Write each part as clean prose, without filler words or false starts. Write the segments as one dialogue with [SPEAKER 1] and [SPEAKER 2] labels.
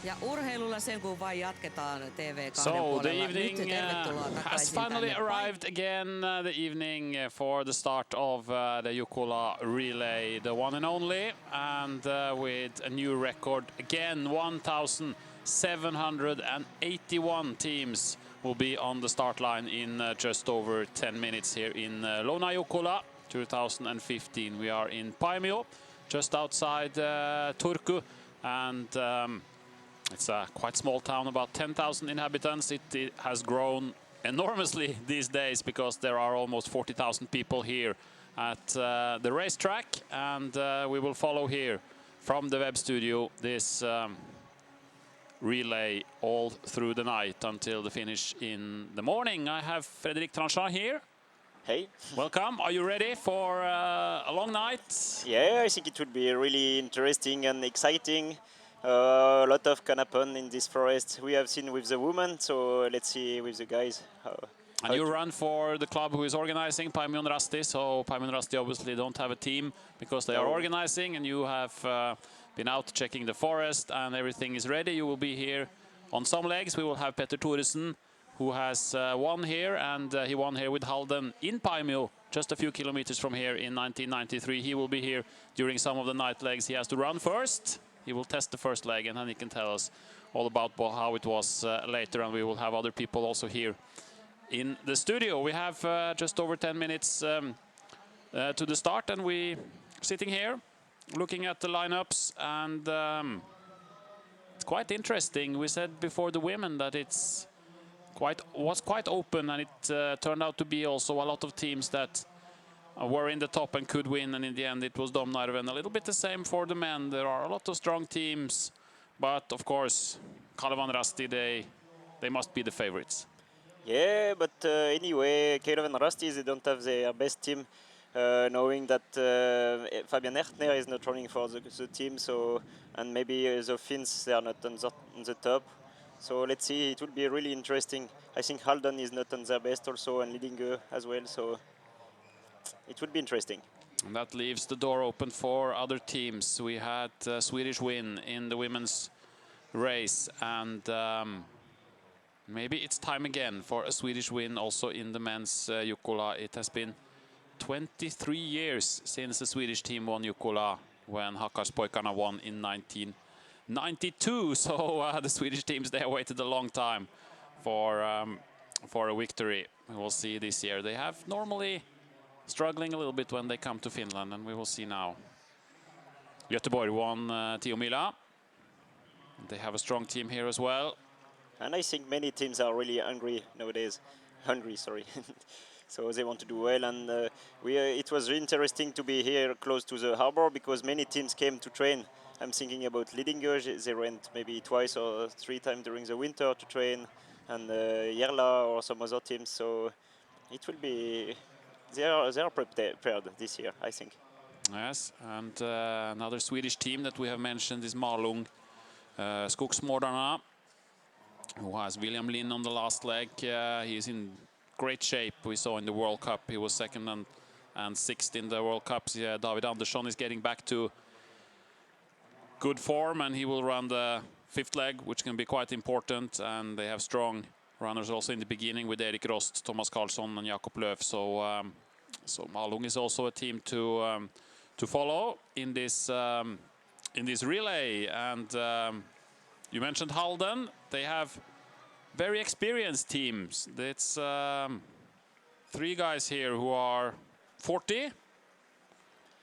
[SPEAKER 1] Ja urheilulla sen kun vain jatketaan TV2
[SPEAKER 2] So the
[SPEAKER 1] puolella.
[SPEAKER 2] evening
[SPEAKER 1] Nyt tervetuloa
[SPEAKER 2] has
[SPEAKER 1] takaisin
[SPEAKER 2] finally
[SPEAKER 1] tänne
[SPEAKER 2] arrived again, the evening for the start of the Jukola Relay, the one and only, and with a new record again, 1,781 teams will be on the start line in just over 10 minutes here in Lona Jukola 2015. We are in Paimio, just outside Turku, and it's a quite small town, about 10,000 inhabitants. It has grown enormously these days because there are almost 40,000 people here at the racetrack, and we will follow here from the web studio this relay all through the night until the finish in the morning. I have Frédéric Tranchant here.
[SPEAKER 3] Hey.
[SPEAKER 2] Welcome. Are you ready for a long night?
[SPEAKER 3] Yeah, I think it would be really interesting and exciting. A lot of can happen in this forest. We have seen with the women, so let's see with the guys.
[SPEAKER 2] And you run for the club who is organizing, Paimio and Rasti. So Paimio and Rasti obviously don't have a team because they are organizing, and you have been out checking the forest and everything is ready. You will be here on some legs. We will have Petter Thoresen, who has won here, and he won here with Halden in Paimio, just a few kilometers from here in 1993. He will be here during some of the night legs. He has to run first. He will test the first leg, and then he can tell us all about how it was later, and we will have other people also here in the studio. We have just over 10 minutes to the start, and we sitting here looking at the lineups, and it's quite interesting. We said before the women that it's was quite open, and it turned out to be also a lot of teams that were in the top and could win, and in the end it was Domnarven. A little bit the same for the men. There are a lot of strong teams, but of course Kalevan Rasti, they must be the favorites.
[SPEAKER 3] Yeah, but anyway, Kalev and Rasti, they don't have their best team, knowing that Fabian Ertner is not running for the team, so, and maybe the Finns, they are not on the top. So let's see, it will be really interesting. I think Halden is not on their best also, and Lidingö as well, so it would be interesting.
[SPEAKER 2] And that leaves the door open for other teams. We had a Swedish win in the women's race, and maybe it's time again for a Swedish win also in the men's Jukola. It has been 23 years since the Swedish team won Jukola, when Hakkarspoikarna won in 1992. So the Swedish teams, they waited a long time for a victory. We will see this year. They have normally struggling a little bit when they come to Finland, and we will see now. Göteborg won Tiomila. They have a strong team here as well.
[SPEAKER 3] And I think many teams are really hungry nowadays. Sorry. So they want to do well, and it was really interesting to be here close to the harbor because many teams came to train. I'm thinking about Lidingö. They went maybe twice or 3 times during the winter to train, and Järla or some other teams. So it will be, they are prepared this year, I think.
[SPEAKER 2] Yes, and another Swedish team that we have mentioned is Malung Skogsmordarna, who has William Linn on the last leg. He is in great shape. We saw in the World Cup he was second and sixth in the World Cups. Yeah, David Andersson is getting back to good form, and he will run the 5th leg, which can be quite important. And they have strong runners also in the beginning with Erik Rost, Thomas Karlsson, and Jakob Löf. So Malung is also a team to follow in this relay. And you mentioned Halden. They have very experienced teams. It's 3 guys here who are 40,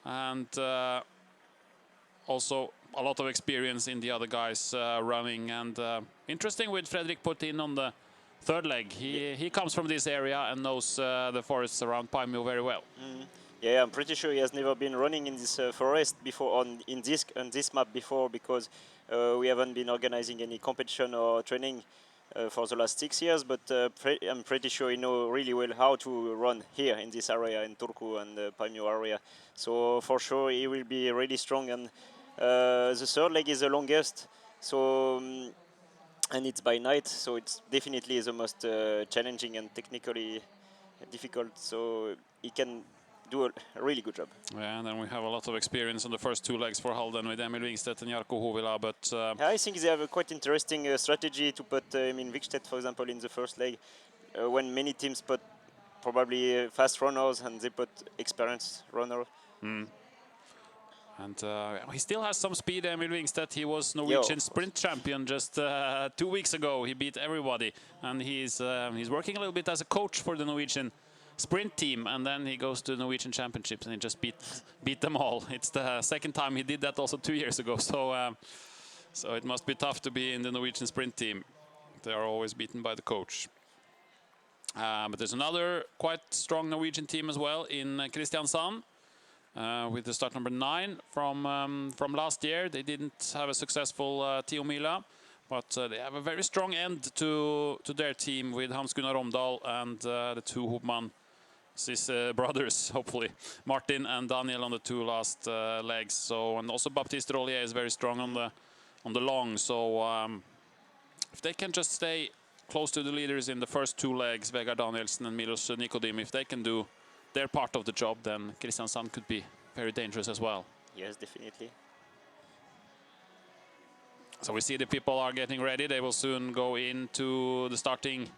[SPEAKER 2] and also a lot of experience in the other guys running. And interesting with Fredrik Putin on the 3rd leg. He comes from this area and knows the forests around Paimio very well.
[SPEAKER 3] Yeah, I'm pretty sure he has never been running in this forest before on this map before, because we haven't been organizing any competition or training for the last 6 years. But I'm pretty sure he knows really well how to run here in this area, in Turku and the Paimio area. So for sure he will be really strong. And the 3rd leg is the longest. So and it's by night, so it's definitely the most challenging and technically difficult. So he can do a really good job.
[SPEAKER 2] Yeah, and then we have a lot of experience on the first two legs for Halden with Emil Wingstedt and Jarkko Huvila, but
[SPEAKER 3] I think they have a quite interesting strategy to put Emil Wingstedt, for example, in the first leg, when many teams put probably fast runners and they put experienced runner.
[SPEAKER 2] and he still has some speed, Emil Wingstedt. He was Norwegian sprint champion just 2 weeks ago. He beat everybody, and he's working a little bit as a coach for the Norwegian sprint team, and then he goes to the Norwegian championships and he just beat them all. It's the second time he did that, also 2 years ago. So it must be tough to be in the Norwegian sprint team. They are always beaten by the coach. But there's another quite strong Norwegian team as well in Kristiansand, with the start number 9 from last year. They didn't have a successful Tiomila, but they have a very strong end to their team with Hans Gunnar Romdal and the two Hopman brothers, hopefully, Martin and Daniel on the 2 last legs. So, and also Baptiste Rollier is very strong on the long. So if they can just stay close to the leaders in the first 2 legs, Vegard Danielsen and Milos Nikodim, if they can do their part of the job, then Kristiansand could be very dangerous as well.
[SPEAKER 3] Yes, definitely.
[SPEAKER 2] So we see the people are getting ready. They will soon go into the starting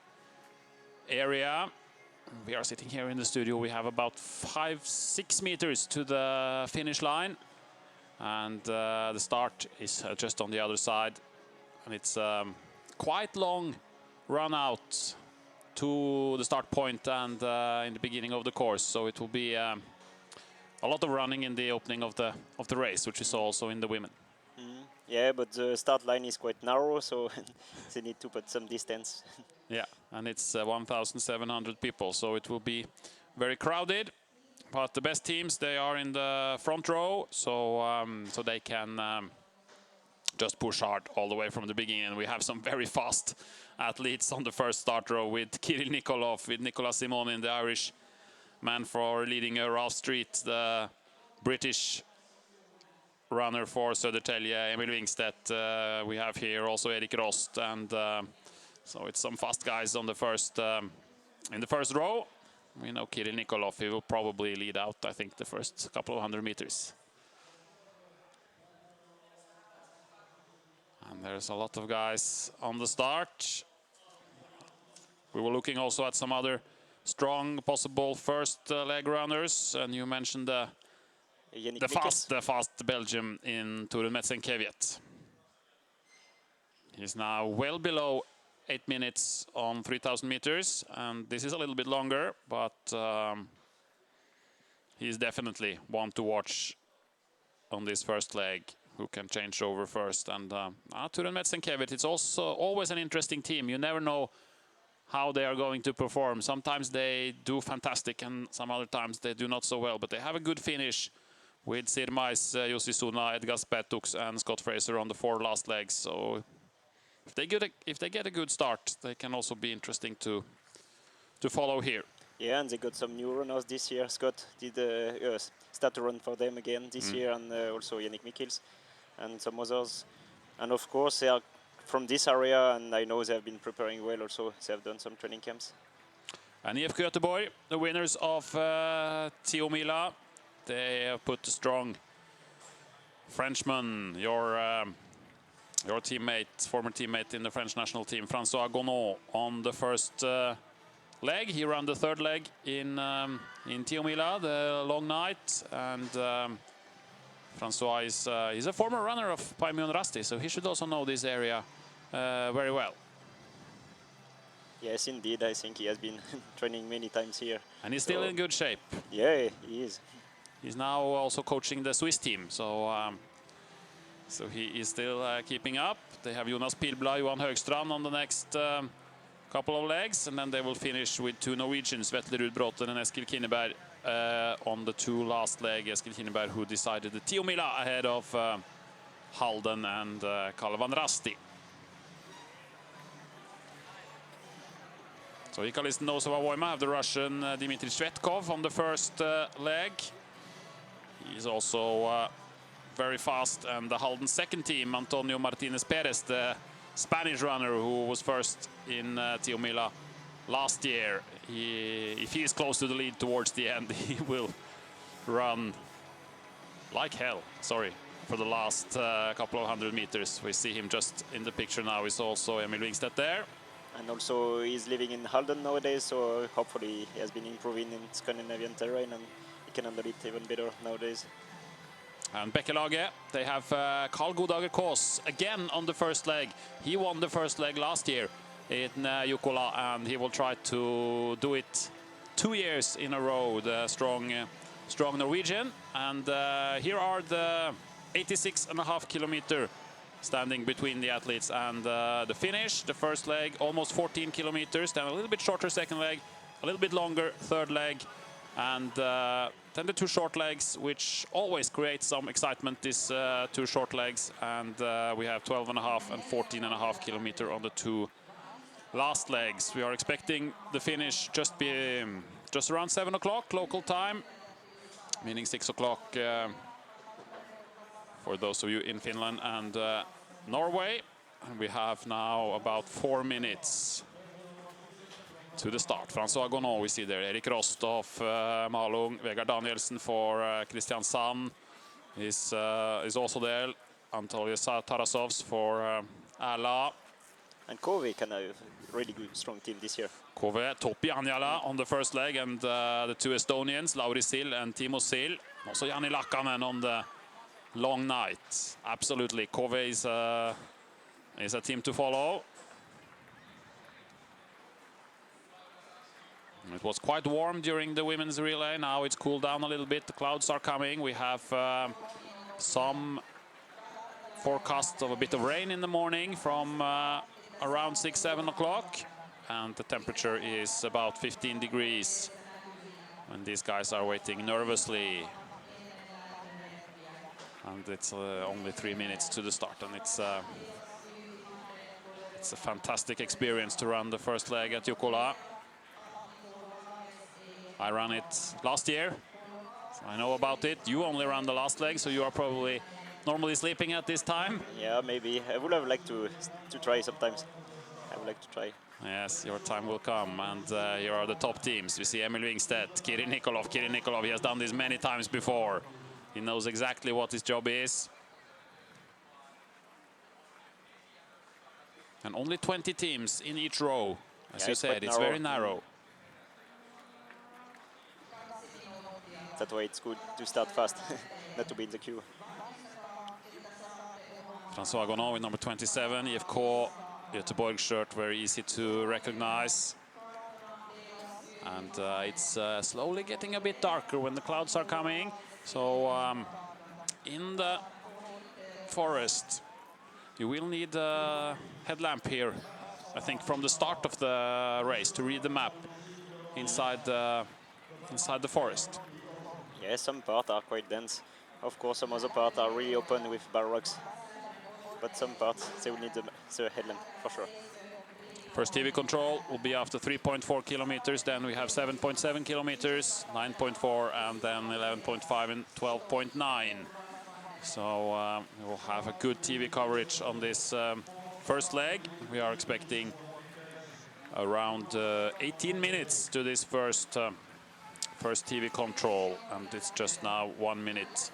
[SPEAKER 2] area. We are sitting here in the studio. We have about 5-6 meters to the finish line. And the start is just on the other side. And it's quite long run out to the start point and in the beginning of the course. So it will be a lot of running in the opening of the race, which we saw also in the women.
[SPEAKER 3] Yeah, but the start line is quite narrow, so they need to put some distance.
[SPEAKER 2] Yeah, and it's 1,700 people, so it will be very crowded. But the best teams, they are in the front row, so they can just push hard all the way from the beginning. And we have some very fast athletes on the first start row with Kirill Nikolov, with Nicolas Simonin, the Irish man for leading Ralph Street, the British runner for Södertälje, Emil Wingstedt. We have here also Erik Rost, and so it's some fast guys on the first in the first row. We know Kirill Nikolov, he will probably lead out, I think, the first couple of 100 meters. And there's a lot of guys on the start. We were looking also at some other strong possible first leg runners, and you mentioned the fast Belgium in Torun Metzenkeviet. He's now well below 8 minutes on 3,000 meters, and this is a little bit longer, but he's definitely one to watch on this first leg, who can change over first. And Torun Metzenkeviet, it's also always an interesting team. You never know how they are going to perform. Sometimes they do fantastic, and some other times they do not so well, but they have a good finish with Sirmais, Jussi Suna, Edgar Petux, and Scott Fraser on the 4 last legs. So if they get a good start, they can also be interesting to follow here.
[SPEAKER 3] Yeah, and they got some new runners this year. Scott did start to run for them again this year, and also Yannick Mikkels and some others. And of course, they are from this area, and I know they have been preparing well also. They have done some training camps.
[SPEAKER 2] And IFK Göteborg, the winners of Tiomila, they have put a strong Frenchman, your teammate, former teammate in the French national team, François Gonneau, on the first leg. He ran the 3rd leg in Tiomila, the long night, and François is a former runner of Paimio and Rasti, so he should also know this area very well.
[SPEAKER 3] Yes, indeed. I think he has been training many times here.
[SPEAKER 2] And he's still in good shape.
[SPEAKER 3] Yeah, he is.
[SPEAKER 2] He's now also coaching the Swiss team, so he is still keeping up. They have Jonas Pilblad, Johan Högstrand on the next couple of legs, and then they will finish with 2 Norwegians, Vetle Rudbråten and Eskil Kinneberg, on the 2 last leg. Eskil Kinneberg, who decided the Tiomila ahead of Halden and Karl van Rasti. So Ikalist Nosova Voima have the Russian Dmitry Svetkov on the first leg. He's also very fast, and the Halden second team, Antonio Martinez Perez, the Spanish runner who was first in Tiomila last year. If he is close to the lead towards the end, he will run like hell. Sorry, for the last couple of 100 meters. We see him just in the picture now. Is also Emil Wingstedt there.
[SPEAKER 3] And also he's living in Halden nowadays, so hopefully he has been improving in Scandinavian terrain and he can handle it even better nowadays.
[SPEAKER 2] And Bekkelaget, they have Carl Godager Kaas again on the first leg. He won the first leg last year in Jukola, and he will try to do it 2 years in a row, the strong Norwegian. And here are the 86.5 kilometer standing between the athletes and the finish. The first leg, almost 14 kilometers, then a little bit shorter second leg, a little bit longer third leg, and then the 2 short legs, which always creates some excitement, these 2 short legs. And we have 12.5 and 14.5 kilometer on the 2 last legs. We are expecting the finish just around 7 o'clock local time, meaning 6 o'clock for those of you in Finland and Norway. And we have now about 4 minutes to the start. François Gonneau, we see there. Erik Rostov, Malung, Vegard Danielsen for Kristiansand is also there. Anatoly Tarasovs for Ala.
[SPEAKER 3] And Kove can have a really good, strong team this year.
[SPEAKER 2] Kove, Topi Anjala on the first leg, and the 2 Estonians, Lauri Sil and Timo Sil. Also Jani Lakanen on the long night. Absolutely, Kove is a team to follow. It was quite warm during the women's relay. Now it's cooled down a little bit. The clouds are coming. We have some forecast of a bit of rain in the morning from around 6-7 o'clock. And the temperature is about 15 degrees. And these guys are waiting nervously. And it's only 3 minutes to the start. And it's a fantastic experience to run the first leg at Jukola. I ran it last year, so I know about it. You only ran the last leg, so you are probably normally sleeping at this time.
[SPEAKER 3] Yeah, maybe. I would have liked to try sometimes. I would like to try.
[SPEAKER 2] Yes, your time will come. And here are the top teams. We see Emil Wingstedt, Kiri Nikolov. Kiri Nikolov, he has done this many times before. He knows exactly what his job is. And only 20 teams in each row. As you said, it's very narrow.
[SPEAKER 3] That's why it's good to start fast, not to be in the queue.
[SPEAKER 2] François Gonneau with number 27, IFK Göteborg shirt, very easy to recognize. And it's slowly getting a bit darker when the clouds are coming. So in the forest, you will need a headlamp here, I think, from the start of the race to read the map inside the forest.
[SPEAKER 3] Yeah, some parts are quite dense. Of course, some other parts are really open with bar rocks. But some parts, they will need the headlamp, for sure.
[SPEAKER 2] First TV control will be after 3.4 kilometers. Then we have 7.7 kilometers, 9.4, and then 11.5 and 12.9. So we will have a good TV coverage on this first leg. We are expecting around 18 minutes to this first TV control, and it's just now 1 minute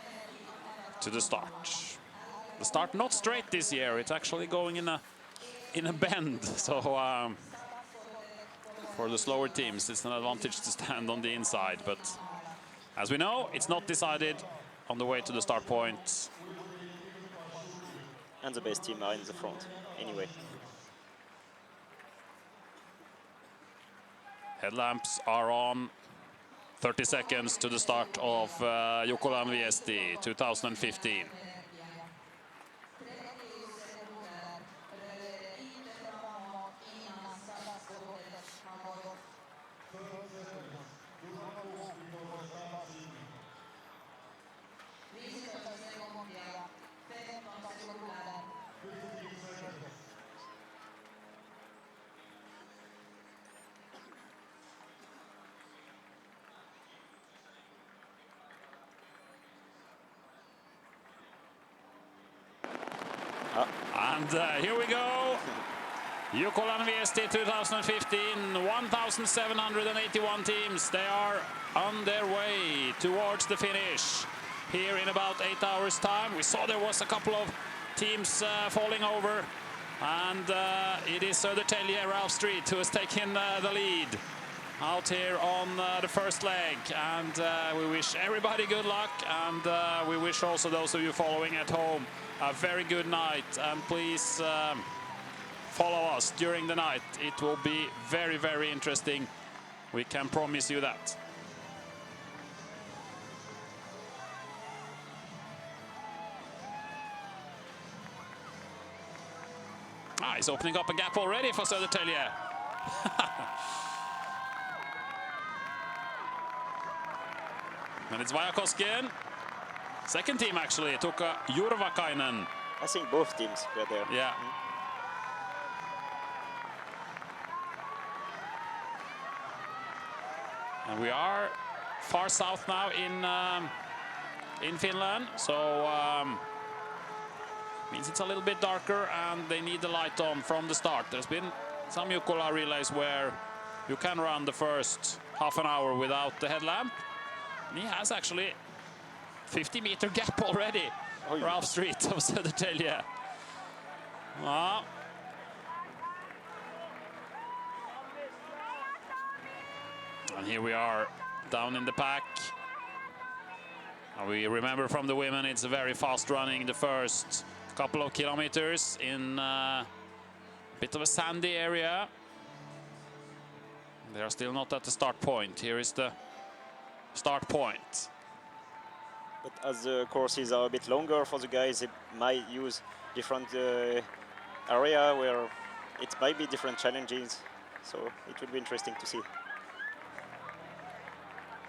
[SPEAKER 2] to the start. The start not straight this year; it's actually going in a bend. So for the slower teams, it's an advantage to stand on the inside. But as we know, it's not decided on the way to the start point.
[SPEAKER 3] And the best team are in the front, anyway.
[SPEAKER 2] Headlamps are on. 30 seconds to the start of Jukola Viesti 2015. And here we go. Jukola Relay 2015, 1,781 teams. They are on their way towards the finish here in about 8 hours' time. We saw there was a couple of teams falling over, and it is Södertälje, Ralph Street, who has taken the lead out here on the first leg. And we wish everybody good luck, and we wish also those of you following at home a very good night. And please follow us during the night. It will be very, very interesting. We can promise you that. He's opening up a gap already for Södertälje. And it's Vajakosken. Second team actually, Tuukka Jurvakainen.
[SPEAKER 3] I think both teams were there.
[SPEAKER 2] Yeah. And we are far south now in Finland, so means it's a little bit darker, and they need the light on from the start. There's been some Jukola relays where you can run the first half an hour without the headlamp. And he has actually 50-meter gap already. Oh, yeah. Ralph Street of Södertälje. And here we are down in the pack. And we remember from the women, it's very fast running the first couple of kilometers in a bit of a sandy area. They are still not at the start point. Here is the start point.
[SPEAKER 3] But as the courses are a bit longer for the guys, they might use different area where it might be different challenges. So it will be interesting to see.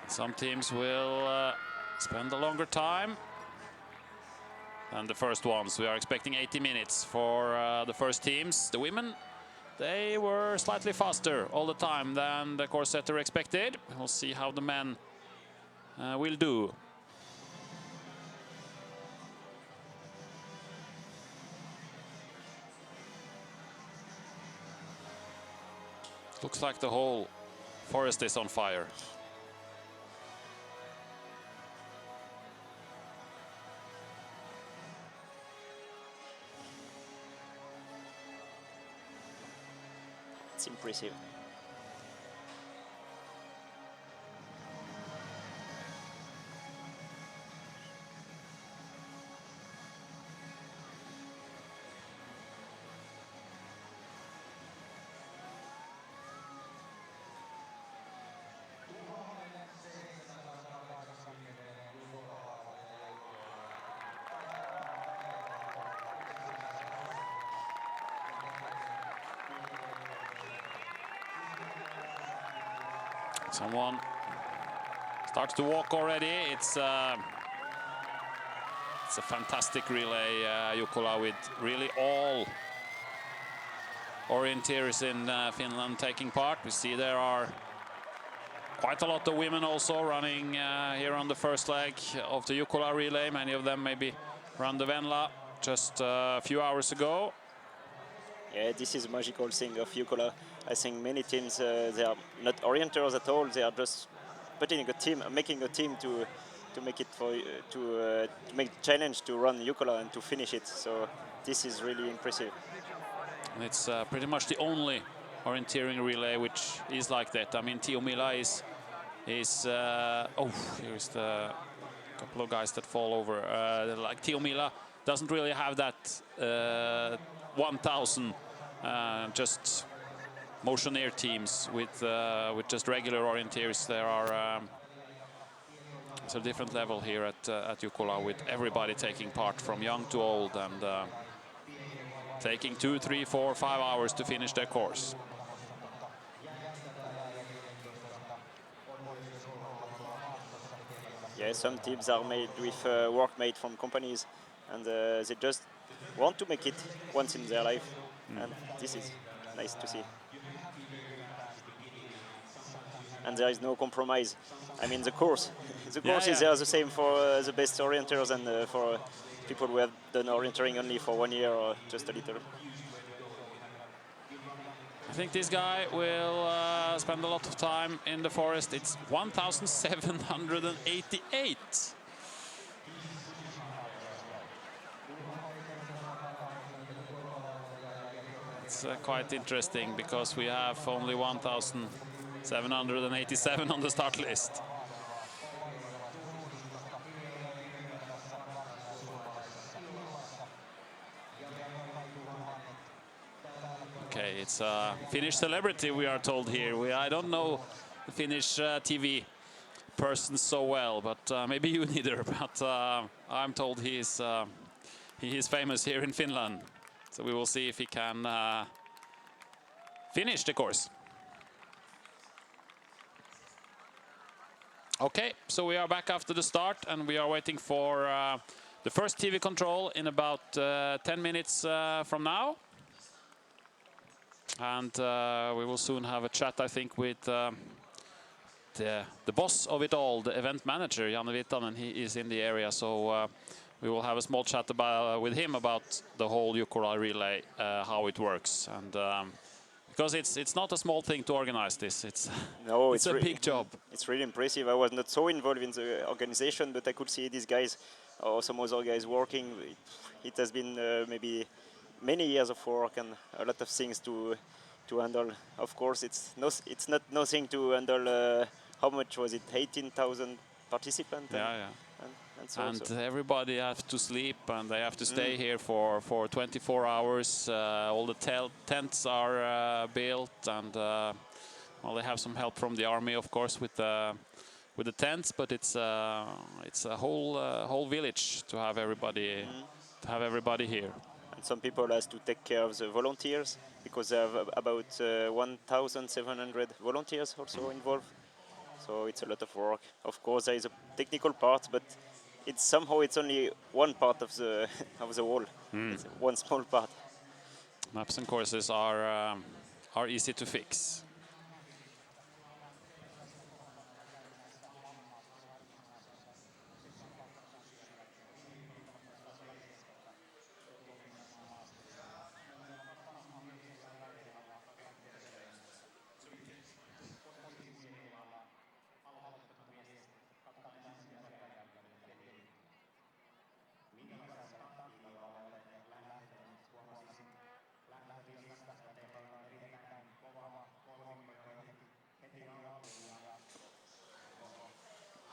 [SPEAKER 2] Some teams will spend a longer time than the first ones. We are expecting 80 minutes for the first teams. The women, they were slightly faster all the time than the course setter expected. We'll see how the men will do. Looks like the whole forest is on fire.
[SPEAKER 3] It's impressive.
[SPEAKER 2] Someone starts to walk already. It's a fantastic relay, Jukola, with really all orienteers in Finland taking part. We see there are quite a lot of women also running here on the first leg of the Jukola relay. Many of them maybe ran the Venla just a few hours ago.
[SPEAKER 3] Yeah, this is a magical thing of Jukola. I think many teams, they are not orienters at all. They are just putting a team, making a team to make it for to make the challenge to run Jukola and to finish it. So this is really impressive.
[SPEAKER 2] And it's pretty much the only orienteering relay which is like that. I mean, Tiomila is oh, here's the couple of guys that fall over. Like Tiomila doesn't really have that 1,000 just motioneer teams with just regular orienteers. There are it's a different level here at Jukola, with everybody taking part from young to old, and taking 2, 3, 4, 5 hours to finish their course.
[SPEAKER 3] Yeah, some teams are made with work made from companies, and they just want to make it once in their life, and this is nice to see. And there is no compromise. I mean, the course is there the same for the best orienters and for people who have done orienteering only for 1 year or just a little.
[SPEAKER 2] think this guy will spend a lot of time in the forest. It's 1,788. It's quite interesting because we have only 1,787 on the start list. Okay, it's a Finnish celebrity, we are told here. I don't know the Finnish TV person so well, but maybe you neither. But I'm told he is famous here in Finland. So we will see if he can finish the course. Okay, so we are back after the start and we are waiting for the first TV control in about 10 minutes from now. And we will soon have a chat, I think, with the boss of it all, the event manager, Janne Virtanen. He is in the area, so we will have a small chat with him about the whole Jukola Relay, how it works. And because it's not a small thing to organize this. It's a big job.
[SPEAKER 3] It's really impressive. I was not so involved in the organization, but I could see these guys or some other guys working. It has been maybe many years of work and a lot of things to handle. Of course, it's not nothing to handle. How much was it? 18,000 participants.
[SPEAKER 2] Yeah.
[SPEAKER 3] And
[SPEAKER 2] everybody has to sleep and they have to stay here for 24 hours. All the tents are built, and well, they have some help from the army, of course, with the tents. But it's a whole village to have everybody here.
[SPEAKER 3] And some people has to take care of the volunteers because they have about 1,700 volunteers also involved. So it's a lot of work. Of course, there is a technical part, but it's only one part of the whole. It's one small part.
[SPEAKER 2] Maps and courses are easy to fix.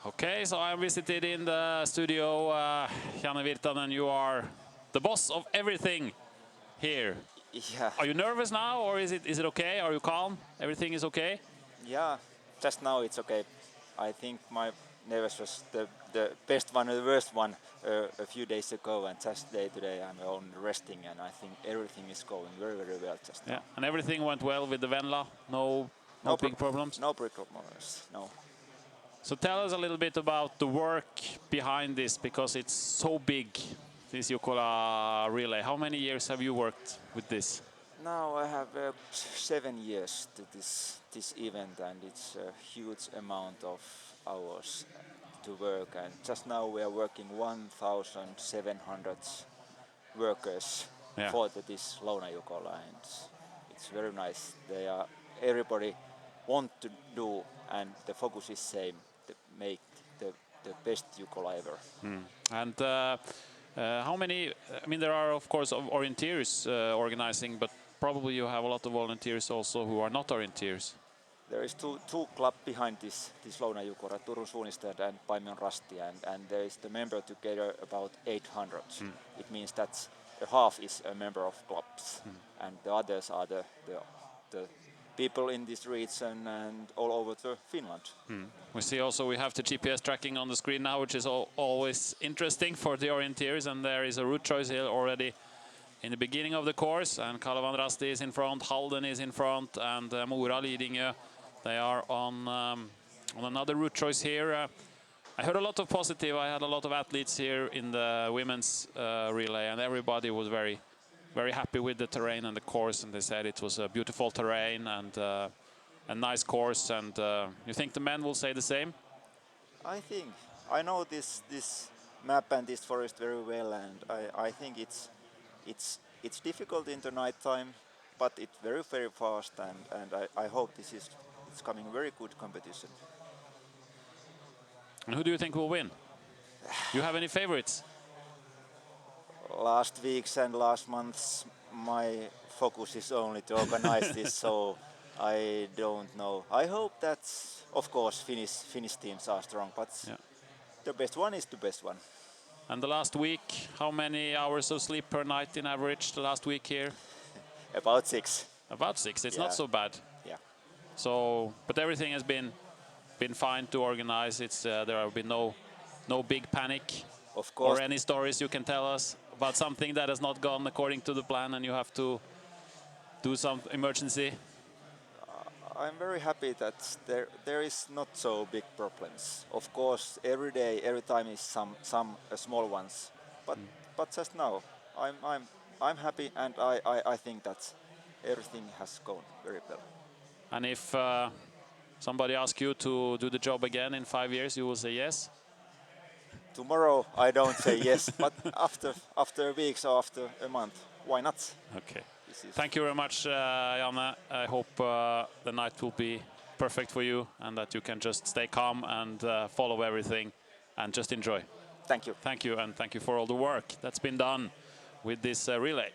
[SPEAKER 2] Okay, so I visited in the studio. Janne Virtanen, you are the boss of everything here.
[SPEAKER 4] Yeah.
[SPEAKER 2] Are you nervous now, or is it okay? Are you calm? Everything is okay?
[SPEAKER 4] Yeah, just now it's okay. I think my nervous was the best one or the worst one a few days ago, and just today I'm only resting, and I think everything is going very, very well just now.
[SPEAKER 2] Yeah, and everything went well with the Venla? No big problems?
[SPEAKER 4] No problems, no.
[SPEAKER 2] So tell us a little bit about the work behind this, because it's so big, this Jukola Relay. How many years have you worked with this?
[SPEAKER 4] Now I have 7 years to this event, and it's a huge amount of hours to work. And just now we are working 1,700 workers for this Louna Jukola, and it's very nice. Everybody want to do, and the focus is same. Make the best Jukola ever.
[SPEAKER 2] And how many, I mean, there are of course orienteers organizing, but probably you have a lot of volunteers also who are not orienteers.
[SPEAKER 4] There is two clubs behind this Louna Jukola, Turun Suunnistajat and Paimion Rasti, and there is the member together about 800. It means that a half is a member of clubs, and the others are the people in this region and all over Finland.
[SPEAKER 2] We see also we have the GPS tracking on the screen now, which is always interesting for the orienteers, and there is a route choice here already in the beginning of the course, and Kalevan Rasti is in front, Halden is in front, and Mora Lidingö, they are on another route choice here. I heard a lot of positive. I had a lot of athletes here in the women's relay, and everybody was very happy with the terrain and the course, and they said it was a beautiful terrain and a nice course. And you think the men will say the same?
[SPEAKER 4] I know this map and this forest very well, and I think it's difficult in the night time, but it's very, very fast, and I hope it's coming very good competition.
[SPEAKER 2] And who do you think will win? Do you have any favorites?
[SPEAKER 4] Last weeks and last months, my focus is only to organize this, so I don't know. I hope that, of course, Finnish teams are strong, but the best one is the best one.
[SPEAKER 2] And the last week, how many hours of sleep per night in average the last week here?
[SPEAKER 4] About 6.
[SPEAKER 2] About 6. It's
[SPEAKER 4] Yeah.
[SPEAKER 2] not so bad.
[SPEAKER 4] Yeah.
[SPEAKER 2] So, but everything has been fine to organize. There have been no big panic.
[SPEAKER 4] Of course.
[SPEAKER 2] Or any stories you can tell us about something that has not gone according to the plan and you have to do some emergency?
[SPEAKER 4] I'm very happy that there is not so big problems. Of course, every day, every time is some small ones, but just now, I'm happy, and I think that everything has gone very well.
[SPEAKER 2] And if somebody asks you to do the job again in 5 years, you will say yes?
[SPEAKER 4] Tomorrow I don't say yes, but after weeks or after a month, why not?
[SPEAKER 2] Okay. Thank you very much, Janne. I hope the night will be perfect for you and that you can just stay calm and follow everything and just enjoy.
[SPEAKER 4] Thank you.
[SPEAKER 2] Thank you, and thank you for all the work that's been done with this relay.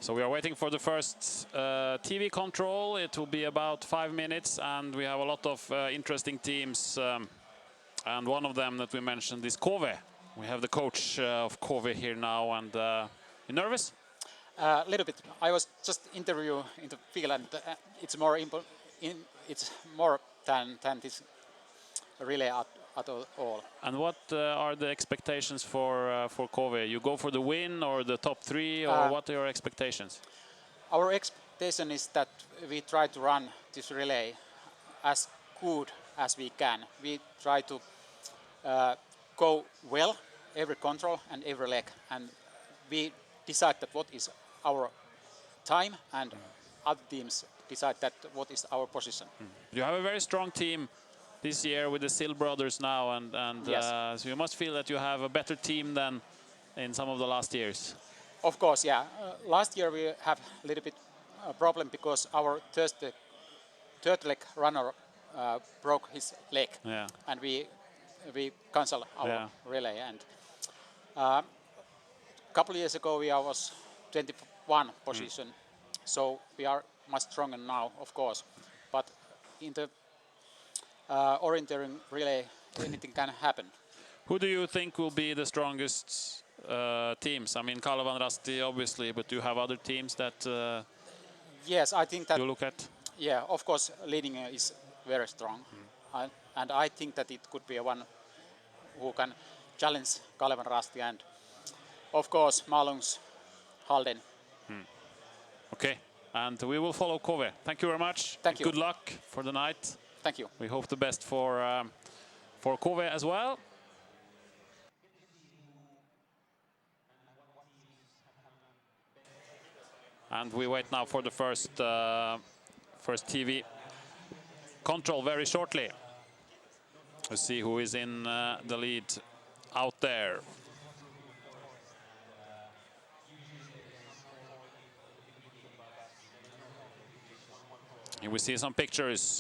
[SPEAKER 2] So we are waiting for the first TV control. It will be about 5 minutes, and we have a lot of interesting teams. And one of them that we mentioned is Kove. We have the coach of Kove here now, and you nervous?
[SPEAKER 5] A little bit. I was just interviewing in the Finland. It's more it's more than this relay at all.
[SPEAKER 2] And what are the expectations for Kove? You go for the win or the top 3, or what are your expectations?
[SPEAKER 5] Our expectation is that we try to run this relay as good as we can. We try to go well every control and every leg, and we decide that what is our time, and other teams decide that what is our position.
[SPEAKER 2] You have a very strong team this year with the Sill brothers now, and
[SPEAKER 5] yes.
[SPEAKER 2] So you must feel that you have a better team than in some of the last years.
[SPEAKER 5] Of course, yeah. Last year we have a little bit problem because our third leg runner broke his leg, and we cancelled our relay. And a couple of years ago we was 21 position, so we are much stronger now, of course. But in the orienteering relay, anything can happen.
[SPEAKER 2] Who do you think will be the strongest teams? I mean, Kalevan Rasti, obviously, but do you have other teams that
[SPEAKER 5] yes, I think that
[SPEAKER 2] you look at?
[SPEAKER 5] Yeah, of course, leading is very strong, and I think that it could be one who can challenge Kalevan Rasti and, of course, Malungs, Halden.
[SPEAKER 2] Okay, and we will follow Kove. Thank you very much.
[SPEAKER 5] Thank you.
[SPEAKER 2] Good luck for the night.
[SPEAKER 5] Thank you.
[SPEAKER 2] We hope the best for Kove as well. And we wait now for the first TV control very shortly. Let's see who is in the lead out there. Here we see some pictures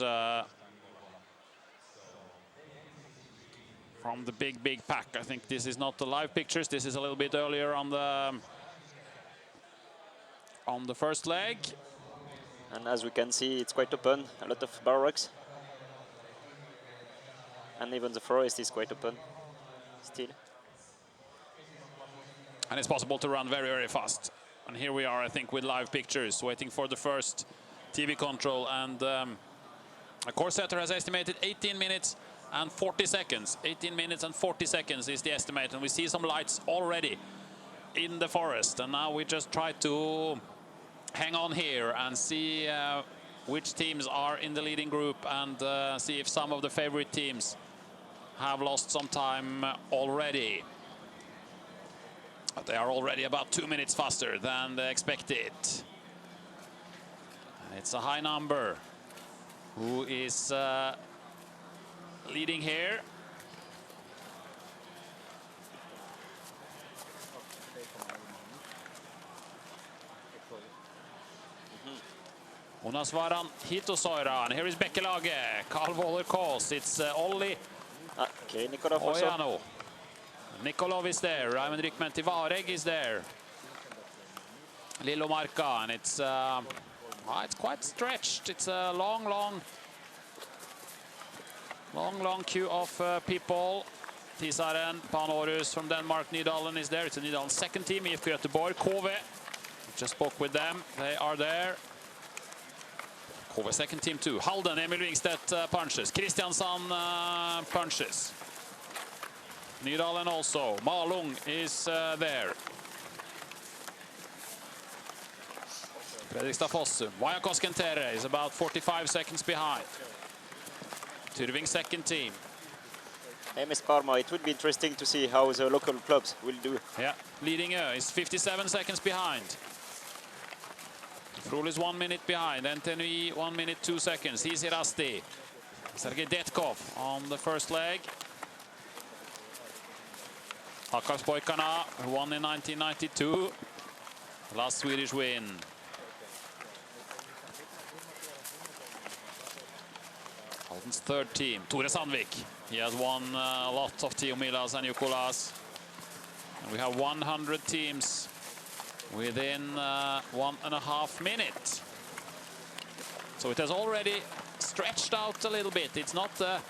[SPEAKER 2] from the big pack. I think this is not the live pictures. This is a little bit earlier on the first leg.
[SPEAKER 3] And as we can see, it's quite open. A lot of barracks. And even the forest is quite open still.
[SPEAKER 2] And it's possible to run very fast. And here we are, I think, with live pictures, waiting for the first TV control. And a course setter has estimated 18 minutes and 40 seconds. 18 minutes and 40 seconds is the estimate. And we see some lights already in the forest. And now we just try to hang on here and see which teams are in the leading group, and see if some of the favorite teams have lost some time already. But they are already about 2 minutes faster than they expected. It's a high number who is leading here. Unasvaran Hitosoiran. Here is Bekkelage, Carl Waller Kos. It's Olli.
[SPEAKER 3] Okay, Nikolov also.
[SPEAKER 2] Ojano. Nikolov is there. Raymond Rykman Tivareg is there. Lillo Marka, and it's quite stretched. It's a long queue of people. Tisaren, Panorus from Denmark, Nydalen is there. It's a Nydalen second team, IFK Göteborg, KV. Just spoke with them. They are there. KV second team too. Halden, Emil Wingstedt punches. Kristiansand punches. Nydalen also. Malung is there. Fredrikstad Fossum. Vajakosken Terre is about 45 seconds behind. Tyrving second team.
[SPEAKER 3] MS Parma, it would be interesting to see how the local clubs will do.
[SPEAKER 2] Yeah, leading is 57 seconds behind. Frol is 1 minute behind. Anthony 1 minute 2 seconds. He's Irasti. Sergei Detkov on the first leg. Hakkarspoikana, who won in 1992. Last Swedish win. Halden's third team, Tore Sandvik. He has won a lot of Tio Milas and Jukolas. And we have 100 teams within 1.5 minutes. So it has already stretched out a little bit. It's not a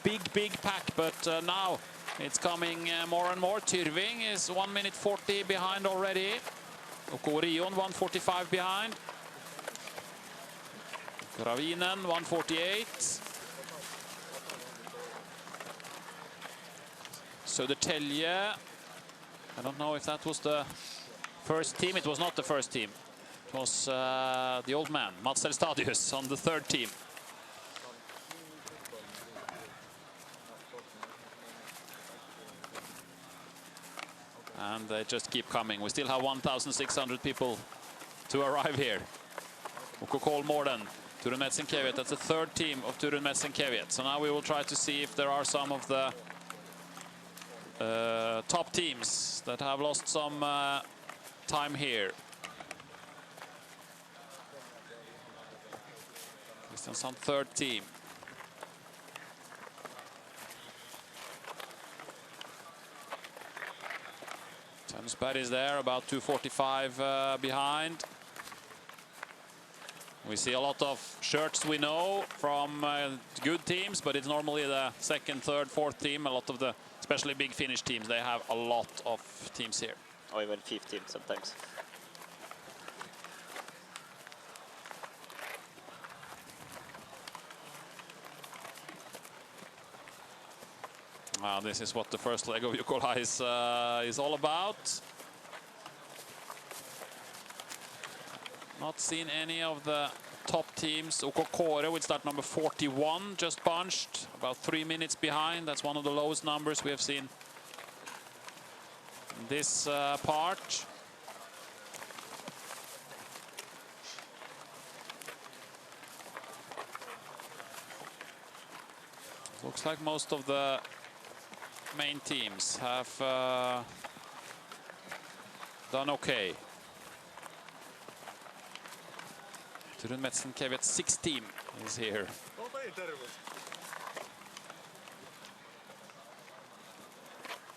[SPEAKER 2] big pack, but now it's coming more and more. Tyrving is 1 minute 40 behind already. Orion 1:45 behind. Gravinen 1:48. Södertälje, I don't know if that was the first team. It was not the first team. It was the old man, Mats Elstadius, on the third team. And they just keep coming. We still have 1,600 people to arrive here. Ukko Kolmården, Turun Metsenkeviet. That's the third team of Turun Metsenkeviet. So now we will try to see if there are some of the top teams that have lost some time here. Kristiansand third team. Tønsberg is there, about 2:45 behind. We see a lot of shirts we know from good teams, but it's normally the second, third, fourth team. A lot of the, especially big Finnish teams, they have a lot of teams here.
[SPEAKER 3] Or even 15 sometimes.
[SPEAKER 2] This is what the first leg of Jukola is all about. Not seen any of the top teams. Ukko Kore with start number 41, just bunched, about 3 minutes behind. That's one of the lowest numbers we have seen in this part. Looks like most of the main teams have done okay. Turunmetsin Kevet 6 team is here.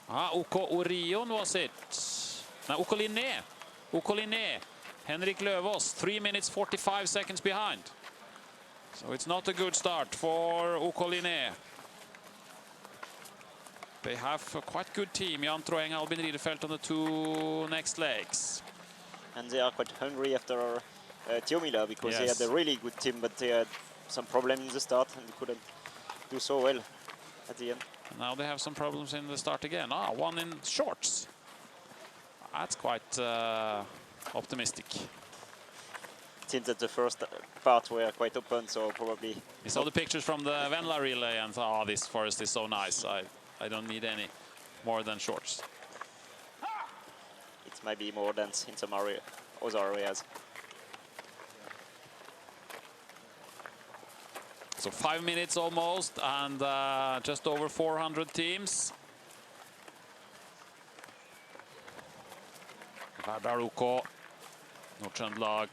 [SPEAKER 2] OK Orion was it. No, OK Linné. OK Linné. Henrik Lövås, 3 minutes 45 seconds behind. So it's not a good start for OK Linné. They have a quite good team. Jan Troeng, Albin Riedefelt on the 2 next legs.
[SPEAKER 3] And they are quite hungry after Tiomila, because
[SPEAKER 2] Yes.
[SPEAKER 3] they had a really good team, but they had some problem in the start and couldn't do so well at the end.
[SPEAKER 2] And now they have some problems in the start again. One in shorts. That's quite optimistic.
[SPEAKER 3] It seems that the first part were quite open, so probably...
[SPEAKER 2] We saw the pictures from the Venla relay and thought, oh, this forest is so nice. I don't need any more than shorts.
[SPEAKER 3] It might be more dense in some other areas.
[SPEAKER 2] So 5 minutes almost, and just over 400 teams. Verdal OK, Nord-Trøndelag,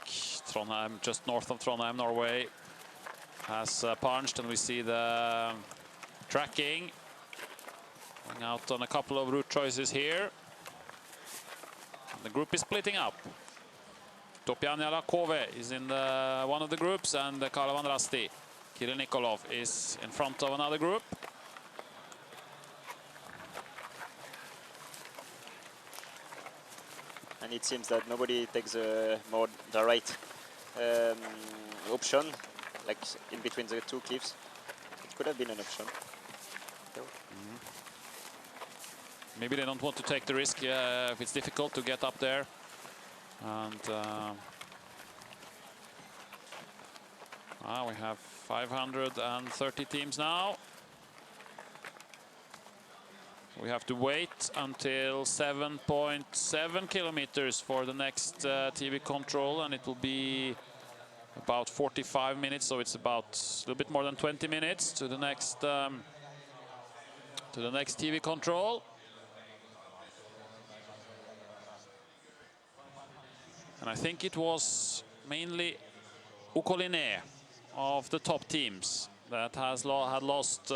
[SPEAKER 2] Trondheim, just north of Trondheim, Norway, has punched, and we see the tracking going out on a couple of route choices here. And the group is splitting up. Topianjala Kove is in one of the groups, and Kalevan Rasti, Kirill Nikolov, is in front of another group.
[SPEAKER 3] And it seems that nobody takes more the right option, like in between the 2 cliffs. It could have been an option.
[SPEAKER 2] Maybe they don't want to take the risk if it's difficult to get up there. And we have 530 teams now. We have to wait until 7.7 kilometers for the next TV control, and it will be about 45 minutes, so it's about a little bit more than 20 minutes to the next TV control. And I think it was mainly OK Linné of the top teams that had lost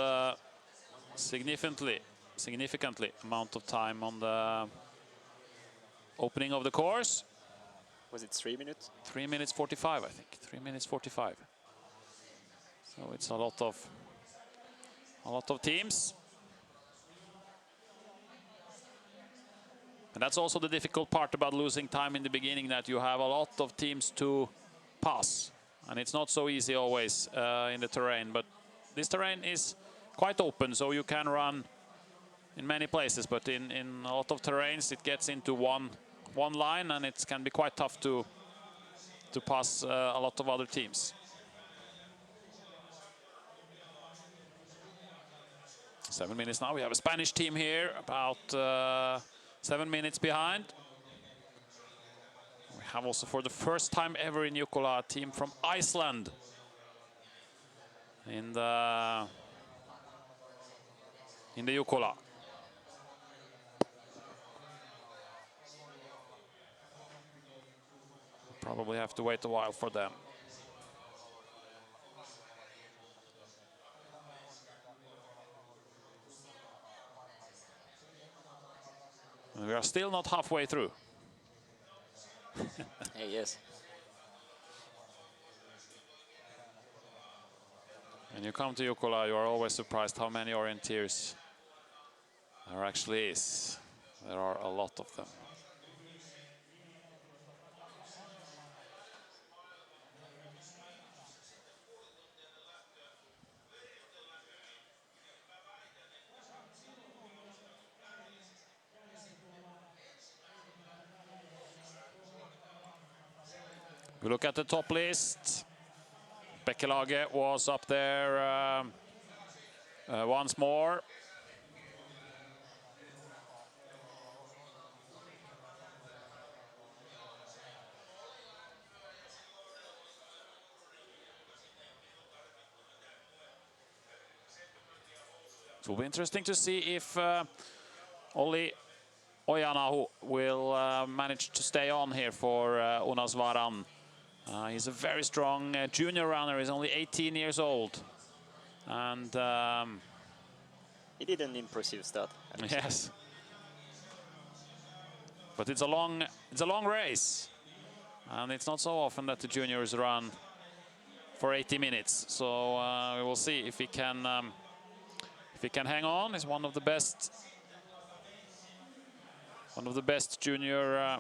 [SPEAKER 2] significantly amount of time on the opening of the course.
[SPEAKER 3] Was it 3 minutes?
[SPEAKER 2] 3 minutes 45, I think. 3 minutes 45. So it's a lot of teams. And that's also the difficult part about losing time in the beginning, that you have a lot of teams to pass. And it's not so easy always in the terrain, but this terrain is quite open, so you can run in many places, but in a lot of terrains it gets into one line, and it can be quite tough to pass a lot of other teams. 7 minutes now. We have a Spanish team here, about 7 minutes behind. We have also, for the first time ever in Jukola, a team from Iceland in the Jukola. Probably have to wait a while for them. And we are still not halfway through.
[SPEAKER 3] Hey, yes.
[SPEAKER 2] When you come to Jukola, you are always surprised how many orienteers there actually is. There are a lot of them. We look at the top list. Bekkelage was up there once more. It will be interesting to see if Olli Ojanahu will manage to stay on here for Ounasvaran. He's a very strong junior runner. He's only 18 years old. And
[SPEAKER 3] he did an impressive start.
[SPEAKER 2] Yes. But it's a long race. And it's not so often that the juniors run for 80 minutes. So we will see if he can hang on. He's one of the best junior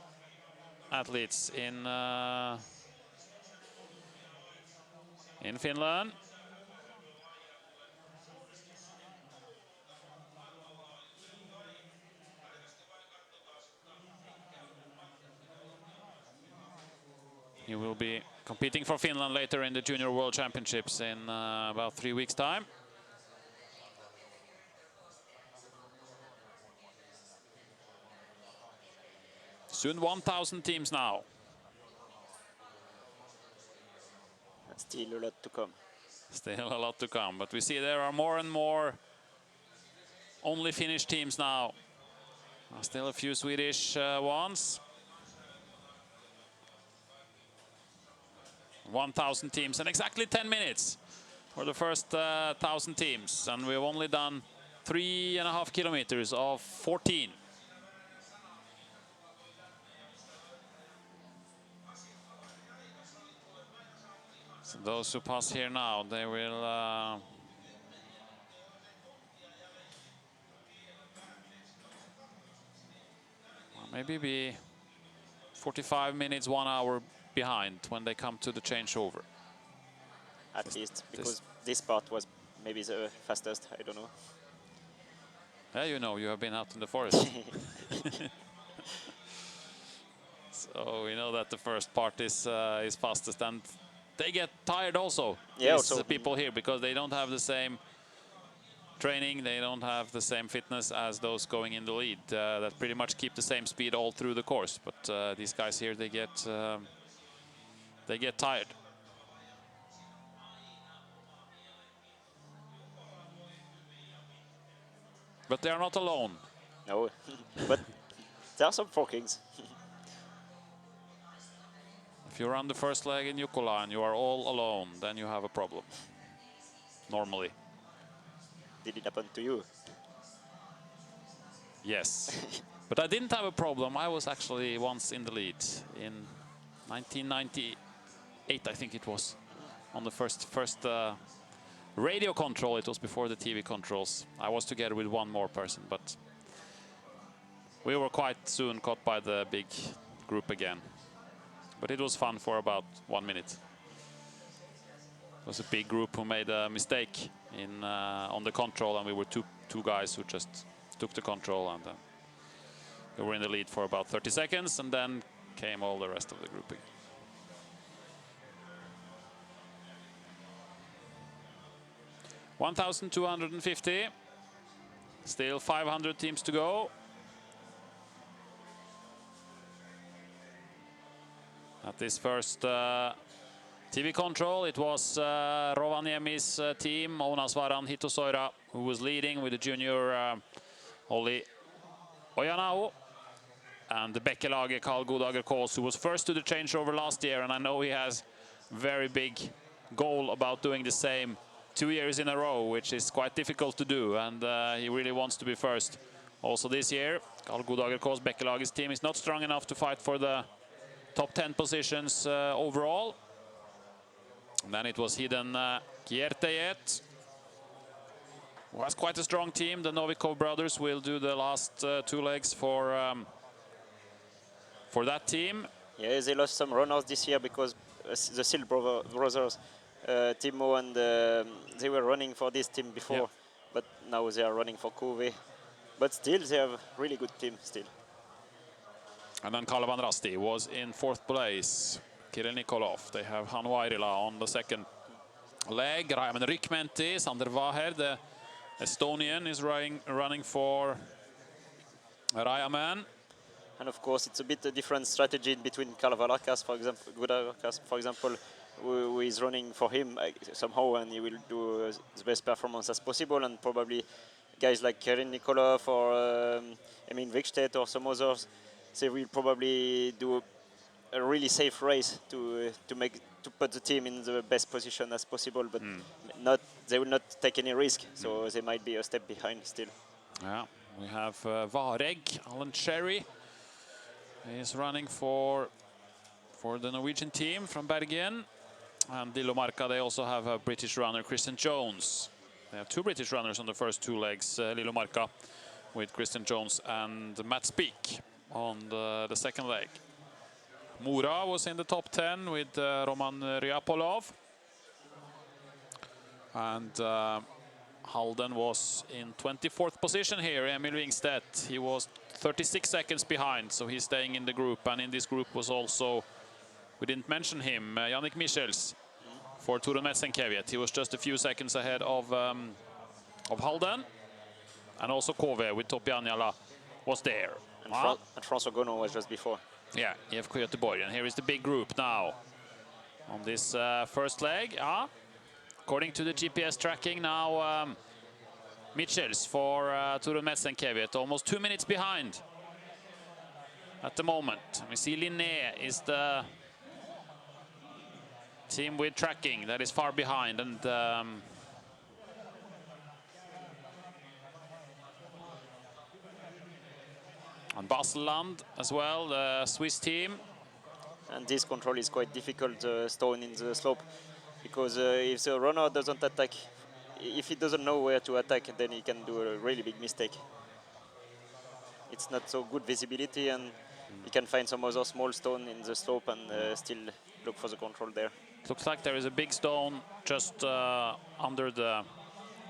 [SPEAKER 2] athletes in Finland. He will be competing for Finland later in the Junior World Championships in about 3 weeks' time. Soon 1,000 teams now.
[SPEAKER 3] Still a lot to come.
[SPEAKER 2] Still a lot to come, but we see there are more and more only Finnish teams now. Still a few Swedish ones. 1,000 teams and exactly 10 minutes for the first 1,000 teams, and we've only done 3.5 kilometers of 14. So those who pass here now, they will maybe be 45 minutes, 1 hour behind when they come to the changeover.
[SPEAKER 3] At least, because this part was maybe the fastest, I don't know.
[SPEAKER 2] Yeah, you know, you have been out in the forest. So we know that the first part is fastest, and they get tired also.
[SPEAKER 3] Yeah,
[SPEAKER 2] these
[SPEAKER 3] also
[SPEAKER 2] people here, because they don't have the same training, they don't have the same fitness as those going in the lead that pretty much keep the same speed all through the course. But these guys here, they get tired. But they are not alone.
[SPEAKER 3] No, but there are some forkings.
[SPEAKER 2] If you run the first leg in Jukola and you are all alone, then you have a problem. Normally.
[SPEAKER 3] Did it happen to you?
[SPEAKER 2] Yes. But I didn't have a problem. I was actually once in the lead in 1998, I think it was, on the first radio control. It was before the TV controls. I was together with one more person, but we were quite soon caught by the big group again. But it was fun for about 1 minute. It was a big group who made a mistake on the control, and we were two guys who just took the control, and they were in the lead for about 30 seconds, and then came all the rest of the group again. $1,250. Still 500 teams to go. At this first TV control, it was Rovaniemi's team, Ounasvaran Hitosoira, who was leading with the junior Olli Ojanahu, and the Bekkelaget Carl Godager Kås, who was first to the changeover last year, and I know he has very big goal about doing the same 2 years in a row, which is quite difficult to do, and he really wants to be first. Also this year, Carl Godager Kås, Bekkelaget's team, is not strong enough to fight for the top 10 positions overall. And then it was Hidden Kiertejet, who has quite a strong team. The Novikov brothers will do the last 2 legs for that team.
[SPEAKER 3] Yeah, they lost some runners this year because the Sil brothers, Timo and they were running for this team before, yeah. But now they are running for Kuve. But still, they have a really good team still.
[SPEAKER 2] And then Kalevan Rasti was in 4th place. Kirill Nikolov. They have Hanu Airila on the second leg. Rajaman Rikmenti, Sander Vaher, the Estonian, is running for Rajaman.
[SPEAKER 3] And of course, it's a bit a different strategy between Kalevalakas, for example, Godagas, for example, who is running for him somehow, and he will do the best performance as possible, and probably guys like Kerin Nikolov or Emin Vikstedt or some others, they will probably do a really safe race to put the team in the best position as possible, but they will not take any risk, so they might be a step behind still.
[SPEAKER 2] Yeah, we have Vareg, Alan Cherry. He's running for the Norwegian team from Bergen. And Lillomarca, they also have a British runner, Christian Jones. They have 2 British runners on the first 2 legs, Lillomarca with Christian Jones and Matt Speak on the second leg. Mora was in the top 10 with Roman Ryapolov. And Halden was in 24th position here, Emil Wingstedt. He was 36 seconds behind, so he's staying in the group. And in this group was also, we didn't mention him, Yannick Michels for Turun Metzenkeviet. He was just a few seconds ahead of Halden. And also Kove with Topi Anjala was there.
[SPEAKER 3] And François Gonon was just before.
[SPEAKER 2] Yeah, IFK Göteborg. And here is the big group now on this first leg. According to the GPS tracking now, Michels for Turun Metzenkeviet, almost 2 minutes behind at the moment. We see Linné is the team with tracking that is far behind, and Baselland as well, the Swiss team.
[SPEAKER 3] And this control is quite difficult, stone in the slope, because if the runner doesn't attack, if he doesn't know where to attack, then he can do a really big mistake. It's not so good visibility, and he can find some other small stone in the slope and still look for the control there.
[SPEAKER 2] It looks like there is a big stone just under the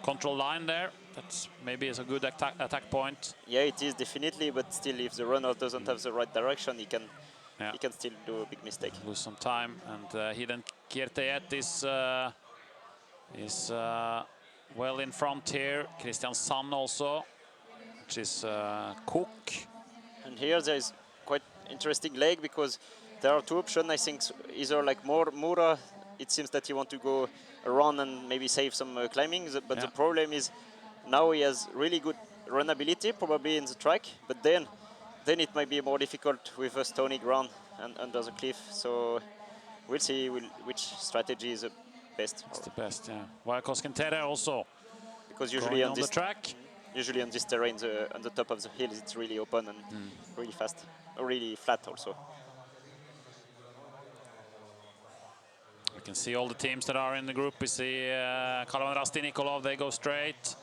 [SPEAKER 2] control line there. That's maybe is a good attack point.
[SPEAKER 3] Yeah, it is definitely, but still, if the runner doesn't have the right direction, he can still do a big mistake.
[SPEAKER 2] Lose some time, and Hidden Kierteet is well in front here. Christian Sand also, which is Cook.
[SPEAKER 3] And here there is quite interesting leg, because there are 2 options. I think either like Mura, it seems that he want to go around and maybe save some climbing, but the problem is now he has really good runnability, probably in the track, but then it might be more difficult with a stony ground and under the cliff. So we'll see which strategy is the best.
[SPEAKER 2] It's the best, yeah. Valkosken Terre also,
[SPEAKER 3] because usually on
[SPEAKER 2] the track.
[SPEAKER 3] Usually on this terrain, on the top of the hills, it's really open and really fast, or really flat also.
[SPEAKER 2] We can see all the teams that are in the group. We see Kalovan Rasti, Nikolov, they go straight.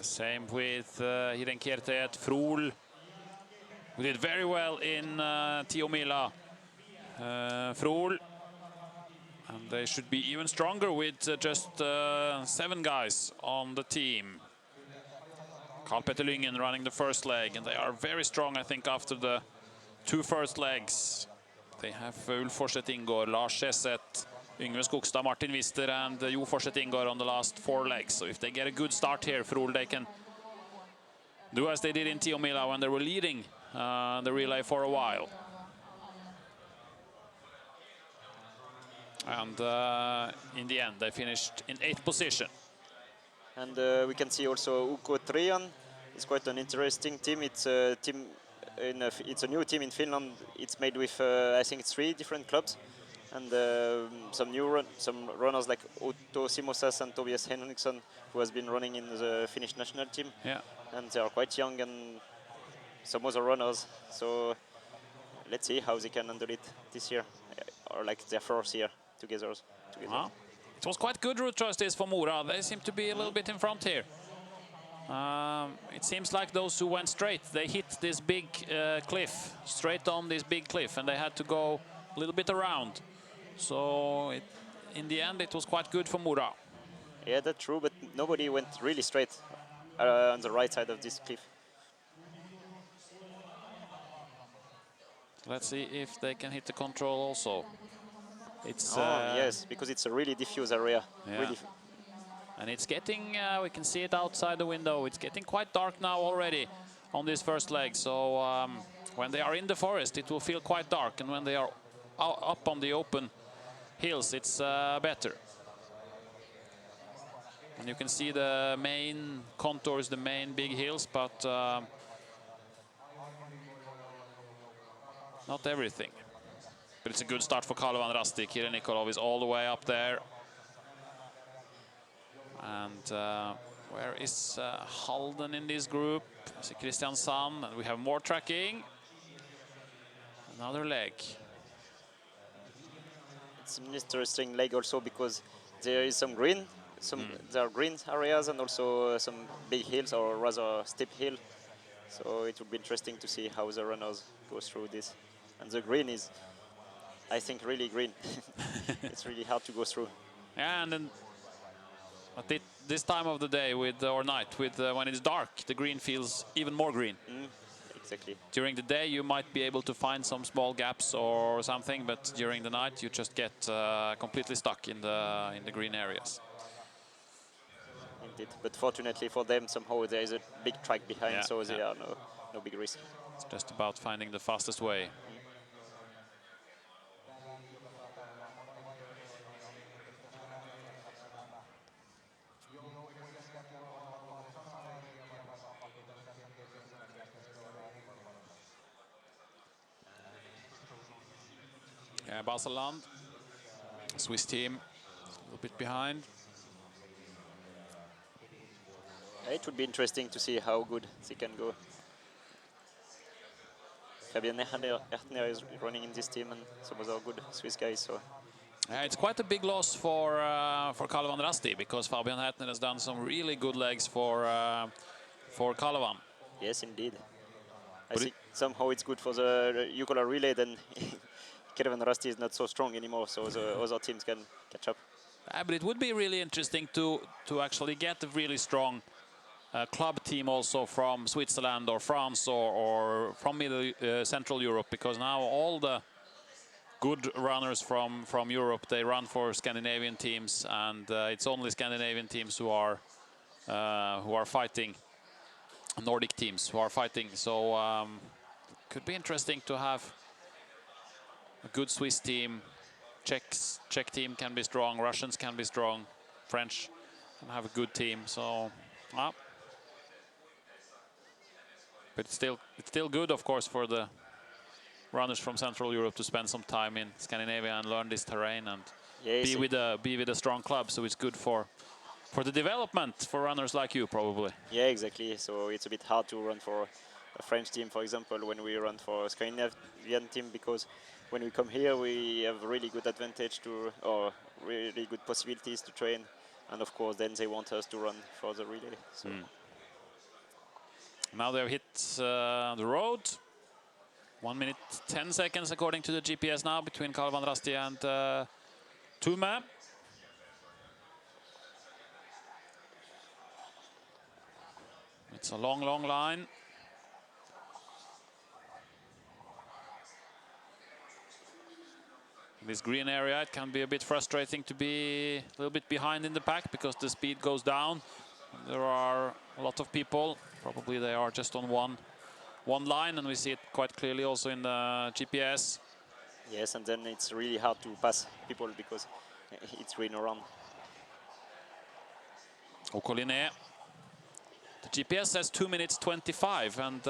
[SPEAKER 2] Same with Hidden Kierteet, Frohl, who did very well in Tiomila. Frohl. And they should be even stronger with just 7 guys on the team. Karl-Petter Lyngen running the first leg, and they are very strong, I think, after the 2 first legs. They have Ulf Forseth Ingor, Lars Sesset, Yngve Skogstad, Martin Wister, and Jo Forseth Ingor on the last 4 legs. So if they get a good start here, Frohl, they can do as they did in Tiomila when they were leading the relay for a while. And in the end, they finished in 8th position.
[SPEAKER 3] And we can see also UK Trian. It's quite an interesting team. It's a team. It's a new team in Finland. It's made with I think 3 different clubs, and some runners like Otto Simosas and Tobias Henriksson, who has been running in the Finnish national team.
[SPEAKER 2] Yeah.
[SPEAKER 3] And they are quite young, and some other runners. So let's see how they can handle it this year, or like their first year together.
[SPEAKER 2] It was quite good route choice this for Mora. They seem to be a little bit in front here. It seems like those who went straight, they hit this big cliff, straight on this big cliff, and they had to go a little bit around. So in the end, it was quite good for Mora.
[SPEAKER 3] Yeah, that's true, but nobody went really straight on the right side of this cliff.
[SPEAKER 2] Let's see if they can hit the control also. It's
[SPEAKER 3] yes, because it's a really diffuse area.
[SPEAKER 2] Yeah.
[SPEAKER 3] Really
[SPEAKER 2] and it's getting, we can see it outside the window, it's getting quite dark now already on this first leg. So when they are in the forest, it will feel quite dark. And when they are up on the open hills, it's better. And you can see the main contours, the main big hills, but not everything. But it's a good start for Kalevan Rasti. Kirill Nikolov is all the way up there. And where is Halden in this group? Is it Christian Sand? And we have more tracking. Another leg.
[SPEAKER 3] It's an interesting leg also because there is some green, there are green areas and also some big hills or rather steep hill. So it would be interesting to see how the runners go through this. And the green is, I think, really green. It's really hard to go through.
[SPEAKER 2] Yeah, and then at this time of the day or night, when it's dark, the green feels even more green.
[SPEAKER 3] Exactly.
[SPEAKER 2] During the day, you might be able to find some small gaps or something, but during the night, you just get completely stuck in the green areas.
[SPEAKER 3] Indeed. But fortunately for them, somehow there is a big track behind, so there are no big risk.
[SPEAKER 2] It's just about finding the fastest way. Yeah, Baseland, Swiss team, a little bit behind.
[SPEAKER 3] It would be interesting to see how good they can go. Fabian Ertner is running in this team and some other good Swiss guys. So.
[SPEAKER 2] It's quite a big loss for Kalevan Rasti because Fabian Ertner has done some really good legs for Kalevan.
[SPEAKER 3] Yes, indeed. I think somehow it's good for the Jukola Relay, then Kalevan Rasti is not so strong anymore, so the other teams can catch up.
[SPEAKER 2] But it would be really interesting to actually get a really strong club team also from Switzerland or France or from Central Europe, because now all the good runners from Europe, they run for Scandinavian teams, and it's only Scandinavian teams who are fighting, Nordic teams who are fighting. So could be interesting to have a good Swiss team. Czech team can be strong, Russians can be strong, French can have a good team. So, but it's still good, of course, for the runners from Central Europe to spend some time in Scandinavia and learn this terrain and be with a strong club. So it's good for the development for runners like you, probably.
[SPEAKER 3] Yeah, exactly. So it's a bit hard to run for a French team, for example, when we run for a Scandinavian team, because when we come here, we have really good advantage or really good possibilities to train. And of course, then they want us to run for the relay. So.
[SPEAKER 2] Now they've hit the road. 1 minute 10 seconds according to the GPS now between Kalevan Rasti and Tume. It's a long, long line. In this green area, it can be a bit frustrating to be a little bit behind in the pack because the speed goes down. There are a lot of people. Probably they are just on one line, and we see it quite clearly also in the GPS.
[SPEAKER 3] Yes, and then it's really hard to pass people because it's green around.
[SPEAKER 2] Okoline. The GPS says 2 minutes 25, and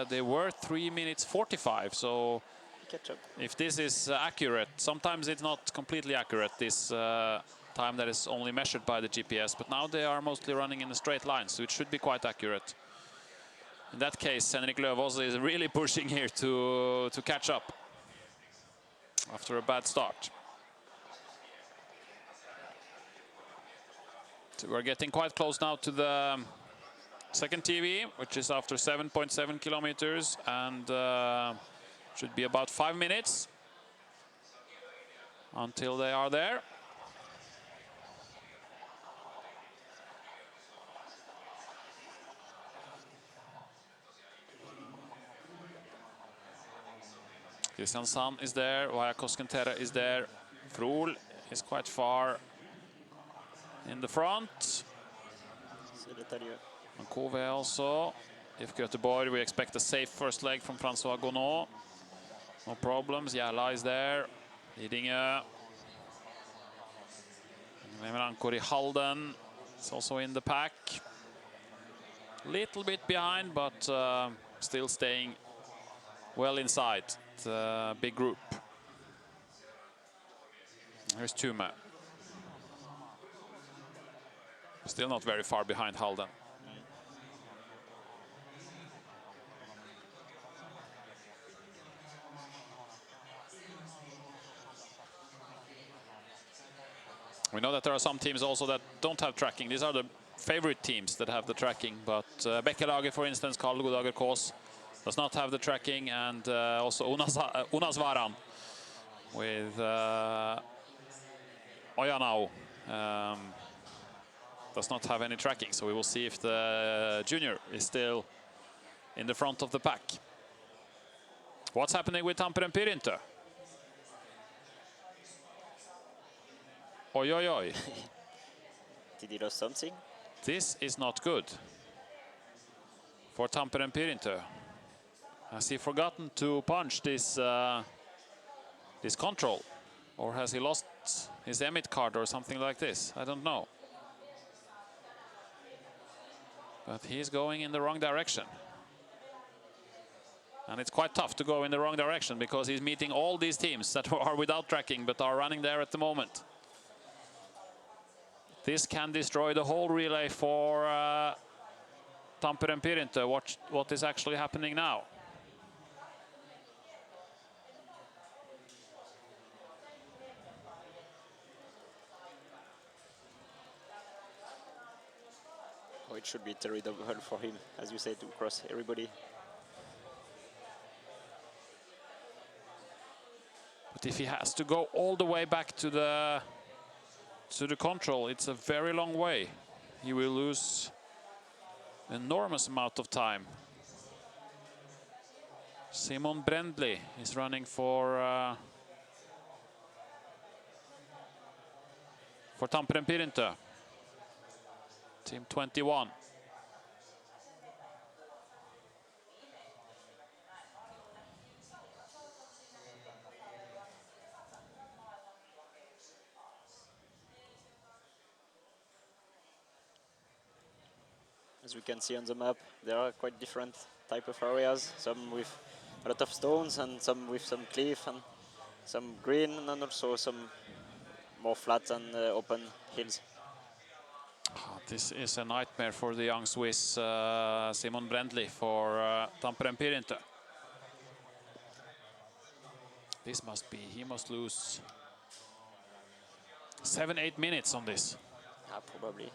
[SPEAKER 2] they were 3 minutes 45. So
[SPEAKER 3] catch up.
[SPEAKER 2] If this is accurate, sometimes it's not completely accurate, this time that is only measured by the GPS, but now they are mostly running in a straight line, so it should be quite accurate. In that case, Henrik Løvaas is really pushing here to catch up after a bad start. So we're getting quite close now to the second TV, which is after 7.7 kilometers, and should be about 5 minutes until they are there. Christian Sand is there, Vaja Koskentera is there, Frohl is quite far in the front. And Kove also. If Göteborg, we expect a safe first leg from François Gonneau. No problems, Järla is there, Lidingö. Lemeranko i Halden. It's also in the pack. Little bit behind, but still staying well inside the big group. Here's Tuma. Still not very far behind Halden. We know that there are some teams also that don't have tracking. These are the favorite teams that have the tracking, but Bekkelaget, for instance, Karl Godager Kås, does not have the tracking, and also Unasvaran with Ojanau does not have any tracking. So we will see if the junior is still in the front of the pack. What's happening with Tampere Pirintö? Oi, oi, oi.
[SPEAKER 3] Did he lose something?
[SPEAKER 2] This is not good for Tampere Pirintö. Has he forgotten to punch this this control? Or has he lost his emit card or something like this? I don't know. But he's going in the wrong direction. And it's quite tough to go in the wrong direction because he's meeting all these teams that are without tracking but are running there at the moment. This can destroy the whole relay for Tampere Pirintö. Watch what is actually happening now.
[SPEAKER 3] Oh, it should be terrible for him, as you say, to cross everybody.
[SPEAKER 2] But if he has to go all the way back to the control, it's a very long way. He will lose enormous amount of time. Simon Brendli is running for Tampere Pirintö, team 21.
[SPEAKER 3] As we can see on the map, there are quite different type of areas. Some with a lot of stones and some with some cliff and some green and also some more flat and open hills.
[SPEAKER 2] This is a nightmare for the young Swiss Simon Brendli for Tampere Pirintö. This must be, he must lose 7-8 minutes on this.
[SPEAKER 3] Probably.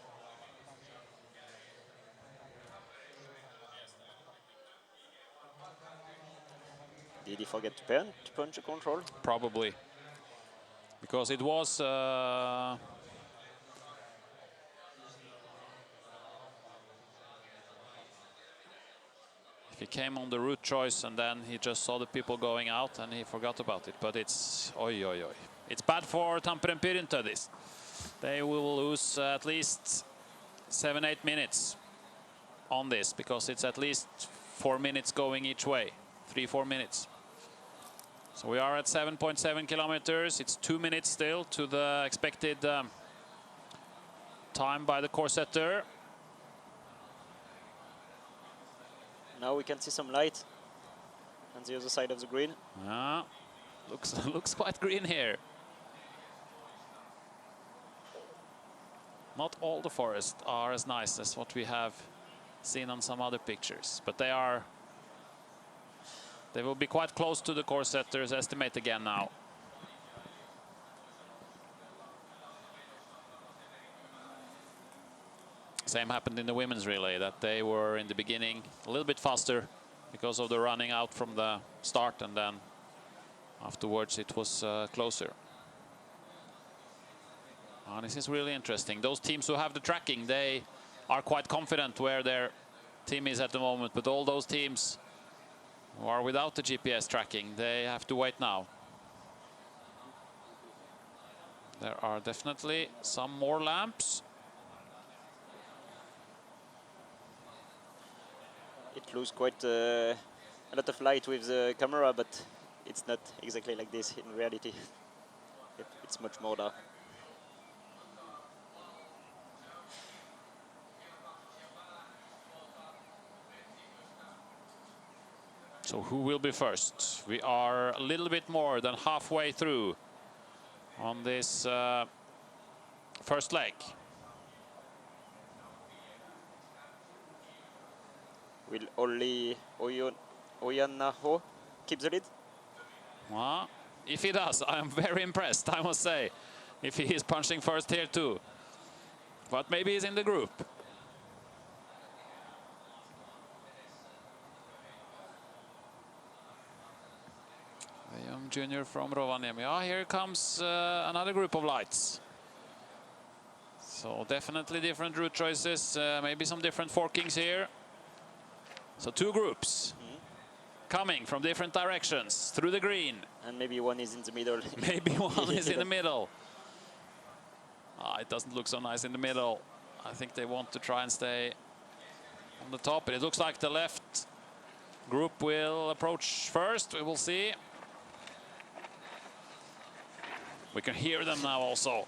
[SPEAKER 3] Did he forget to punch the control?
[SPEAKER 2] Probably. Because it was if he came on the route choice and then he just saw the people going out and he forgot about it. But it's oi oi oi. It's bad for Tampere Pirintö this. They will lose at least 7-8 minutes on this because it's at least 4 minutes going each way. 3-4 minutes. So we are at 7.7 kilometers. It's 2 minutes still to the expected time by the course setter.
[SPEAKER 3] Now we can see some light on the other side of the green.
[SPEAKER 2] Looks quite green here. Not all the forests are as nice as what we have seen on some other pictures, but they will be quite close to the course setter's estimate again now. Same happened in the women's relay, that they were in the beginning a little bit faster because of the running out from the start, and then afterwards it was closer. This is really interesting. Those teams who have the tracking, they are quite confident where their team is at the moment, but all those teams who are without the GPS tracking, they have to wait now. There are definitely some more lamps.
[SPEAKER 3] It looks quite a lot of light with the camera, but it's not exactly like this in reality. It's much more dark.
[SPEAKER 2] So who will be first? We are a little bit more than halfway through on this first leg.
[SPEAKER 3] Will only Oyanaho keep the lead?
[SPEAKER 2] Well, if he does, I am very impressed, I must say. If he is punching first here too. But maybe he's in the group. The young junior from Rovaniemi. Ah, here comes another group of lights. So definitely different route choices, maybe some different forkings here. So two groups coming from different directions through the green.
[SPEAKER 3] And maybe one is in the middle.
[SPEAKER 2] Maybe one is in the middle. Ah, it doesn't look so nice in the middle. I think they want to try and stay on the top. But it looks like the left group will approach first. We will see. We can hear them now also.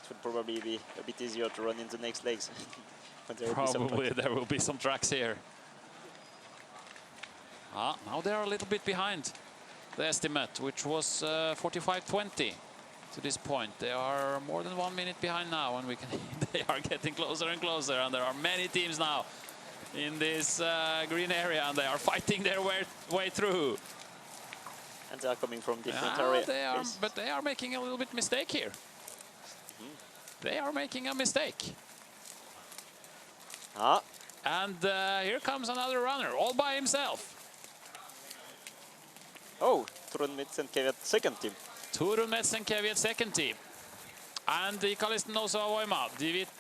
[SPEAKER 3] It would probably be a bit easier to run in the next legs.
[SPEAKER 2] Probably there will be some tracks here. Ah, now they are a little bit behind the estimate, which was 45.20 to this point. They are more than 1 minute behind now, and we can they are getting closer and closer. And there are many teams now in this green area, and they are fighting their way through.
[SPEAKER 3] And they are coming from different areas.
[SPEAKER 2] They are, but they are making a little bit mistake here. They are making a mistake.
[SPEAKER 3] Ah.
[SPEAKER 2] And here comes another runner, all by himself.
[SPEAKER 3] Oh, Turun Metsenkeviat second team.
[SPEAKER 2] Turun Metsenkeviat second team. And Ikalisten also Voima,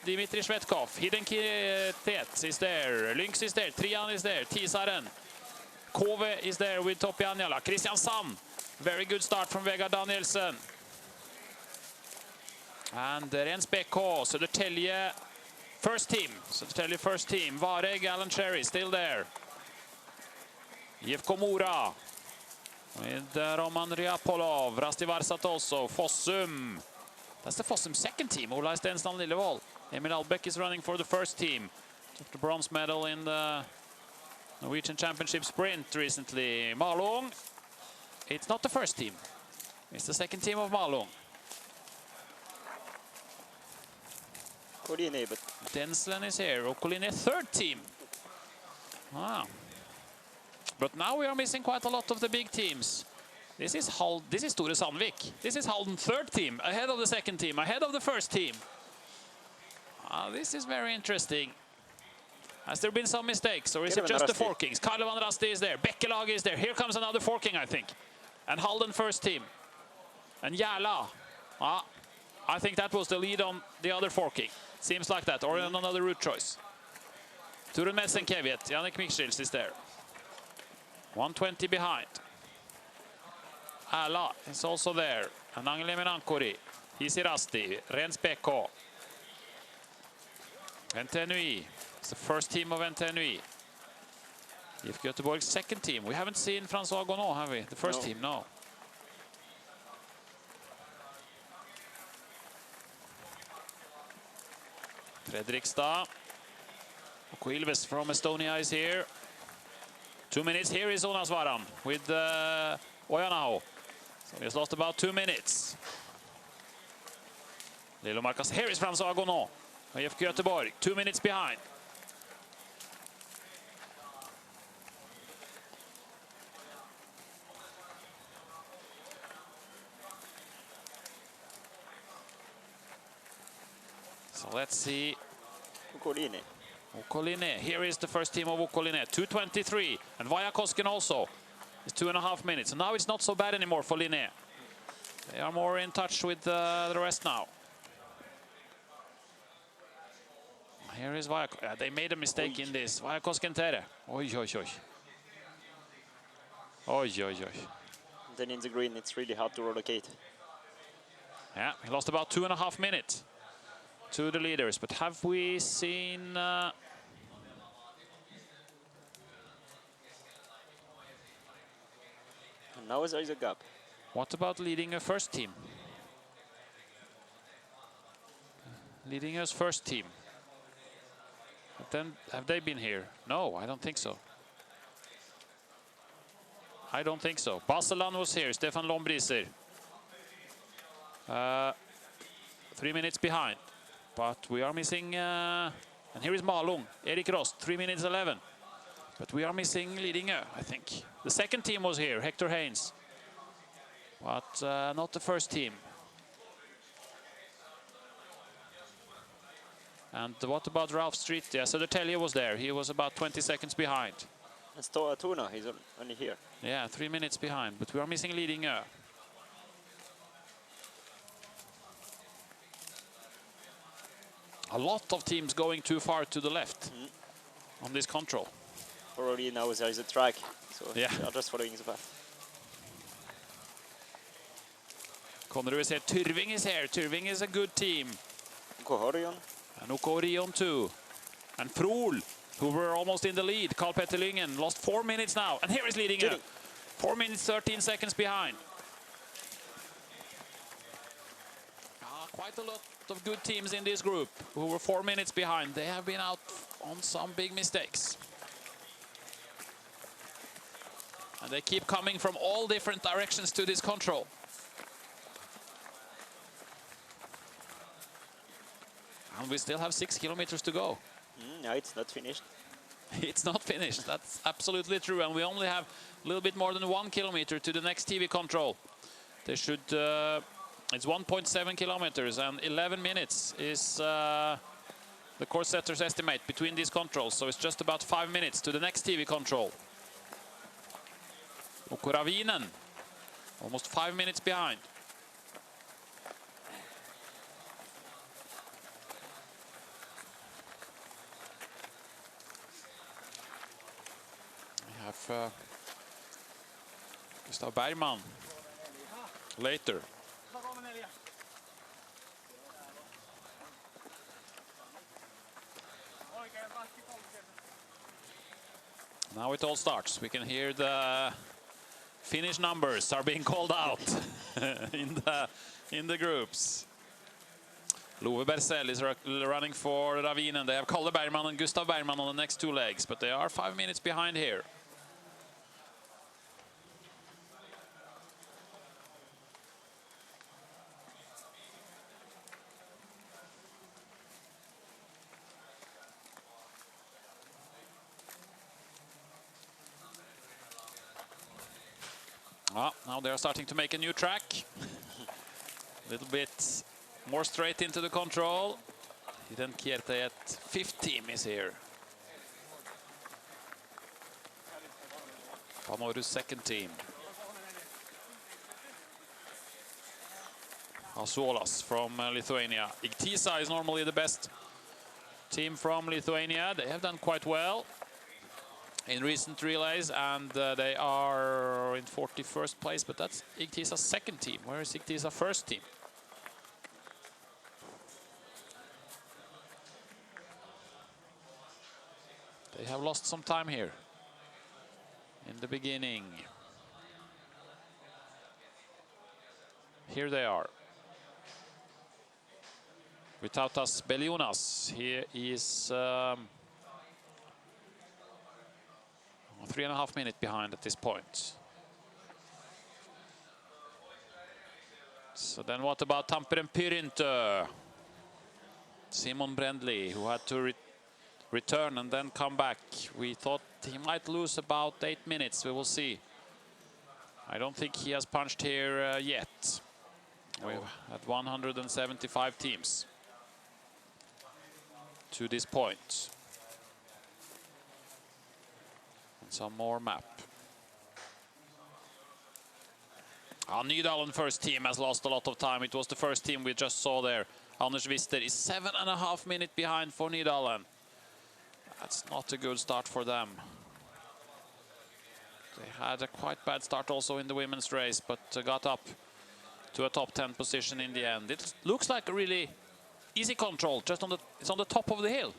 [SPEAKER 2] Dimitri Svetkov, Hidden Tet is there, Lynx is there, Trian is there, Tisaren. Kove is there with Topi Anjala. Christian Sam, very good start from Vegard Danielsen. And Rens BK, Södertälje first team. Södertälje first team. Vareg, Alan Cherry still there. IFK Mora. With Roman Ryapolov, Rasti Varsat also, Fossum. That's the Fossum second team, Ola Stensland Lillevold. Emil Albeck is running for the first team. Took the bronze medal in the Norwegian Championship sprint recently. Malung, it's not the first team. It's the second team of Malung.
[SPEAKER 3] Colline, but
[SPEAKER 2] Denslen is here, Okoline third team. Wow. But now we are missing quite a lot of the big teams. This is Tore Sandvik. This is Halden third team, ahead of the second team, ahead of the first team. This is very interesting. Has there been some mistakes, or is it just the forkings? Karl van Rasti is there, Bekkelag is there. Here comes another forking, I think. And Halden first team. And Järla. I think that was the lead on the other forking. Seems like that, or on another route choice. Turun Metsenkeviat, Jannik Mikschils is there. 120 behind. Ala is also there. And Angele Menankori. He's Rasti. Rens BK. NTNUI. It's the first team of NTNUI. IFK Göteborg's second team. We haven't seen François Gonneau, have we? The first team, no. Fredrikstad. Oko Ilves from Estonia is here. 2 minutes. Here is Jonas Varan with Ojanaho. So he has lost about 2 minutes. Lilo Marcus. Here is François Gonneau. IFK Göteborg, 2 minutes behind. So let's see. Okoline. Here is the first team of Okoline. 2:23. And Vajakosken also is 2.5 minutes. And now it's not so bad anymore for Linné. They are more in touch with the rest now. Here is Vajakosken. They made a mistake in this. Vajakosken Tere. Oi, oi, oi. Oi, oi, oi.
[SPEAKER 3] Then in the green, it's really hard to relocate.
[SPEAKER 2] Yeah, he lost about 2.5 minutes to the leaders. But have we seen...
[SPEAKER 3] And now there is a gap.
[SPEAKER 2] What about leading a first team? Lidingö's first team. But then, have they been here? No, I don't think so. I don't think so. Baselan was here, Stefan Lombriser. 3 minutes behind. But we are missing... and here is Malung, Erik Rost, 3 minutes 11. But we are missing Lidingö, I think. The second team was here, Hector Haynes. But not the first team. And what about Ralph Street? Yeah, Södertälje was there. He was about 20 seconds behind.
[SPEAKER 3] And Stora Tuna, he's only here.
[SPEAKER 2] Yeah, 3 minutes behind. But we are missing Lidingö. A lot of teams going too far to the left on this control.
[SPEAKER 3] Already now there is a track, so
[SPEAKER 2] yeah,
[SPEAKER 3] they are just following the path.
[SPEAKER 2] Conrad is here. Tyrving is here. Tyrving is a good team.
[SPEAKER 3] Orion.
[SPEAKER 2] And Orion too. And Frol, who were almost in the lead. Carl Petter Lyngen lost 4 minutes now. And here is Lidingö. 4 minutes, 13 seconds behind. Quite a lot of good teams in this group who were 4 minutes behind. They have been out on some big mistakes. And they keep coming from all different directions to this control. And we still have 6 kilometers to go.
[SPEAKER 3] No, it's not finished.
[SPEAKER 2] It's not finished. That's absolutely true. And we only have a little bit more than 1 kilometer to the next TV control. They should... it's 1.7 kilometers and 11 minutes is the course setter's estimate between these controls. So it's just about 5 minutes to the next TV control. Ukko Ravinen, almost 5 minutes behind. We have Gustav Bergman later. Now it all starts. We can hear the Finnish numbers are being called out in the groups. Love Bergsell is running for Ravinen. They have Kalle Bergman and Gustav Bergman on the next 2 legs, but they are 5 minutes behind here. Now they're starting to make a new track. A little bit more straight into the control. Then Kiertäjät 5th team is here. Pamoru's 2nd team. Asuolas from Lithuania. Igtisa is normally the best team from Lithuania. They have done quite well in recent relays, and they are in 41st place, but that's Igtisa's 2nd team. Where is Igtisa's 1st team? They have lost some time here in the beginning. Here they are. Vytautas Beliūnas, he is 3.5 minutes behind at this point. So then what about Tampere Pyrintö? Simon Brendley, who had to return and then come back. We thought he might lose about 8 minutes. We will see. I don't think he has punched here yet. We've had 175 teams to this point. Some more map. Nydalen first team has lost a lot of time. It was the first team we just saw there. Anders Wister is 7.5 minutes behind for Nydalen. That's not a good start for them. They had a quite bad start also in the women's race, but got up to a top 10 position in the end. It looks like a really easy control, just it's on the top of the hill.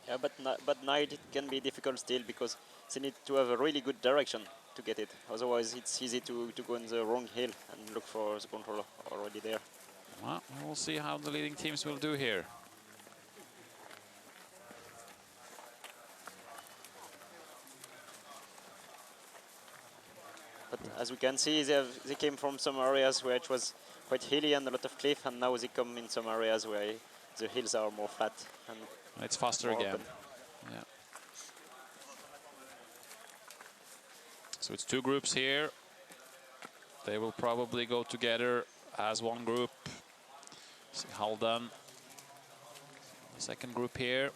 [SPEAKER 3] Yeah, but night it can be difficult still because they need to have a really good direction to get it. Otherwise, it's easy to go on the wrong hill and look for the controller already there.
[SPEAKER 2] Well, we'll see how the leading teams will do here.
[SPEAKER 3] But as we can see, they came from some areas where it was quite hilly and a lot of cliff, and now they come in some areas where the hills are more flat. And
[SPEAKER 2] it's faster again.
[SPEAKER 3] Open.
[SPEAKER 2] Yeah. So it's two groups here. They will probably go together as one group. See Halden, the second group here.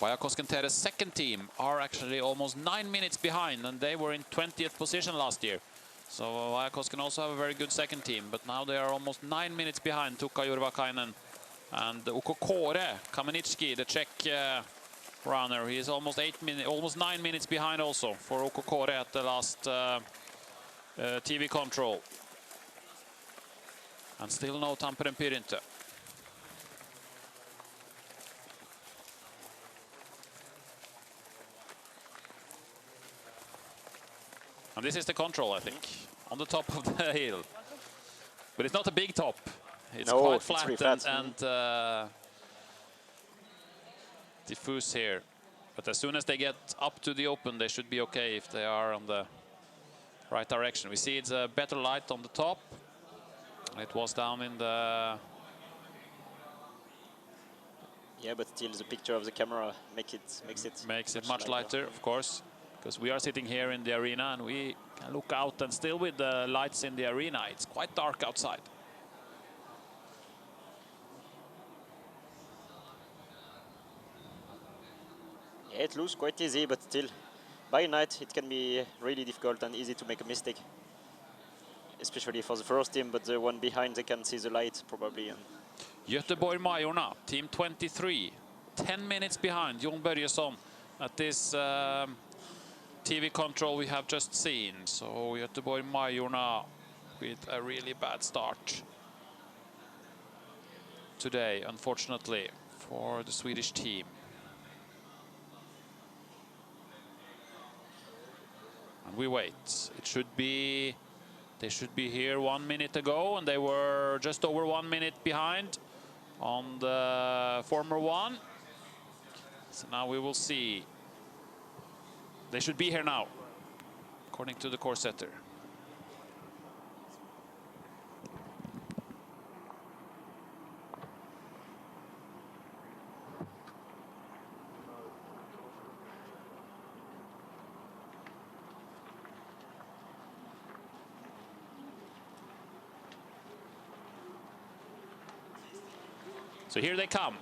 [SPEAKER 2] Vajakoskentere's second team are actually almost 9 minutes behind, and they were in 20th position last year. So Vajakosken also have a very good second team, but now they are almost 9 minutes behind Tukka Jurvakainen and Ukokore Kamenitsky, the Czech runner. He is almost 9 minutes behind also for Ukokore at the last TV control. And still no Tampere Pirinte. And this is the control, I think, on the top of the hill. But it's not a big top. It's quite flat and diffuse here. But as soon as they get up to the open, they should be okay if they are on the right direction. We see it's a better light on the top. It was down in the...
[SPEAKER 3] Yeah, but still the picture of the camera makes it
[SPEAKER 2] much lighter, of course. Because we are sitting here in the arena and we can look out, and still with the lights in the arena, it's quite dark outside.
[SPEAKER 3] Yeah, it looks quite easy, but still, by night it can be really difficult and easy to make a mistake. Especially for the first team, but the one behind, they can see the light probably. And
[SPEAKER 2] Göteborg-Majorna, team 23, 10 minutes behind Jon Börjesson at this TV control we have just seen. So Göteborg-Majorna with a really bad start today, unfortunately, for the Swedish team. And we wait. It should be... They should be here 1 minute ago, and they were just over 1 minute behind on the former one. So now we will see. They should be here now, according to the course setter. So here they come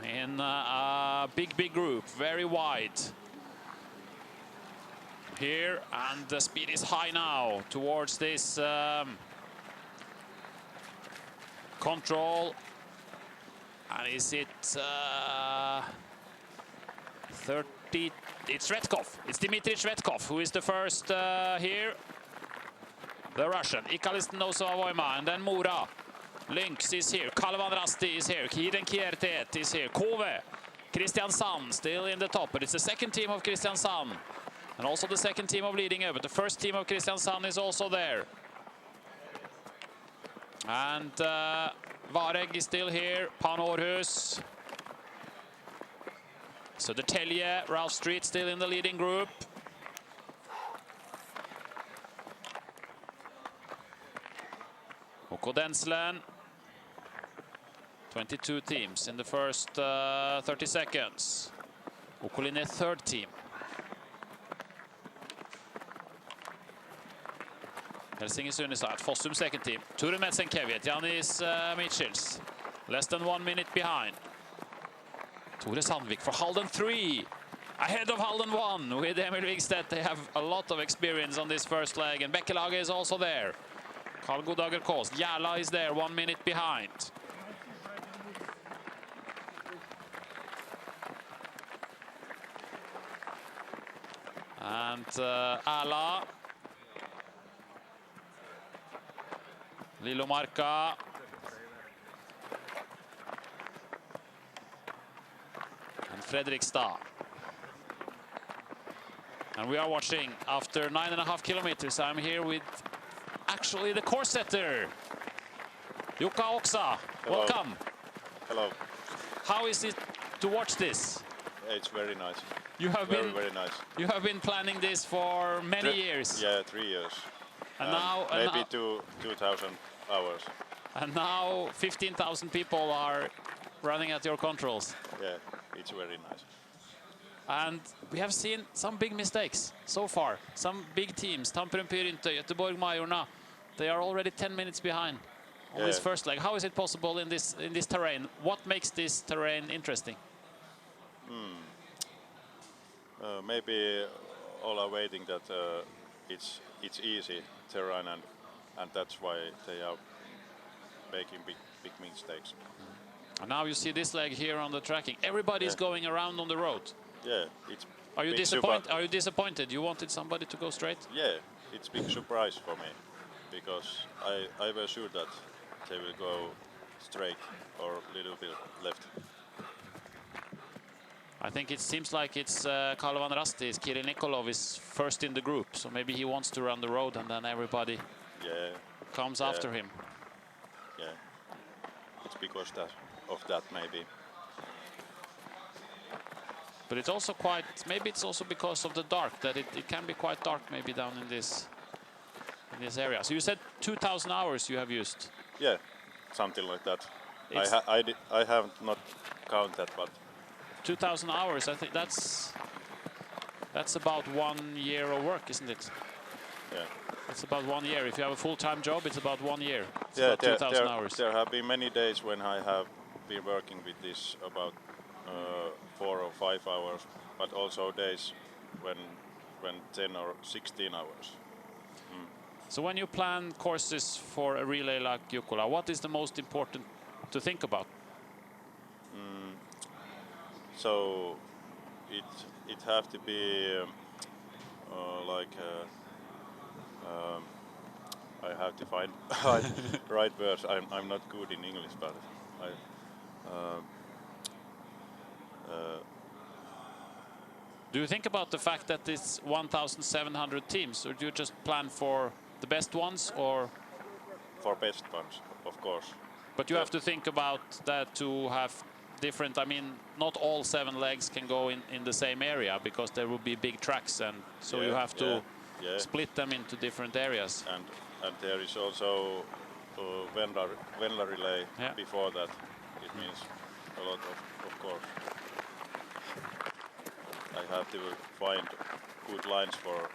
[SPEAKER 2] in a big group, very wide. Here, and the speed is high now towards this control. And is it 30? It's Redkov. It's Dmitry Redkov who is the first here. The Russian. Ikalis Nosova, and then Mura. Lynx is here, Kalvan Rasti is here, Kiden Kiertet is here, Kove, Kristiansand still in the top, but it's the second team of Kristiansand and also the second team of Lidingö, but the first team of Kristiansand is also there. And Vareg is still here, Pan Århus. Södertälje, Ralph Street still in the leading group. Oko Denslen. 22 teams in the first 30 seconds. Okoline third team. Helsingin Sunnyside, Fossum second team. Turun Metsenkeviet, Janis Mitchells. Less than 1 minute behind. Tore Sandvik for Halden 3. Ahead of Halden 1 with Emil Wigstedt. They have a lot of experience on this first leg, and Bekkelage is also there. Carl Godager Kås, Järla is there, 1 minute behind. And Ala, Lilomarka, and Fredrikstad. And we are watching after 9.5 kilometers. I'm here with actually the course setter, Jukka Oksa.
[SPEAKER 6] Hello.
[SPEAKER 2] Welcome.
[SPEAKER 6] Hello.
[SPEAKER 2] How is it to watch this?
[SPEAKER 6] It's very nice.
[SPEAKER 2] You have
[SPEAKER 6] Very nice.
[SPEAKER 2] You have been planning this for many years.
[SPEAKER 6] Yeah, 3 years.
[SPEAKER 2] And now
[SPEAKER 6] maybe 2,000 hours.
[SPEAKER 2] And now 15,000 people are running at your controls.
[SPEAKER 6] Yeah, it's very nice.
[SPEAKER 2] And we have seen some big mistakes so far. Some big teams, Tampere Pyrintö, Göteborg Majorna, they are already 10 minutes behind on this first leg. How is it possible in this terrain? What makes this terrain interesting?
[SPEAKER 6] Maybe all are waiting that it's easy terrain, and that's why they are making big mistakes.
[SPEAKER 2] And now you see this leg here on the tracking. Everybody is going around on the road.
[SPEAKER 6] Yeah, it's.
[SPEAKER 2] Are you disappointed? Are you disappointed? You wanted somebody to go straight?
[SPEAKER 6] Yeah, it's big surprise for me because I was sure that they will go straight or a little bit left.
[SPEAKER 2] I think it seems like it's Kalvan Rastis. Kirill Nikolov is first in the group, so maybe he wants to run the road and then everybody comes after him.
[SPEAKER 6] Yeah, it's because of that maybe.
[SPEAKER 2] But it's also quite, maybe it's also because of the dark, that it can be quite dark maybe down in this area. So you said 2,000 hours you have used?
[SPEAKER 6] Yeah, something like that. I have not counted, but
[SPEAKER 2] 2,000 hours, I think that's about 1 year of work, isn't it?
[SPEAKER 6] Yeah.
[SPEAKER 2] It's about 1 year. If you have a full-time job, it's about 1 year. It's
[SPEAKER 6] yeah,
[SPEAKER 2] about 2,000 hours.
[SPEAKER 6] There have been many days when I have been working with this about 4 or 5 hours, but also days when 10 or 16 hours.
[SPEAKER 2] So when you plan courses for a relay like Jukola, what is the most important to think about?
[SPEAKER 6] So it have to be I have to find right words. I'm not good in English, but
[SPEAKER 2] do you think about the fact that it's 1,700 teams, or do you just plan for the best ones, or
[SPEAKER 6] for best ones, of course?
[SPEAKER 2] But you have to think about that to have different. I mean, not all 7 legs can go in the same area because there will be big tracks, and so you have to split them into different areas.
[SPEAKER 6] And there is also Venla relay before that. It means a lot of course. I have to find good lines for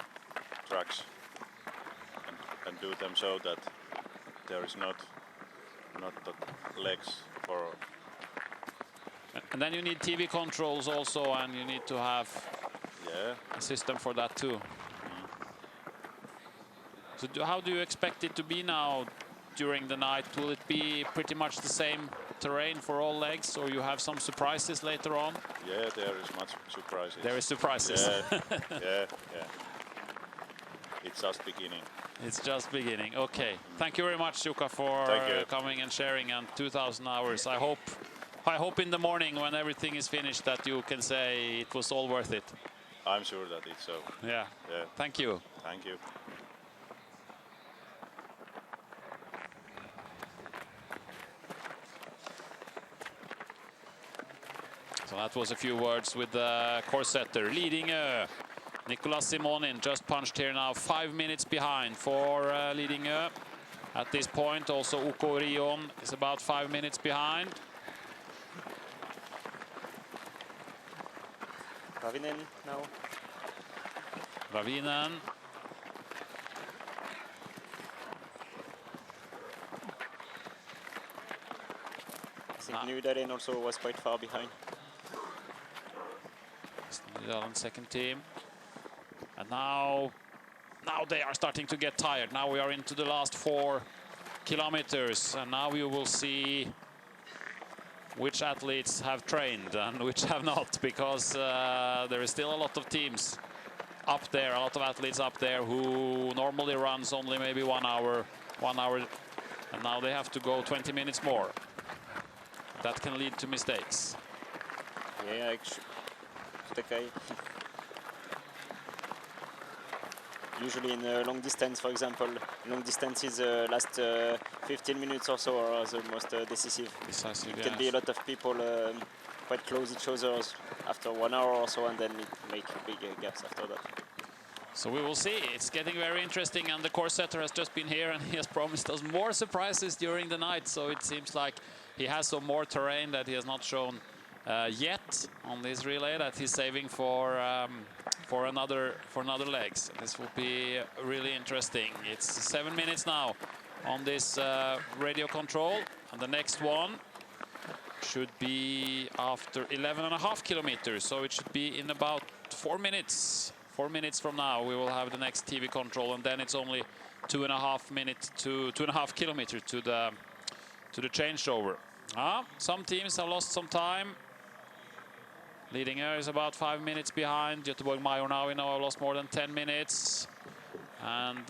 [SPEAKER 6] tracks and do them so that there is not the legs for.
[SPEAKER 2] And then you need TV controls also, and you need to have a system for that too. So how do you expect it to be now during the night? Will it be pretty much the same terrain for all legs, or you have some surprises later on?
[SPEAKER 6] Yeah, there is much surprises.
[SPEAKER 2] There is surprises.
[SPEAKER 6] Yeah. It's just beginning.
[SPEAKER 2] It's just beginning. Okay. Thank you very much, Jukka, for coming and sharing, and 2,000 hours. I hope in the morning when everything is finished that you can say it was all worth it.
[SPEAKER 6] I'm sure that it's so.
[SPEAKER 2] Yeah. Thank you.
[SPEAKER 6] Thank you.
[SPEAKER 2] So that was a few words with the course setter. Leading Nicolas Simonin just punched here now, 5 minutes behind for leading at this point. Also Uko Rion is about 5 minutes behind.
[SPEAKER 3] Ravinen now.
[SPEAKER 2] Ravinen.
[SPEAKER 3] I think Nydalen also was quite far behind.
[SPEAKER 2] Nydalen second team. And now they are starting to get tired. Now we are into the last 4 kilometers, and now you will see which athletes have trained and which have not, because there is still a lot of teams up there, a lot of athletes up there who normally runs only maybe 1 hour, and now they have to go 20 minutes more. That can lead to mistakes.
[SPEAKER 3] Yeah, Usually in long distance, for example, long distances last 15 minutes or so are the most decisive. It can be a lot of people quite close each other after 1 hour or so, and then it make big gaps after that.
[SPEAKER 2] So we will see. It's getting very interesting, and the course setter has just been here and he has promised us more surprises during the night. So it seems like he has some more terrain that he has not shown yet on this relay that he's saving for another legs. This will be really interesting. It's 7 minutes now on this radio control, and the next one should be after 11.5 kilometers. So it should be in about 4 minutes. 4 minutes from now, we will have the next TV control, and then it's only 2.5 kilometers to the changeover. Some teams have lost some time. Leading here is about 5 minutes behind. Göteborg Major now, we know, lost more than 10 minutes. And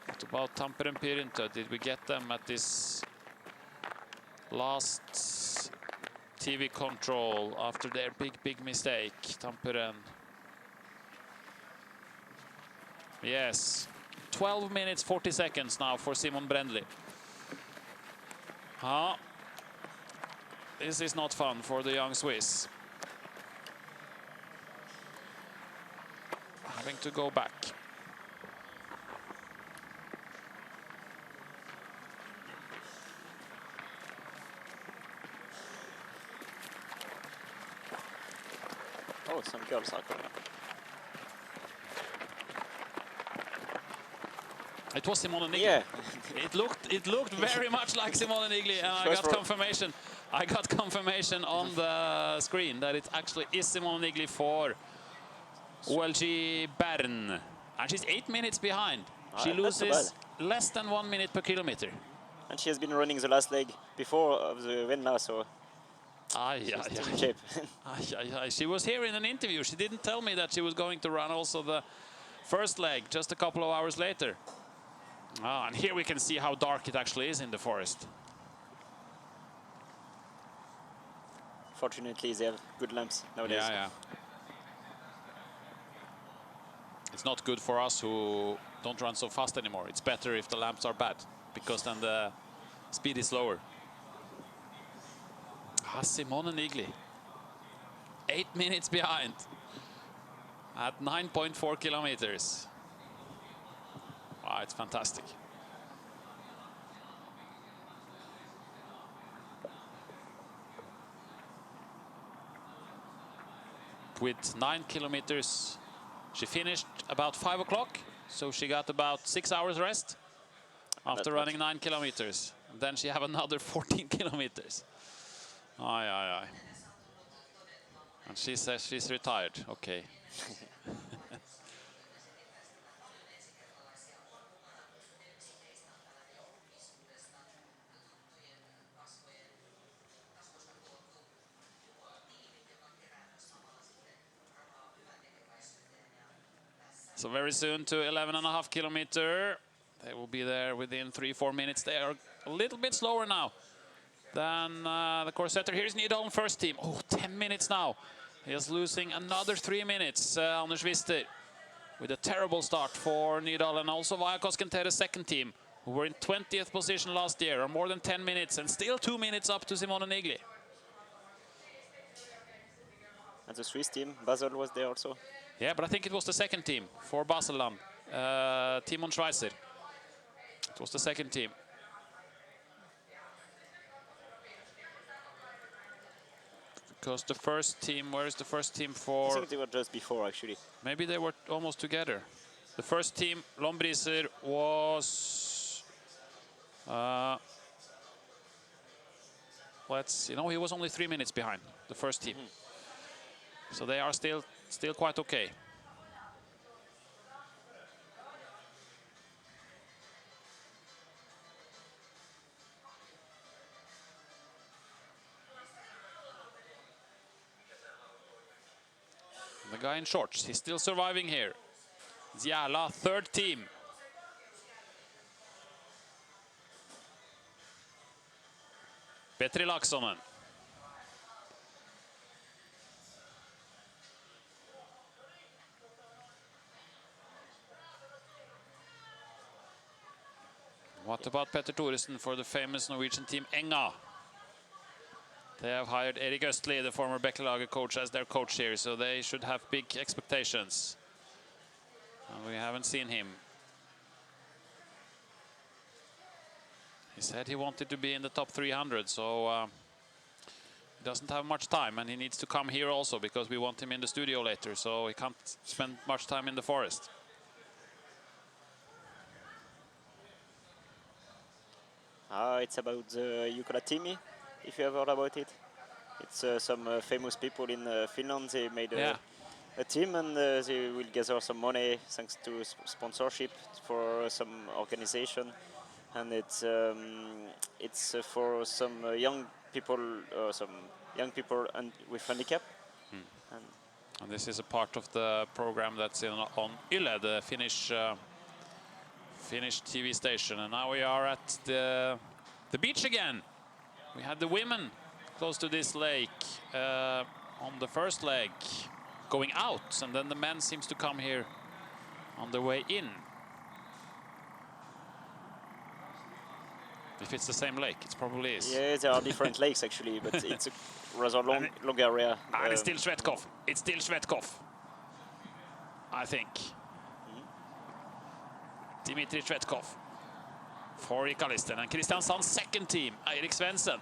[SPEAKER 2] what about Tampere and Pirintö? Did we get them at this last TV control after their big mistake? Tampere and... Yes, 12 minutes 40 seconds now for Simon Brendli. This is not fun for the young Swiss. Having to go back.
[SPEAKER 3] Oh, some girls are coming up.
[SPEAKER 2] It was Simone Nigli.
[SPEAKER 3] Yeah.
[SPEAKER 2] It looked very much like Simone Nigli, and I got confirmation. I got confirmation on the screen that it actually is Simone Nigli for OLG Bern. And she's 8 minutes behind. She loses less than 1 minute per kilometer.
[SPEAKER 3] And she has been running the last leg before of the Venla, so
[SPEAKER 2] she's
[SPEAKER 3] in shape.
[SPEAKER 2] She was here in an interview. She didn't tell me that she was going to run also the first leg just a couple of hours later. And here we can see how dark it actually is in the forest.
[SPEAKER 3] Fortunately, they have good lamps nowadays.
[SPEAKER 2] Yeah. It's not good for us who don't run so fast anymore. It's better if the lamps are bad, because then the speed is lower. Simone Nigli, 8 minutes behind at 9.4 kilometers. It's fantastic. With 9 kilometers, she finished about 5 o'clock, so she got about 6 hours rest after running 9 kilometers. And then she have another 14 kilometers. And she says she's retired. Okay. So very soon to 11.5 kilometer. They will be there within 3-4 minutes. They are a little bit slower now than the course setter. Here's Nydalen first team. 10 minutes now. He is losing another 3 minutes. Anders Wister with a terrible start for Nydalen. Also Vaja Koskentere's second team, who were in 20th position last year, are more than 10 minutes and still 2 minutes up to Simone Nigli.
[SPEAKER 3] And the Swiss team, Basel was there also.
[SPEAKER 2] Yeah, but I think it was the second team for Baselland, Timon Schweizer. It was the second team. Because the first team, where is the first team for?
[SPEAKER 3] I think they were just before, actually.
[SPEAKER 2] Maybe they were almost together. The first team, Lombriser, was... he was only 3 minutes behind, the first team. So they are still quite okay. The guy in shorts, he's still surviving here. Ziala, third team. Petri Laaksonen. What about Petter Thoresen for the famous Norwegian team Enga? They have hired Erik Østli, the former Bekkelaget coach, as their coach here, so they should have big expectations. And we haven't seen him. He said he wanted to be in the top 300, so he doesn't have much time, and he needs to come here also because we want him in the studio later, so he can't spend much time in the forest.
[SPEAKER 3] It's about the Jukola Timi, if you have heard about it. It's some famous people in Finland. They made a team, and they will gather some money thanks to sponsorship for some organization. And it's for some young people and with handicap.
[SPEAKER 2] And this is a part of the program that's on Yle, the Finnish TV station. And now we are at the beach again. We had the women close to this lake on the first leg going out, and then the men seems to come here on the way in. If it's the same lake, it probably is.
[SPEAKER 3] Yeah, there are different lakes actually, but it's a rather long area.
[SPEAKER 2] And it's still Svetkov. It's still Svetkov, I think. Dimitri Svetkov for Ikalisten, and Kristiansand's second team, Eirik Svendsen.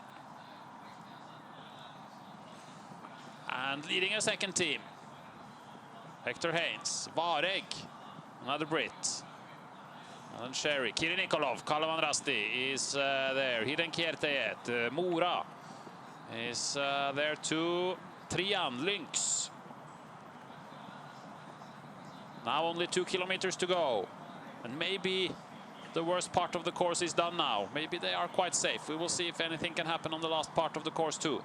[SPEAKER 2] And leading a second team, Hector Haynes, Vareg, another Brit. Alan Sherry, Kiri Nikolov, Kalevan Rasti is there. Hiden Kierteet, Mora is there too. Trian, Lynx. Now only 2 kilometers to go. And maybe the worst part of the course is done now. Maybe they are quite safe. We will see if anything can happen on the last part of the course too.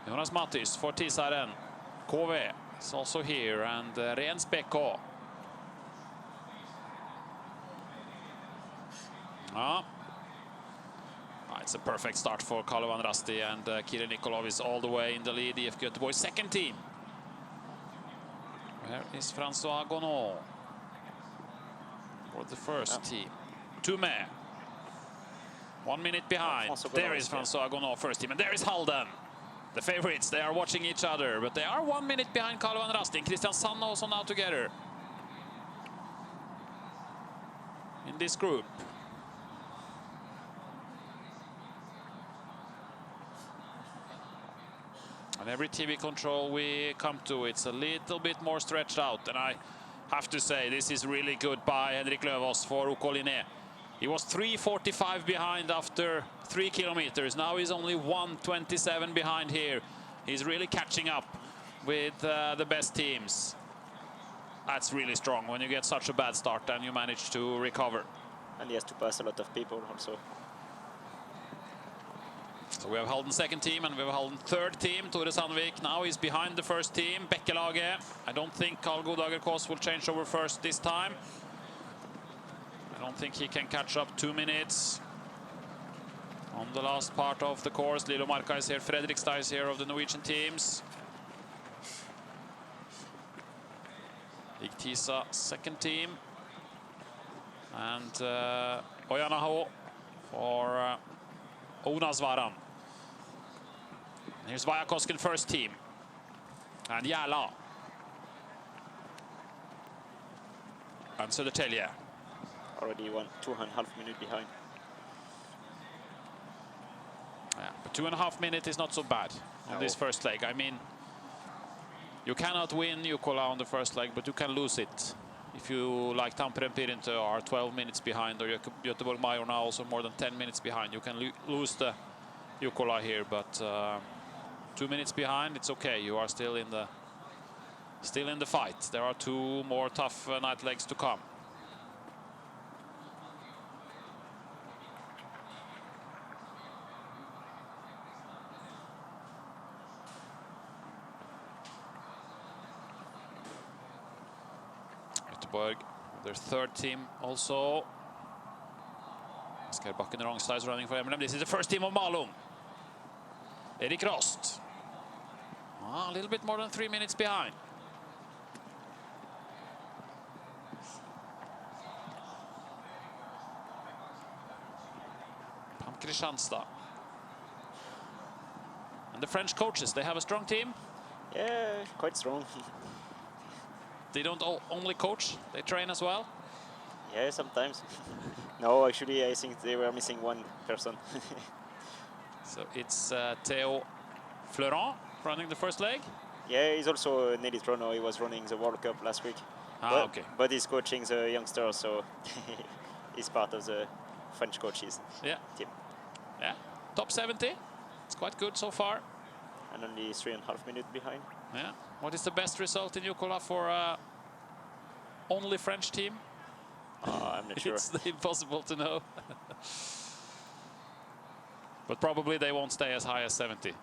[SPEAKER 2] Jonas Mattis for Tisaren. KV is also here, and Rens Beko. It's a perfect start for Kalevan Rasti, and Kiri Nikolov is all the way in the lead. IFK Göteborg's second team. Where is François Gonod for the first team? Tume. 1 minute behind. There is François Gonod, first team, and there is Halden. The favorites, they are watching each other, but they are 1 minute behind Kalevan Rasti. And Kristiansand also now together in this group. And every TV control we come to, it's a little bit more stretched out. And I have to say, this is really good by Henrik Løvaas for OK Linné. He was 3:45 behind after 3 kilometers. Now he's only 1:27 behind here. He's really catching up with the best teams. That's really strong when you get such a bad start and you manage to recover.
[SPEAKER 3] And he has to pass a lot of people also.
[SPEAKER 2] So we have Halden second team, and we have Halden third team. Tore Sandvik now is behind the first team. Bekkelaget. I don't think Carl Godager-Kåss will change over first this time. I don't think he can catch up 2 minutes on the last part of the course. Lilo Marka is here, Fredrikstad is here of the Norwegian teams. Igtisa second team. And Ojanaho for Onasvaran. Here's Vajakosken first team. And Järla. And Södertälje.
[SPEAKER 3] Already 2.5 minutes behind.
[SPEAKER 2] Yeah, but 2.5 minutes is not so bad on this first leg. I mean, you cannot win Jukola on the first leg, but you can lose it. If you, like Tampere and Pirintö, are 12 minutes behind, or Göteborg Major now also more than 10 minutes behind, you can lose the Jukola here. But 2 minutes behind, it's okay. You are still in the fight. There are 2 more tough night legs to come. Their third team also. Asgeir Bakken Rongstad is running for Eminem. This is the first team of Malung. Erik Rost. A little bit more than 3 minutes behind. Kristianstad. And the French coaches, they have a strong team.
[SPEAKER 3] Yeah, quite strong.
[SPEAKER 2] They don't only coach, they train as well.
[SPEAKER 3] Yeah, sometimes. No, actually, I think they were missing one person.
[SPEAKER 2] So it's Theo Florent running the first leg.
[SPEAKER 3] Yeah, he's also an elite runner. He was running the World Cup last week.
[SPEAKER 2] Okay.
[SPEAKER 3] But he's coaching the youngsters, so he's part of the French coaches team.
[SPEAKER 2] Yeah, top 70. It's quite good so far.
[SPEAKER 3] And only 3.5 minutes behind.
[SPEAKER 2] Yeah. What is the best result in Jukola for only French team?
[SPEAKER 3] I'm not sure.
[SPEAKER 2] It's impossible to know. But probably they won't stay as high as 70.
[SPEAKER 3] It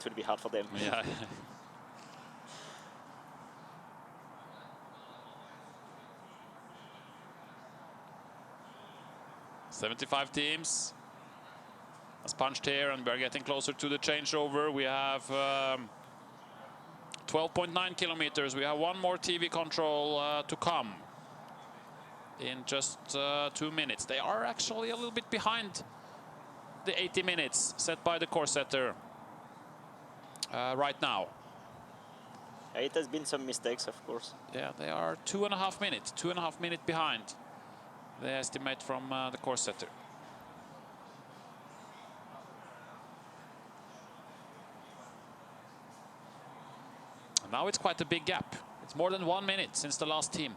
[SPEAKER 3] will be hard for them.
[SPEAKER 2] Yeah. 75 teams as punched here, and we're getting closer to the changeover. We have 12.9 kilometers. We have one more TV control to come in just 2 minutes. They are actually a little bit behind the 80 minutes set by the course setter right now.
[SPEAKER 3] It has been some mistakes, of course.
[SPEAKER 2] Yeah, they are 2.5 minutes behind. They estimate from the course setter. And now it's quite a big gap. It's more than 1 minute since the last team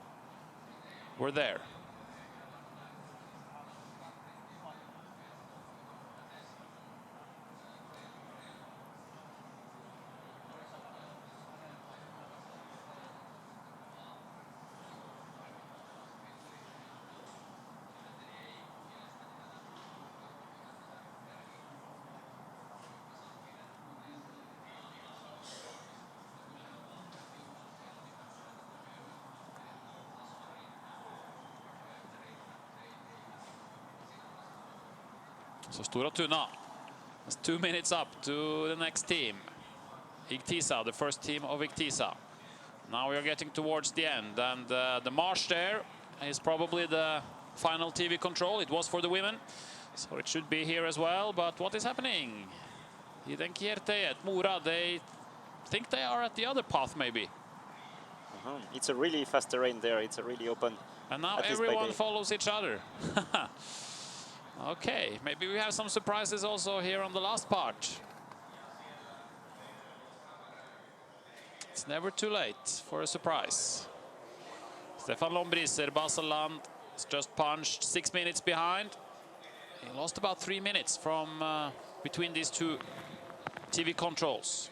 [SPEAKER 2] were there. So Stora Tuna has 2 minutes up to the next team. Igtisa, the first team of Igtisa. Now we are getting towards the end, and the marsh there is probably the final TV control. It was for the women, so it should be here as well. But what is happening? Orienteering, Mora, they think they are at the other path maybe.
[SPEAKER 3] It's a really fast terrain there. It's a really open.
[SPEAKER 2] And now everyone follows each other. Okay, maybe we have some surprises also here on the last part. It's never too late for a surprise. Stefan Lombrisser, Baseland, is just punched 6 minutes behind. He lost about 3 minutes from between these two TV controls.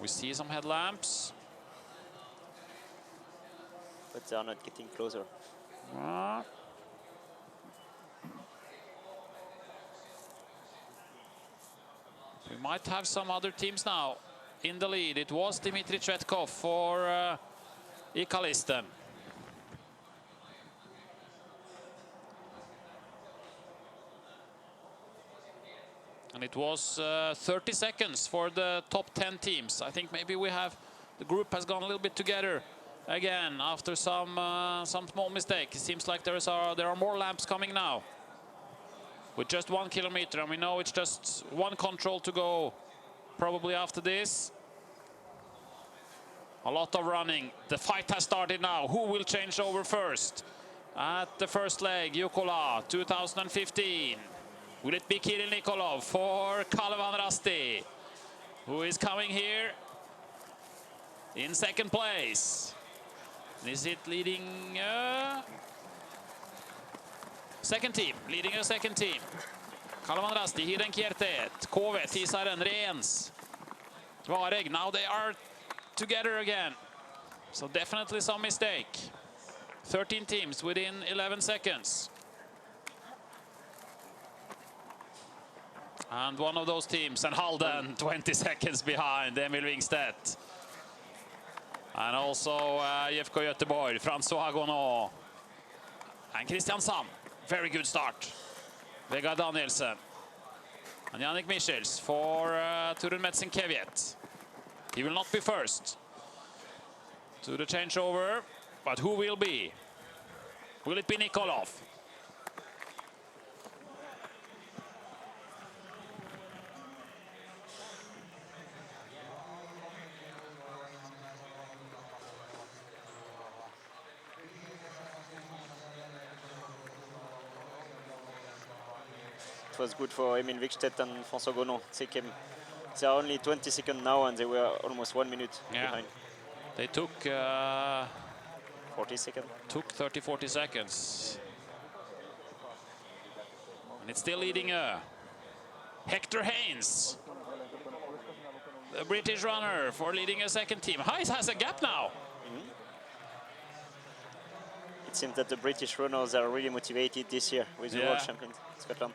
[SPEAKER 2] We see some headlamps.
[SPEAKER 3] But they are not getting closer.
[SPEAKER 2] We might have some other teams now in the lead. It was Dmitry Chetkov for Ikalisten. And it was 30 seconds for the top 10 teams. I think maybe the group has gone a little bit together again after some small mistake. It seems like there are more lamps coming now with just 1 kilometer, and we know it's just one control to go probably after this. A lot of running. The fight has started now. Who will change over first at the first leg? Jukola 2015. Will it be Kirill Nikolov for Kalevan Rasti, who is coming here in second place? Is it leading second team? Leading a second team. Kalevan Rasti, Orienteering, KV, Tisaren, Reens, Vareg. Now they are together again. So definitely some mistake. 13 teams within 11 seconds. And one of those teams, and Halden, 20 seconds behind, Emil Wingstedt. And also IFK Göteborg, François Gonneau. And Kristiansand, very good start. Vegard Danielsen. And Yannick Michels for Turun Metsen-Kevjet. He will not be first to the changeover, but who will be? Will it be Nikolov?
[SPEAKER 3] It was good for Emil Wikstedt and François Gonon. They are only 20 seconds now, and they were almost 1 minute behind.
[SPEAKER 2] They took
[SPEAKER 3] 40 seconds.
[SPEAKER 2] Took 30-40 seconds. And it's still leading Hector Haynes, the British runner, for leading a second team. Hayes has a gap now.
[SPEAKER 3] It seems that the British runners are really motivated this year with the World Champion Scotland.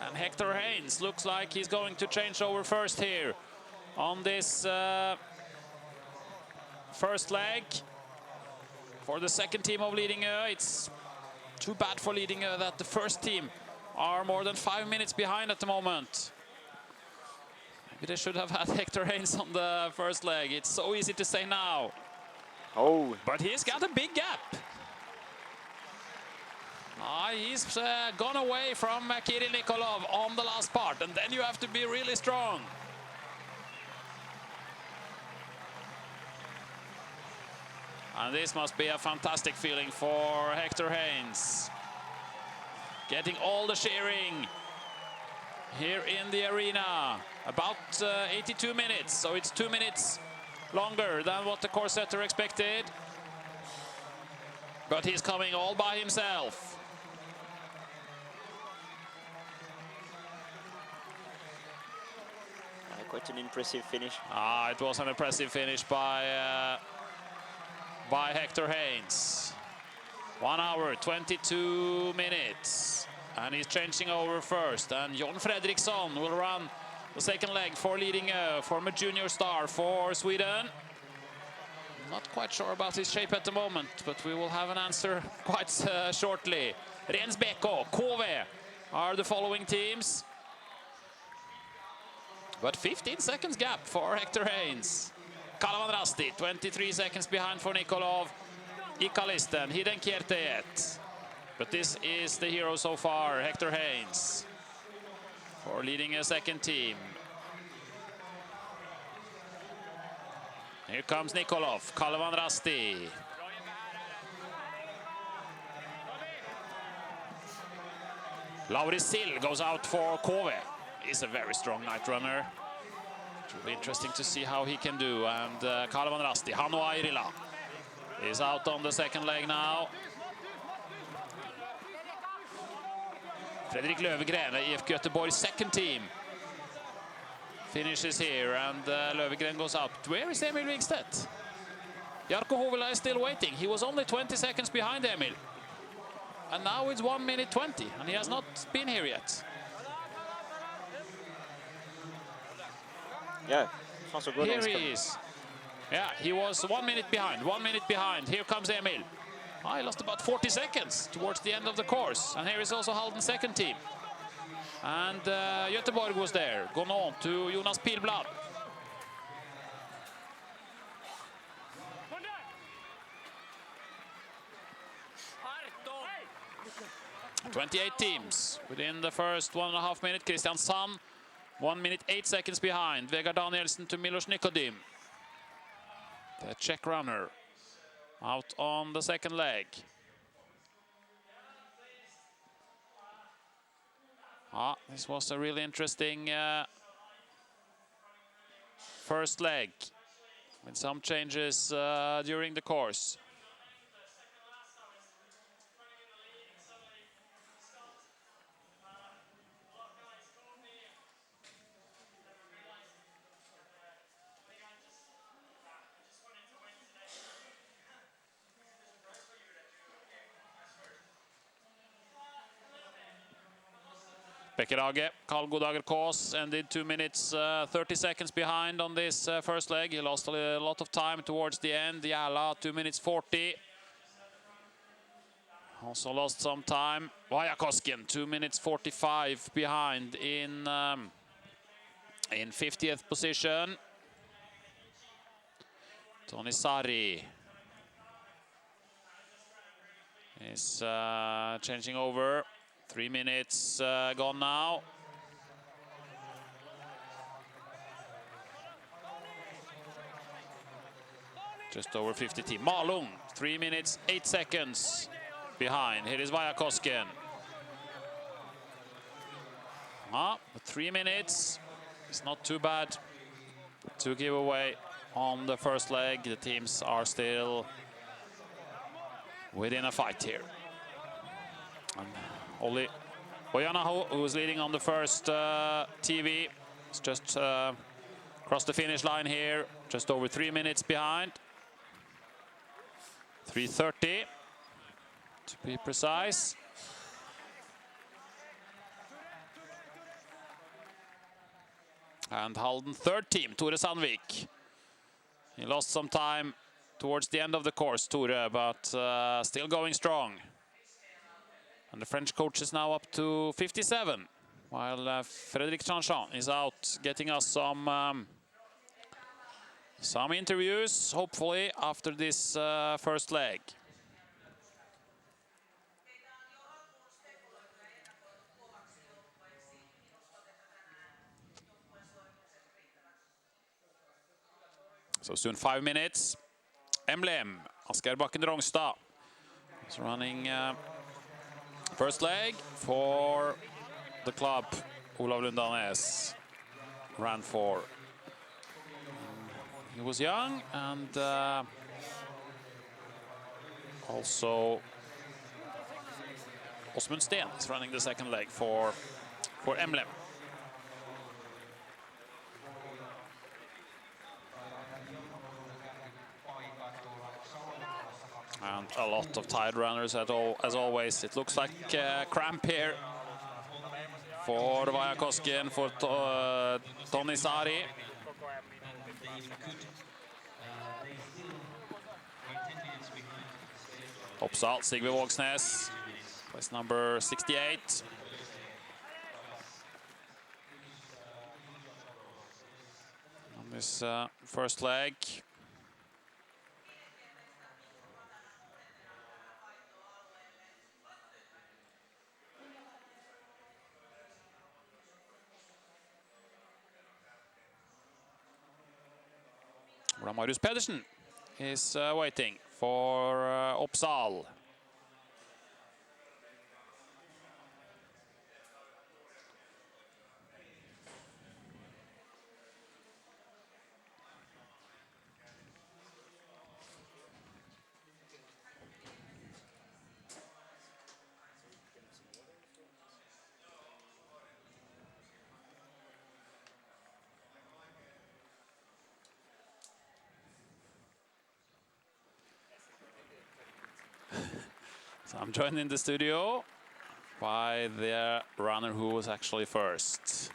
[SPEAKER 2] And Hector Haynes looks like he's going to change over first here on this first leg. For the second team of Lidingö, it's too bad for Lidingö that the first team are more than 5 minutes behind at the moment. Maybe they should have had Hector Haynes on the first leg. It's so easy to say now.
[SPEAKER 3] Oh.
[SPEAKER 2] But he's got a big gap. He's gone away from Kirill Nikolov on the last part, and then you have to be really strong. And this must be a fantastic feeling for Hector Haynes. Getting all the cheering here in the arena. About 82 minutes, so it's 2 minutes longer than what the course setter expected. But he's coming all by himself.
[SPEAKER 3] Quite an impressive finish.
[SPEAKER 2] It was an impressive finish by Hector Haynes. 1 hour, 22 minutes. And he's changing over first. And John Fredriksson will run the second leg for Lidingö, former junior star for Sweden. Not quite sure about his shape at the moment, but we will have an answer quite shortly. Rensbeko, Kove are the following teams. But 15 seconds gap for Hector Haynes. Kalevan Rasti, 23 seconds behind for Nikolov. Ikalisten, Hiden Kierteet. But this is the hero so far, Hector Haynes, for leading a second team. Here comes Nikolov, Kalevan Rasti. Lauri Sill goes out for Kove. He's a very strong night runner. It will be interesting to see how he can do. And Kalevan Rasti, Hannu Airila, is out on the second leg now. Fredrik Löfgren, IFK Göteborg's second team, finishes here, and Löfgren goes out. Where is Emil Wikstedt? Jarkko Hovila is still waiting. He was only 20 seconds behind Emil. And now it's 1 minute 20, and he has not been here yet.
[SPEAKER 3] Yeah, François Gonon.
[SPEAKER 2] Here he is. Yeah, he was 1 minute behind, 1 minute behind. Here comes Emil. He lost about 40 seconds towards the end of the course. And here is also Halden's second team. And Göteborg was there. Gonon to Jonas Pilblad. 28 teams within the first 1.5 minutes. Christian Sand, 1 minute 8 seconds behind. Vegard Danielsen to Milos Nikodim, the Czech runner, out on the second leg. This was a really interesting first leg with some changes during the course. Bekkerdage, Carl Godager Kås ended 2 minutes 30 seconds behind on this first leg. He lost a lot of time towards the end. Jala, 2 minutes 40. Also lost some time. Vajakosken, 2 minutes 45 behind in 50th position. Toni Sari is changing over. 3 minutes gone now. Just over 50 team. Malung, 3 minutes, 8 seconds behind. Here is Vajakosken. 3 minutes. It's not too bad to give away on the first leg. The teams are still within a fight here. And Olli Ojanaho, who was leading on the first TV, is just across the finish line here, just over 3 minutes behind. 3:30 to be precise. And Halden third team, Tore Sandvik. He lost some time towards the end of the course, Tore, but still going strong. And the French coach is now up to 57, while Frédéric Chanchan is out getting us some interviews, hopefully, after this first leg. So soon 5 minutes. Emblem, Asgeir Bakken Rongstad is running first leg for the club Olav Lundanes ran for. He was young, and also Osmund Steen is running the second leg for Emblem. And a lot of tired runners as always. It looks like cramp here for Vajakosken, for Toni Sari. Oppsal, Sigve Vågsnes, place number 68. On this first leg. Marius Pedersen is waiting for Oppsal. So I'm joined in the studio by the runner who was actually first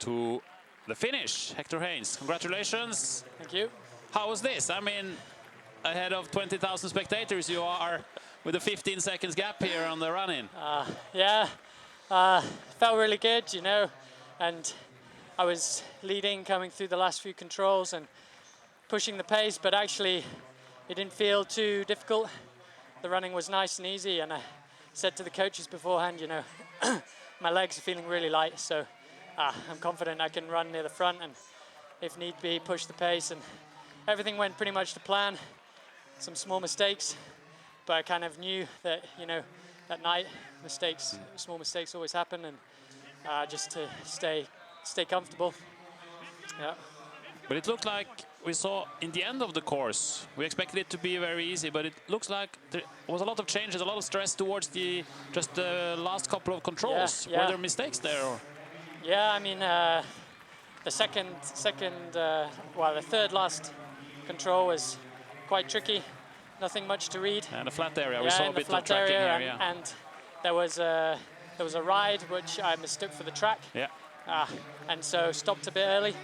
[SPEAKER 2] to the finish, Hector Haynes. Congratulations.
[SPEAKER 7] Thank you.
[SPEAKER 2] How was this? I mean, ahead of 20,000 spectators, you are with a 15 seconds gap here on the run-in.
[SPEAKER 7] Yeah, felt really good, you know, and I was leading, coming through the last few controls and pushing the pace, but actually it didn't feel too difficult. The running was nice and easy, and I said to the coaches beforehand, you know, my legs are feeling really light, so I'm confident I can run near the front and, if need be, push the pace. And everything went pretty much to plan. Some small mistakes, but I kind of knew that, you know, at night, small mistakes always happen, and just to stay comfortable. Yeah.
[SPEAKER 2] But it looked like we saw in the end of the course, we expected it to be very easy, but it looks like there was a lot of changes, a lot of stress towards the last couple of controls.
[SPEAKER 7] Yeah.
[SPEAKER 2] Were there mistakes there? Or?
[SPEAKER 7] Yeah, I mean, the the third last control was quite tricky. Nothing much to read.
[SPEAKER 2] And a flat area, we saw a bit of tracking here. Yeah.
[SPEAKER 7] And there was a ride which I mistook for the track.
[SPEAKER 2] Yeah.
[SPEAKER 7] And so stopped a bit early.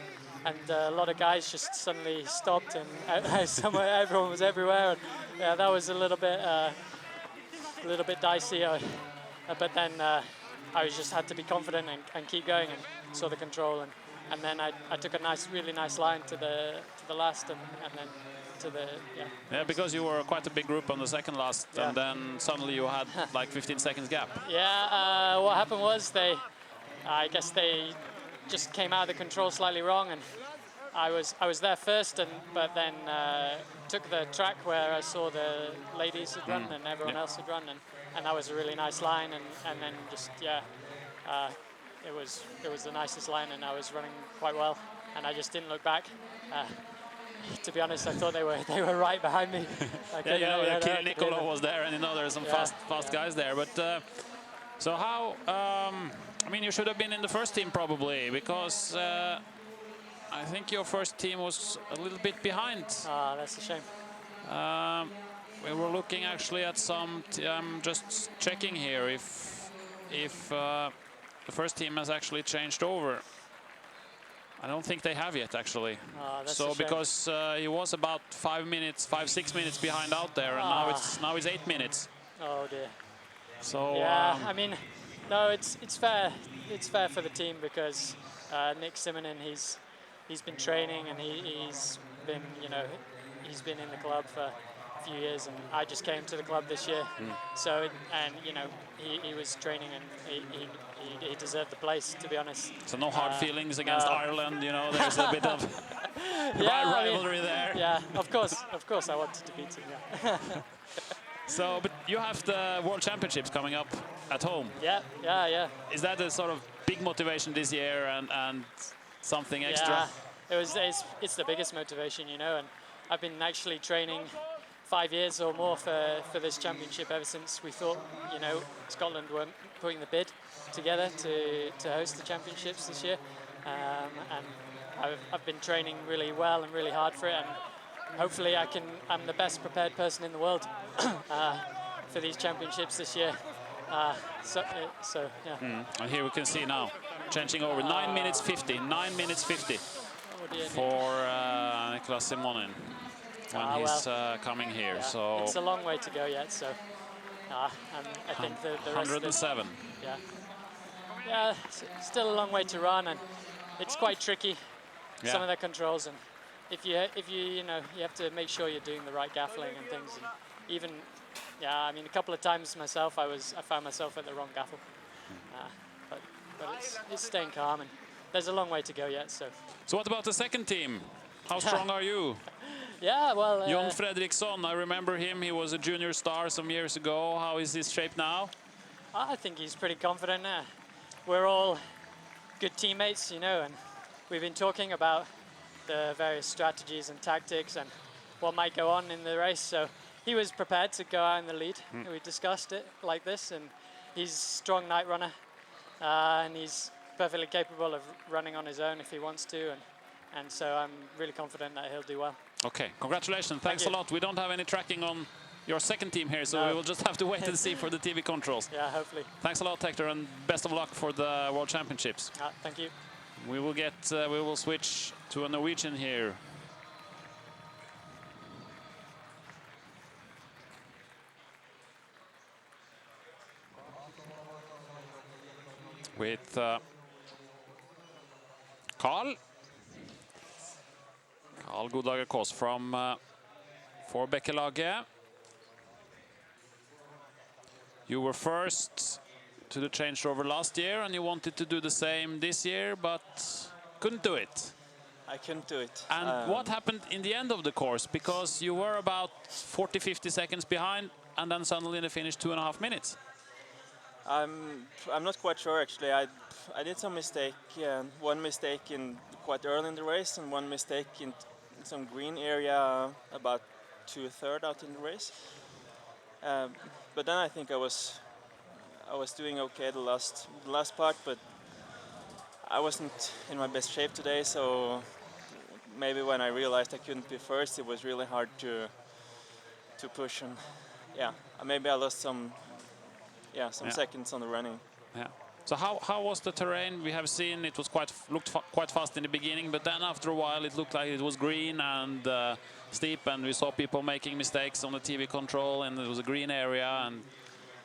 [SPEAKER 7] And a lot of guys just suddenly stopped, and everyone was everywhere. And yeah, that was a little bit dicey. But then I just had to be confident and keep going, and saw the control, and then I took a really nice line to the last, and then to the
[SPEAKER 2] Yeah, because you were quite a big group on the second last,
[SPEAKER 7] Yeah.
[SPEAKER 2] and then suddenly you had like 15 seconds gap.
[SPEAKER 7] Yeah, what happened was I guess they just came out of the control slightly wrong, and I was there first, but then took the track where I saw the ladies had run and everyone else had run, and that was a really nice line, and then just it was the nicest line, and I was running quite well, and I just didn't look back. To be honest, I thought they were right behind me.
[SPEAKER 2] Jukola was there, and there are some fast guys there. But so how? I mean, you should have been in the first team probably, because I think your first team was a little bit behind.
[SPEAKER 7] Ah, that's a shame.
[SPEAKER 2] We were looking actually at some. I'm just checking here if the first team has actually changed over. I don't think they have yet, actually.
[SPEAKER 7] That's
[SPEAKER 2] so
[SPEAKER 7] a shame.
[SPEAKER 2] because he was about 5 minutes, 6 minutes behind out there, and now it's 8 minutes.
[SPEAKER 7] Oh dear.
[SPEAKER 2] So
[SPEAKER 7] yeah, I mean, no, it's fair. It's fair for the team because Nick Simonen, he's been training, and he's been he's been in the club for a few years, and I just came to the club this year. So and he was training, and he deserved the place, to be honest.
[SPEAKER 2] So no hard feelings against Ireland, there's a bit of rivalry there.
[SPEAKER 7] Yeah, of course I wanted to beat him. Yeah.
[SPEAKER 2] So, but you have the World Championships coming up at home.
[SPEAKER 7] Yeah.
[SPEAKER 2] Is that a sort of big motivation this year and something extra?
[SPEAKER 7] Yeah, it's the biggest motivation, and I've been actually training 5 years or more for this championship ever since we thought, Scotland were putting the bid together to host the championships this year. And I've been training really well and really hard for it, and hopefully I'm the best prepared person in the world for these championships this year.
[SPEAKER 2] And here we can see now, changing over, 9 minutes 50, 9 minutes 50 for Niklas Simonen when he's coming here.
[SPEAKER 7] Yeah,
[SPEAKER 2] so
[SPEAKER 7] it's a long way to go yet, so and I think the rest
[SPEAKER 2] 107.
[SPEAKER 7] Yeah, still a long way to run, and it's quite tricky, some of the controls, and if you you have to make sure you're doing the right gaffling and things, and even I mean, a couple of times myself I found myself at the wrong gaffle, but it's staying calm, and there's a long way to go yet. So
[SPEAKER 2] what about the second team? How strong are you?
[SPEAKER 7] Yeah, well,
[SPEAKER 2] Jon Fredriksson, I remember him. He was a junior star some years ago. How is his shape now?
[SPEAKER 7] I think he's pretty confident now. We're all good teammates, and we've been talking about the various strategies and tactics and what might go on in the race. So he was prepared to go out in the lead. We discussed it like this, and he's a strong night runner, and he's perfectly capable of running on his own if he wants to, and so I'm really confident that he'll do well.
[SPEAKER 2] Okay, congratulations. Thanks a lot. We don't have any tracking on your second team here, so we will just have to wait and see for the TV controls.
[SPEAKER 7] Yeah, hopefully.
[SPEAKER 2] Thanks a lot, Hector, and best of luck for the World Championships.
[SPEAKER 7] Thank you.
[SPEAKER 2] We will switch to a Norwegian here. With Carl Godager Kåss from Forbekelaget. You were first to the changeover last year, and you wanted to do the same this year, but couldn't do it.
[SPEAKER 8] I couldn't do it.
[SPEAKER 2] And what happened in the end of the course? Because you were about 40-50 seconds behind, and then suddenly they finished 2.5 minutes.
[SPEAKER 8] I'm not quite sure actually. I did some mistake. One mistake quite early in the race, and one mistake in some green area about 2/3 out in the race. But then I think I was doing okay the last part, but I wasn't in my best shape today. So maybe when I realized I couldn't be first, it was really hard to push, and maybe I lost some seconds on the running.
[SPEAKER 2] Yeah. So how was the terrain? We have seen it was looked quite fast in the beginning, but then after a while it looked like it was green and steep, and we saw people making mistakes on the TV control, and it was a green area. And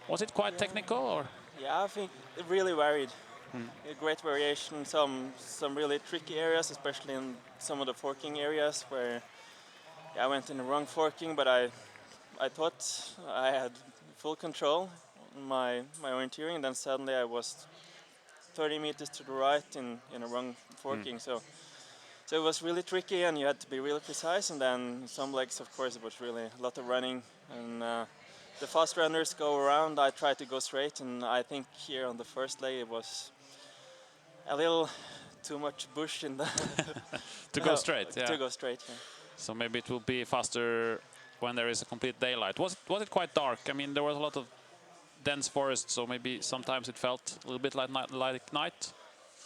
[SPEAKER 2] was it quite technical, or?
[SPEAKER 8] Yeah, I think it really varied. A great variation. Some really tricky areas, especially in some of the forking areas where I went in the wrong forking, but I thought I had full control on my orienteering, and then suddenly I was 30 meters to the right in a wrong forking. So it was really tricky, and you had to be really precise. And then some legs, of course, it was really a lot of running, and the fast runners go around. I tried to go straight, and I think here on the first leg it was a little too much bush in the
[SPEAKER 2] to go straight.
[SPEAKER 8] To go straight. Yeah.
[SPEAKER 2] So maybe it will be faster when there is a complete daylight. Was it quite dark? I mean, there was a lot of dense forest, so maybe sometimes it felt a little bit like night.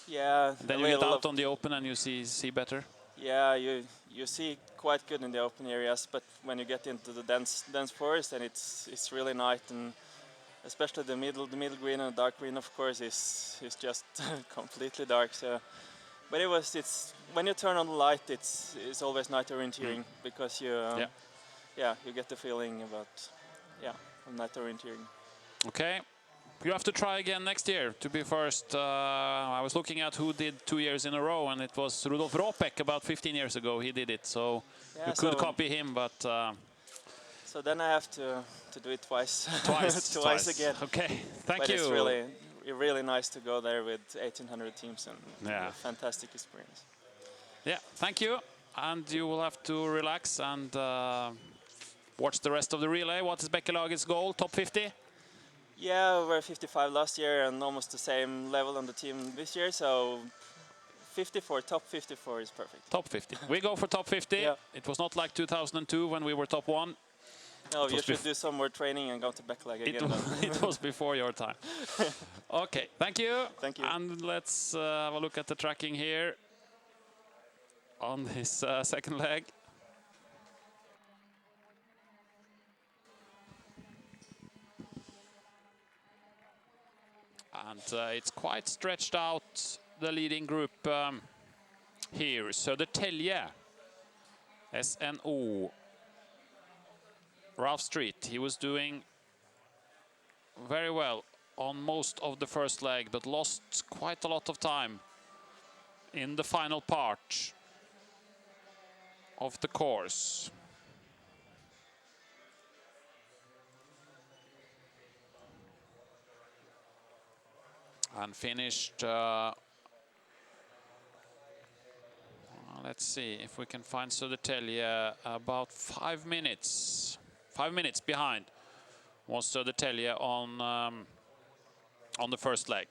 [SPEAKER 8] Yeah.
[SPEAKER 2] Then you get out on the open and you see better.
[SPEAKER 8] Yeah, you see quite good in the open areas, but when you get into the dense forest, then it's really night, and especially the middle green and the dark green, of course, is just completely dark. So, but it's when you turn on the light, it's always night orienteering because you get the feeling about night orienteering.
[SPEAKER 2] Okay, you have to try again next year to be first. I was looking at who did 2 years in a row, and it was Rudolf Ropek about 15 years ago. He did it, so you could copy him, but.
[SPEAKER 8] So then I have to do it twice.
[SPEAKER 2] Twice
[SPEAKER 8] again.
[SPEAKER 2] Okay, thank you.
[SPEAKER 8] It's really nice to go there with 1,800 teams and a fantastic experience.
[SPEAKER 2] Yeah, thank you. And you will have to relax and watch the rest of the relay. What is Bäckelagets goal? Top 50?
[SPEAKER 8] Yeah, we were 55 last year and almost the same level on the team this year. So 54, top 54 is perfect.
[SPEAKER 2] Top 50. We go for top 50.
[SPEAKER 8] Yeah.
[SPEAKER 2] It was not like 2002 when we were top 1.
[SPEAKER 8] No, you should do some more training and go to Bäckelag again.
[SPEAKER 2] It was before your time. Okay, thank you.
[SPEAKER 8] Thank you.
[SPEAKER 2] And let's have a look at the tracking here on this second leg. And it's quite stretched out, the leading group here. Södertälje, SNO, Ralph Street. He was doing very well on most of the first leg, but lost quite a lot of time in the final part of the course. And finished, let's see if we can find Södertälje about 5 minutes. 5 minutes behind was Södertälje on the first leg.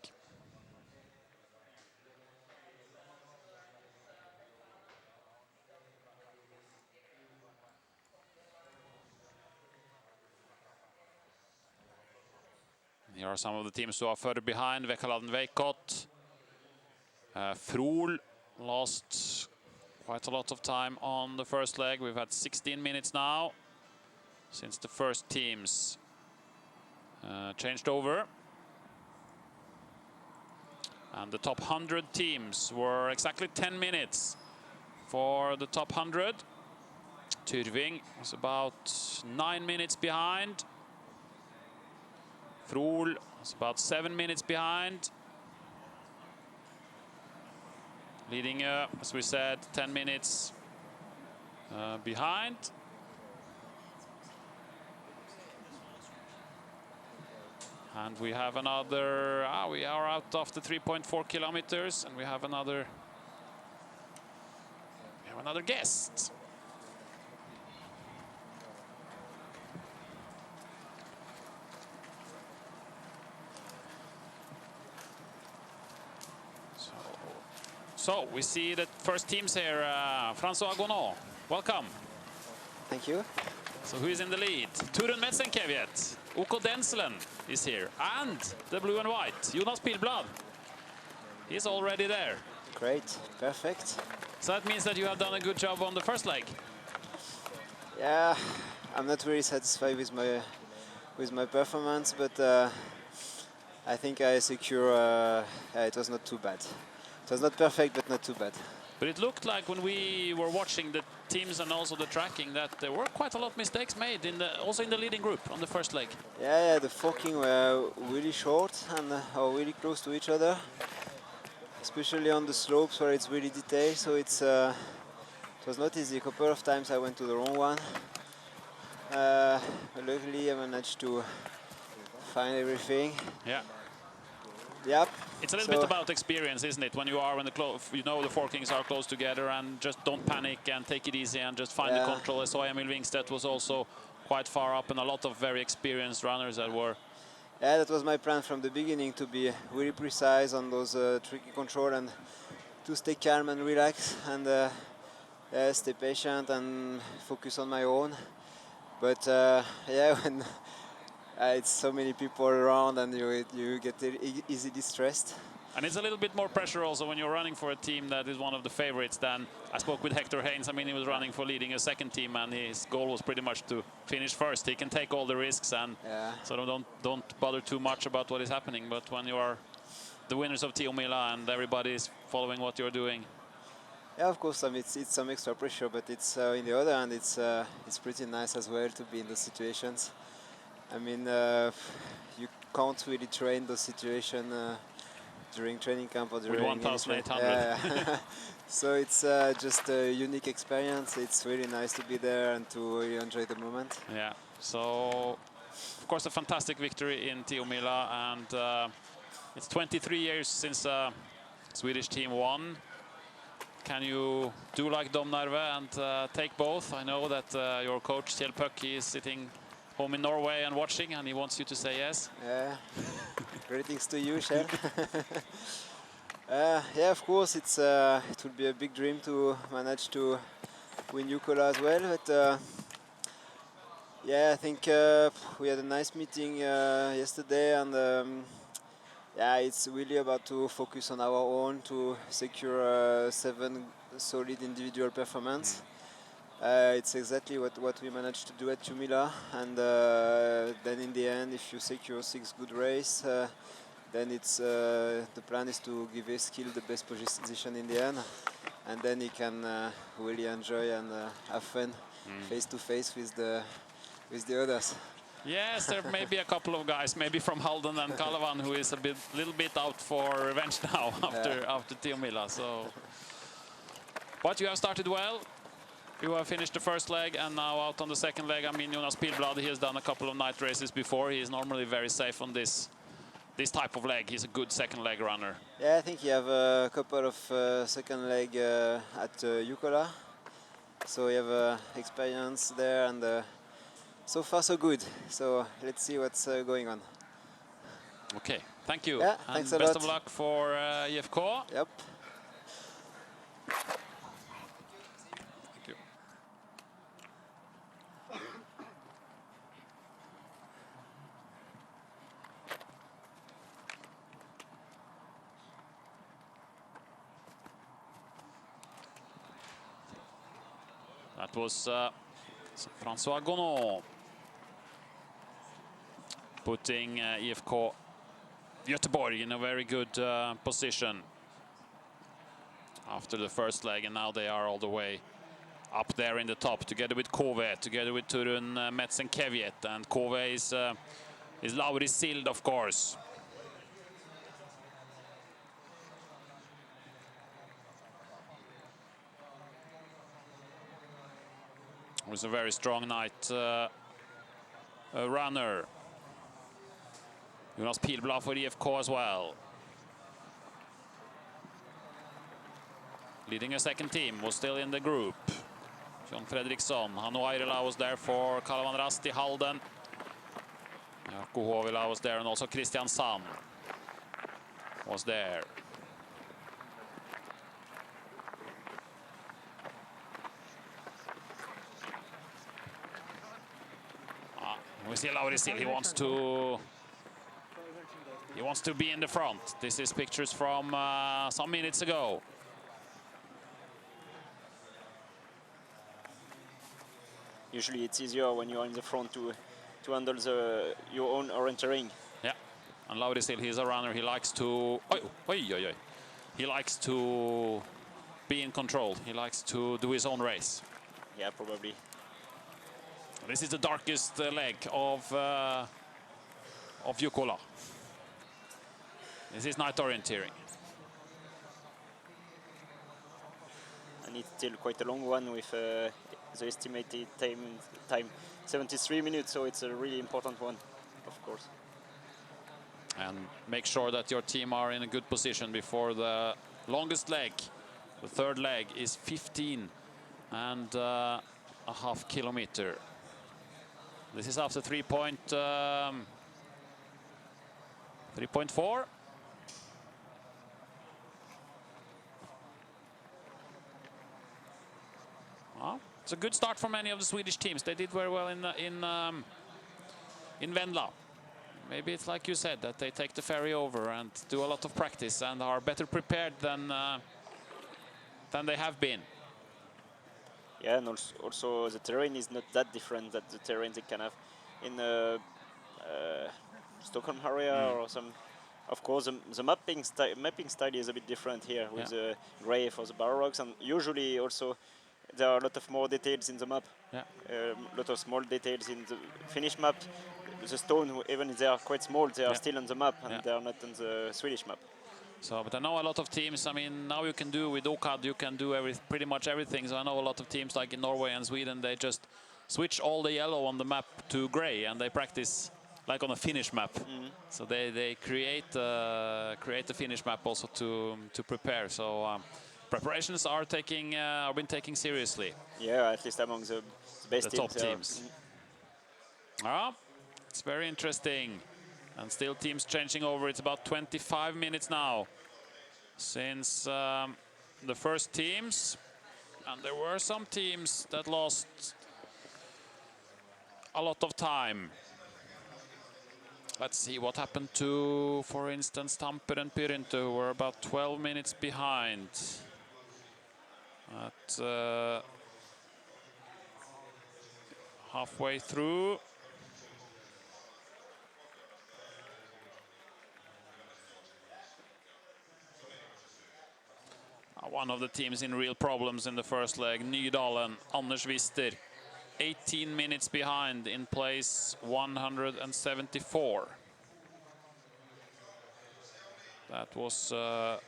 [SPEAKER 2] Here are some of the teams who are further behind. Vekaladen Veikot. Frohl lost quite a lot of time on the first leg. We've had 16 minutes now since the first teams changed over. And the top 100 teams were exactly 10 minutes for the top 100. Tyrving was about 9 minutes behind. Frohl was about 7 minutes behind. Leading, as we said, 10 minutes behind. And we have another, we are out of the 3.4 kilometers, and we have another guest. So we see the first teams here. François Gonneau, welcome.
[SPEAKER 9] Thank you.
[SPEAKER 2] So who is in the lead? Turun Metzenkeviet, Uko Denselen is here, and the blue and white, Jonas Pilblad. He's already there.
[SPEAKER 9] Great, perfect.
[SPEAKER 2] So that means that you have done a good job on the first leg.
[SPEAKER 9] Yeah, I'm not very satisfied with my performance, but I think I secure. It was not too bad. It was not perfect, but not too bad.
[SPEAKER 2] But it looked like when we were watching the teams and also the tracking that there were quite a lot of mistakes made also in the leading group on the first leg.
[SPEAKER 9] Yeah, the forking were really short and are really close to each other, especially on the slopes where it's really detailed. So it's it was not easy. A couple of times I went to the wrong one. Luckily I managed to find everything.
[SPEAKER 2] Yeah.
[SPEAKER 9] Yep.
[SPEAKER 2] It's a little bit about experience, isn't it? When you are the forkings are close together, and just don't panic and take it easy and just find the control. So Emil Wingstedt was also quite far up, and a lot of very experienced runners that were.
[SPEAKER 9] Yeah, that was my plan from the beginning, to be really precise on those tricky control and to stay calm and relax and stay patient and focus on my own. But yeah, when it's so many people around and you get easily stressed.
[SPEAKER 2] And it's a little bit more pressure also when you're running for a team that is one of the favorites. Than I spoke with Hector Haynes. I mean, he was running for leading a second team, and his goal was pretty much to finish first. He can take all the risks and sort of don't bother too much about what is happening. But when you are the winners of Tiomila and everybody is following what you're doing.
[SPEAKER 9] Yeah, of course. I mean, it's some extra pressure, but it's in the other hand, it's pretty nice as well to be in those situations. I mean, you can't really train those situations during training camp or during
[SPEAKER 2] 1,800.
[SPEAKER 9] Yeah. So it's just a unique experience. It's really nice to be there and to really enjoy the moment.
[SPEAKER 2] Yeah. So, of course, a fantastic victory in Tiomila, and it's 23 years since Swedish team won. Can you do like Domnarve and take both? I know that your coach Kjell Pøkki is sitting home in Norway and watching, and he wants you to say yes.
[SPEAKER 9] Yeah. Greetings to you, Kjell. Yeah, of course, it would be a big dream to manage to win Jukola as well. But yeah, I think we had a nice meeting yesterday, and yeah, it's really about to focus on our own to secure 7 solid individual performance. It's exactly what we managed to do at Tiomila, and then in the end, if you secure 6 good races, then it's the plan is to give Eskil the best position in the end, and then he can really enjoy and have fun face to face with the others.
[SPEAKER 2] Yes, there may be a couple of guys, maybe from Halden and Kalevan, who is little bit out for revenge now after Tiomila. So, but you have started well. You have finished the first leg and now out on the second leg. I mean, Jonas Pilblad, he has done a couple of night races before. He is normally very safe on this type of leg. He's a good second leg runner.
[SPEAKER 9] Yeah, I think he have a couple of second leg at Jukola. So we have experience there, and so far so good. So let's see what's going on.
[SPEAKER 2] Okay, thank you.
[SPEAKER 9] Yeah,
[SPEAKER 2] and
[SPEAKER 9] thanks a
[SPEAKER 2] best
[SPEAKER 9] lot.
[SPEAKER 2] of luck for IFK.
[SPEAKER 9] Yep.
[SPEAKER 2] Thank you. That was Francois Gonod putting IFK Göteborg in a very good position after the first leg, and now they are all the way up there in the top together with Kove, together with Turun Metsen-Kevjet, and Kove is Lauri Sild, of course. It was a very strong night runner. Jonas Pilblad for IFK as well. Leading a second team, was still in the group. John Fredriksson, Hannu Airila was there for Kalevan Rasti Halden. Jarkko Huovila was there, and also Christian Sand was there. We see Lauri Sild, he wants to be in the front. This is pictures from some minutes ago.
[SPEAKER 3] Usually it's easier when you're in the front to handle your own orienteering.
[SPEAKER 2] Yeah, and Lauri Sild, he's a runner. He likes to he likes to be in control. He likes to do his own race.
[SPEAKER 3] Yeah, probably.
[SPEAKER 2] This is the darkest leg of Jukola. This is night orienteering.
[SPEAKER 3] and it's still quite a long one with the estimated time 73 minutes, so it's a really important one, of course.
[SPEAKER 2] And make sure that your team are in a good position before the longest leg. The third leg is 15 and a half kilometer. This is after 3.4. Well, it's a good start for many of the Swedish teams. They did very well in Venla. Maybe it's like you said, that they take the ferry over and do a lot of practice and are better prepared than they have been.
[SPEAKER 3] Yeah, and also the terrain is not that different than the terrain they can have in Stockholm area or some. Of course, the mapping style is a bit different here with the grey for the barrel rocks, and usually also there are a lot of more details in the map.
[SPEAKER 2] Yeah.
[SPEAKER 3] A lot of small details in the Finnish map. The stone, even if they are quite small, they are still on the map, and they are not on the Swedish map.
[SPEAKER 2] So, but I know a lot of teams. I mean, now you can do with OCAD, you can do pretty much everything. So I know a lot of teams like in Norway and Sweden, they just switch all the yellow on the map to grey, and they practice like on a Finnish map. So they create the Finnish map also to prepare. So preparations are been taken seriously.
[SPEAKER 3] Yeah, at least among the best
[SPEAKER 2] the
[SPEAKER 3] teams.
[SPEAKER 2] Top teams. It's very interesting. And still teams changing over. It's about 25 minutes now since the first teams. And there were some teams that lost a lot of time. Let's see what happened to, for instance, Tampere and Pirintö, who were about 12 minutes behind at halfway through. One of the teams in real problems in the first leg, Nydalen, Anders Wister, 18 minutes behind in place 174. That was a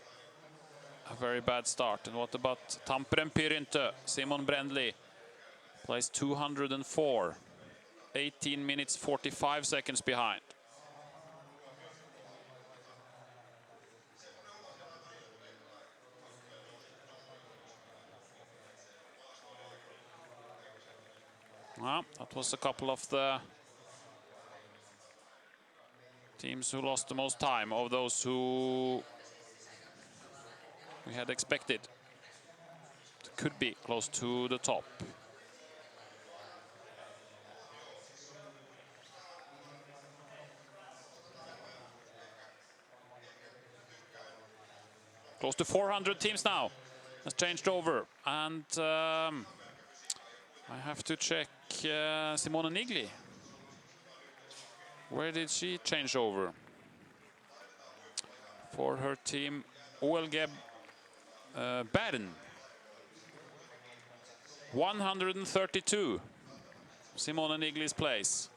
[SPEAKER 2] very bad start. And what about Tampere and Pirintö? Simon Brendli, place 204, 18 minutes 45 seconds behind. Well, that was a couple of the teams who lost the most time, of those who we had expected could be close to the top. Close to 400 teams now has changed over, and I have to check Simone Nigli. Where did she change over? For her team, OLG Bern. 132, Simone Nigli's place.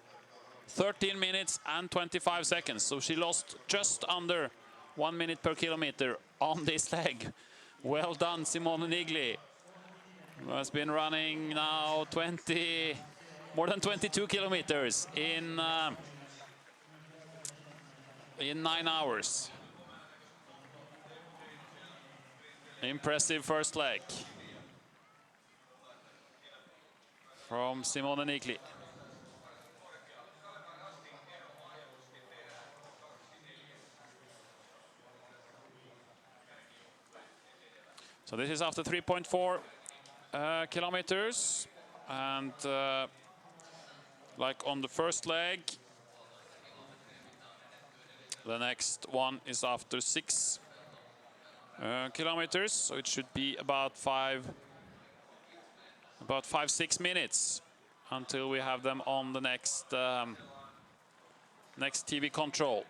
[SPEAKER 2] 13 minutes and 25 seconds, so she lost just under 1 minute per kilometer on this leg. Well done, Simone Nigli, who has been running now more than 22 kilometers in 9 hours. Impressive first leg from Simone Nigli. So this is after 3.4 kilometers, and like on the first leg, the next one is after 6 kilometers, so it should be about 5-6 minutes until we have them on the next next TV control.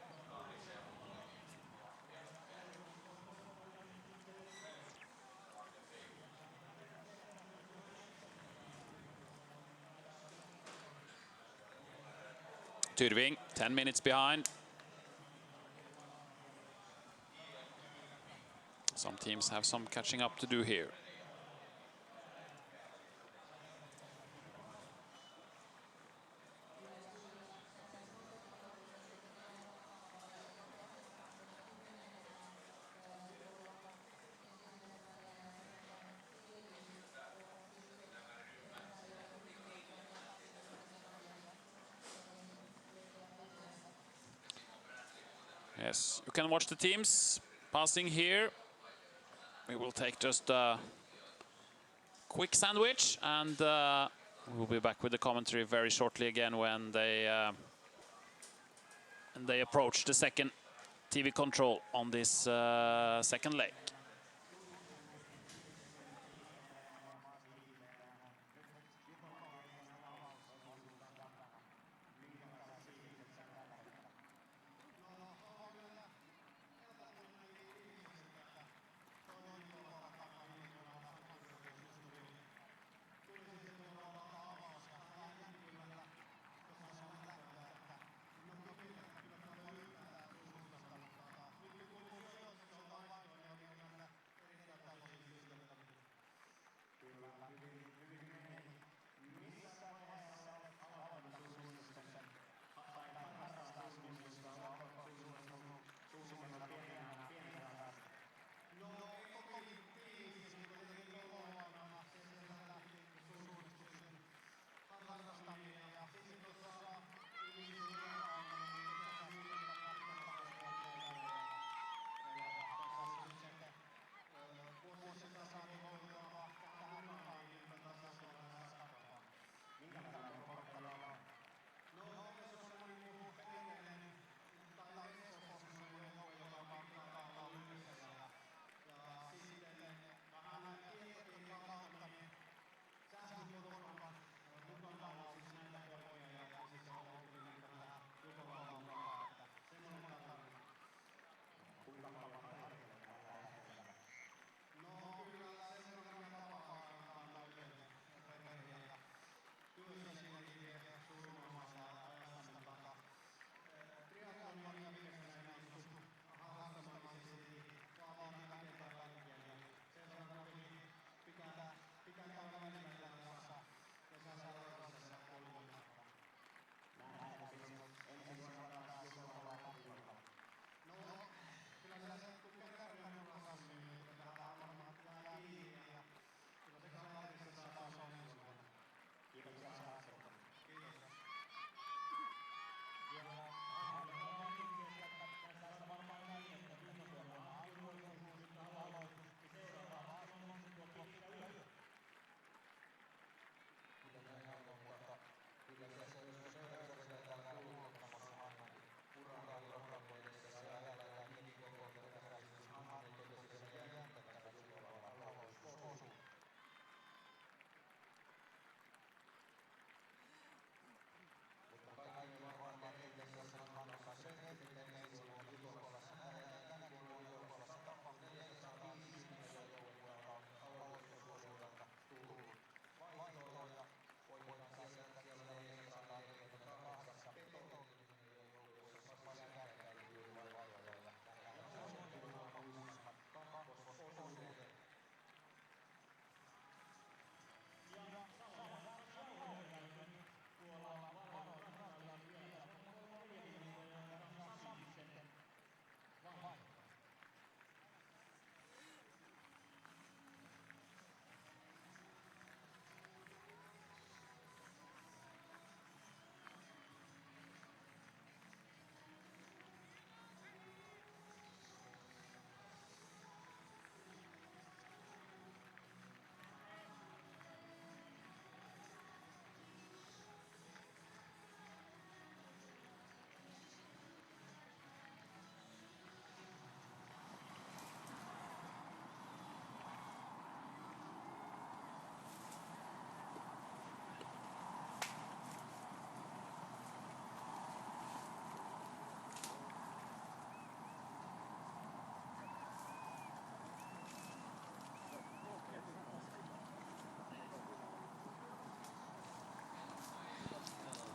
[SPEAKER 2] Tyrving, 10 minutes behind. Some teams have some catching up to do here. Yes, you can watch the teams passing here. We will take just a quick sandwich, and we'll be back with the commentary very shortly again when they approach the second TV control on this second leg.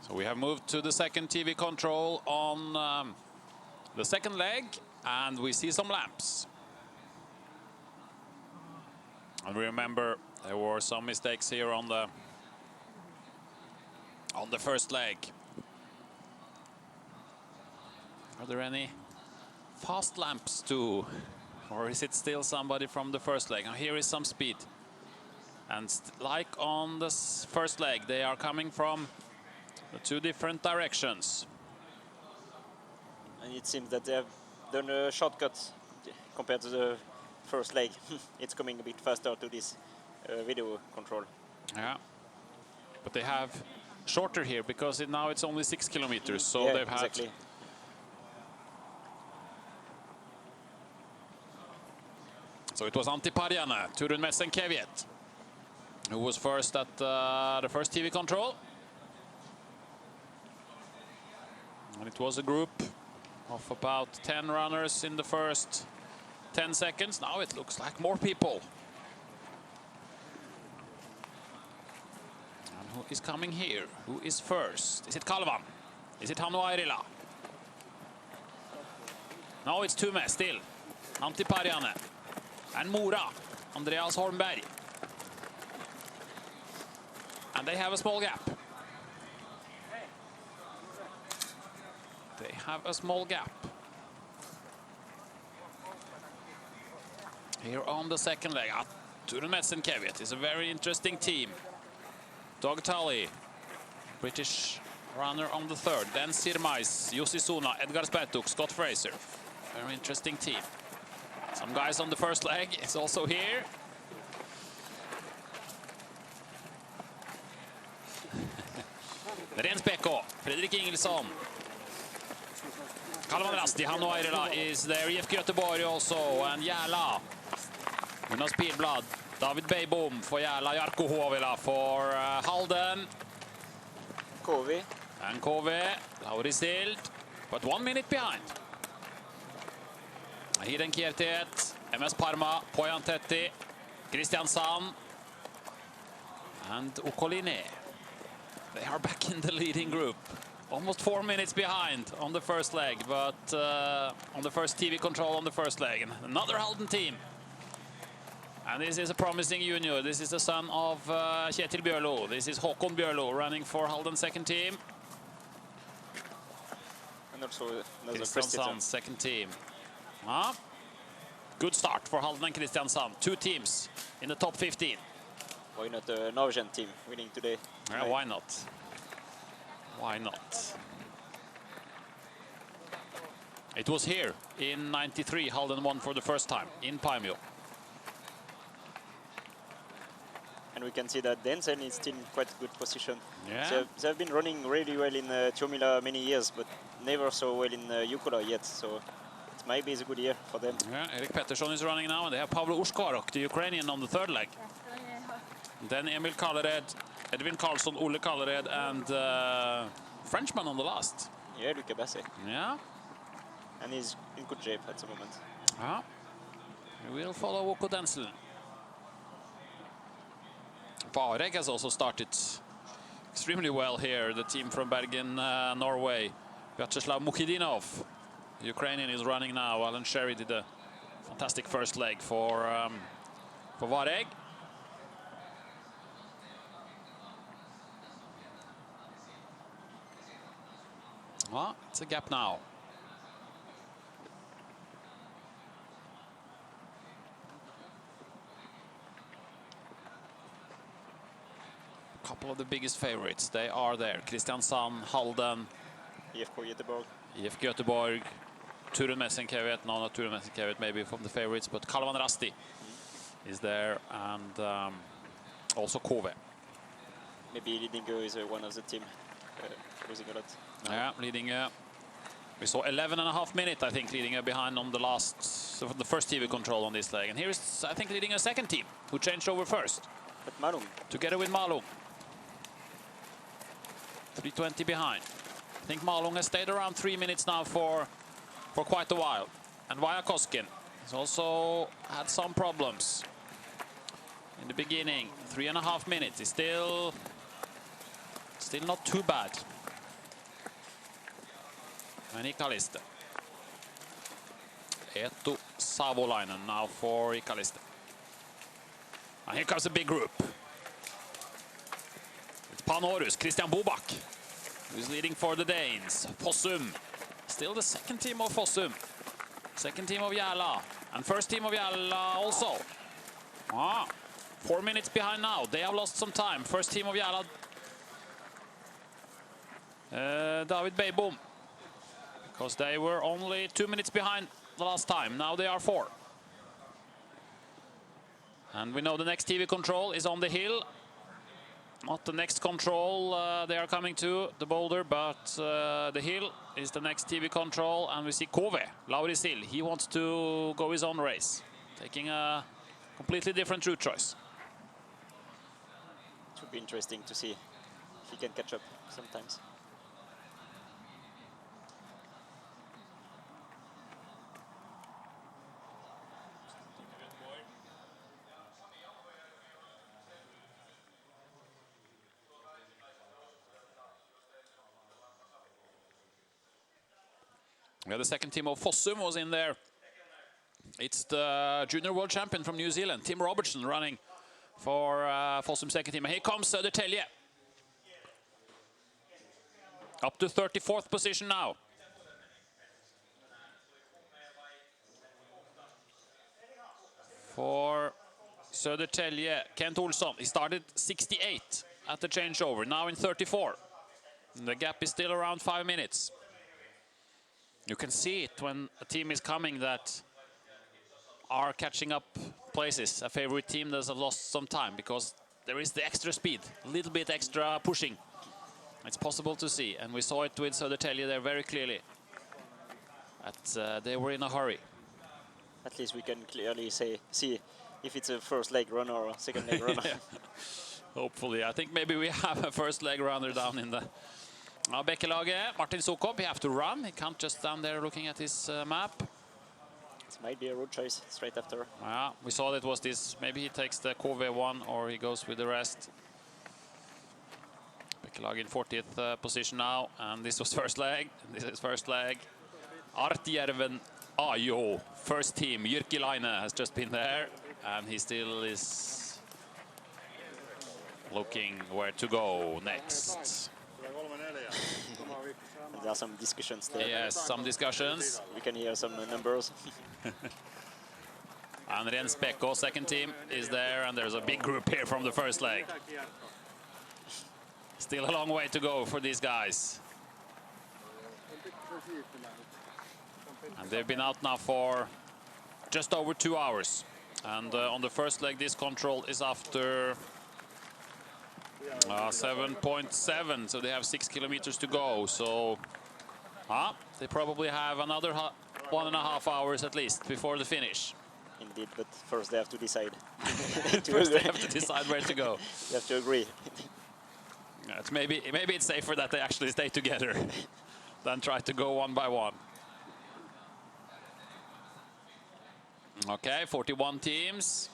[SPEAKER 2] So we have moved to the second TV control on the second leg, and we see some lamps. And remember, there were some mistakes here on the first leg. Are there any fast lamps too? Or is it still somebody from the first leg? Now here is some speed. And like on the first leg, they are coming from the two different directions.
[SPEAKER 3] And it seems that they have done shortcuts compared to the first leg. It's coming a bit faster to this video control.
[SPEAKER 2] Yeah, but they have shorter here because now it's only 6 kilometers. So
[SPEAKER 3] yeah,
[SPEAKER 2] they've had.
[SPEAKER 3] Exactly.
[SPEAKER 2] So it was Antti Parjana, Turun Messenkeviet, who was first at the first TV control. And it was a group of about 10 runners in the first 10 seconds. Now it looks like more people. And who is coming here? Who is first? Is it Kalvan? Is it Hannu Airila? No, it's Tume still. Antti Parjana. And Mora, Andreas Holmberg. And they have a small gap. They have a small gap. Here on the second leg, Turun Messenkeviet is a very interesting team. Doug Tully, British runner on the third. Then Sirmais, Jussi Suna, Edgar Spetuk, Scott Fraser. Very interesting team. Some guys on the first leg is also here. Renspeko, Fredrik Ingelsson. Kalvan Rasti, Hannu Airila is there. IFK Göteborg also, and Järla. Jonas Pilblad, David Beibom for Järla, Jarkko Huovila for Halden.
[SPEAKER 3] KV.
[SPEAKER 2] And KV, Lauri Sild, but 1 minute behind. Hiden Kiertiet, MS Parma, Pojantetti, Kristiansand, and Okoline. They are back in the leading group. Almost 4 minutes behind on the first leg, but on the first TV control on the first leg. And another Halden team. And this is a promising junior. This is the son of Kjetil Bjørlo. This is Håkon Bjørlo running for Halden second team.
[SPEAKER 3] And also another
[SPEAKER 2] Kristiansand second team. Good start for Halden and Kristiansand. 2 teams in the top 15.
[SPEAKER 3] Why not a Norwegian team winning today?
[SPEAKER 2] Yeah, why not? Why not? It was here in '93. Halden won for the first time in Paimio.
[SPEAKER 3] And we can see that Densen is still in quite a good position.
[SPEAKER 2] Yeah.
[SPEAKER 3] They've been running really well in Tiomila many years, but never so well in Jukola yet. So it might be a good year for them.
[SPEAKER 2] Yeah, Erik Pettersson is running now, and they have Pavlo Ushkarok, the Ukrainian, on the third leg. Then Emil Kallered, Edvin Karlsson, Ole Kallered, and Frenchman on the last.
[SPEAKER 3] Yeah, Luca Basset.
[SPEAKER 2] Yeah.
[SPEAKER 3] And he's in good shape at the moment.
[SPEAKER 2] We will follow Oko Densel. Vareg has also started extremely well here. The team from Bergen, Norway. Vyacheslav Mukhidinov, the Ukrainian, is running now. Alan Sherry did a fantastic first leg for Vareg. Well, it's a gap now. A couple of the biggest favorites, they are there. Kristiansand, Halden,
[SPEAKER 3] IFK Göteborg.
[SPEAKER 2] IFK Göteborg, Turun Messenkeviet, no, not Turun Messenkeviet, maybe from the favorites, but Kalvan Rasti is there, and also KV.
[SPEAKER 3] Maybe Lidingö is one of the team losing a lot.
[SPEAKER 2] Yeah, Lidingö. We saw 11.5 minutes, I think, Lidingö behind on the last, so the first TV control on this leg. And here's, I think, Lidingö's second team, who changed over first.
[SPEAKER 3] But Malung.
[SPEAKER 2] Together with Malung. 3:20 behind. I think Malung has stayed around 3 minutes now for quite a while. And Vajakoskin has also had some problems in the beginning. 3.5 minutes. It's still not too bad. And Ikaliste. Eetu Savolainen now for Ikaliste. And here comes a big group. It's Panorus, Christian Bobak, who's leading for the Danes. Fossum, still the second team of Fossum. Second team of Järla, and first team of Järla also. 4 minutes behind now. They have lost some time. First team of Järla, David Beibom, because they were only 2 minutes behind the last time. Now they are 4. And we know the next TV control is on the hill. Not the next control they are coming to, the boulder, but the hill is the next TV control. And we see Kove, Lauri Sill. He wants to go his own race, taking a completely different route choice.
[SPEAKER 3] It would be interesting to see if he can catch up sometimes.
[SPEAKER 2] Yeah, the second team of Fossum was in there. It's the junior world champion from New Zealand, Tim Robertson, running for Fossum's second team. And here comes Södertälje. Up to 34th position now. For Södertälje, Kent Olsson, he started 68 at the changeover, now in 34. And the gap is still around 5 minutes. You can see it when a team is coming that are catching up places. A favorite team that has lost some time because there is the extra speed, a little bit extra pushing. It's possible to see, and we saw it with Södertälje there very clearly. They were in a hurry.
[SPEAKER 3] At least we can clearly see if it's a first leg runner or a second leg runner.
[SPEAKER 2] Yeah. Hopefully, I think maybe we have a first leg runner down in the Bekkelaget. Martin Sokop, he have to run. He can't just stand there looking at his map.
[SPEAKER 3] It might be a road choice straight after.
[SPEAKER 2] Yeah, we saw that was this. Maybe he takes the Kove one or he goes with the rest. Bekkelaget in 40th position now, and this was first leg. This is first leg. Artjärven Ajo, first team. Jyrki Laine has just been there, and he still is looking where to go next.
[SPEAKER 3] There are some discussions there.
[SPEAKER 2] Yes, some discussions.
[SPEAKER 3] We can hear some numbers.
[SPEAKER 2] And Rens Pekko, second team, is there, and there's a big group here from the first leg. Still a long way to go for these guys. And they've been out now for just over 2 hours. And on the first leg, this control is after 7.7, so they have 6 kilometers to go. So they probably have another 1.5 hours at least before the finish.
[SPEAKER 3] Indeed, but first they have to decide.
[SPEAKER 2] First they have to decide where to go.
[SPEAKER 3] You have to agree.
[SPEAKER 2] Maybe it's safer that they actually stay together than try to go one by one. Okay, 41 teams.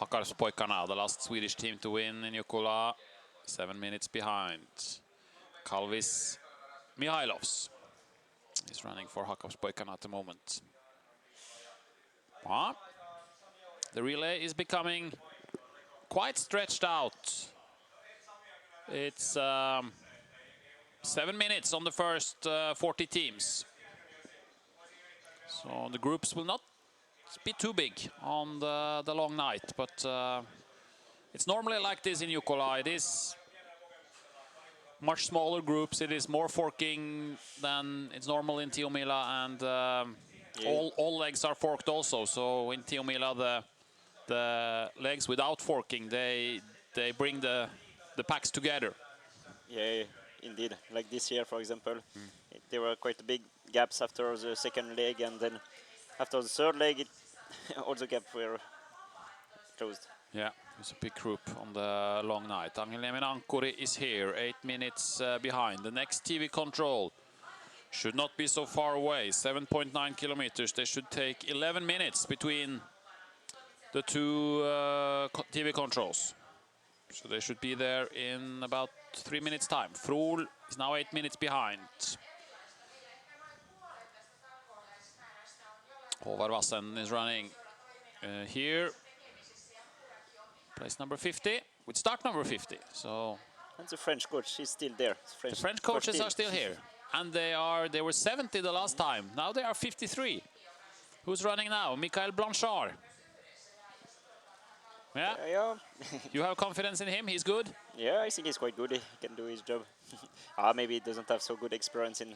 [SPEAKER 2] Hakarspoika now, the last Swedish team to win in Jukola, 7 minutes behind. Kalvis Mihailovs is running for Hakarspoika at the moment. The relay is becoming quite stretched out. It's 7 minutes on the first 40 teams. So the groups will not be too big on the long night, but it's normally like this in Jukola. It is much smaller groups. It is more forking than it's normal in Tiomila, and all legs are forked also. So in Tiomila, the legs without forking, they bring the packs together.
[SPEAKER 3] Yeah, indeed. Like this year, for example, there were quite big gaps after the second leg, and then after the third leg, all the gaps were closed.
[SPEAKER 2] Yeah, it's a big group on the long night. Angelniemen Ankuri is here, 8 minutes behind. The next TV control should not be so far away, 7.9 kilometers. They should take 11 minutes between the two TV controls. So they should be there in about 3 minutes time. Frohl is now 8 minutes behind. Håvard Vassen is running here. Place number 50 with start number 50. So
[SPEAKER 3] and the French coach is still there.
[SPEAKER 2] The French coaches are still here, and they were 70 the last time. Now they are 53. Who's running now? Michael Blanchard. Yeah?
[SPEAKER 3] Yeah.
[SPEAKER 2] You have confidence in him? He's good?
[SPEAKER 3] Yeah, I think he's quite good. He can do his job. Maybe he doesn't have so good experience in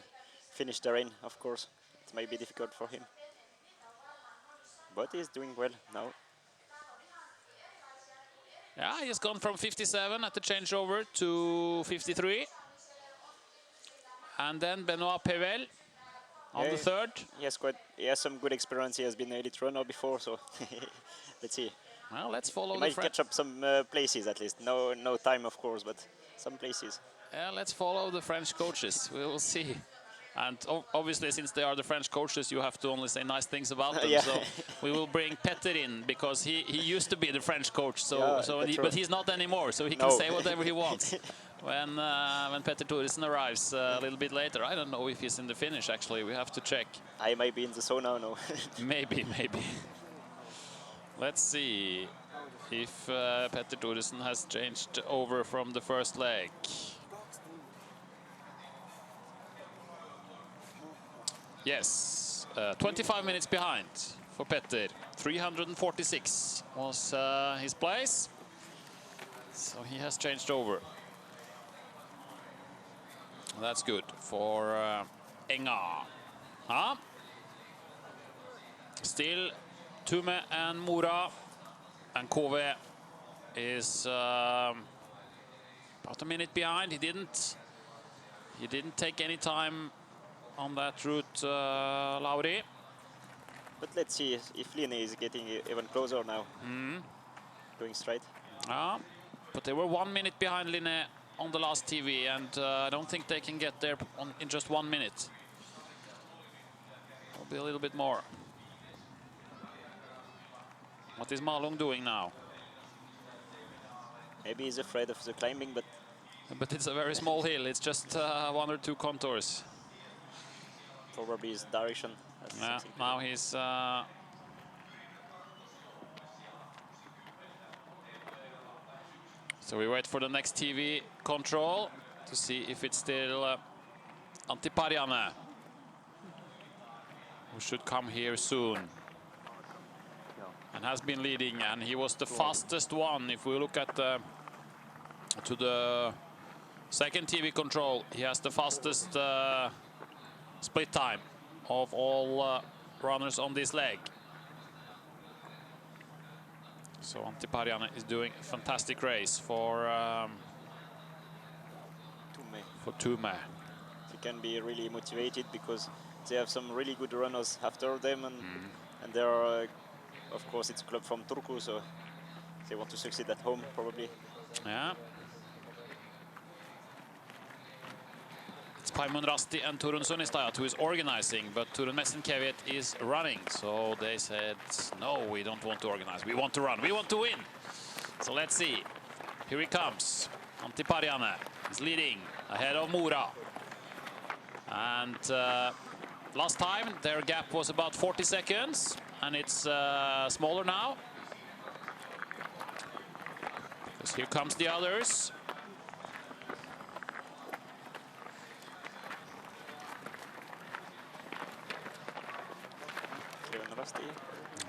[SPEAKER 3] Finnish terrain, of course. It might be difficult for him. But he's doing well now.
[SPEAKER 2] Yeah, he's gone from 57 at the changeover to 53. And then Benoit Pevel on the third.
[SPEAKER 3] He has some good experience. He has been an elite runner before, so let's see.
[SPEAKER 2] Well, let's follow
[SPEAKER 3] He
[SPEAKER 2] the
[SPEAKER 3] might catch up some places at least. No time, of course, but some places.
[SPEAKER 2] Yeah, let's follow the French coaches. We will see. And obviously, since they are the French coaches, you have to only say nice things about them.
[SPEAKER 3] Yeah.
[SPEAKER 2] So we will bring Petter in because he used to be the French coach. So, but he's not anymore. So he can say whatever he wants. When Petter Thoresen arrives a little bit later, I don't know if he's in the finish. Actually, we have to check.
[SPEAKER 3] I might be in the sauna now.
[SPEAKER 2] Maybe. Let's see if Petter Thoresen has changed over from the first leg. Yes, 25 minutes behind for Petter. 346 was his place. So he has changed over. That's good for Enga. Still Tume and Mora, and Kove is about a minute behind. He didn't take any time on that route, Lauri.
[SPEAKER 3] But let's see if Line is getting even closer now. Going straight.
[SPEAKER 2] But they were 1 minute behind Line on the last TV, and I don't think they can get there in just 1 minute. It'll be a little bit more. What is Malung doing now?
[SPEAKER 3] Maybe he's afraid of the climbing,
[SPEAKER 2] but it's a very small hill. It's just 1 or 2 contours.
[SPEAKER 3] Probably his direction.
[SPEAKER 2] Yeah, now he's so we wait for the next TV control to see if it's still Antti Parjanen, who should come here soon and has been leading, and he was the fastest one. If we look at the second TV control, he has the fastest split time of all runners on this leg. So Antti Parjanen is doing a fantastic race for Tume.
[SPEAKER 3] He can be really motivated because they have some really good runners after them, and they are, of course, it's a club from Turku, so they want to succeed at home probably.
[SPEAKER 2] Yeah. It's Paimon Rasti and Turun Sunistajat who is organizing, but Turun Messenkeviet is running. So they said, no, we don't want to organize. We want to run. We want to win. So let's see. Here he comes. Antti Parjanen is leading ahead of Mora. And last time their gap was about 40 seconds, and it's smaller now. Because here comes the others.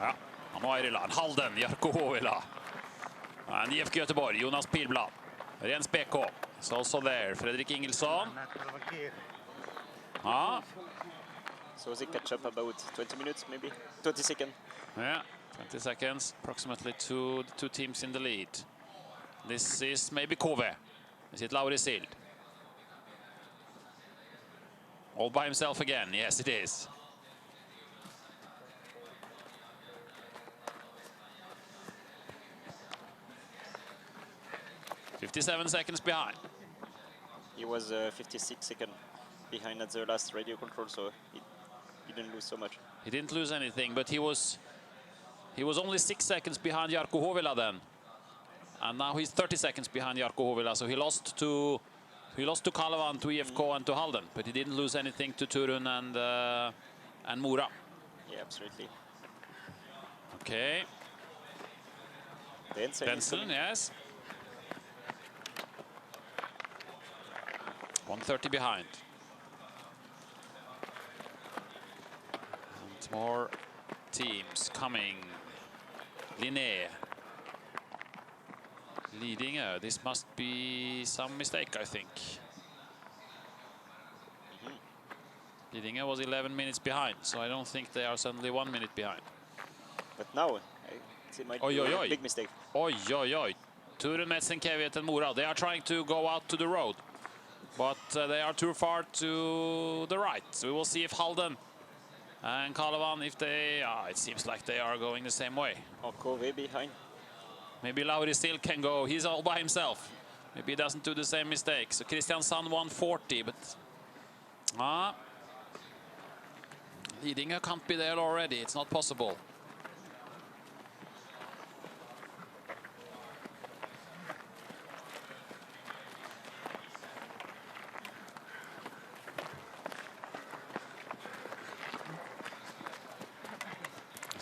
[SPEAKER 2] Ja, han var Irland. Halden, Jarkko Huovila. And IFK Göteborg, Jonas Pilblad. Jens BK is also there. Fredrik Ingelsson.
[SPEAKER 3] So they catch up about 20 minutes, maybe 20 seconds.
[SPEAKER 2] Yeah, 20 seconds, approximately the two teams in the lead. This is maybe Kove. Is it Lauri Sild? All by himself again. Yes, it is. 57 seconds behind.
[SPEAKER 3] He was 56 seconds behind at the last radio control, so he didn't lose so much.
[SPEAKER 2] He didn't lose anything, but he was only 6 seconds behind Jarkko Huovila then. And now he's 30 seconds behind Jarkko Huovila, so he lost to Kalevan, to IFK, and to Halden, but he didn't lose anything to Turun and Mora.
[SPEAKER 3] Yeah, absolutely.
[SPEAKER 2] Okay. Denzel, yes. 130 behind. And more teams coming. Linné leading. This must be some mistake, I think. Leading was 11 minutes behind, so I don't think they are suddenly 1 minute behind.
[SPEAKER 3] But now, it might be a big mistake.
[SPEAKER 2] Oi, oi, oi. Turen, Metzenkeviet and Mora, they are trying to go out to the road. But they are too far to the right. So we will see if Halden and Kalevan, if they... it seems like they are going the same way.
[SPEAKER 3] Or Kove behind.
[SPEAKER 2] Maybe Lauri still can go. He's all by himself. Maybe he doesn't do the same mistake. So Christian Sand 140, but... leading can't be there already. It's not possible.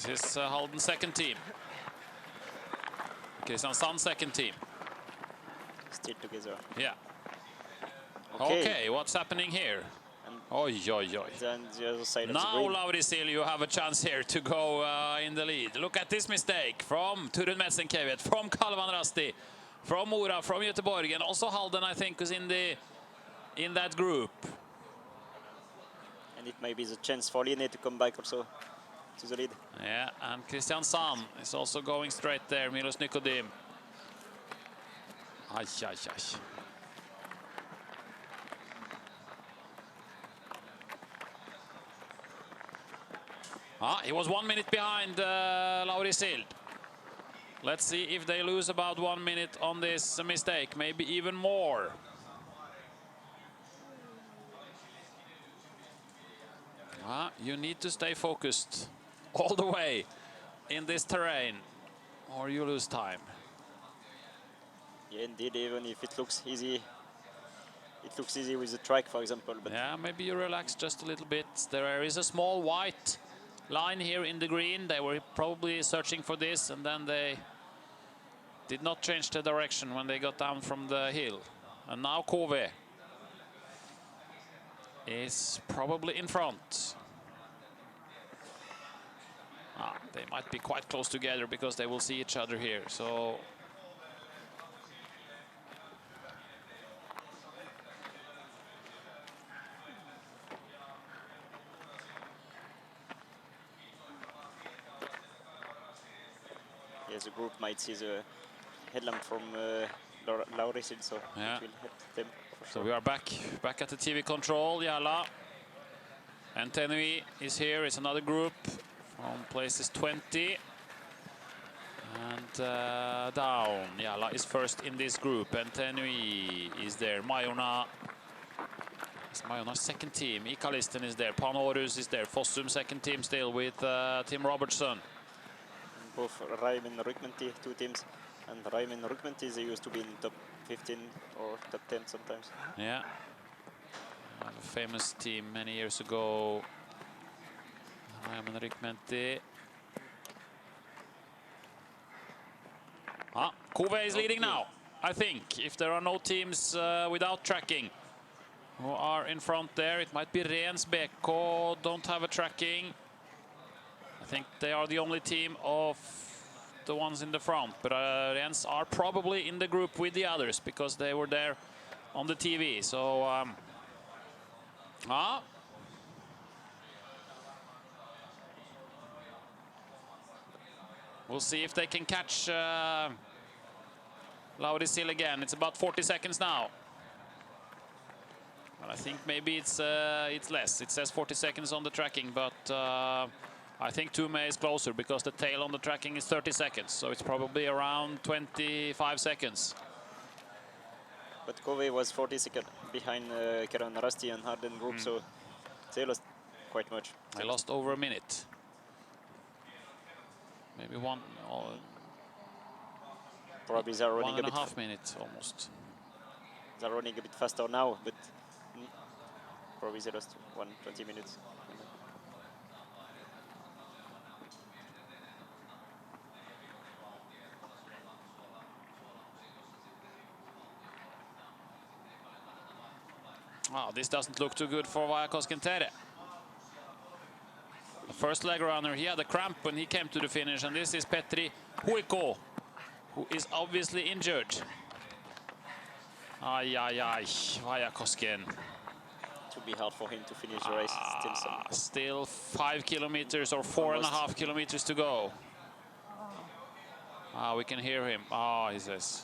[SPEAKER 2] This is Halden's second team. Christian Sand's second team.
[SPEAKER 3] Still together.
[SPEAKER 2] Yeah. Okay, what's happening here? Oi, oi, oi.
[SPEAKER 3] Then the other side
[SPEAKER 2] now, Lauri Sil, you have a chance here to go in the lead. Look at this mistake from Turen Metzenkeviet, from Kalevan Rasti, from Mora, from Göteborg, and also Halden, I think, is in that group.
[SPEAKER 3] And it may be the chance for Line to come back also to the lead.
[SPEAKER 2] Yeah, and Christian Sand is also going straight there. Milos Nikodim. Ay, ay, ay. He was 1 minute behind Lauri Sild. Let's see if they lose about 1 minute on this mistake, maybe even more. You need to stay focused all the way in this terrain, or you lose time.
[SPEAKER 3] Yeah, indeed, even if it looks easy with the track, for example. But
[SPEAKER 2] yeah, maybe you relax just a little bit. There is a small white line here in the green. They were probably searching for this, and then they did not change the direction when they got down from the hill. And now Kove is probably in front. They might be quite close together because they will see each other here. So
[SPEAKER 3] yes, the group might see the headlamp from Lauri Sil, so
[SPEAKER 2] yeah.
[SPEAKER 3] it will help them.
[SPEAKER 2] So we are back at the TV control. Jalla and Tenui is here. It's another group from places 20 and down. Jalla is first in this group, and Tenui is there. Majorna. It's Majorna's second team. Ikalisten is there. Panorus is there. Fossum second team still with Tim Robertson.
[SPEAKER 3] Both Raim and Rykmenti, two teams. And Raim and Rykmenti, they used to be in top 15 or top 10 sometimes.
[SPEAKER 2] Yeah. A famous team many years ago. Raim and Rykmenti. Kove is leading now, I think. If there are no teams without tracking who are in front there, it might be Rens, Beko, don't have a tracking. I think they are the only team of the ones in the front, but Rens are probably in the group with the others because they were there on the TV. So we'll see if they can catch Lauri Sil again. It's about 40 seconds now. But I think maybe it's less. It says 40 seconds on the tracking, but I think Tume is closer because the tail on the tracking is 30 seconds. So it's probably around 25 seconds.
[SPEAKER 3] But Kove was 40 seconds behind Kalevan Rasti and Halden group, so they lost quite much.
[SPEAKER 2] They lost over a minute. Maybe one.
[SPEAKER 3] Probably they're running
[SPEAKER 2] 1.5 minutes almost.
[SPEAKER 3] They're running a bit faster now, but probably they lost 20 minutes.
[SPEAKER 2] Wow, this doesn't look too good for Vaja Koskentere. The first leg runner, he had a cramp when he came to the finish, and this is Petri Huiko, who is obviously injured. Ai, Vajakosken.
[SPEAKER 3] To be hard for him to finish the race.
[SPEAKER 2] Still 5 kilometers or 4.5 kilometers to go. We can hear him. He says.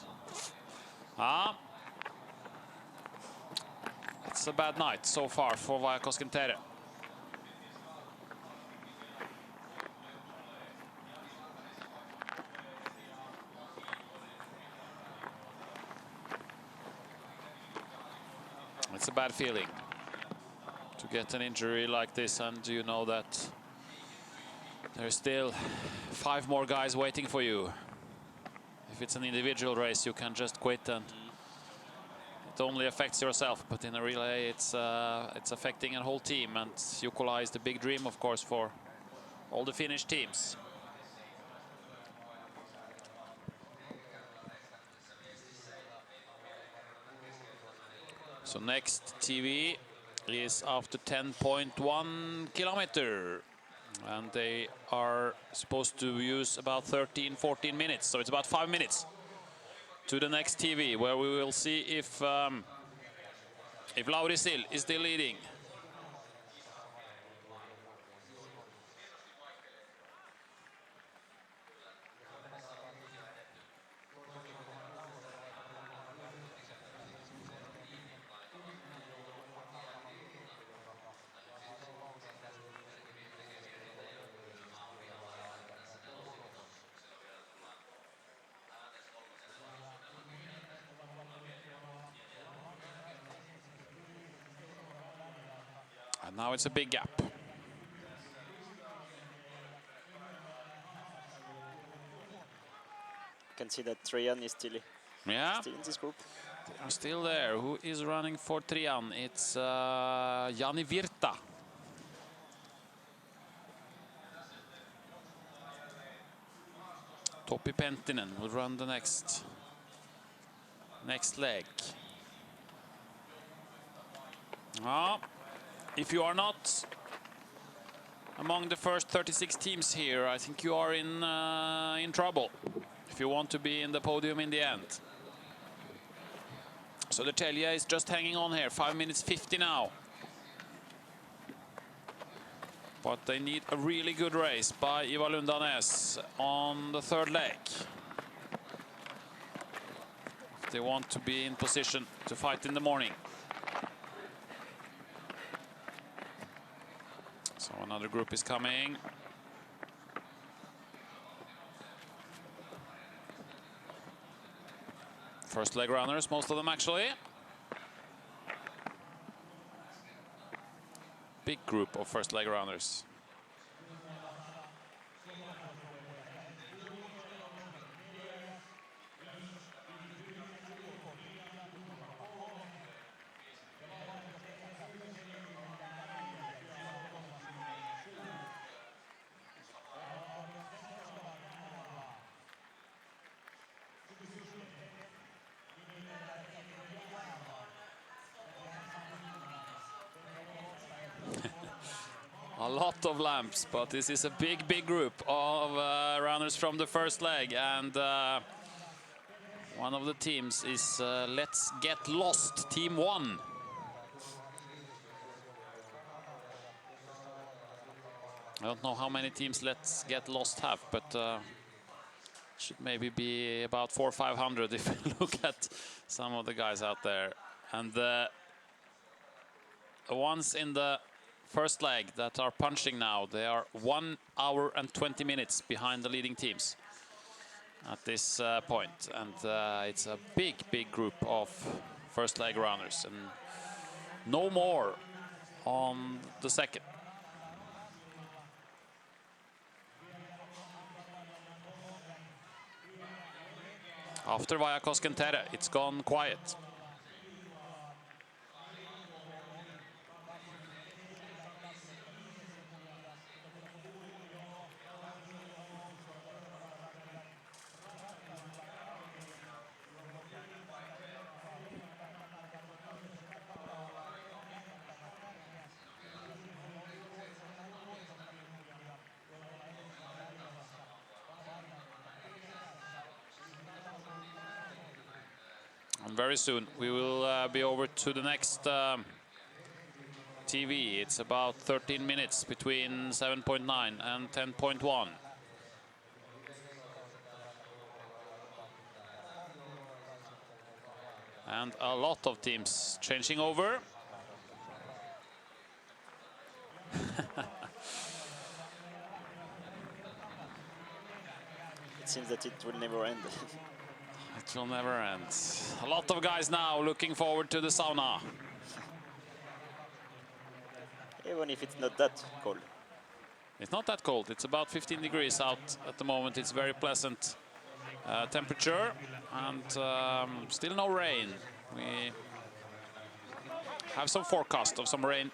[SPEAKER 2] It's a bad night so far for Vajakosken Tere. It's a bad feeling to get an injury like this, and you know that there's still 5 more guys waiting for you. If it's an individual race, you can just quit and it only affects yourself. But in a relay, it's affecting a whole team, and Jukola is the big dream, of course, for all the Finnish teams. So next TV is after 10.1 kilometer, and they are supposed to use about 13-14 minutes, so it's about 5 minutes to the next TV, where we will see if Lauri Sill is still leading. And now it's a big gap.
[SPEAKER 3] You can see that Trian is still in this group.
[SPEAKER 2] They are still there. Who is running for Trian? It's Jani Virta. Topi Penttinen will run the next leg. If you are not among the first 36 teams here, I think you are in trouble if you want to be in the podium in the end. So the Tellier is just hanging on here, 5 minutes 50 now. But they need a really good race by Ivar Lundanes on the third leg if they want to be in position to fight in the morning. So another group is coming. First leg runners, most of them actually. Big group of first leg runners. A lot of lamps, but this is a big group of runners from the first leg, and one of the teams is Let's Get Lost, Team 1. I don't know how many teams Let's Get Lost have, but should maybe be about 400 or 500 if you look at some of the guys out there. And the ones in the first leg that are punching now, they are 1 hour and 20 minutes behind the leading teams at this point. And it's a big group of first leg runners, and no more on the second. After Vajakosken Tere, it's gone quiet. And very soon we will be over to the next TV. It's about 13 minutes between 7.9 and 10.1. And a lot of teams changing over.
[SPEAKER 3] It seems that it will never end.
[SPEAKER 2] It will never end. A lot of guys now looking forward to the sauna.
[SPEAKER 3] Even if it's not that cold.
[SPEAKER 2] It's not that cold. It's about 15 degrees out at the moment. It's very pleasant temperature and still no rain. We have some forecast of some rain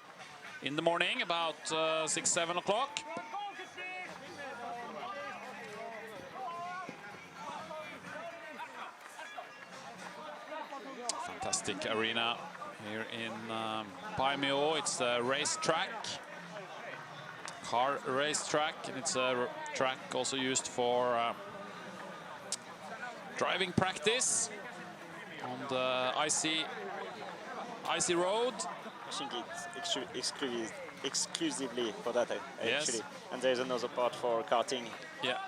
[SPEAKER 2] in the morning, about 6, 7 o'clock. Fantastic arena here in Paimio. It's a racetrack, car racetrack, and it's a track also used for driving practice on the icy road.
[SPEAKER 3] I think it's exclusively for that, actually.
[SPEAKER 2] Yes.
[SPEAKER 3] And there's another part for karting.
[SPEAKER 2] Yeah,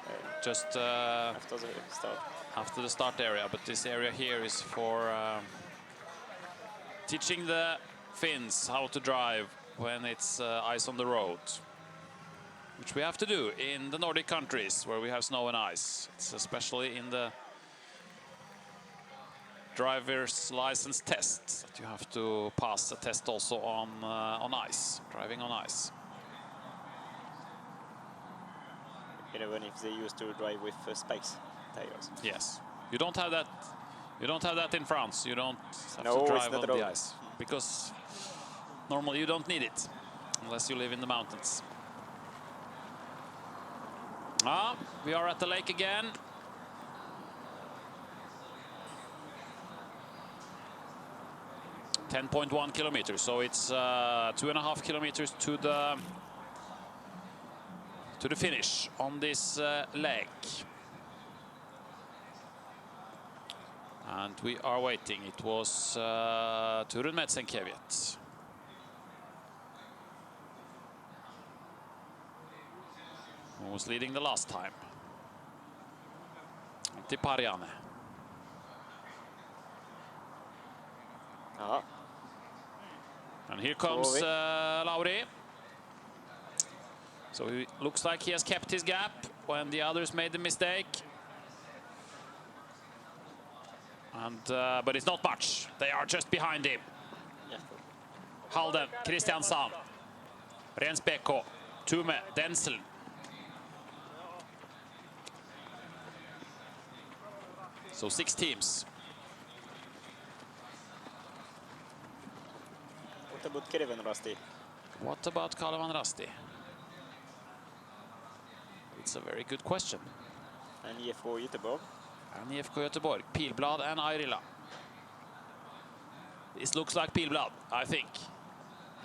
[SPEAKER 2] just
[SPEAKER 3] after the start.
[SPEAKER 2] After the start area, but this area here is for teaching the Finns how to drive when it's ice on the road, which we have to do in the Nordic countries where we have snow and ice. It's especially in the driver's license test that you have to pass a test also on ice, driving on ice.
[SPEAKER 3] Even if they used to drive with spikes tires.
[SPEAKER 2] Yes, you don't have that. You don't have that in France. You don't have
[SPEAKER 3] No,
[SPEAKER 2] to drive
[SPEAKER 3] it's not
[SPEAKER 2] on the
[SPEAKER 3] at all.
[SPEAKER 2] ice because normally you don't need it unless you live in the mountains. We are at the lake again. (10.1 kilometers), so it's 2.5 kilometers to the finish on this lake. And we are waiting. It was Turun Metsenkeviet. Who was leading the last time. Antti Parjane. And here comes Lauri. So it looks like he has kept his gap when the others made the mistake. And but it's not much. They are just behind him. Halden, Kristiansand, Rens-Beko, Tume, Denzel. So 6 teams.
[SPEAKER 3] What about Kalevan Rasti?
[SPEAKER 2] What about Kalevan Rasti? It's a very good question.
[SPEAKER 3] And IFK Göteborg.
[SPEAKER 2] And IFK Göteborg, Pilblad and Airila. This looks like Pilblad, I think.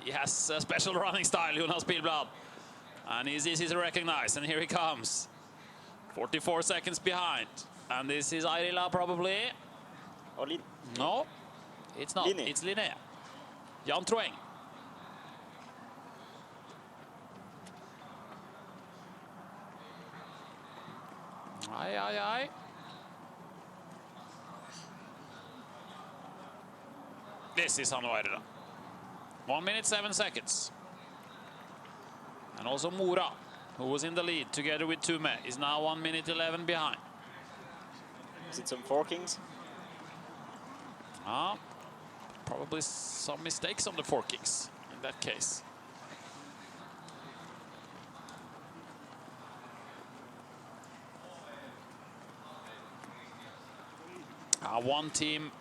[SPEAKER 2] He has a special running style, Jonas Pilblad. And he's easy to recognize, and here he comes. 44 seconds behind. And this is Airila probably.
[SPEAKER 3] Or Lin?
[SPEAKER 2] No, it's not.
[SPEAKER 3] Linné.
[SPEAKER 2] It's Linné. Jan Troeng. Aye. This is Hannu Airila. 1 minute 7 seconds. And also Mora, who was in the lead together with Tume, is now 1 minute 11 behind.
[SPEAKER 3] Is it some forkings?
[SPEAKER 2] Probably some mistakes on the forkings in that case. One team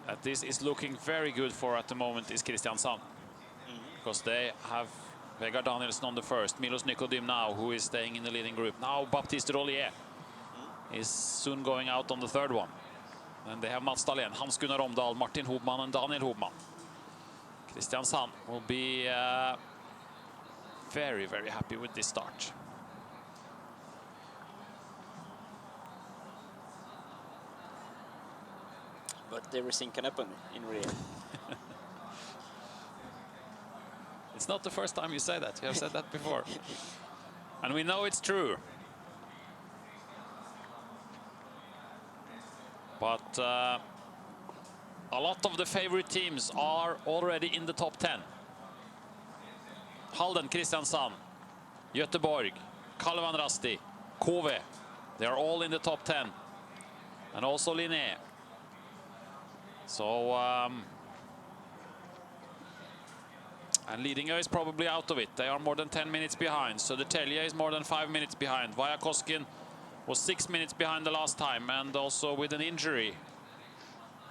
[SPEAKER 2] that this is looking very good for at the moment is Kristiansand. Because they have Vegard Danielsen on the first, Milos Nikodim now, who is staying in the leading group. Now Baptiste Rollier is soon going out on the third one. And they have Mats Dahlén, Hans Gunnar Omdal, Martin Hobman and Daniel Hobman. Kristiansand will be very, very happy with this start.
[SPEAKER 3] But everything can happen in relay.
[SPEAKER 2] It's not the first time you say that. You have said that before. And we know it's true. But a lot of the favorite teams are already in the top 10. Halden, Kristiansand, Göteborg, Kalevan Rasti, KV. They are all in the top 10. And also Linné. So, and Lidingö is probably out of it. They are more than 10 minutes behind. So the Telje is more than 5 minutes behind. Vajakoskin was 6 minutes behind the last time, and also with an injury.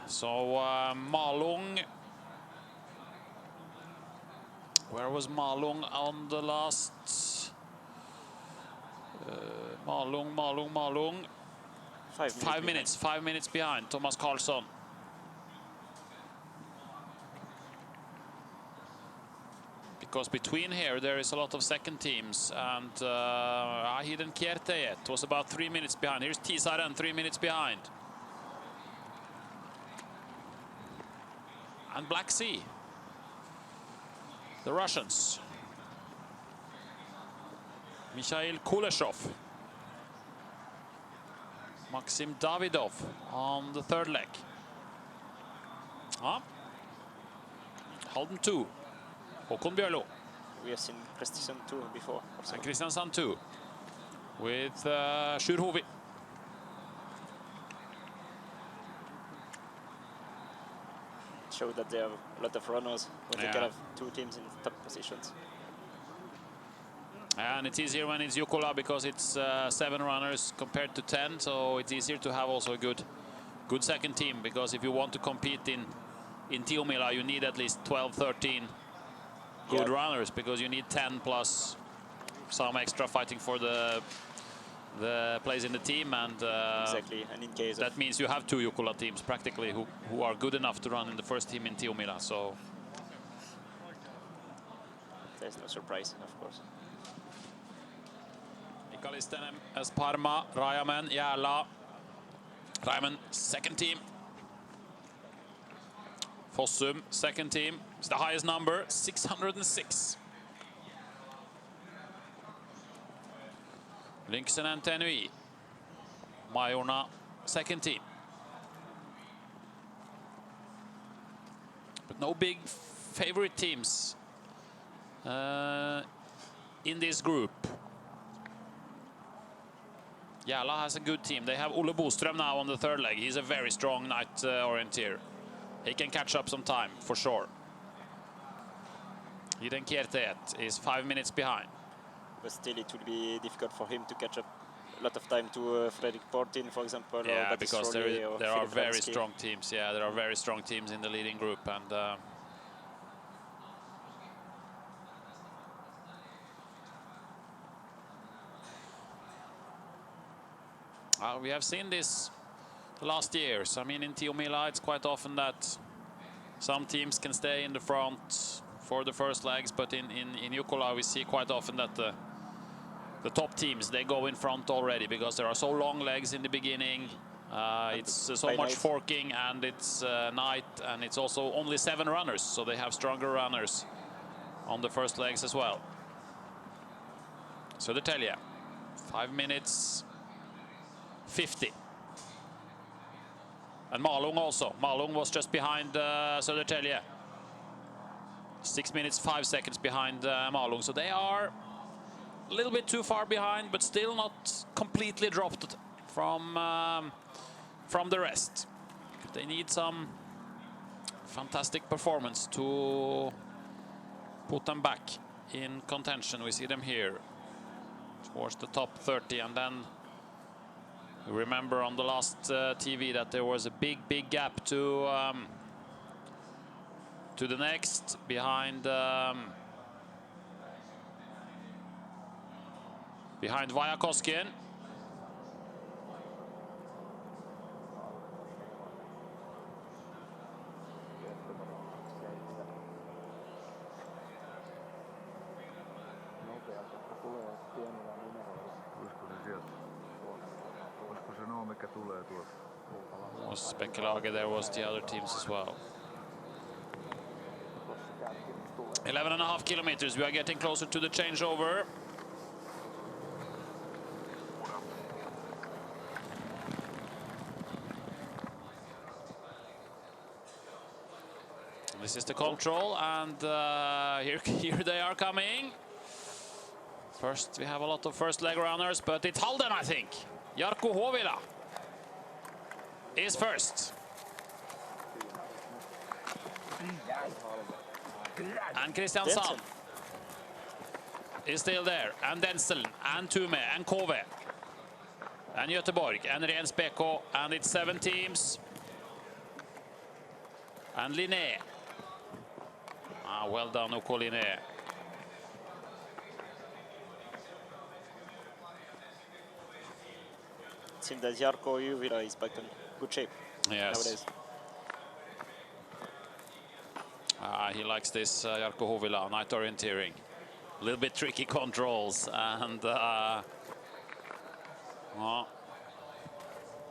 [SPEAKER 2] So Malung, where was Malung on the last? Malung. 5 minutes. 5 minutes behind Thomas Karlsson. Because between here there is a lot of second teams, and he didn't Kierte yet. Was about 3 minutes behind. Here's Tisaren, 3 minutes behind. And Black Sea, the Russians. Mikhail Kuleshov. Maxim Davidov on the third leg. Halden 2. Håkon Bjørlo.
[SPEAKER 3] We have seen Kristiansand 2 before.
[SPEAKER 2] And Kristiansand 2 with Sjur Hovi.
[SPEAKER 3] Show that they have a lot of runners, but they can have 2 teams in top positions.
[SPEAKER 2] And it's easier when it's Jukola because it's 7 runners compared to 10, so it's easier to have also a good second team, because if you want to compete in Tiomila, you need at least 12, 13 good runners, because you need 10 plus some extra fighting for the place in the team, and
[SPEAKER 3] exactly. And in case
[SPEAKER 2] that means you have 2 Jukola teams practically who are good enough to run in the first team in Tiomila. So
[SPEAKER 3] there's no surprise, of course.
[SPEAKER 2] Kalistenen as Parma, Rajamäen, Järla. Rajamäen, second team. Fossum, second team. It's the highest number, 606. Lynksen and Tenui. Majorna, second team. But no big favorite teams in this group. Järla has a good team. They have Olle Boström now on the third leg. He's a very strong night orienteer. He can catch up some time, for sure. Iden Kierteet is 5 minutes behind.
[SPEAKER 3] But still, it will be difficult for him to catch up a lot of time to Fredrik Portin, for example.
[SPEAKER 2] Yeah,
[SPEAKER 3] or
[SPEAKER 2] because there are very strong teams. Yeah, there are very strong teams in the leading group, and we have seen this the last years. I mean, in Tiomila, it's quite often that some teams can stay in the front for the first legs, but in Jukola, we see quite often that the top teams, they go in front already, because there are so long legs in the beginning. It's so much forking, and it's night, and it's also only 7 runners, so they have stronger runners on the first legs as well. Södertälje, 5 minutes 50. And Malung also. Malung was just behind Södertälje. 6 minutes 5 seconds behind Malung. So they are a little bit too far behind, but still not completely dropped from the rest. They need some fantastic performance to put them back in contention. We see them here towards the top 30, and then remember on the last TV that there was a big gap to the next, behind Vajakoskin.
[SPEAKER 10] Olisiko se noin, mikä tulee tuolta?
[SPEAKER 2] Was Bekelage, there was the other teams as well. 11.5 kilometers. We are getting closer to the changeover. This is the control, and here they are coming. First, we have a lot of first leg runners, but it's Halden, I think. Jarkko Huovila is first. And Kristiansand is still there. And Denzel, and Tume, and Kove, and Göteborg, and Rens BK, and it's 7 teams. And Linné. Well done, Uko Linné.
[SPEAKER 3] It seems that Jarkko Huovila is back in good shape nowadays.
[SPEAKER 2] He likes this Jarkko Huovila, night orienteering. A little bit tricky controls, and well,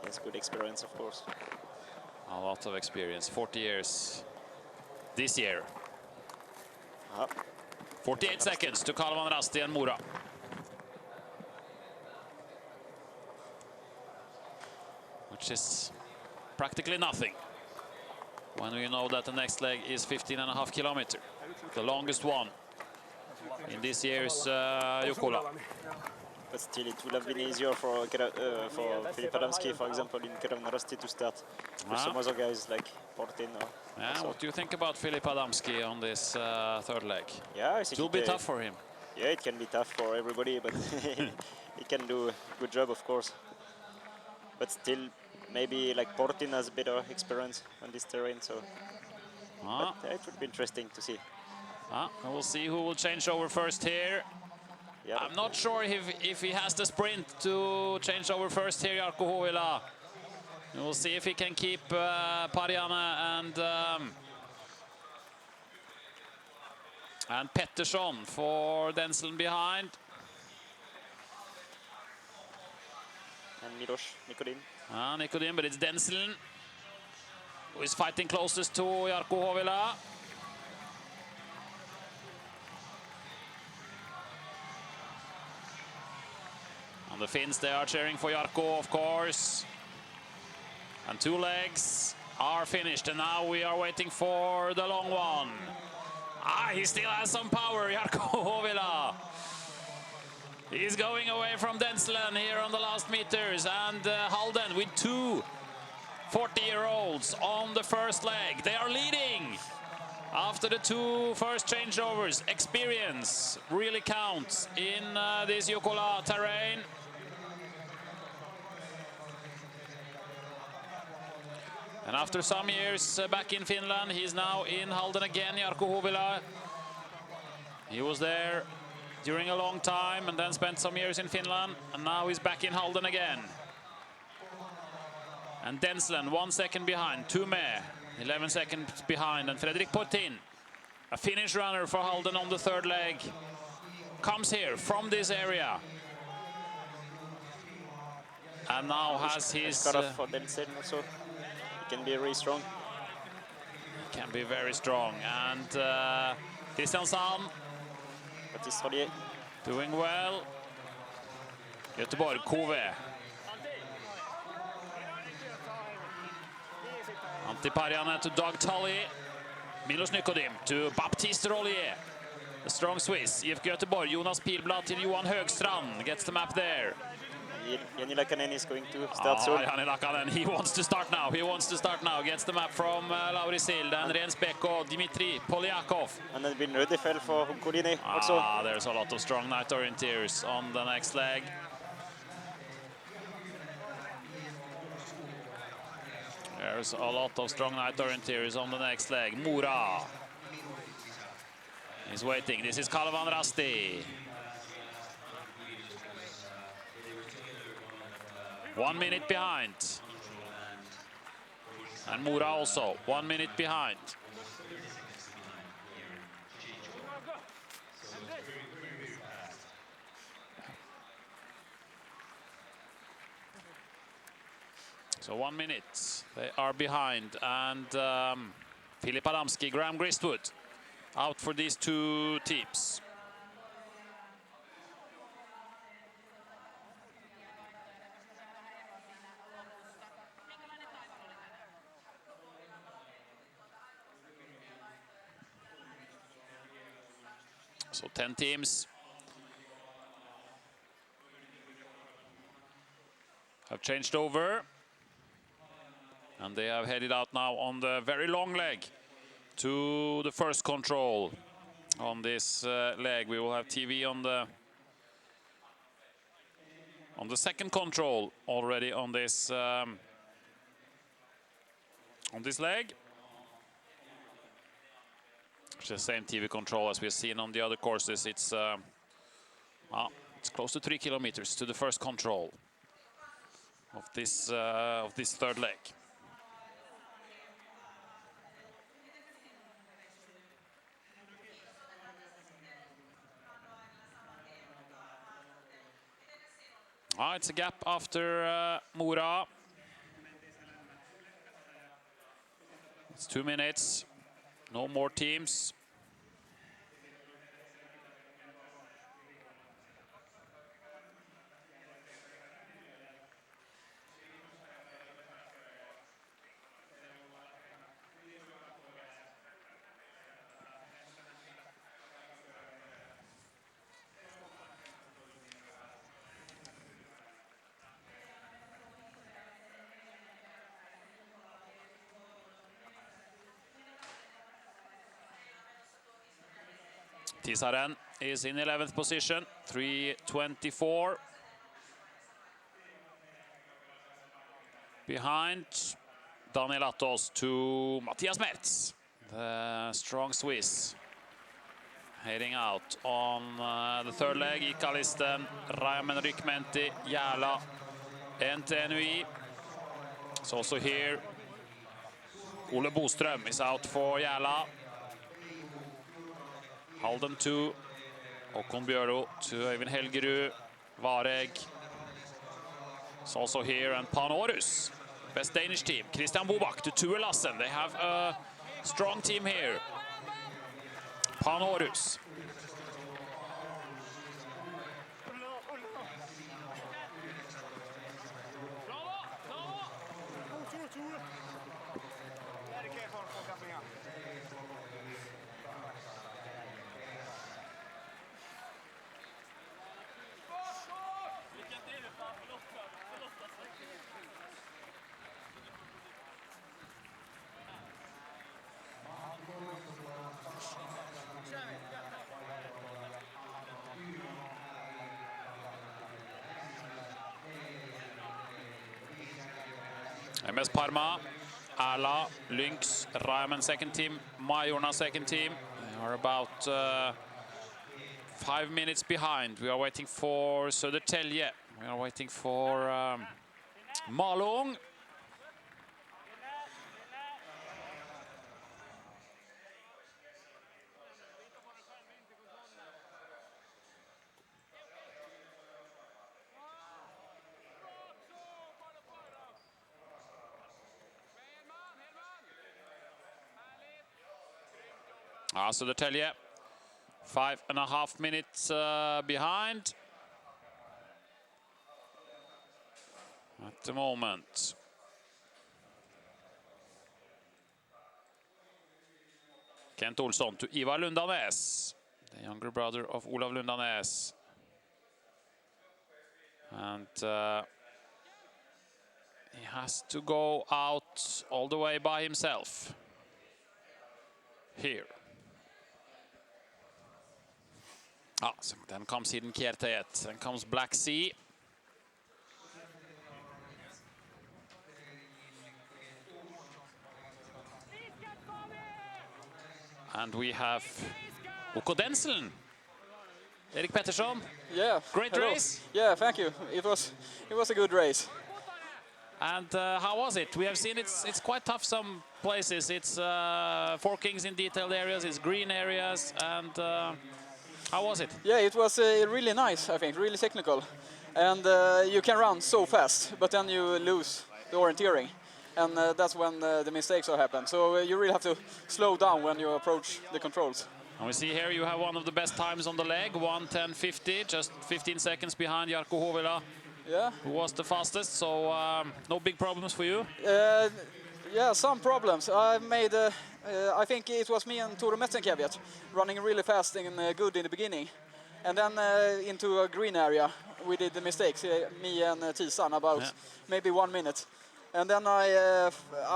[SPEAKER 3] yes, good experience, of course.
[SPEAKER 2] a lot of experience. 40 years this year. 48 seconds to Kalevan Rasti and Mora. Which is practically nothing when we know that the next leg is 15.5 kilometers, the longest one in this year's Jukola.
[SPEAKER 3] But still, it would have been easier for Filip Adamski, for example, in Kalevan Rasti to start with some other guys like Portin.
[SPEAKER 2] What do you think about Filip Adamski on this third leg?
[SPEAKER 3] Yeah, I think
[SPEAKER 2] it will be tough for him.
[SPEAKER 3] Yeah, it can be tough for everybody, but he can do a good job, of course. But still, maybe like Portin has better experience on this terrain, so but, it would be interesting to see.
[SPEAKER 2] We'll see who will change over first here.
[SPEAKER 3] Yeah.
[SPEAKER 2] I'm not sure if he has the sprint to change over first here, Jarkko Huovila. We'll see if he can keep Pariana and Pettersson for Denzel behind.
[SPEAKER 3] And Milos Nikodin.
[SPEAKER 2] Nikodin, but it's Denzel who is fighting closest to Jarkko Huovila. And the Finns, they are cheering for Jarkko, of course. And 2 legs are finished, and now we are waiting for the long one. He still has some power, Jarkko Huovila. He's going away from Denselen here on the last meters, and Halden with 2 40-year-olds on the first leg. They are leading after the 2 first changeovers. Experience really counts in this Jukola terrain. And after some years back in Finland, he's now in Halden again, Jarkko Huovila. He was there during a long time and then spent some years in Finland, and now he's back in Halden again. And Denselen 1 second behind, Tume 11 seconds behind, and Fredrik Portin, a Finnish runner for Halden on the third leg, comes here from this area. And now has his...
[SPEAKER 3] cut off for Denselen also. He can be really strong.
[SPEAKER 2] He can be very strong. And Kristiansand doing well. Göteborg, Kove. Antti Parjanen to Doug Tully. Milos Nikodin to Baptiste Rollier. The strong Swiss. IFK Göteborg, Jonas Pilblad to Johan Högstrand. Gets the map there.
[SPEAKER 3] Jani Lakanen is going to start soon.
[SPEAKER 2] Jani Lakanen, he wants to start now. He wants to start now. Gets the map from Lauri Sild and Rens BK, Dmitry Polyakov.
[SPEAKER 3] And then been Rödefeld for Uko Linné also.
[SPEAKER 2] There's a lot of strong night orienteers on the next leg. There's a lot of strong night orienteers on the next leg. Mora is waiting. This is Kalevan Rasti. 1 minute behind. And Mora also 1 minute behind. So 1 minute, they are behind, and Filip Adamski, Graham Gristwood out for these two teams. So 10 teams have changed over, and they have headed out now on the very long leg to the first control. On this leg, we will have TV on the second control already on this leg. It's the same TV control as we've seen on the other courses. It's close to 3 kilometers to the first control of this third leg. It's a gap after Mora. It's 2 minutes. No more teams. Tisaren is in 11th position, 3:24. Behind Daniel Atos to Mattias Mertz, the strong Swiss. Heading out on the third leg, Ikalisten, Raimen Rykmenti, Järla, NTNUI. So also here, Ole Boström is out for Järla. Halden to Håkon Bjørlo to Øyvind Helgerud, Vareg. It's also here, and Panorus, best Danish team. Christian Bobak to Ture Lassen. They have a strong team here. Panorus. MS Parma, Ala, Lynx, Raimen second team, Majorna second team. They are about 5 minutes behind. We are waiting for Södertälje. We are waiting for Malung. Södertälje, 5.5 minutes behind at the moment. Kent Olsson to Ivar Lundanes, the younger brother of Olav Lundanes. And he has to go out all the way by himself here. So then comes Hidden Kierteet, then comes Black Sea. And we have Uko Denselen. Erik Pettersson.
[SPEAKER 10] Yeah.
[SPEAKER 2] Great
[SPEAKER 10] hello.
[SPEAKER 2] race.
[SPEAKER 10] Yeah, thank you. It was a good race.
[SPEAKER 2] And how was it? We have seen it's quite tough some places. It's forkings in detailed areas, it's green areas, and how was it?
[SPEAKER 10] Yeah, it was really nice, I think, really technical. And you can run so fast, but then you lose the orienteering. And that's when the mistakes are happening. So you really have to slow down when you approach the controls.
[SPEAKER 2] And we see here you have one of the best times on the leg, 1:10.50, just 15 seconds behind Jarkko Huovila, who was the fastest. So no big problems for you?
[SPEAKER 10] Yeah, some problems. I made, I think it was me and Tore Metzenkeviat running really fast and good in the beginning. And then into a green area, we did the mistakes, me and Tisan, about maybe 1 minute. And then I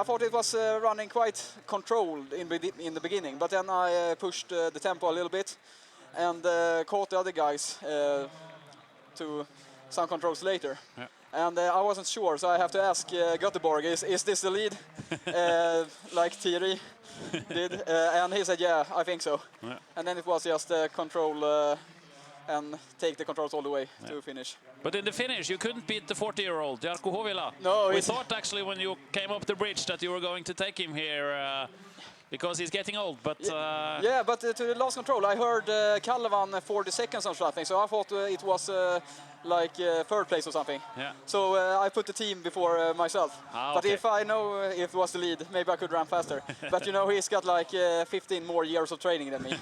[SPEAKER 10] thought it was running quite controlled in the beginning, but then I pushed the tempo a little bit and caught the other guys to some controls later.
[SPEAKER 2] Yeah.
[SPEAKER 10] And I wasn't sure, so I have to ask Göteborg, is this the lead? Like Thierry did? And he said, yeah, I think so.
[SPEAKER 2] Yeah.
[SPEAKER 10] And then it was just control and take the controls all the way to finish.
[SPEAKER 2] But in the finish, you couldn't beat the 40-year-old, Jarkko Huovila.
[SPEAKER 10] No,
[SPEAKER 2] we thought actually when you came up the bridge that you were going to take him here because he's getting old, but...
[SPEAKER 10] Yeah, but to the last control, I heard Kallevan 40 seconds or something, so I thought it was like third place or something.
[SPEAKER 2] Yeah.
[SPEAKER 10] So I put the team before myself. But
[SPEAKER 2] okay.
[SPEAKER 10] if I know if it was the lead, maybe I could run faster. But you know, he's got like 15 more years of training than me.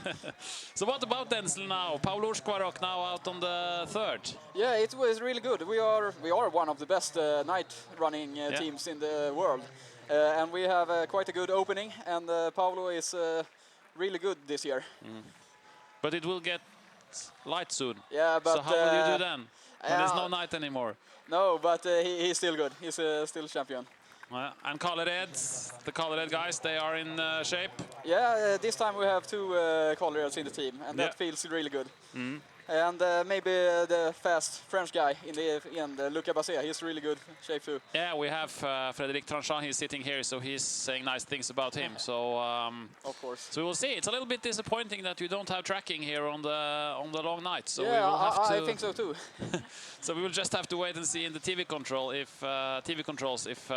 [SPEAKER 2] So what about Denzel now? Paolo Ursquarok now out on the third.
[SPEAKER 10] Yeah, it was really good. We are one of the best night running teams in the world. And we have quite a good opening, and Paolo is really good this year.
[SPEAKER 2] But it will get light soon.
[SPEAKER 10] Yeah, but
[SPEAKER 2] so how will you do then? When there's no night anymore.
[SPEAKER 10] No, but he's still good. He's still champion.
[SPEAKER 2] And Coloreds, the Colored guys, they are in shape?
[SPEAKER 10] Yeah, this time we have two Coloreds in the team, and that feels really good. And maybe the fast French guy in the end, Luca Basset, he's really good shape too.
[SPEAKER 2] Yeah, we have Frédéric Tranchant, he's sitting here, so he's saying nice things about him. So
[SPEAKER 10] of course.
[SPEAKER 2] So we'll see. It's a little bit disappointing that you don't have tracking here on the long night. So
[SPEAKER 10] yeah,
[SPEAKER 2] we will have to,
[SPEAKER 10] I think so too.
[SPEAKER 2] So we will just have to wait and see in the TV controls if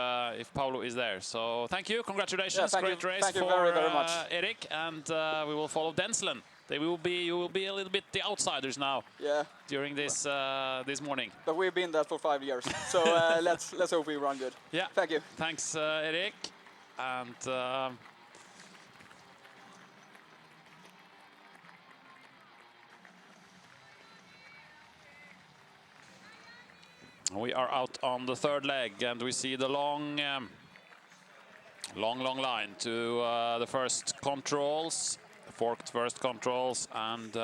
[SPEAKER 2] Paolo is there. So thank you, congratulations, great race for
[SPEAKER 10] very much.
[SPEAKER 2] Erik, and we will follow Denslen. You will be a little bit the outsiders now.
[SPEAKER 10] Yeah.
[SPEAKER 2] During this this morning.
[SPEAKER 10] But we've been that for 5 years, so let's hope we run good.
[SPEAKER 2] Yeah.
[SPEAKER 10] Thank you.
[SPEAKER 2] Thanks, Erik, and. We are out on the third leg, and we see the long line to the first controls. Forked first controls, and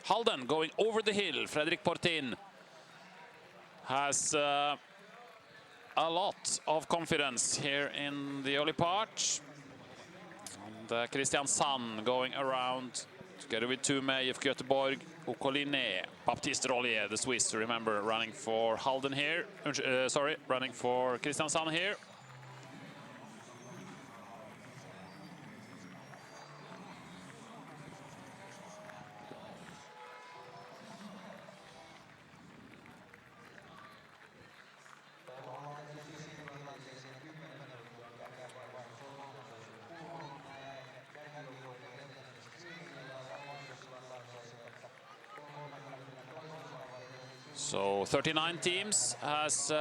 [SPEAKER 2] Halden going over the hill. Fredrik Portin has a lot of confidence here in the early part. And Christian Sann going around together with Tumey of Göteborg, Okoline, Baptiste Rollier, the Swiss, remember, running for Halden here. Running for Christian Sann here. So 39 teams has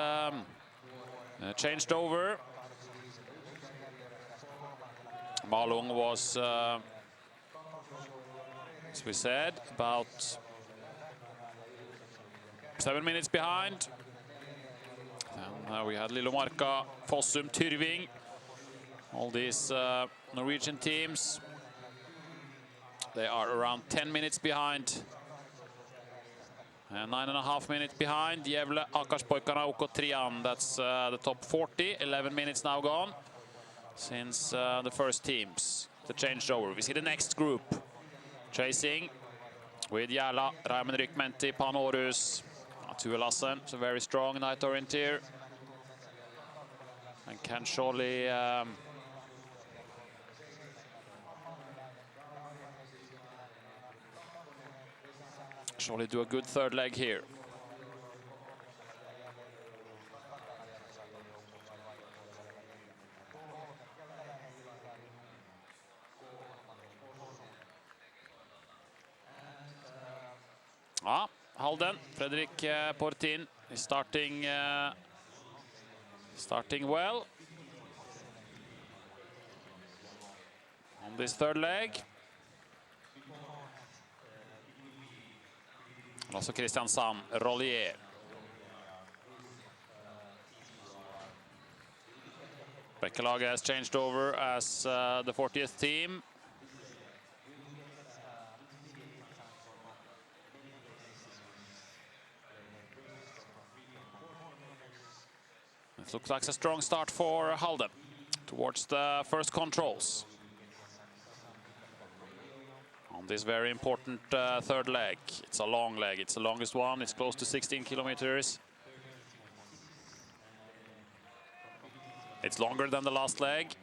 [SPEAKER 2] changed over. Malung was, as we said, about 7 minutes behind. And we had Lilomarka, Fossum, Tyrving, all these Norwegian teams. They are around 10 minutes behind. 9.5 minutes behind. Gävle, Akarspoikarna, OK3, that's the top 40. 11 minutes now gone since the first teams, the changeover. We see the next group chasing with Järla, Raimund Rykmenti, Panorus, Tue Lassen. It's a very strong night orienteer. And can surely do a good third leg here. Halden, Fredrik Portin is starting starting well on this third leg. And also Christian Sam Rollier. Bekkelaget has changed over as the 40th team. It looks like a strong start for Halden towards the first controls on this very important third leg. It's a long leg. It's the longest one. It's close to 16 kilometers. It's longer than the last leg.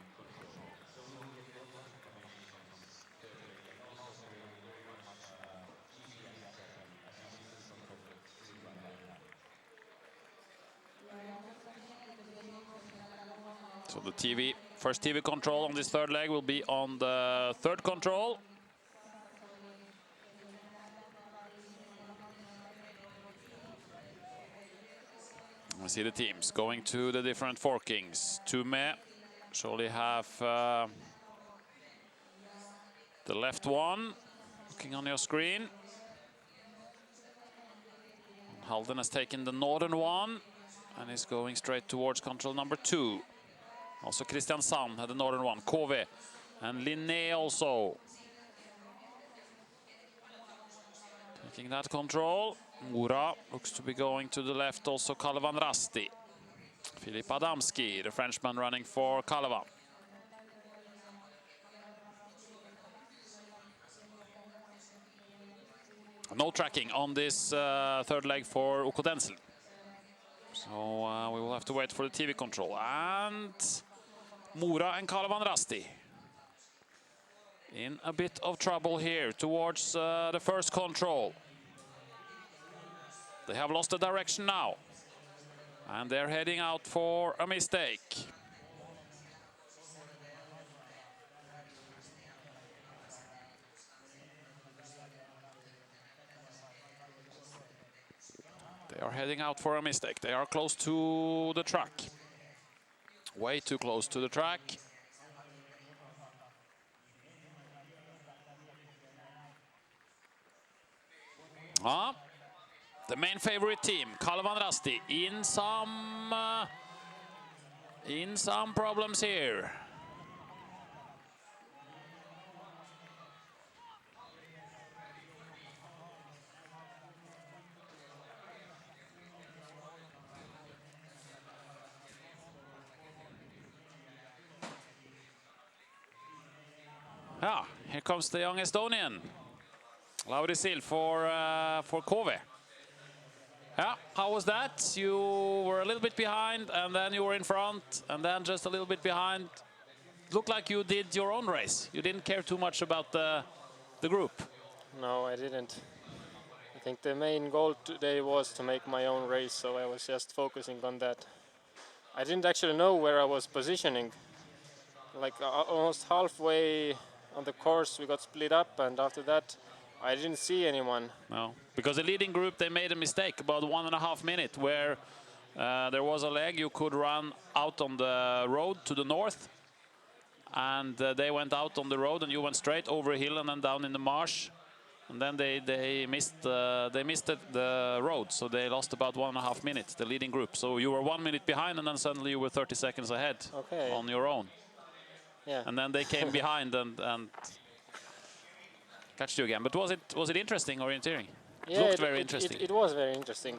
[SPEAKER 2] So the first TV control on this third leg will be on the third control. We see the teams going to the different forkings. Tume surely have the left one, looking on your screen. Halden has taken the northern one and is going straight towards control number 2. Also Christian Sam had the northern one, Kove and Linné also taking that control. Mura looks to be going to the left, also Kalevan Rasti. Filip Adamski, the Frenchman running for Kalevan. No tracking on this third leg for Uko Denzel. So we will have to wait for the TV control. And Mura and Kalevan Rasti in a bit of trouble here towards the first control. They have lost the direction now, and they're heading out for a mistake. They are heading out for a mistake. They are close to the track. Way too close to the track. The main favorite team, Kalevan Rasti, in some problems here. Here comes the young Estonian, Lauri Sil for Kove. How was that? You were a little bit behind, and then you were in front, and then just a little bit behind. Looked like you did your own race. You didn't care too much about the group.
[SPEAKER 11] No, I didn't. I think the main goal today was to make my own race, so I was just focusing on that. I didn't actually know where I was positioning. Like almost halfway on the course we got split up, and after that I didn't see anyone.
[SPEAKER 2] No, because the leading group, they made a mistake about 1.5 minutes where there was a leg you could run out on the road to the north, and they went out on the road and you went straight over a hill and then down in the marsh, and then they missed the road, so they lost about 1.5 minutes, the leading group. So you were 1 minute behind, and then suddenly you were 30 seconds ahead on your own.
[SPEAKER 11] Yeah.
[SPEAKER 2] And then they came behind and catch you again. But was it interesting orienteering?
[SPEAKER 11] Yeah,
[SPEAKER 2] it looked very interesting.
[SPEAKER 11] It was very interesting.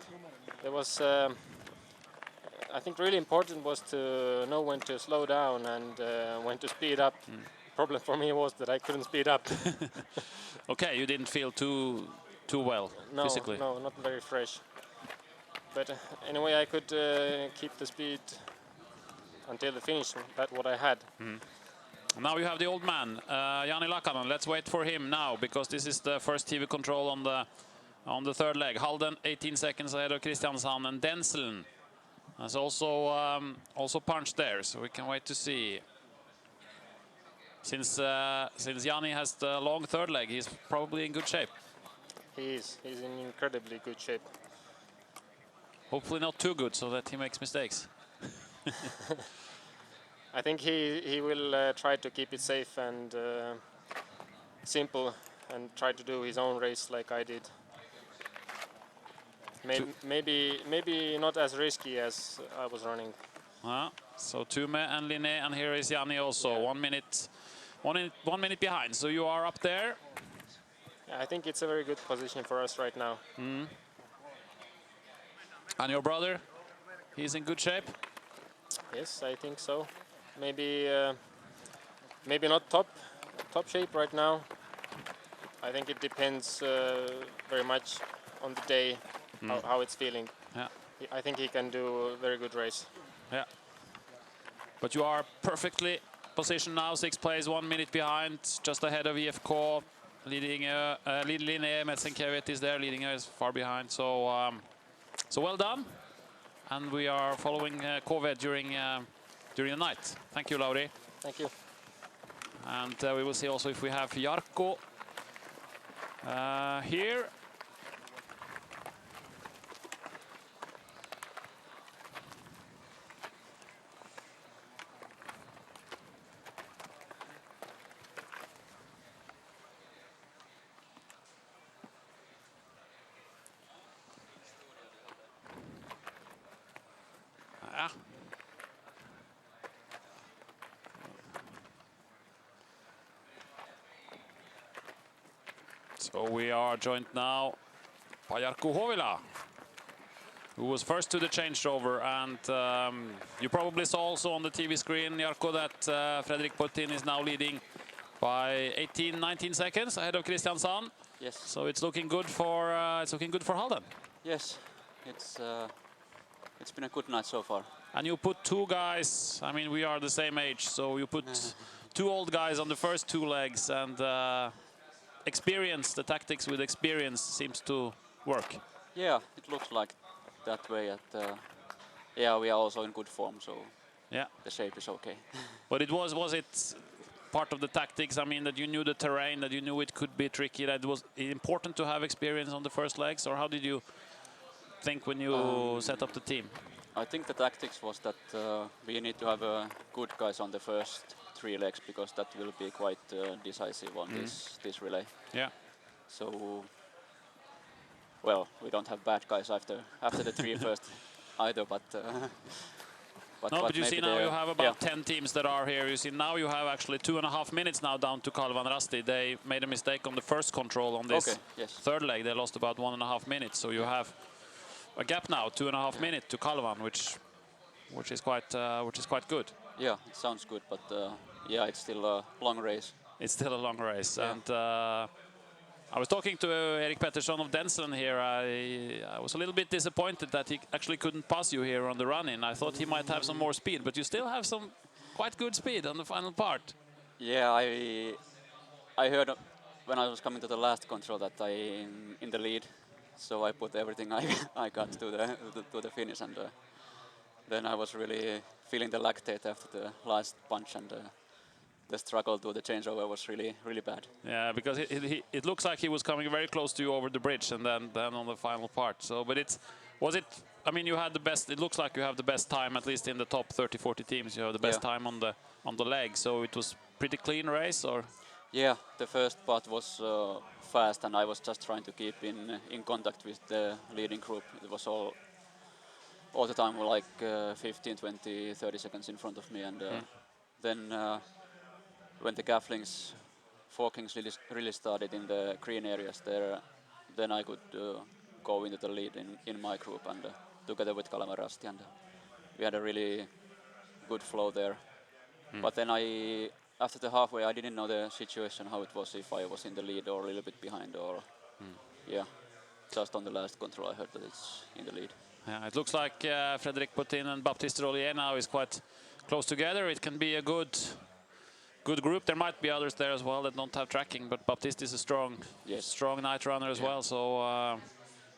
[SPEAKER 11] There was, I think, really important was to know when to slow down and when to speed up. Problem for me was that I couldn't speed up.
[SPEAKER 2] Okay, you didn't feel too well physically.
[SPEAKER 11] No, not very fresh. But anyway, I could keep the speed until the finish. That's what I had.
[SPEAKER 2] Now you have the old man, Jani Lakanen. Let's wait for him now, because this is the first TV control on the third leg. Halden 18 seconds ahead of Kristiansand, and Denzel has also punched there, so we can wait to see. Since Jani has the long third leg, he's probably in good shape.
[SPEAKER 11] He's in incredibly good shape.
[SPEAKER 2] Hopefully not too good, so that he makes mistakes.
[SPEAKER 11] I think he will try to keep it safe and simple and try to do his own race like I did. Maybe not as risky as I was running.
[SPEAKER 2] So Tume and Linné, and here is Janni also.
[SPEAKER 11] Yeah.
[SPEAKER 2] 1 minute behind. So you are up there.
[SPEAKER 11] Yeah, I think it's a very good position for us right now.
[SPEAKER 2] And your brother, he's in good shape?
[SPEAKER 11] Yes, I think so. Maybe not top shape right now. I think it depends very much on the day, how it's feeling.
[SPEAKER 2] Yeah.
[SPEAKER 11] I think he can do a very good race.
[SPEAKER 2] Yeah. But you are perfectly positioned now, 6th place, 1 minute behind, just ahead of EFK, leading Linné. Metzenkevet is there, leading us far behind. So, so well done. And we are following Kove during the night. Thank you, Lauri.
[SPEAKER 11] Thank you.
[SPEAKER 2] And we will see also if we have Jarkko here. So we are joined now by Jarkko Hovila, who was first to the changeover. And you probably saw also on the TV screen, Jarkko, that Fredrik Portin is now leading by 18, 19 seconds ahead of Christian Sand.
[SPEAKER 12] Yes.
[SPEAKER 2] So it's looking good for Halden.
[SPEAKER 12] Yes, it's been a good night so far.
[SPEAKER 2] And you put 2 guys. I mean, we are the same age, so you put 2 old guys on the first 2 legs, and experience, the tactics with experience seems to work.
[SPEAKER 12] Yeah, it looks like that way. Yeah, we are also in good form, so
[SPEAKER 2] yeah,
[SPEAKER 12] the shape is okay.
[SPEAKER 2] But was it part of the tactics? I mean, that you knew the terrain, that you knew it could be tricky, that it was important to have experience on the first legs, or how did you think when you set up the team?
[SPEAKER 12] I think the tactics was that we need to have good guys on the first 3 legs, because that will be quite decisive on this relay.
[SPEAKER 2] Yeah.
[SPEAKER 12] So, well, we don't have bad guys after the 3 first either, but
[SPEAKER 2] but you see now you have about 10 teams that are here. You see now you have actually 2.5 minutes now down to Kalvan Rasti. They made a mistake on the first control on this third leg. They lost about 1.5 minutes. So you have a gap now, 2.5 minutes to Kalvan, which is quite good.
[SPEAKER 12] Yeah, it sounds good, but yeah, it's still a long race.
[SPEAKER 2] It's still a long race, and I was talking to Erik Pettersson of Denson here. I was a little bit disappointed that he actually couldn't pass you here on the run-in. I thought he might have some more speed, but you still have some quite good speed on the final part.
[SPEAKER 12] Yeah, I heard when I was coming to the last control that I'm in the lead, so I put everything I got to the finish, and then I was really feeling the lactate after the last punch, and the struggle to the changeover was really bad.
[SPEAKER 2] Yeah, because it looks like he was coming very close to you over the bridge, and then on the final part. So, but I mean, you had the best. It looks like you have the best time, at least in the top 30-40 teams. You have the best time on the leg. So it was pretty clean race, or?
[SPEAKER 12] Yeah, the first part was fast, and I was just trying to keep in contact with the leading group. It was all the time like 15, 20, 30 seconds in front of me, and then when the gafflings, forkings really started in the green areas there, then I could go into the lead in my group, and together with Kalvan Rasti, and we had a really good flow there. But then after the halfway, I didn't know the situation, how it was, if I was in the lead or a little bit behind, or yeah, just on the last control I heard that it's in the lead.
[SPEAKER 2] Yeah, it looks like Fredrik Portin and Baptiste Rollier now is quite close together. It can be a good group. There might be others there as well that don't have tracking, but Baptiste is a strong night runner as well, so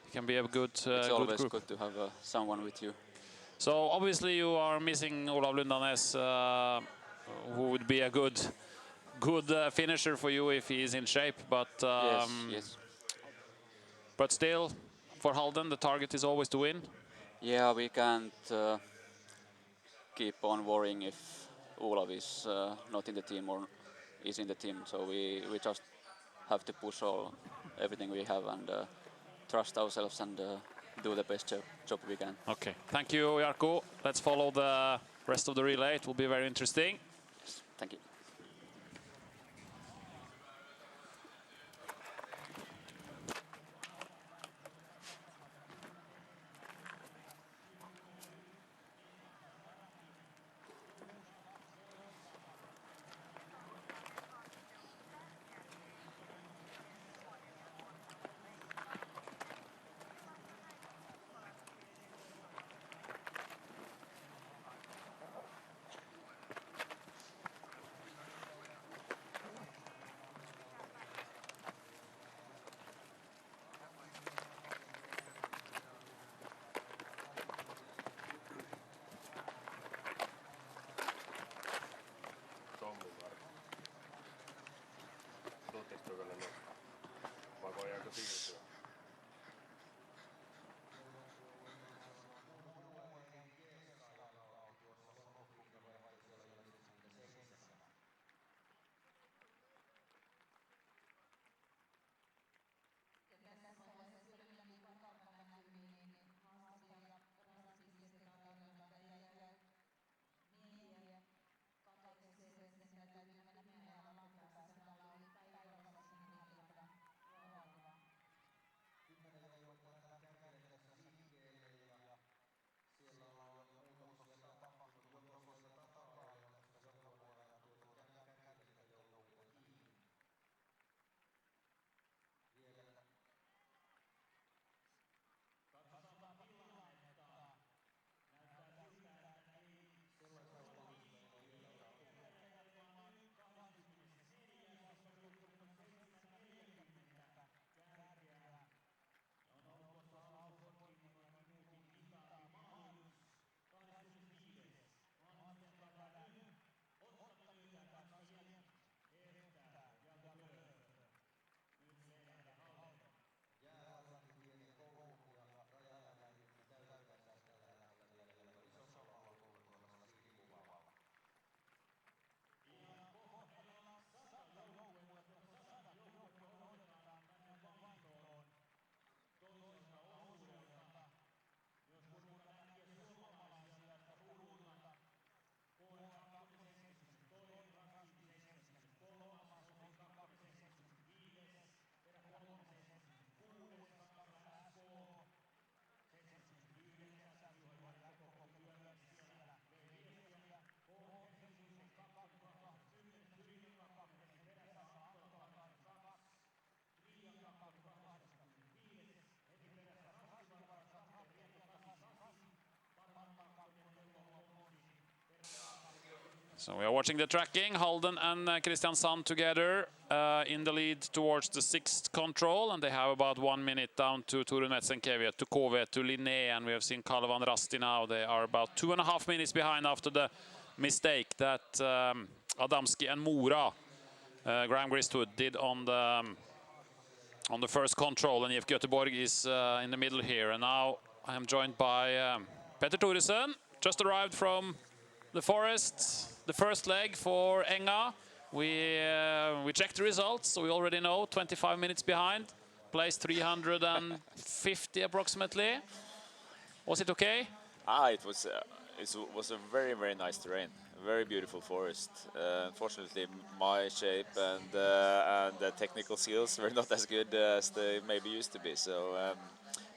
[SPEAKER 2] it can be a good
[SPEAKER 12] it's
[SPEAKER 2] good
[SPEAKER 12] always
[SPEAKER 2] group.
[SPEAKER 12] good to have someone with you.
[SPEAKER 2] So obviously you are missing Olav Lundanes, who would be a good finisher for you if he is in shape, but
[SPEAKER 12] yes.
[SPEAKER 2] But still, for Halden, the target is always to win.
[SPEAKER 12] Yeah, we can't keep on worrying if Olav is not in the team or is in the team. So we just have to push everything we have and trust ourselves and do the best job we can.
[SPEAKER 2] Okay, thank you, Jarkko. Let's follow the rest of the relay. It will be very interesting.
[SPEAKER 12] Yes, thank you.
[SPEAKER 2] So we are watching the tracking. Holden and Kristiansand together in the lead towards the 6th control, and they have about 1 minute down to Turun Metsenkeviet, to Kove, to Linné, and we have seen Kalvan Rasti now. They are about 2.5 minutes behind after the mistake that Adamski and Mora, Graham Gristwood, did on the first control, and IFK Göteborg is in the middle here. And now I am joined by Petter Thoresen, just arrived from the forest. The first leg for Enga. We checked the results, so we already know 25 minutes behind. Placed 350 approximately. Was it okay?
[SPEAKER 13] It was a very, very nice terrain. A very beautiful forest. Unfortunately, my shape and the technical skills were not as good as they maybe used to be. So,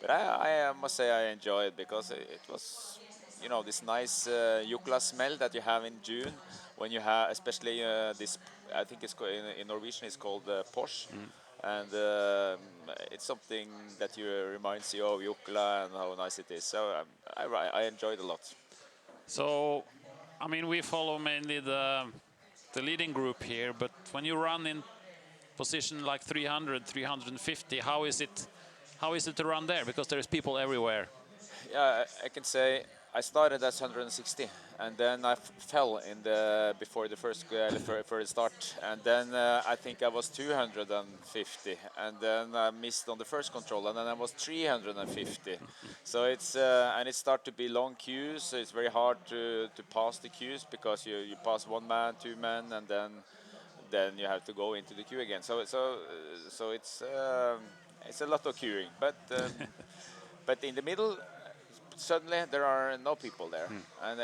[SPEAKER 13] but I must say I enjoyed it because it was, you know, this nice Jukola smell that you have in June when you have, especially this. I think it's in Norwegian it's called Porsche. And it's something that reminds you of Jukola and how nice it is. So I enjoyed a lot.
[SPEAKER 2] So, I mean, we follow mainly the leading group here, but when you run in position like 300, 350, how is it to run there? Because there's people everywhere.
[SPEAKER 13] Yeah, I can say I started at 160, and then I fell in the before the first for the start, and then I think I was 250, and then I missed on the first control, and then I was 350. So it's and it started to be long queues. So it's very hard to pass the queues because you pass one man, two men, and then you have to go into the queue again. So it's a lot of queuing, but but in the middle. Suddenly there are no people there, and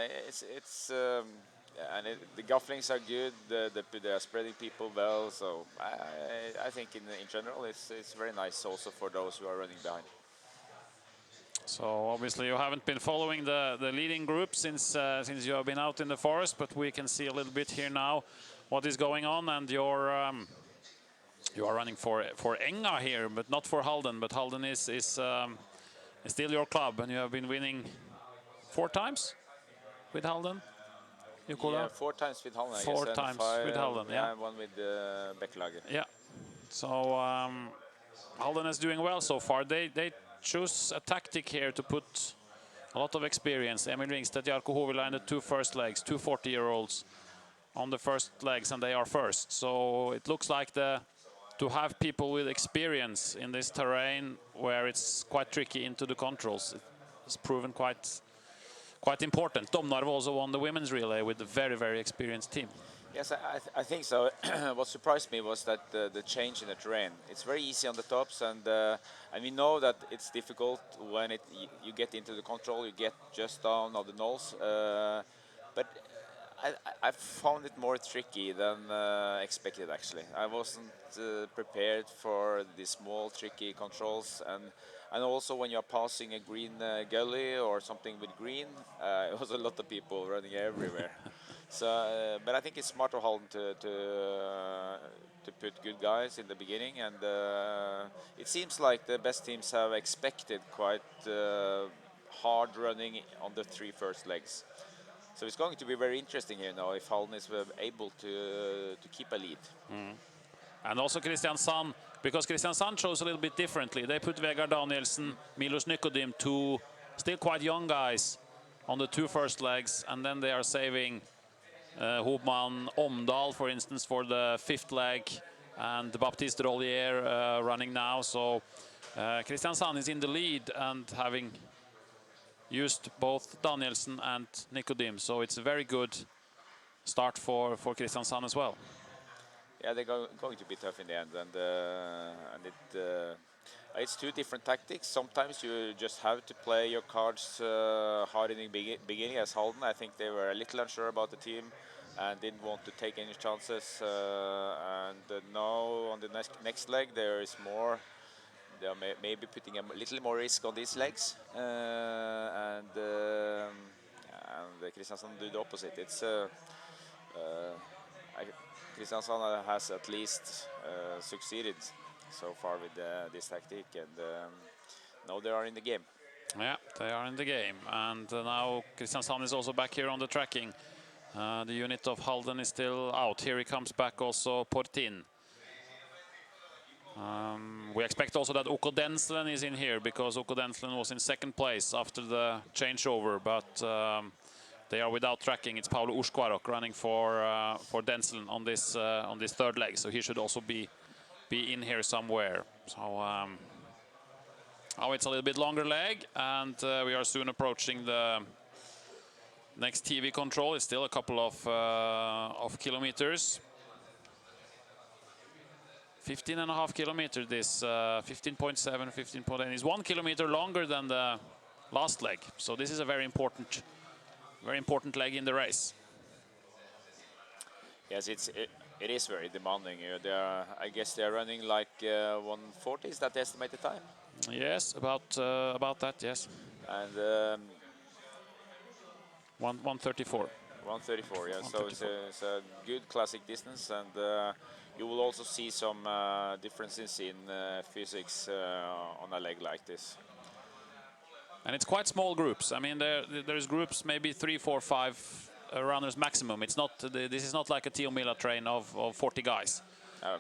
[SPEAKER 13] the gafflings are good. They are spreading people well, so I think in general it's very nice also for those who are running behind.
[SPEAKER 2] So obviously you haven't been following the leading group since you have been out in the forest, but we can see a little bit here now what is going on, and you are running for Enga here, but not for Halden. But Halden is still your club, and you have been winning 4 times with Halden. Jukola?
[SPEAKER 13] Yeah, 4 times with Halden.
[SPEAKER 2] 4 times with Halden. Yeah,
[SPEAKER 13] one with Becklager.
[SPEAKER 2] Yeah. So Halden is doing well so far. They choose a tactic here to put a lot of experience. Emil Ringstedt, Jarkko Hovila in the 2 first legs, 2 40-year-olds on the first legs, and they are first. So it looks like to have people with experience in this terrain where it's quite tricky into the controls, it's proven quite important. Domnarv also won the women's relay with a very, very experienced team.
[SPEAKER 13] Yes, I think so. What surprised me was that the change in the terrain. It's very easy on the tops, and we know that it's difficult when you get into the control, you get just down on the nose. But I found it more tricky than expected, actually. I wasn't prepared for the small, tricky controls, and also when you're passing a green gully or something with green, it was a lot of people running everywhere. So, but I think it's smart of Halden to put good guys in the beginning, and it seems like the best teams have expected quite hard running on the 3 first legs. So it's going to be very interesting here now if Halden is able to keep a lead.
[SPEAKER 2] And also Kristiansand, because Kristiansand chose a little bit differently. They put Vegard Danielsen, Milos Nykodim, 2 still quite young guys on the 2 first legs, and then they are saving Hobman Omdal, for instance, for the 5th leg, and Baptiste Rollier running now. So Kristiansand is in the lead and having used both Danielsen and Nykodim. So it's a very good start for Kristiansand as well.
[SPEAKER 13] Yeah, they're going to be tough in the end, and it's 2 different tactics. Sometimes you just have to play your cards hard in the beginning, as Halden. I think they were a little unsure about the team and didn't want to take any chances. And now on the next leg, there is more. They are maybe putting a little more risk on these legs, and Kristiansand do the opposite. It's Kristiansand has at least succeeded so far with this tactic, and now they are in the game.
[SPEAKER 2] Yeah, they are in the game, and now Kristiansand is also back here on the tracking. The unit of Halden is still out. Here he comes back also, Portin. We expect also that Ukko Denslen is in here, because Ukko Denslen was in 2nd place after the changeover, but they are without tracking. It's Paulo Uskwarok running for Denslen on this 3rd leg, so he should also be in here somewhere. So now it's a little bit longer leg, and we are soon approaching the next TV control. It's still a couple of kilometers. 15.5 kilometers, this 15.7, 15.8 is 1 kilometer longer than the last leg. So this is a very important leg in the race.
[SPEAKER 13] Yes, it is very demanding. I guess they are running like 140. Is that the estimated time?
[SPEAKER 2] Yes, about that. Yes.
[SPEAKER 13] And
[SPEAKER 2] 134.
[SPEAKER 13] 134. Yeah. 134. So it's a good classic distance, and you will also see some differences in physics on a leg like this.
[SPEAKER 2] And it's quite small groups. I mean, there's groups maybe 3, 4, 5 runners maximum. It's not. This is not like a Tio Mila train of 40 guys.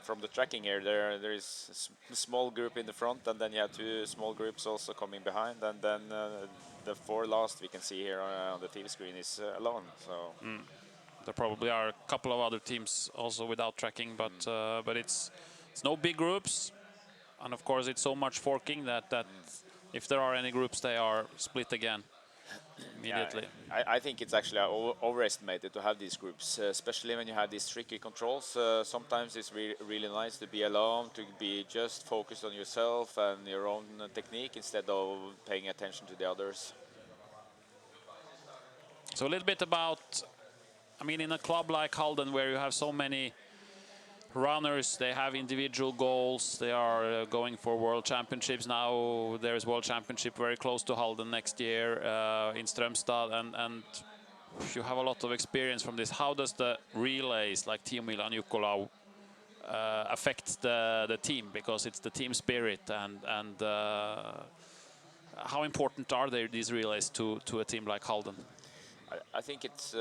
[SPEAKER 13] from the tracking here, there is a small group in the front, and then you have 2 small groups also coming behind, and then the 4 last we can see here on the TV screen is alone. So
[SPEAKER 2] there probably are a couple of other teams also without tracking, but it's no big groups, and of course it's so much forking that if there are any groups, they are split again immediately.
[SPEAKER 13] Yeah, I think it's actually overestimated to have these groups, especially when you have these tricky controls. Sometimes it's really nice to be alone, to be just focused on yourself and your own technique instead of paying attention to the others.
[SPEAKER 2] So a little bit about, I mean, in a club like Halden where you have so many runners, they have individual goals, they are going for world championships now. There is world championship very close to Halden next year in Strömstad, and you have a lot of experience from this. How does the relays like Paimio and Jukola affect the team, because it's the team spirit, and how important are these relays to a team like Halden?
[SPEAKER 13] I think it's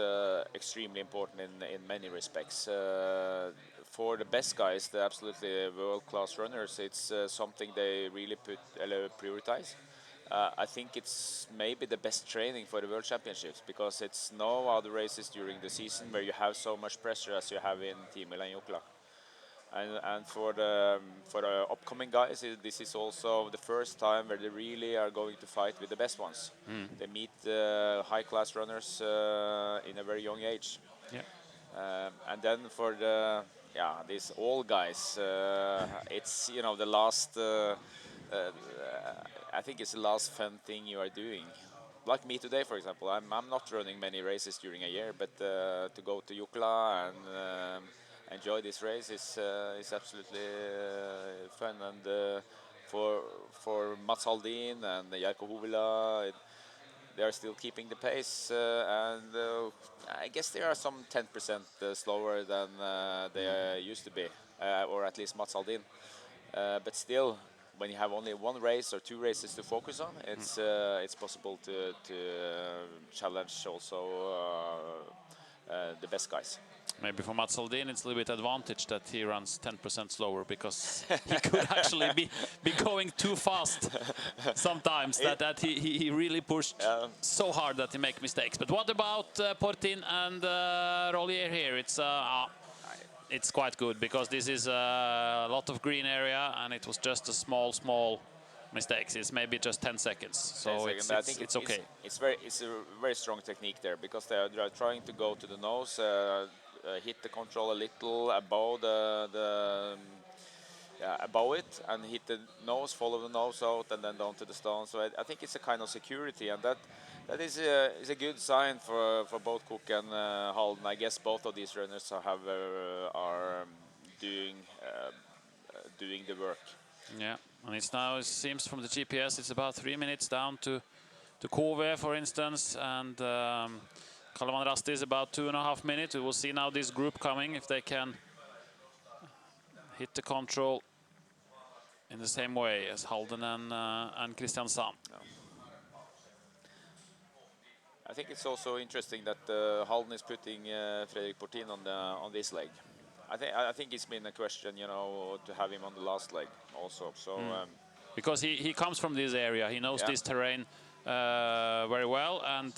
[SPEAKER 13] extremely important in many respects. For the best guys, the absolutely world-class runners, it's something they really prioritize. I think it's maybe the best training for the World Championships, because it's no other races during the season where you have so much pressure as you have in Paimio and Jukola. And for the upcoming guys, this is also the first time where they really are going to fight with the best ones. They meet high-class runners in a very young age.
[SPEAKER 2] Yeah.
[SPEAKER 13] And then for these old guys, it's the last. I think it's the last fun thing you are doing. Like me today, for example, I'm not running many races during a year, but to go to Jukola and enjoy this race is absolutely fun. And for Mats Haldin and Jarkko Hovila, they are still keeping the pace, and I guess they are some 10% slower than they used to be, or at least Mats Haldin. But still, when you have only 1 race or 2 races to focus on, it's possible to challenge also the best guys.
[SPEAKER 2] Maybe for Mats Haldin it's a little bit advantage that he runs 10% slower, because he could actually be going too fast sometimes, that he really pushed so hard that he make mistakes. But what about Portin and Rollier here? It's quite good, because this is a lot of green area, and it was just a small mistakes. It's maybe just 10 seconds, so
[SPEAKER 13] I think
[SPEAKER 2] it's okay.
[SPEAKER 13] It's a very strong technique there, because they are trying to go to the nose, hit the control a little above above it, and hit the nose, follow the nose out, and then down to the stone. So I think it's a kind of security, and that is a good sign for both Cook and Halden. I guess both of these runners are doing the work.
[SPEAKER 2] Yeah, and it's now, it seems from the GPS, it's about 3 minutes down to Kove, for instance, and Kalevan Rasti is about 2.5 minutes. We will see now this group coming, if they can hit the control in the same way as Halden and Kristiansand.
[SPEAKER 13] I think it's also interesting that Halden is putting Fredrik Portin on this leg. I think it's been a question, to have him on the last leg also. So
[SPEAKER 2] because he comes from this area, he knows this terrain very well, and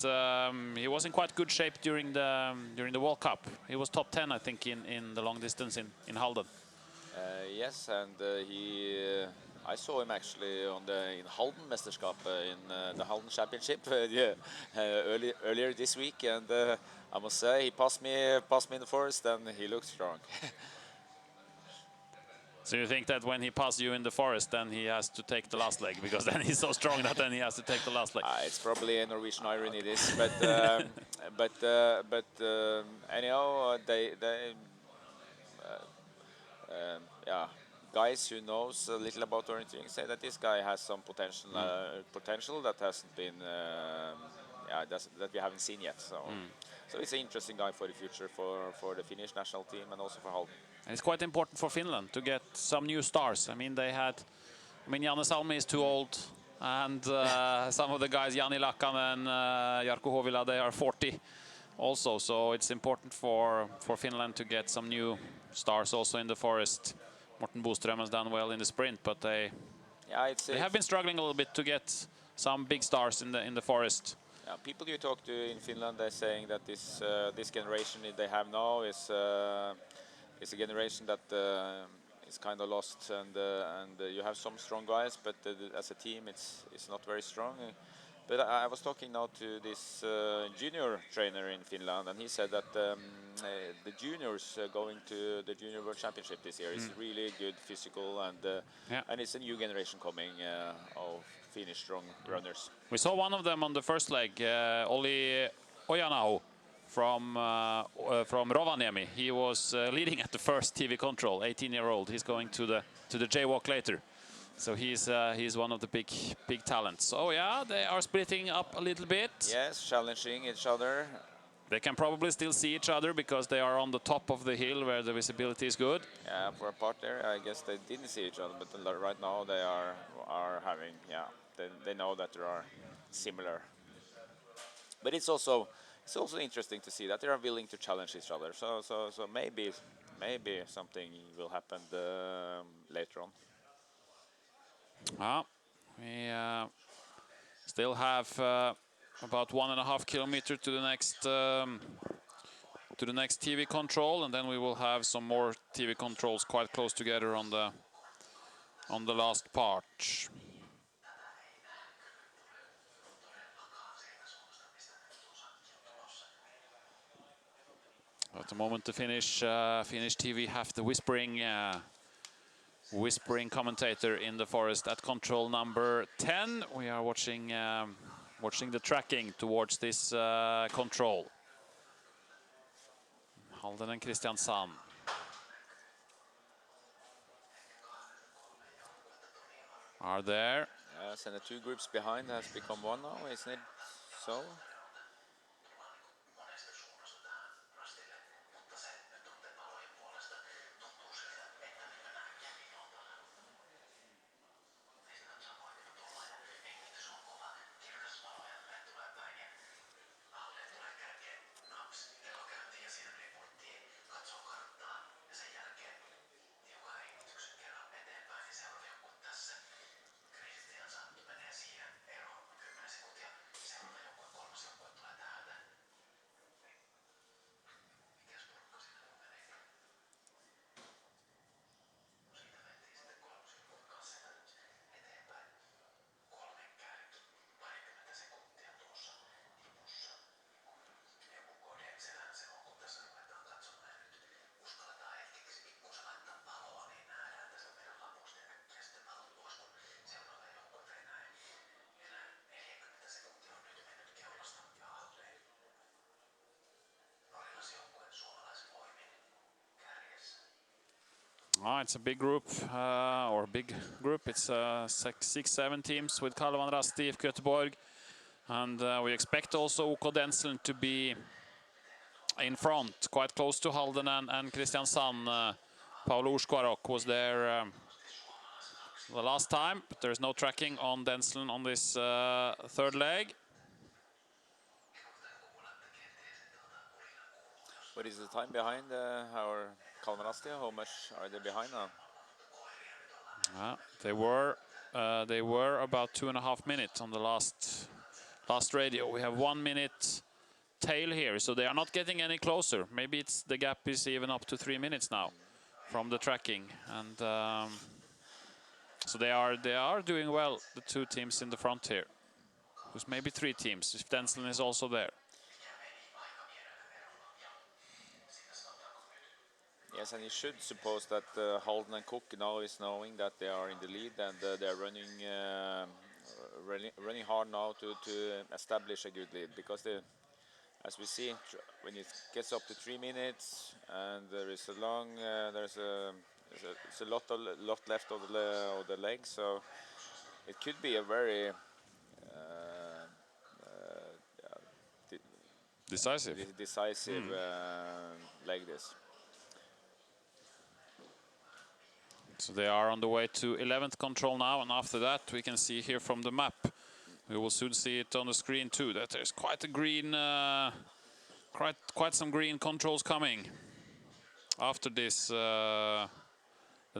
[SPEAKER 2] he was in quite good shape during the World Cup. He was top 10, I think, in the long distance in Halden.
[SPEAKER 13] Yes, and I saw him actually in Halden Mesterskap in the Halden Championship earlier this week, and I must say he passed me in the forest, and he looked strong.
[SPEAKER 2] So you think that when he passes you in the forest, then he has to take the last leg, because then he's so strong that then he has to take the last leg?
[SPEAKER 13] It's probably a Norwegian irony, this, but anyhow, guys who knows a little about orienteering say that this guy has some potential that hasn't been that we haven't seen yet. So it's an interesting guy for the future for the Finnish national team, and also for Halden.
[SPEAKER 2] And it's quite important for Finland to get some new stars. I mean, Janne Salmi is too old, and some of the guys, Jani Lakkanen, Jarkko Hovila, they are 40. also. So it's important for Finland to get some new stars also in the forest. Morten Boström has done well in the sprint, but they have been struggling a little bit to get some big stars in the forest.
[SPEAKER 13] Yeah, people you talk to in Finland, they're saying that this generation they have now is a generation that is kind of lost, and you have some strong guys, but as a team, it's not very strong. But I was talking now to this junior trainer in Finland, and he said that the juniors going to the Junior World Championship this year is really good physical, and it's a new generation coming of Finnish strong runners.
[SPEAKER 2] We saw one of them on the first leg, Olli Ojanahu from Rovaniemi. He was leading at the first TV control, 18-year-old. He's going to the jaywalk later. So he's one of the big talents. Oh yeah, they are splitting up a little bit.
[SPEAKER 13] Yes, challenging each other.
[SPEAKER 2] They can probably still see each other because they are on the top of the hill where the visibility is good.
[SPEAKER 13] Yeah, for a part there, I guess they didn't see each other, but right now they are having, yeah, they know that they are similar. But it's also interesting to see that they are willing to challenge each other. So maybe something will happen later on.
[SPEAKER 2] We still have about 1.5 kilometers to the next TV control, and then we will have some more TV controls quite close together on the last part. At the moment, the Finnish TV have the whispering commentator in the forest at control number 10. We are watching the tracking towards this control. Halden and Kristiansand. Are there.
[SPEAKER 13] Yes, and the two groups behind has become one now, isn't it? So.
[SPEAKER 2] It's a big group, It's 6-7 teams with Kalevan Rasti, IFK Göteborg. And we expect also OK Denselen to be in front, quite close to Halden and Kristiansand. Paolo Ursquarok was there the last time, but there's no tracking on Denselen on this third leg.
[SPEAKER 13] What is the time behind our Kalevan Rasti? How much are they behind now?
[SPEAKER 2] They were about 2.5 minutes on the last radio. We have 1 minute tail here, so they are not getting any closer. Maybe the gap is even up to 3 minutes now from the tracking, and so they are doing well. The two teams in the front here, there's maybe 3 teams if Denselen is also there.
[SPEAKER 13] Yes, and you should suppose that Halden and Cook now is knowing that they are in the lead, and they are running hard now to establish a good lead, because as we see, when it gets up to 3 minutes and there is a long there's a lot left of the legs, so it could be a very
[SPEAKER 2] decisive
[SPEAKER 13] leg this.
[SPEAKER 2] So they are on the way to 11th control now, and after that we can see here from the map, we will soon see it on the screen too, that there's quite a green quite some green controls coming. After this, the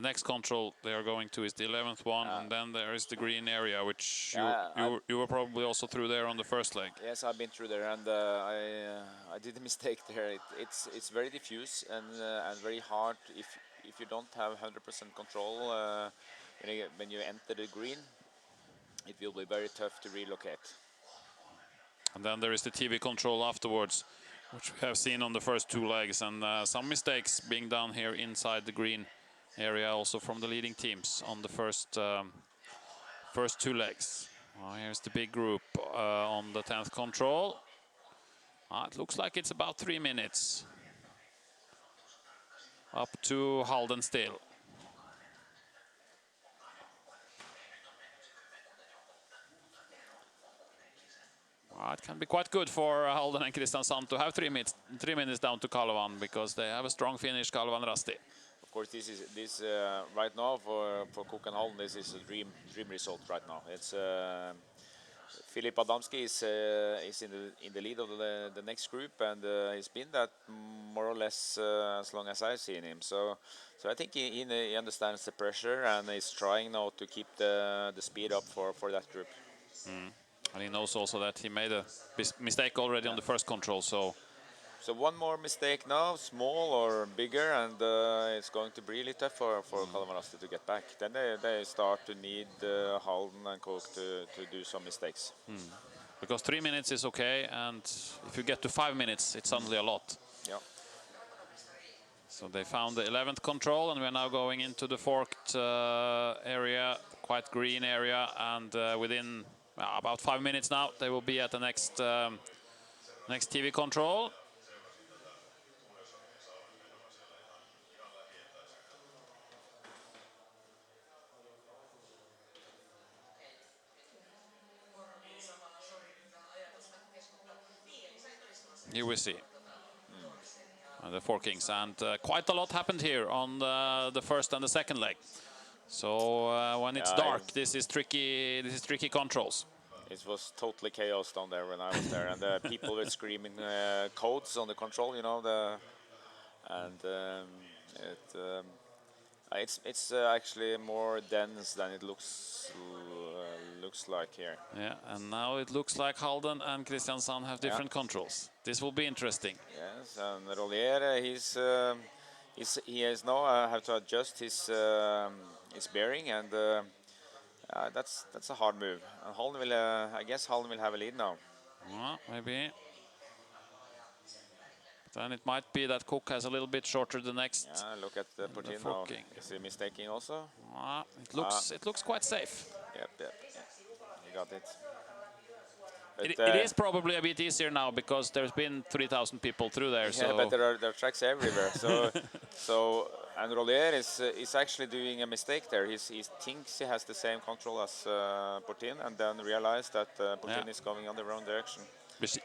[SPEAKER 2] next control they are going to is the 11th one, and then there is the green area, which you were probably also through there on the first leg.
[SPEAKER 13] Yes, I've been through there, and I did a mistake there. It's very diffuse and very hard if you don't have 100% control when you enter the green. It will be very tough to relocate.
[SPEAKER 2] And then there is the TV control afterwards, which we have seen on the first two legs, and some mistakes being done here inside the green area also from the leading teams on the first two legs. Here's the big group on the 10th control. It looks like it's about 3 minutes. Up to Halden still. It can be quite good for Halden and Kristiansand to have 3 minutes down to Kalvan, because they have a strong Finnish Kalvan Rasti.
[SPEAKER 13] Of course, this right now for Cook and Halden, this is a dream result right now. It's Filip Adamski is in the lead of the next group, and he's been that more or less as long as I've seen him. So I think he understands the pressure, and is trying now to keep the speed up for that group.
[SPEAKER 2] And he knows also that he made a mistake already on the first control. So
[SPEAKER 13] one more mistake now, small or bigger, and it's going to be really tough for Kalvan Rasti to get back. Then they start to need Halden and Cook to do some mistakes.
[SPEAKER 2] Because 3 minutes is okay, and if you get to 5 minutes, it's suddenly a lot.
[SPEAKER 13] Yeah.
[SPEAKER 2] So they found the 11th control, and we're now going into the forked area, quite green area, and within about 5 minutes now, they will be at the next TV control. Here we see the forkings, and quite a lot happened here on the first and the second leg. So when it's dark, this is tricky controls.
[SPEAKER 13] It was totally chaos down there when I was there, and the people were screaming codes on the control, you know, it's actually more dense than it looks like here.
[SPEAKER 2] Yeah, and now it looks like Halden and Kristiansand have different controls. This will be interesting.
[SPEAKER 13] Yes, and Rollier, he has now have to adjust his bearing, and that's a hard move. And Halden will, I guess Halden will have a lead now.
[SPEAKER 2] Maybe. Then it might be that Cook has a little bit shorter the next.
[SPEAKER 13] Yeah, look at the Putin now. Is he mistaking also?
[SPEAKER 2] It looks quite safe.
[SPEAKER 13] Yep. You got it.
[SPEAKER 2] It is probably a bit easier now because there's been 3,000 people through there.
[SPEAKER 13] Yeah,
[SPEAKER 2] so.
[SPEAKER 13] But there are tracks everywhere. And Rollier is actually doing a mistake there. He thinks he has the same control as Putin, and then realized that Putin is going on the wrong direction.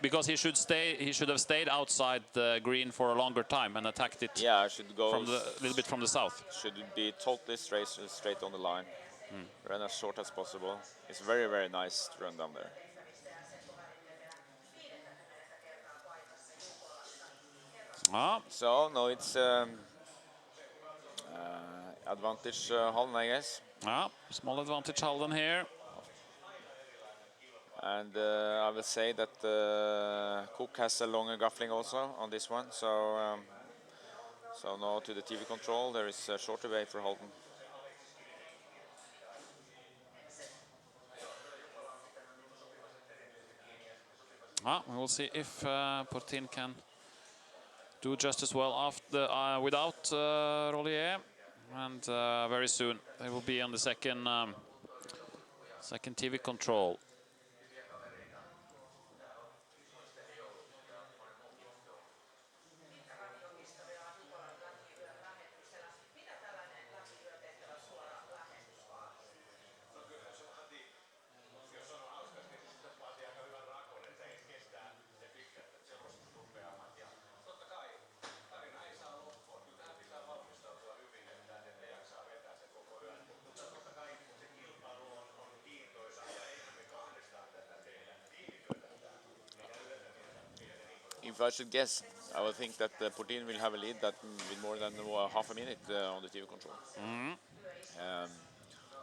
[SPEAKER 2] Because he should have stayed outside the green for a longer time and attacked it.
[SPEAKER 13] Yeah, should go
[SPEAKER 2] a little bit from the south.
[SPEAKER 13] Should be totally straight on the line. Run as short as possible. It's very, very nice to run down there. So no, it's advantage Halden, I guess.
[SPEAKER 2] Small advantage Halden here.
[SPEAKER 13] And I will say that Cook has a longer gaffling also on this one. So now to the TV control, there is a shorter way for Halden.
[SPEAKER 2] We will see if Putin can do just as well after without Rollier, and very soon they will be on the second TV control.
[SPEAKER 13] if I should guess, I would think that Putin will have a lead that with more than half a minute on the TV control.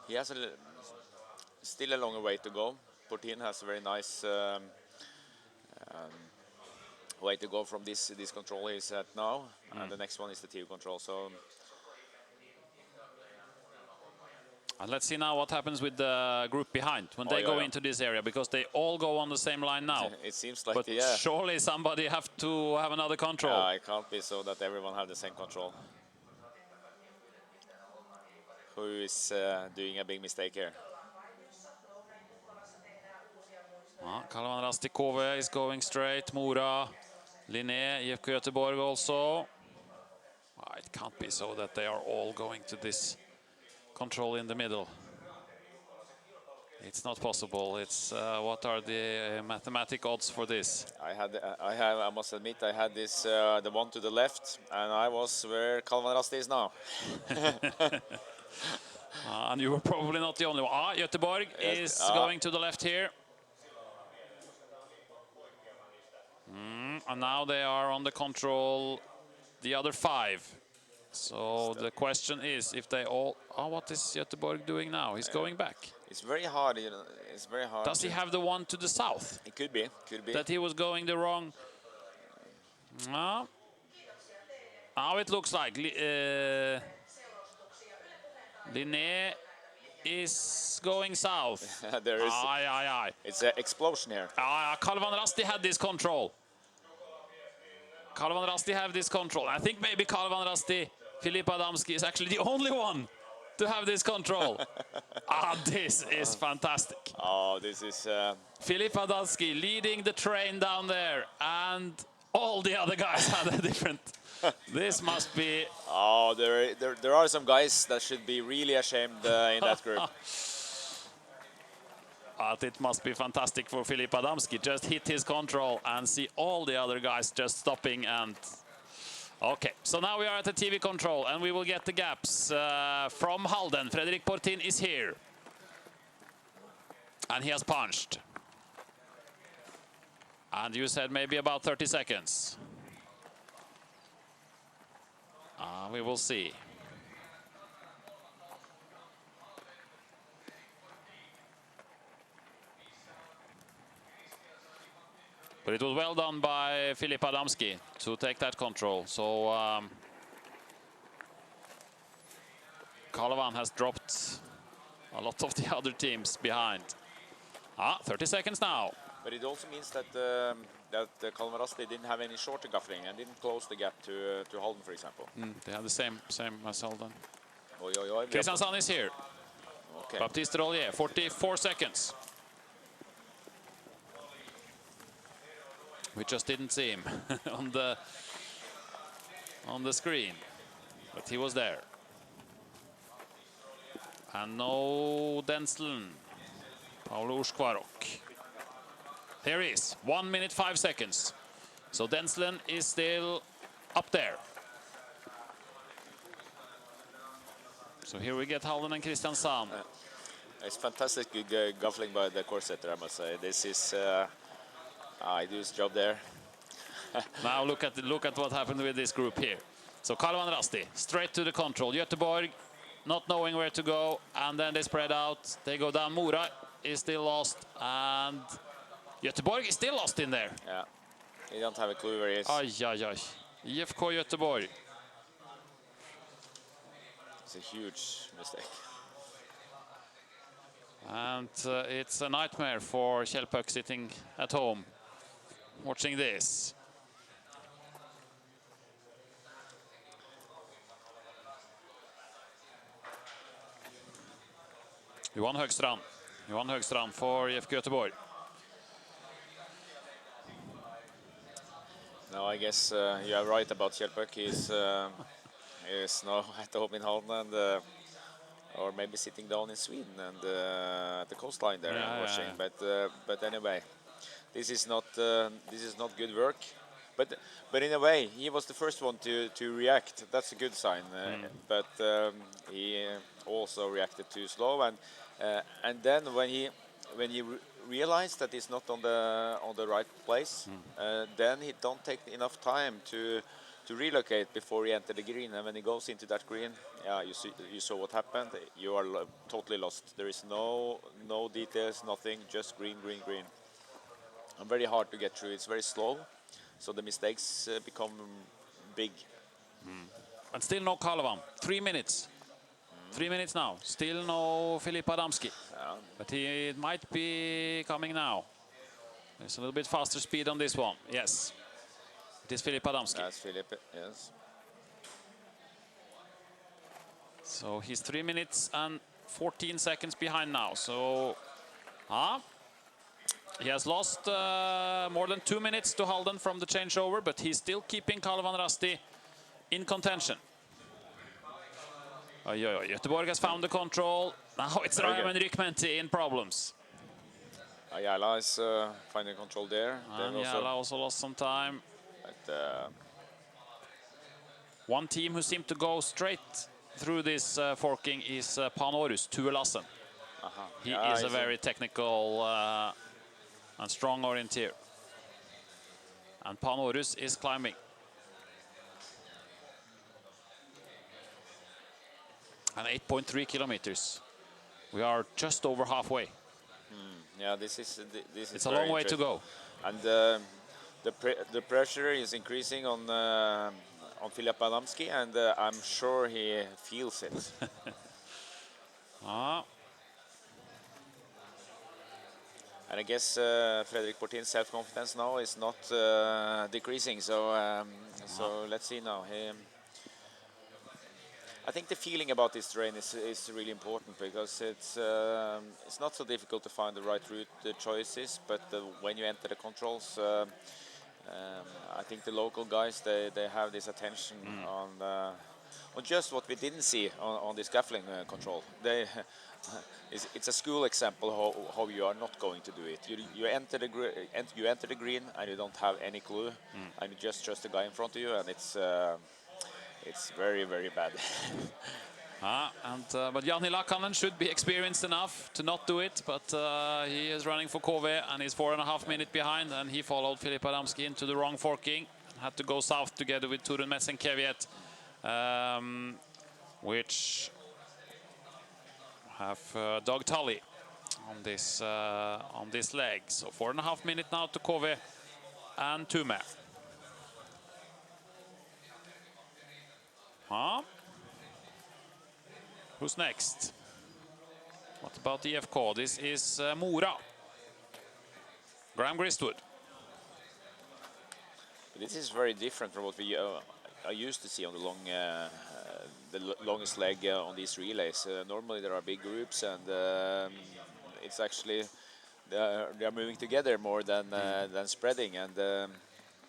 [SPEAKER 13] He has still a longer way to go. Putin has a very nice way to go from this control he's at now, and the next one is the TV control. So.
[SPEAKER 2] And let's see now what happens with the group behind when they go into this area, because they all go on the same line now.
[SPEAKER 13] It seems like,
[SPEAKER 2] but surely somebody have to have another control.
[SPEAKER 13] Yeah, it can't be so that everyone have the same control. Who is doing a big mistake here?
[SPEAKER 2] Kalvan Rasti KV is going straight. Mora, Linné, IFK Göteborg also. It can't be so that they are all going to this control in the middle. It's not possible. It's what are the mathematic odds for this?
[SPEAKER 13] I must admit, I had this the one to the left, and I was where Kalvan Rasti is now.
[SPEAKER 2] And you were probably not the only one. Göteborg is going to the left here. And now they are on the control, the other 5. So the question is if they all... what is Göteborg doing now? He's going back.
[SPEAKER 13] It's very hard, you know. It's very hard.
[SPEAKER 2] Does he have the one to the south?
[SPEAKER 13] It could be. Could be.
[SPEAKER 2] That he was going the wrong... No. Now it looks like Linné is going south.
[SPEAKER 13] There is. It's an explosion here.
[SPEAKER 2] Kalvan Rasti had this control. Kalvan Rasti have this control. I think maybe Kalvan Rasti, Filip Adamski is actually the only one to have this control. This is fantastic.
[SPEAKER 13] This is...
[SPEAKER 2] Filip Adamski leading the train down there, and all the other guys had a different... This must be...
[SPEAKER 13] there are some guys that should be really ashamed in that group.
[SPEAKER 2] It must be fantastic for Filip Adamski. Just hit his control and see all the other guys just stopping and... Okay, so now we are at the TV control and we will get the gaps from Halden. Fredrik Portin is here. And he has punched. And you said maybe about 30 seconds. We will see. But it was well done by Filip Adamski to take that control. So Kalvan has dropped a lot of the other teams behind. 30 seconds now.
[SPEAKER 13] But it also means that Kalvan Rasti didn't have any shorter gaffling and didn't close the gap to Halden, for example.
[SPEAKER 2] They have the same as Halden.
[SPEAKER 13] Oi.
[SPEAKER 2] Kristiansand is here.
[SPEAKER 13] Okay.
[SPEAKER 2] Baptiste Rollier, 44 seconds. We just didn't see him on the screen, but he was there. And no Denslen, Paolo Uskvarok. There he is, 1 minute 5 seconds. So Denslen is still up there. So here we get Halden and Kristiansand.
[SPEAKER 13] It's fantastic gaffling by the course setter, I must say. This is I do his job there.
[SPEAKER 2] Now look at what happened with this group here. So Kalvan Rasti straight to the control. Göteborg not knowing where to go, and then they spread out. They go down. Mora is still lost, and Göteborg is still lost in there.
[SPEAKER 13] Yeah, he don't have a clue where he is.
[SPEAKER 2] IFK Göteborg.
[SPEAKER 13] It's a huge mistake.
[SPEAKER 2] And it's a nightmare for Kjellpöck sitting at home watching this. Johan Högstrand for IFK Göteborg.
[SPEAKER 13] No, I guess you are right about Kjellpöck. He's now at home in Holland, and or maybe sitting down in Sweden and at the coastline there and watching. But anyway, this is not good work. But in a way, he was the first one to react. That's a good sign. But he also reacted too slow, and then when he realize that he's not on the right place, then he don't take enough time to relocate before he enter the green. And when he goes into that green, yeah, you saw what happened. You are totally lost. There is no details, nothing, just green, green, green. And very hard to get through. It's very slow, so the mistakes become big.
[SPEAKER 2] And still no Kalevan. 3 minutes. 3 minutes now. Still no Filip Adamski. But he might be coming now. There's a little bit faster speed on this one. Yes. It is Filip Adamski.
[SPEAKER 13] That's Filip, yes.
[SPEAKER 2] So he's 3 minutes and 14 seconds behind now. So, he has lost more than 2 minutes to Halden from the changeover, but he's still keeping Kalevan Rasti in contention. Göteborg has found the control. Now it's Raymond Rykmenti in problems.
[SPEAKER 13] Ayala is finding control there.
[SPEAKER 2] And Ayala also lost some time.
[SPEAKER 13] But,
[SPEAKER 2] one team who seemed to go straight through this forking is Panorus, Tue Lassen. He is a very technical and strong orienteer. And Panorus is climbing. And 8.3 kilometers. We are just over halfway.
[SPEAKER 13] Yeah, this is
[SPEAKER 2] it's a long way to go.
[SPEAKER 13] And the pressure is increasing on Filip Adamski, and I'm sure he feels it. And I guess Fredrik Portin's self-confidence now is not decreasing. So let's see now. I think the feeling about this terrain is really important, because it's not so difficult to find the right route choices, but when you enter the controls, I think the local guys they have this attention on just what we didn't see on the scaffolding control. It's a school example how you are not going to do it. You enter the green and you don't have any clue, and you just trust the guy in front of you, and it's very, very bad.
[SPEAKER 2] But Jani Lakanen should be experienced enough to not do it, but he is running for Kove and is 4.5 minutes behind, and he followed Filip Adamski into the wrong forking. Had to go south together with Turun Messenkeviet, which have Doug Tully on this leg. So 4.5 minutes now to Kove and Tume. Who's next? What about the EFK? This is Mora. Graham Gristwood.
[SPEAKER 13] This is very different from what we are used to see on the longest leg on these relays. Normally there are big groups, and it's actually they are moving together more than spreading. And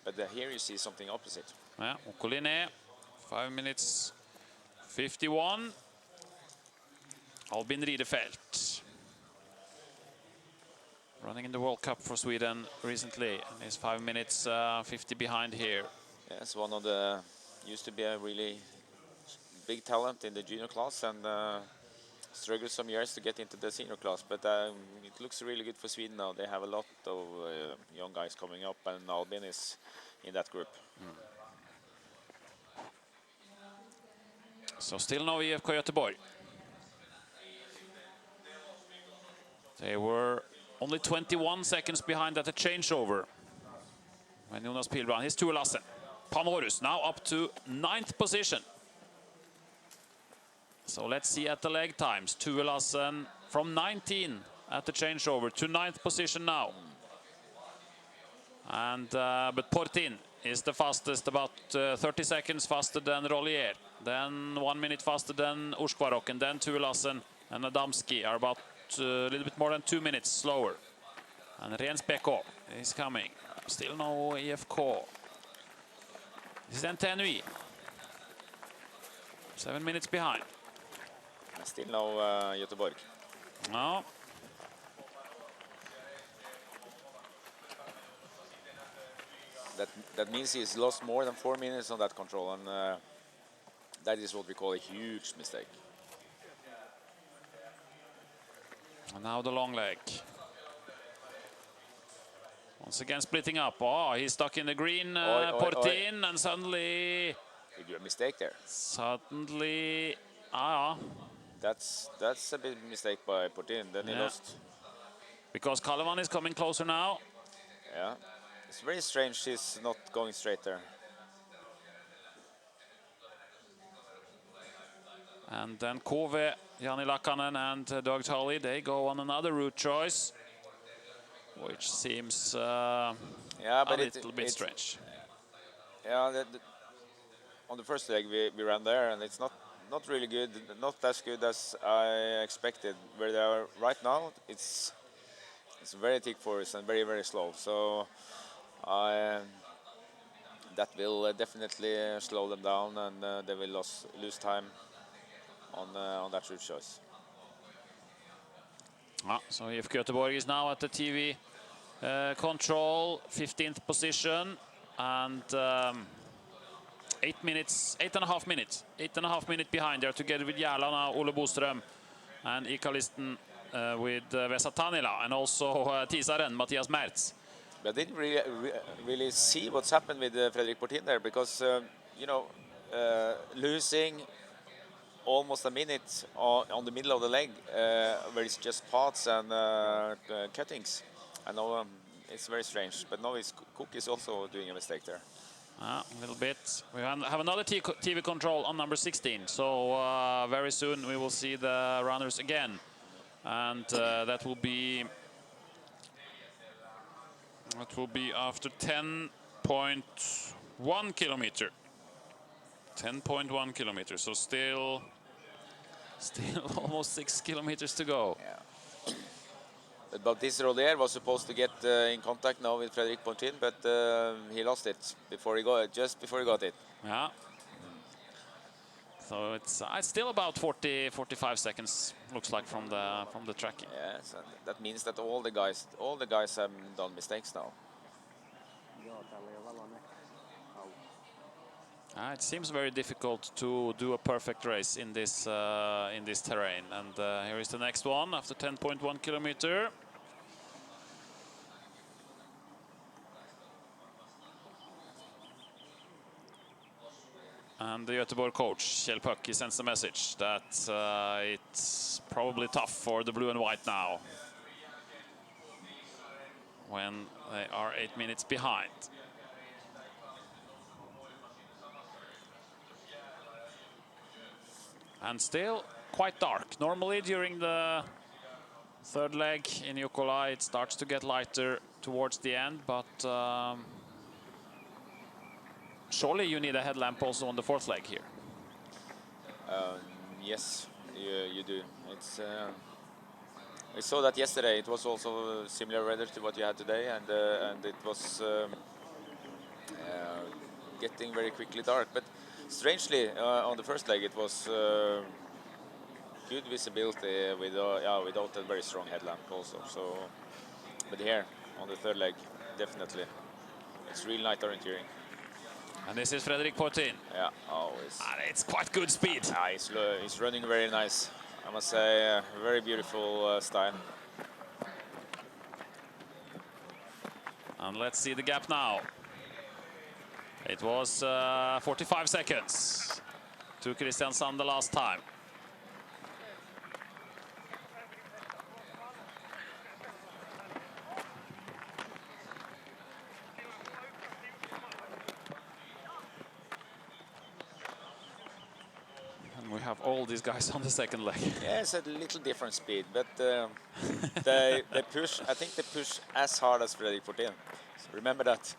[SPEAKER 13] but here you see something opposite.
[SPEAKER 2] Yeah, Okoline, 5 minutes 51. Albin Ridefelt, running in the World Cup for Sweden recently, and is 5 minutes 50 behind here.
[SPEAKER 13] Yes, one of the used to be a really big talent in the junior class, and struggled some years to get into the senior class. But it looks really good for Sweden now. They have a lot of young guys coming up, and Albin is in that group.
[SPEAKER 2] So still no IFK Göteborg. They were only 21 seconds behind at the changeover when Jonas Pilbrand, his Tue Lassen. Panorus now up to 9th position. So let's see at the leg times. Tue Lassen from 19 at the changeover to 9th position now. And but Portin is the fastest, about 30 seconds faster than Rollier. Then 1 minute faster than Uskvarok, and then Tue Lassen and Adamski are about a little bit more than 2 minutes slower. And Rens Beko is coming. Still no EFK. This is NTNUI. 7 minutes behind.
[SPEAKER 13] Still no Göteborg.
[SPEAKER 2] No.
[SPEAKER 13] That means he's lost more than 4 minutes on that control, and that is what we call a huge mistake.
[SPEAKER 2] And now the long leg. Once again splitting up. Oh, he's stuck in the green, Portin, and suddenly...
[SPEAKER 13] Did you a mistake there?
[SPEAKER 2] Suddenly...
[SPEAKER 13] That's a big mistake by Portin, then he lost.
[SPEAKER 2] Because Kalevan is coming closer now.
[SPEAKER 13] Yeah, it's very strange he's not going straight there.
[SPEAKER 2] And then Kove, Jani Lakanen and Doug Tully, they go on another route choice, which seems a little bit strange.
[SPEAKER 13] Yeah, on the first leg we ran there, and it's not really good, not as good as I expected. Where they are right now, it's very thick forest and very, very slow. So that will definitely slow them down, and they will lose time on that route choice.
[SPEAKER 2] So IFK Göteborg is now at the TV control, 15th position, and 8.5 minutes behind. They're together with Järla now, Ole Boström, and Ikalisten with Vesa Tanila, and also Tisaren, Mattias Mertz.
[SPEAKER 13] But I didn't really see what's happened with Fredrik Portin there, because losing almost a minute on the middle of the leg, where it's just paths and cuttings. I know it's very strange, but now Cook is also doing a mistake there.
[SPEAKER 2] A little bit. We have another TV control on number 16, so very soon we will see the runners again, and that will be after 10.1 kilometer. 10.1 kilometers, so still almost 6 kilometers to go.
[SPEAKER 13] Yeah. But Baptiste Rodier was supposed to get in contact now with Fredrik Portin, but he lost it just before he got it.
[SPEAKER 2] Yeah. So it's still about 45 seconds, looks like, from the tracking.
[SPEAKER 13] Yeah, so that means that all the guys have done mistakes now.
[SPEAKER 2] It seems very difficult to do a perfect race in this terrain. And here is the next one after 10.1 kilometer. And the Göteborg coach, Kjell Pöcki, sends a message that it's probably tough for the blue and white now, when they are 8 minutes behind. And still quite dark. Normally during the third leg in Jukola it starts to get lighter towards the end, but surely you need a headlamp also on the fourth leg here.
[SPEAKER 13] Yes, you do. We saw that yesterday. It was also similar weather to what you had today, and it was getting very quickly dark. But strangely, on the first leg, it was good visibility without a very strong headlamp also. So, but here on the third leg, definitely, it's real night orienteering.
[SPEAKER 2] And this is Fredrik Portin.
[SPEAKER 13] Yeah,
[SPEAKER 2] it's quite good speed.
[SPEAKER 13] He's running very nice. I must say, very beautiful style.
[SPEAKER 2] And let's see the gap now. It was 45 seconds to Christian Sand the last time. And we have all these guys on the second leg.
[SPEAKER 13] Yeah, it's a little different speed, but they push. I think they push as hard as Fredrik Portin. So remember that.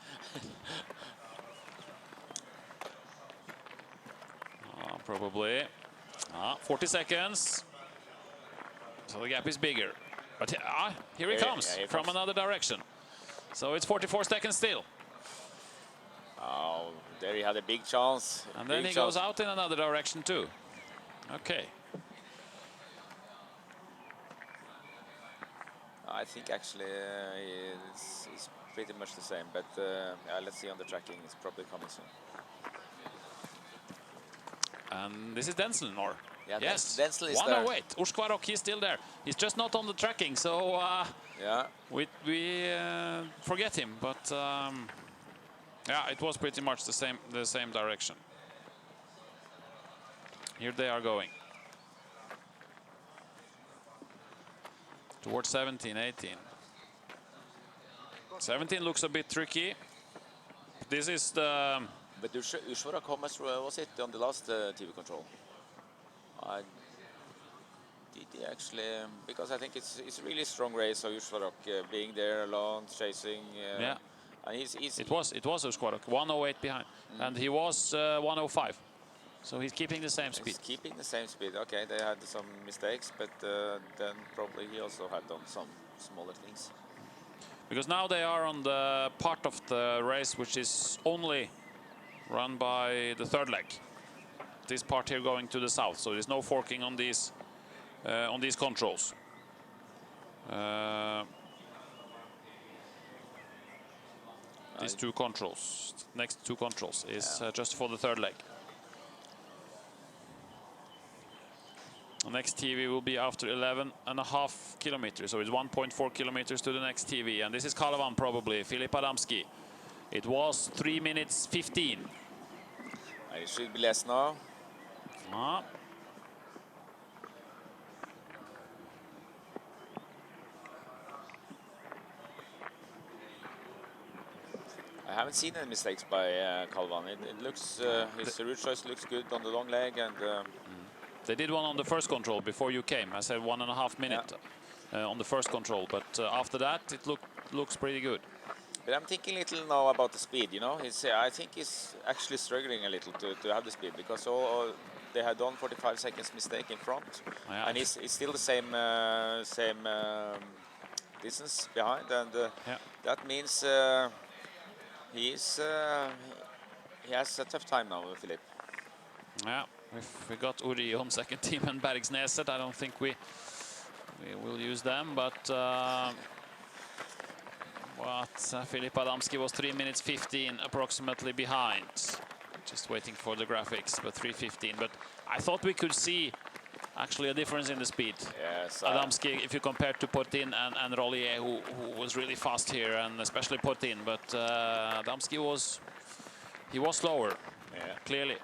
[SPEAKER 2] 40 seconds. So the gap is bigger. But here he comes from another direction. So it's 44 seconds still.
[SPEAKER 13] Oh, there he had a big chance.
[SPEAKER 2] And then he goes out in another direction too. Okay.
[SPEAKER 13] I think actually it's pretty much the same, but let's see on the tracking. It's probably coming soon.
[SPEAKER 2] And this is Denzel, or?
[SPEAKER 13] Yeah,
[SPEAKER 2] yes,
[SPEAKER 13] Denzel is there.
[SPEAKER 2] 108. Ushkvarok, he's still there. He's just not on the tracking, so
[SPEAKER 13] Yeah.
[SPEAKER 2] We forget him, but yeah, it was pretty much the same direction. Here they are going towards 17, 18. 17 looks a bit tricky. This is the.
[SPEAKER 13] But Ushvarak, how much was it on the last TV control? Did he actually? Because I think it's a really strong race. So Ushvarak being there alone, chasing.
[SPEAKER 2] Yeah.
[SPEAKER 13] And
[SPEAKER 2] it was Ushvarak 108 behind, and he was 105. So he's keeping the same speed.
[SPEAKER 13] He's keeping the same speed. Okay, they had some mistakes, but then probably he also had done some smaller things.
[SPEAKER 2] Because now they are on the part of the race which is only run by the third leg. This part here going to the south, so there's no forking on these controls. These two controls, next two controls, is just for the third leg. The next TV will be after 11.5 kilometers, so it's 1.4 kilometers to the next TV. And this is Kalevan probably, Filip Adamski. It was 3 minutes 15.
[SPEAKER 13] It should be less now. I haven't seen any mistakes by Kalevan. It looks his route choice looks good on the long leg, and
[SPEAKER 2] they did one on the first control before you came. I said 1.5 minutes on the first control, but after that it looks pretty good.
[SPEAKER 13] But I'm thinking a little now about the speed. You know, I think he's actually struggling a little to have the speed, because all they had done 45 seconds mistake in front, and he's still the same distance behind, and that means he has a tough time now, Philip.
[SPEAKER 2] Yeah, if we got Uri on second team and Bergsneset, I don't think we will use them, but Filip Adamski was 3 minutes 15 approximately behind. Just waiting for the graphics, but 3:15. But I thought we could see actually a difference in the speed.
[SPEAKER 13] Yes,
[SPEAKER 2] Adamski, if you compare to Potin and Rollier, who was really fast here, and especially Potin, but Adamski was slower, clearly.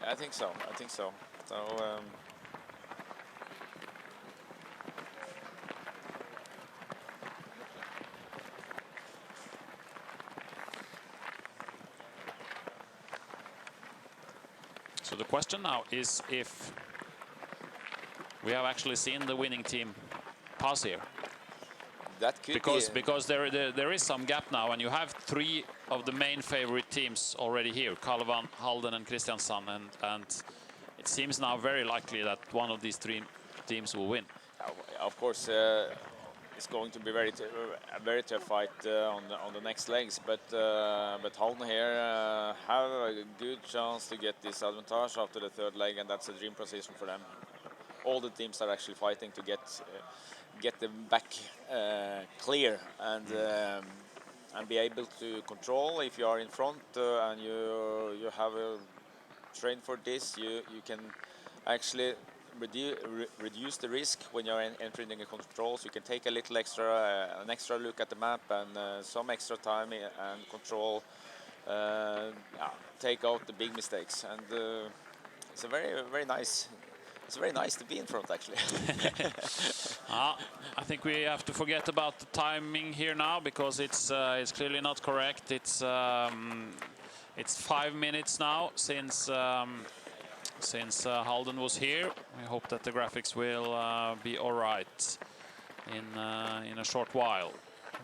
[SPEAKER 13] I think so. So.
[SPEAKER 2] So the question now is if we have actually seen the winning team pass here.
[SPEAKER 13] That could
[SPEAKER 2] because there is some gap now, and you have 3 of the main favorite teams already here: Kalevan, Halden, and Kristiansand, and it seems now very likely that one of these 3 teams will win.
[SPEAKER 13] Of course, it's going to be a very tough fight on the next legs, but Halden here have a good chance to get this advantage after the third leg, and that's a dream position for them. All the teams are actually fighting to get them back clear and be able to control. If you are in front and you have trained for this, you can actually reduce the risk when you're entering the controls. You can take a little an extra look at the map and some extra time and control. Take out the big mistakes, and it's a very nice. It's very nice to be in front, actually.
[SPEAKER 2] I think we have to forget about the timing here now, because it's clearly not correct. It's 5 minutes now since Halden was here. We hope that the graphics will be all right in a short while.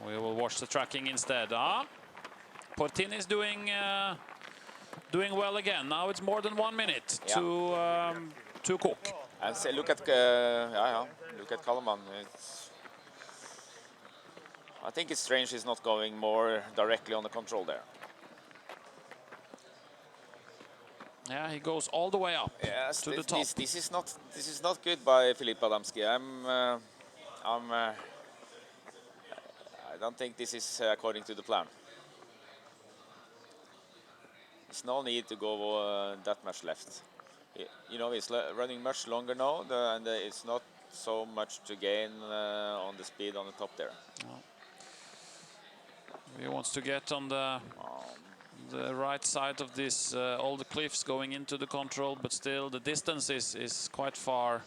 [SPEAKER 2] We will watch the tracking instead. Potin is doing well again. Now it's more than 1 minute to cook.
[SPEAKER 13] And say, look at Kalevan. I think it's strange he's not going more directly on the control there.
[SPEAKER 2] Yeah, he goes all the way up to the top.
[SPEAKER 13] This is not good by Filip Adamski. I don't think this is according to the plan. There's no need to go that much left. You know, he's running much longer now, and it's not so much to gain on the speed on the top there.
[SPEAKER 2] He wants to get on the right side of this all the cliffs going into the control, but still the distance is quite far.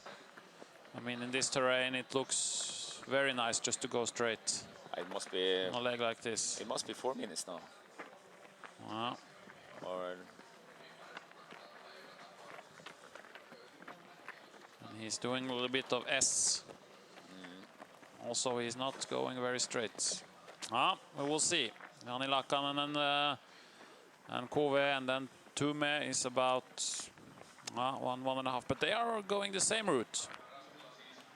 [SPEAKER 2] I mean, in this terrain it looks very nice just to go straight.
[SPEAKER 13] It must be
[SPEAKER 2] on a leg like this.
[SPEAKER 13] It must be 4 minutes now.
[SPEAKER 2] Wow.
[SPEAKER 13] Or
[SPEAKER 2] and he's doing a little bit of S. Also, he's not going very straight. We will see. Jani Lakanen and Kove, and then Tume is about 1.5. But they are going the same route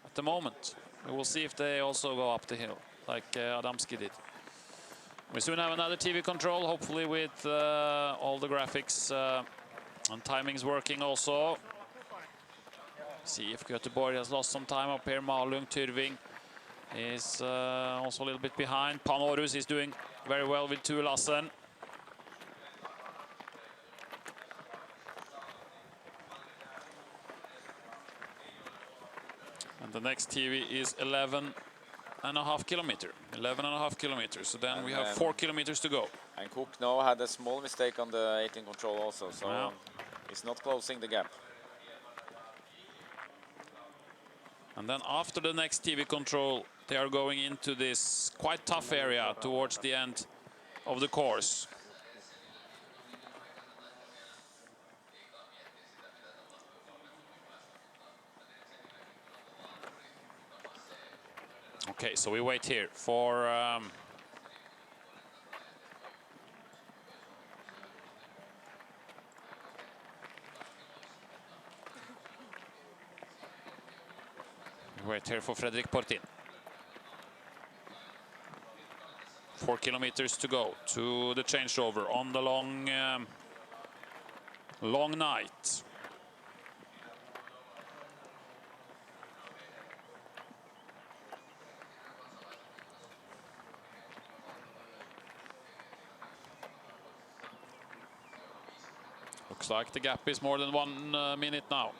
[SPEAKER 2] at the moment. We will see if they also go up the hill, like Adamski did. We soon have another TV control, hopefully with all the graphics and timings working also. See if Göteborg has lost some time up here. Malung Tyrving is also a little bit behind. Panorus is doing very well with 2 Lassen. And the next TV is 11.5 kilometers. 11.5 kilometers. So then we have 4 kilometers to go.
[SPEAKER 13] And Cook now had a small mistake on the 18 control also, so he's not closing the gap.
[SPEAKER 2] And then after the next TV control, they are going into this quite tough area towards the end of the course. Okay, so we wait here for Fredrik Portin. 4 kilometers to go to the changeover on the long night. Looks like the gap is more than 1 minute now.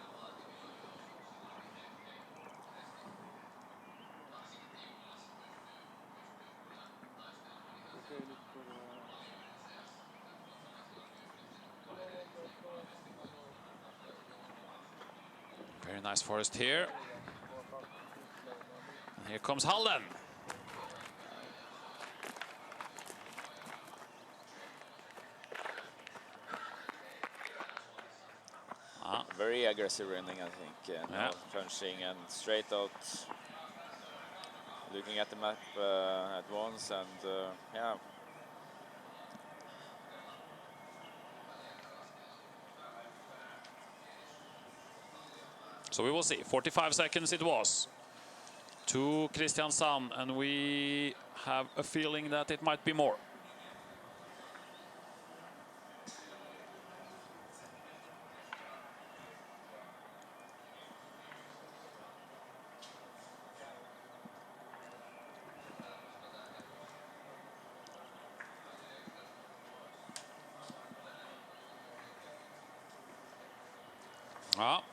[SPEAKER 2] Very nice forest here. And here comes Halden.
[SPEAKER 13] Very aggressive running, I think. Now punching and straight out, looking at the map at once, and yeah.
[SPEAKER 2] So we will see. 45 seconds it was to Kristiansand, and we have a feeling that it might be more.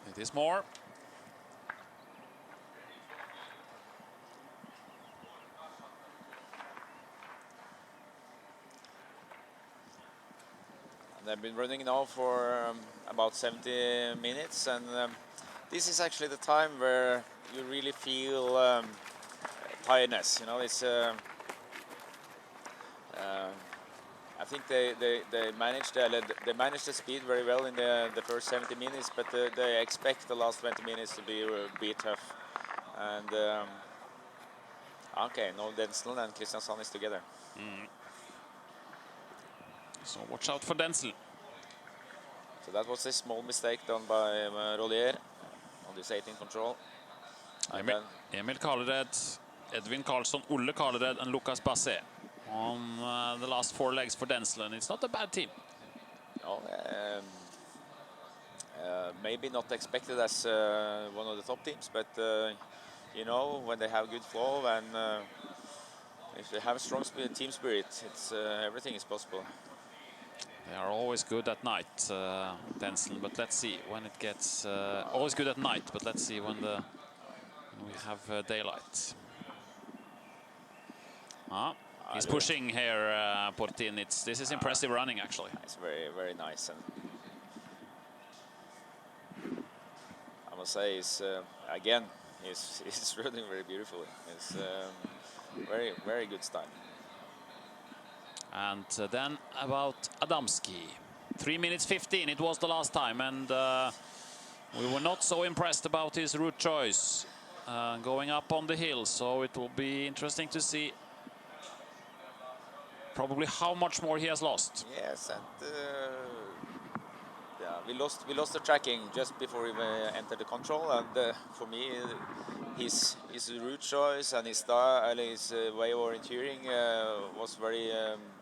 [SPEAKER 2] It is more.
[SPEAKER 13] They've been running now for about 70 minutes, and this is actually the time where you really feel tiredness. You know, it's. I think they managed the speed very well in the first 70 minutes, but they expect the last 20 minutes to be tough. And okay, now Denzel and Kristiansand is together.
[SPEAKER 2] So watch out for Denzel.
[SPEAKER 13] So that was a small mistake done by Rollier on this 18 control.
[SPEAKER 2] Emil Karlered, Edvin Karlsson, Olle Karlered, and Lucas Basse on the last 4 legs for Denzel, and it's not a bad team.
[SPEAKER 13] No, maybe not expected as one of the top teams, but you know, when they have good flow and if they have strong team spirit, it's everything is possible.
[SPEAKER 2] They are always good at night, Denzel, but let's see when it gets always good at night. But let's see when the We have daylight. He's pushing here, Portin. This is impressive running, actually.
[SPEAKER 13] It's very, very nice. And I must say, again, he's running very beautifully. It's very, very good style.
[SPEAKER 2] And then about Adamski. 3 minutes 15, it was the last time. And we were not so impressed about his route choice going up on the hill. So it will be interesting to see probably how much more he has lost.
[SPEAKER 13] Yes, and yeah, we lost the tracking just before we entered the control, and for me, his route choice and his style, his way of orienteering was very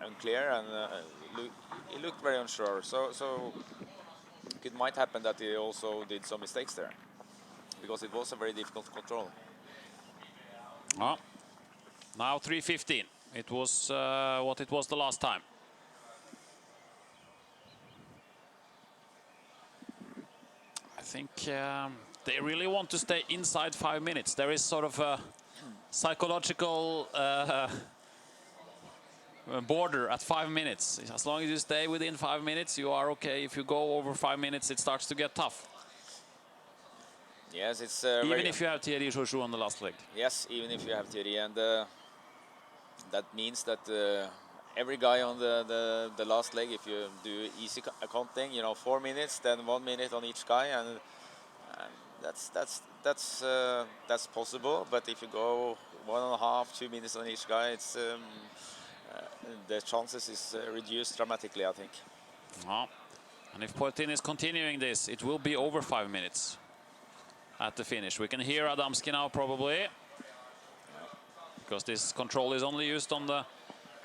[SPEAKER 13] unclear, and he looked very unsure. So it might happen that he also did some mistakes there, because it was a very difficult control.
[SPEAKER 2] Now 3:15. It was what it was the last time. I think they really want to stay inside 5 minutes. There is sort of a psychological border at 5 minutes. As long as you stay within 5 minutes, you are okay. If you go over 5 minutes, it starts to get tough.
[SPEAKER 13] Yes, it's
[SPEAKER 2] even if you have Thierry Chouchou on the last leg.
[SPEAKER 13] Yes, even if you have Thierry, and that means that every guy on the last leg, if you do easy accounting, 4 minutes, then 1 minute on each guy, and that's possible. But if you go 1.5, 2 minutes on each guy, it's the chances is reduced dramatically, I think.
[SPEAKER 2] And if Portin is continuing this, it will be over 5 minutes at the finish. We can hear Adamski now probably, because this control is only used on the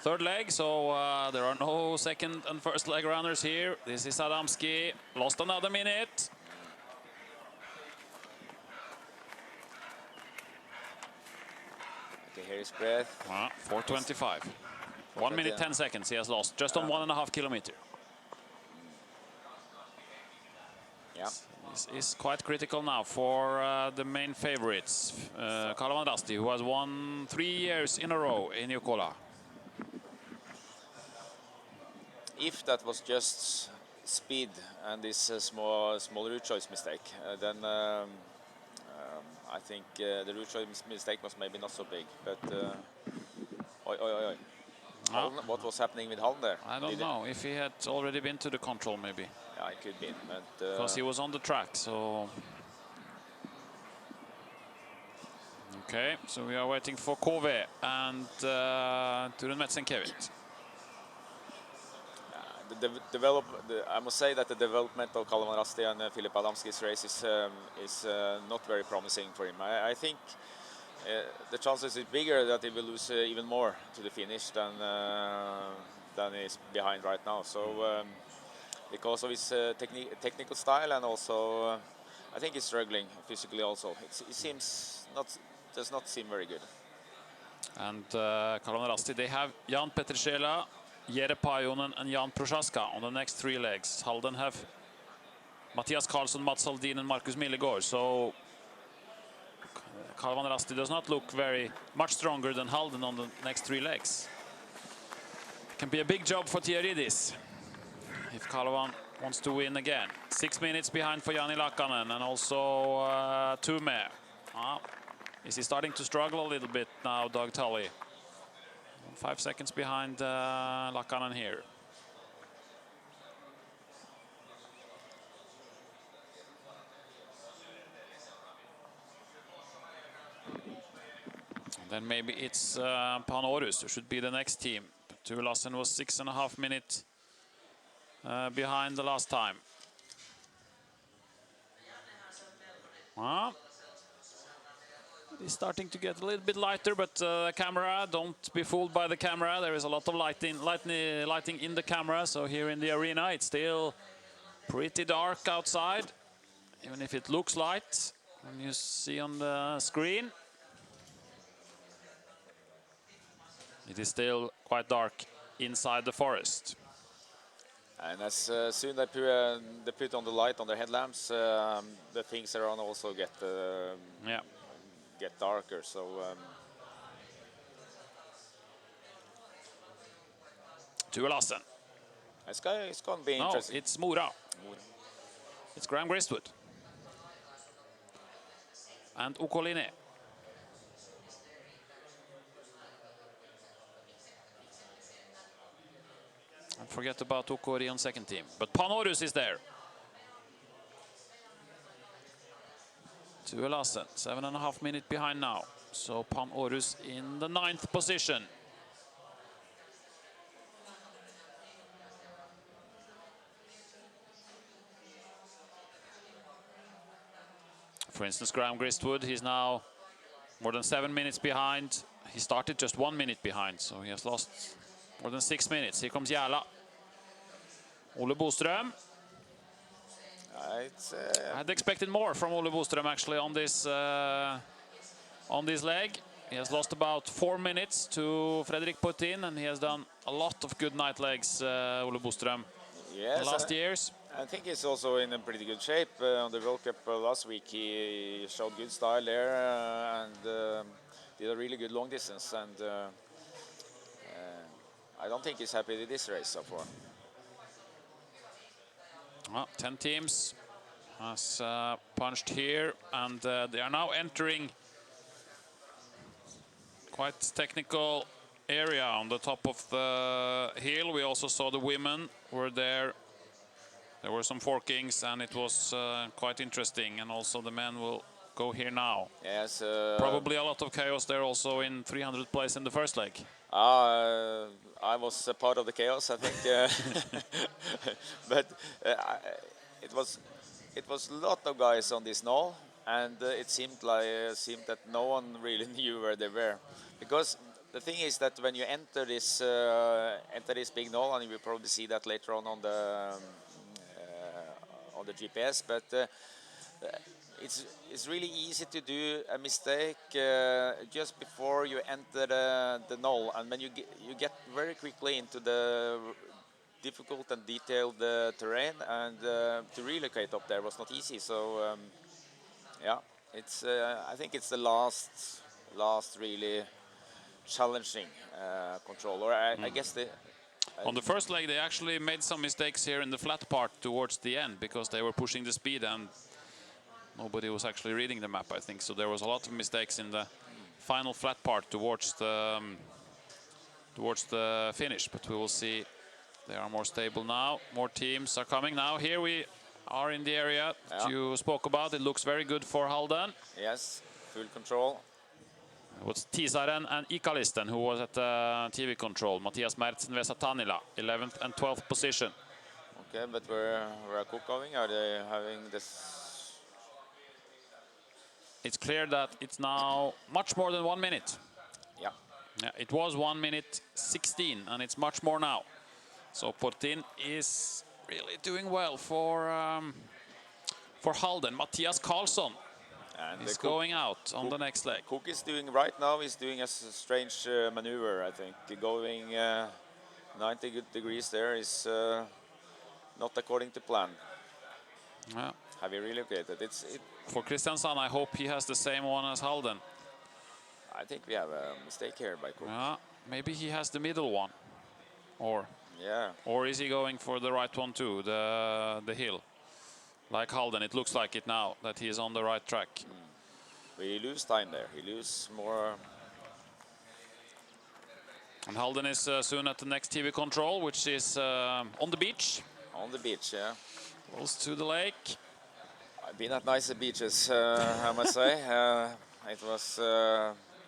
[SPEAKER 2] third leg, so there are no second and first leg runners here. This is Adamski, lost another minute.
[SPEAKER 13] Okay, here is breath.
[SPEAKER 2] 4:25. 1 minute 10 seconds he has lost, just on 1.5 kilometers.
[SPEAKER 13] Yeah.
[SPEAKER 2] This is quite critical now for the main favorites. Kalevan Rasti, who has won 3 years in a row in Jukola.
[SPEAKER 13] If that was just speed and this small route choice mistake, then I think the route choice mistake was maybe not so big. But what was happening with Halden there?
[SPEAKER 2] I don't know if he had already been to the control, maybe.
[SPEAKER 13] Yeah, it could be, but
[SPEAKER 2] because he was on the track. So okay, so we are waiting for Kove and Turun Metzenkevit.
[SPEAKER 13] I must say that the development of Kalevan Rasti and Filip Adamski's race is not very promising for him. I think the chances is bigger that he will lose even more to the finish than he's behind right now. So because of his technical style, and also I think he's struggling physically also. It does not seem very good.
[SPEAKER 2] And Kalevan Rasti, they have Jan Petrschela, Jere Pajonen and Jan Prochaska on the next 3 legs. Halden have Mattias Karlsson, Mats Haldin and Marcus Millegård. So Kalevan Rasti does not look very much stronger than Halden on the next 3 legs. It can be a big job for Thierry this, if Kalevan wants to win again. 6 minutes behind for Jani Lakanen and also Tume. Is he starting to struggle a little bit now, Doug Tully? 5 seconds behind Lakanen here. And then maybe it's Panorus who should be the next team. Ture Lassen was 6.5 minutes behind the last time. It's starting to get a little bit lighter, but camera, don't be fooled by the camera. There is a lot of lighting in the camera, so here in the arena it's still pretty dark outside, even if it looks light when you see on the screen. It is still quite dark inside the forest.
[SPEAKER 13] And as soon as they put on the light on their headlamps, the things around also get get darker. So
[SPEAKER 2] Tuulasen.
[SPEAKER 13] it's going to be
[SPEAKER 2] No,
[SPEAKER 13] interesting.
[SPEAKER 2] it's Mora. It's Graham Gristwood. And Ukoline. And forget about Ukori on second team. But Panorus is there. Tuulasen, 7.5 minutes behind now. So Panorus in the 9th position. For instance, Graham Gristwood, he's now more than 7 minutes behind. He started just 1 minute behind, so he has lost more than 6 minutes. Here comes Järla. Ole Boström. I had expected more from Ole Boström actually on this leg. He has lost about 4 minutes to Fredrik Putin, and he has done a lot of good night legs, Ole Boström,
[SPEAKER 13] Yes,
[SPEAKER 2] the last years.
[SPEAKER 13] I think he's also in a pretty good shape. On the World Cup last week, he showed good style there and did a really good long distance. And I don't think he's happy with this race so far.
[SPEAKER 2] Well, 10 teams has punched here, and they are now entering quite technical area on the top of the hill. We also saw the women were there. There were some forkings, and it was quite interesting. And also the men will go here now.
[SPEAKER 13] Yes.
[SPEAKER 2] Probably a lot of chaos there also in 300 place in the first leg.
[SPEAKER 13] I was a part of the chaos, I think. But it was a lot of guys on this knoll, and it seemed that no one really knew where they were, because the thing is that when you enter this big knoll, and you will probably see that later on the GPS, but it's really easy to do a mistake just before you enter the knoll, and when you get very quickly into the difficult and detailed terrain, and to relocate up there was not easy. So yeah, it's I think it's the last really challenging control. Or I guess
[SPEAKER 2] on the first leg, they actually made some mistakes here in the flat part towards the end, because they were pushing the speed and nobody was actually reading the map, I think. So there was a lot of mistakes in the final flat part towards the finish. But we will see. They are more stable now. More teams are coming now. Here we are in the area you spoke about. It looks very good for Halden.
[SPEAKER 13] Yes, full control.
[SPEAKER 2] It was Tisaren and Ikalisten who was at TV control. Mattias Mertz and Vesa Tanila, 11th and 12th position.
[SPEAKER 13] Okay, but where are Cook going? Are they having this?
[SPEAKER 2] It's clear that it's now much more than 1 minute.
[SPEAKER 13] Yeah.
[SPEAKER 2] Yeah, it was 1 minute 16, and it's much more now. So Portin is really doing well for Halden. Mattias Karlsson is going out on the next leg.
[SPEAKER 13] Cook is doing right now. He's doing a strange maneuver, I think. Going 90 degrees there is not according to plan.
[SPEAKER 2] Yeah.
[SPEAKER 13] Have you relocated?
[SPEAKER 2] For Kristiansand, I hope he has the same one as Halden.
[SPEAKER 13] I think we have a mistake here by Cook.
[SPEAKER 2] Maybe he has the middle one, or is he going for the right one too, the hill, like Halden? It looks like it now that he is on the right track.
[SPEAKER 13] We lose time there. He loses more.
[SPEAKER 2] And Halden is soon at the next TV control, which is on the beach.
[SPEAKER 13] On the beach, yeah.
[SPEAKER 2] Close to the lake.
[SPEAKER 13] I've been at nicer beaches, I must say.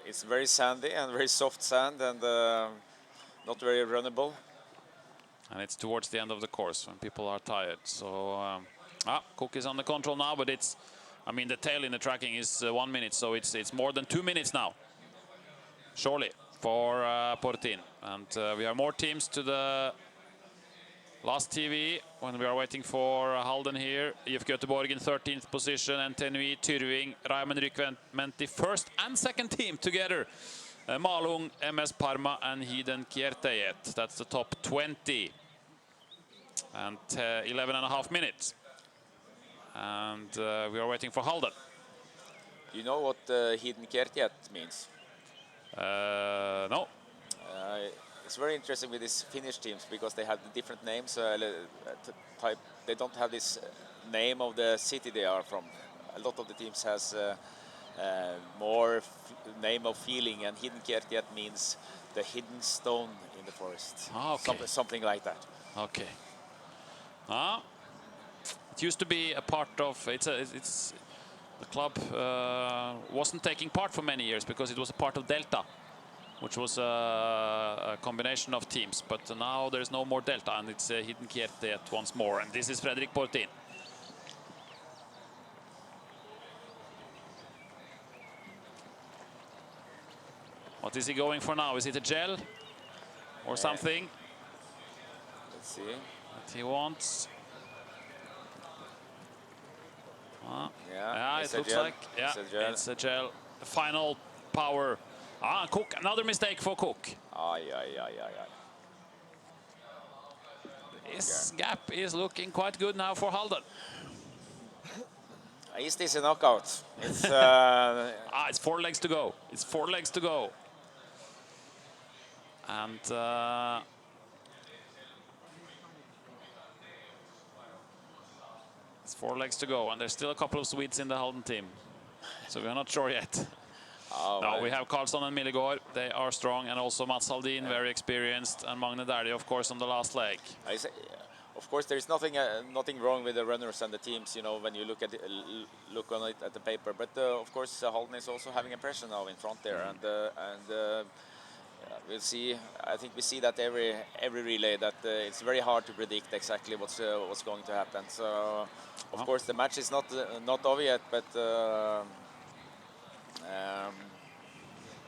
[SPEAKER 13] It's very sandy and very soft sand, and not very runnable.
[SPEAKER 2] And it's towards the end of the course when people are tired. So Cook is on the control now, but the tail in the tracking is 1 minute, so it's more than 2 minutes now. Surely for Portin. And we have more teams to the last TV when we are waiting for Halden here. IFK Göteborg in 13th position, and NTNU, Tyrving, Raimen Rykmenti first and second team together. Malung, MS Parma and Hiden Kiertejet. That's the top 20. And 11.5 minutes. And we are waiting for Halden.
[SPEAKER 13] You know what hidden Kertiät means?
[SPEAKER 2] No.
[SPEAKER 13] It's very interesting with these Finnish teams because they have the different names. They don't have this name of the city they are from. A lot of the teams has more name of feeling, and hidden Kertiät means the hidden stone in the forest.
[SPEAKER 2] Okay.
[SPEAKER 13] Something like that.
[SPEAKER 2] Okay. It used to be a part of the club wasn't taking part for many years because it was a part of Delta, which was a combination of teams. But now there's no more Delta, and it's hidden Kertiät once more. And this is Fredrik Portin. What is he going for now? Is it a gel or something?
[SPEAKER 13] Let's see.
[SPEAKER 2] That he wants.
[SPEAKER 13] Yeah,
[SPEAKER 2] it looks like it's a gel. Final power. Cook, another mistake for Cook. This gap is looking quite good now for Halden.
[SPEAKER 13] Is this a knockout? It's
[SPEAKER 2] it's 4 legs to go. It's 4 legs to go. And it's 4 legs to go, and there's still a couple of Swedes in the Halden team, so we're not sure yet. We have Karlsson and Millegård. They are strong, and also Mats Haldin, very experienced, and Magne Dæhlie, of course, on the last leg.
[SPEAKER 13] Of course, there is nothing wrong with the runners and the teams, you know, when you look on it at the paper. But of course, Halden is also having a pressure now in front there, and we'll see. I think we see that every relay that it's very hard to predict exactly what's going to happen. So, of course, the match is not over yet, but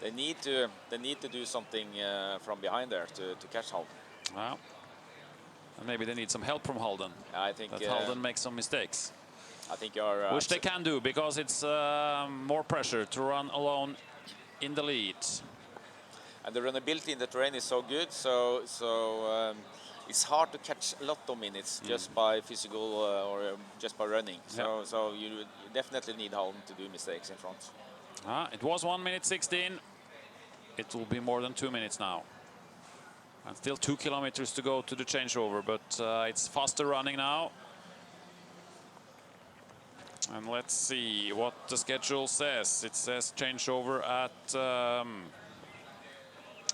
[SPEAKER 13] they need to do something from behind there to catch Halden.
[SPEAKER 2] Wow. And maybe they need some help from Halden.
[SPEAKER 13] I think
[SPEAKER 2] that Halden makes some mistakes.
[SPEAKER 13] I think you're
[SPEAKER 2] which they can do, because it's more pressure to run alone in the lead.
[SPEAKER 13] And the runnability in the terrain is so good, so it's hard to catch a lot of minutes just by physical or just by running. So you definitely need Halden to do mistakes in front.
[SPEAKER 2] It was 1 minute 16. It will be more than 2 minutes now. And still 2 kilometers to go to the changeover, but it's faster running now. And let's see what the schedule says. It says changeover at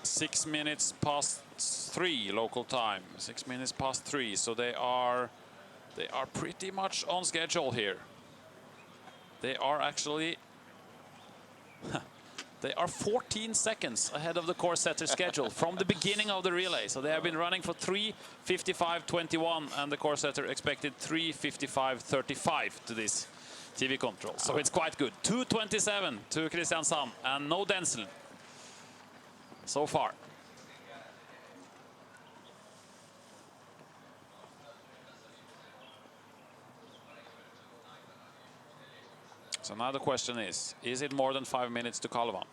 [SPEAKER 2] 6 minutes past 3 local time. 6 minutes past 3. So they are pretty much on schedule here. They are actually they are 14 seconds ahead of the course setter schedule from the beginning of the relay. So they have been running for 3:55.21, and the course setter expected 3:55.35 to this TV control. So it's quite good. 2:27 to Kristiansand, and no Denzel so far. So now the question is it more than 5 minutes to Kalevan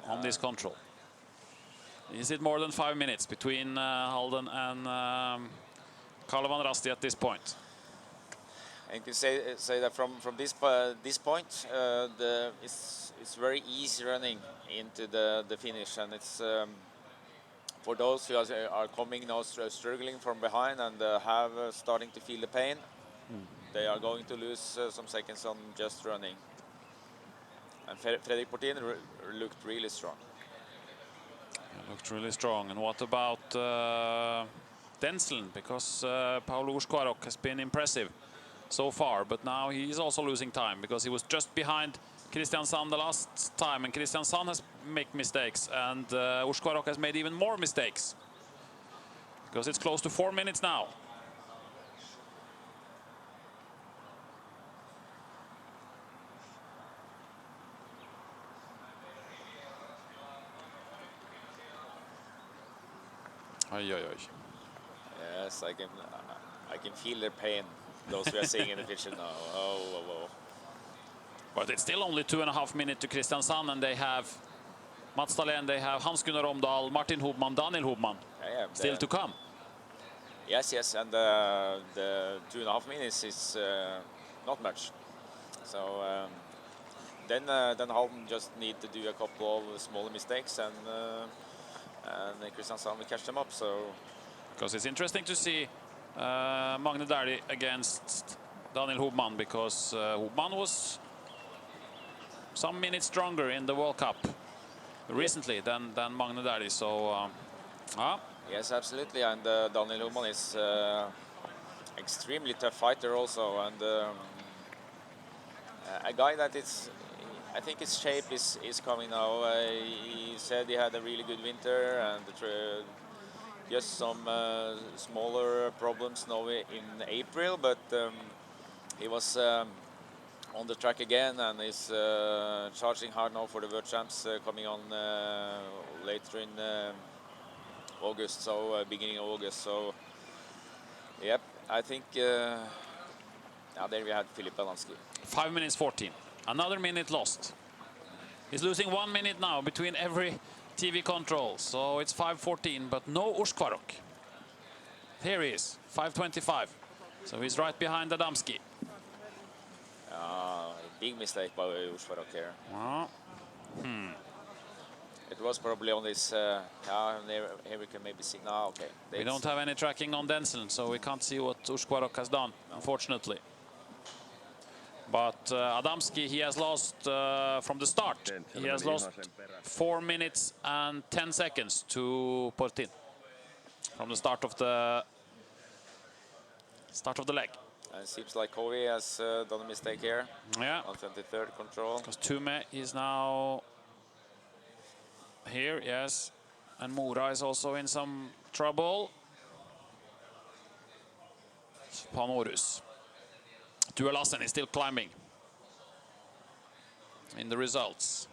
[SPEAKER 2] on this control? Is it more than 5 minutes between Halden and Kalevan Rasti at this point?
[SPEAKER 13] I can say that from this point, it's very easy running into the finish, and it's for those who are coming now struggling from behind and have starting to feel the pain. They are going to lose some seconds on just running. And Fredrik Portin looked really strong.
[SPEAKER 2] Looked really strong. And what about Denzel? Because Paolo Uusquarok has been impressive so far, but now he's also losing time because he was just behind Kristiansand the last time, and Kristiansand has made mistakes, and Uusquarok has made even more mistakes because it's close to 4 minutes now.
[SPEAKER 13] Yes, I can feel their pain. Those who are seeing in the picture now. Oh.
[SPEAKER 2] But it's still only 2.5 minutes to Kristiansand, and they have Mats Dahlén, they have Hans-Gunnar Omdahl, Martin Hobman, Daniel Hobman still to come.
[SPEAKER 13] Yes, and the 2.5 minutes is not much. So then Halden just need to do a couple of smaller mistakes, and Kristiansand will catch them up. So,
[SPEAKER 2] because it's interesting to see Magne Dæhlie against Daniel Hobman, because Hobman was some minutes stronger in the World Cup recently than Magne Dæhlie. So,
[SPEAKER 13] yes, absolutely, and Daniel Hobman is extremely tough fighter also, and a guy that I think his shape is coming now. He said he had a really good winter, and just some smaller problems now in April, but he was on the track again, and is charging hard now for the World Champs coming on later in August, so beginning of August. So, yep, I think now there we had Filip Belansky.
[SPEAKER 2] 5 minutes 14. Another minute lost. He's losing 1 minute now between every TV control. So it's 5:14, but no Uskvarok. Here he is, 5:25. So he's right behind Adamski.
[SPEAKER 13] Big mistake by Uskvarok here. It was probably on this. Here we can maybe see. No, okay.
[SPEAKER 2] We don't have any tracking on Denzel, so we can't see what Uskvarok has done, unfortunately. But Adamski, he has lost from the start. He has lost 4 minutes and 10 seconds to Portin from the start of the leg.
[SPEAKER 13] And it seems like Kovi has done a mistake here.
[SPEAKER 2] Yeah.
[SPEAKER 13] On 23rd control.
[SPEAKER 2] Because Tume is now here, yes. And Mora is also in some trouble. Panorus. Tua Lassen is still climbing in the results.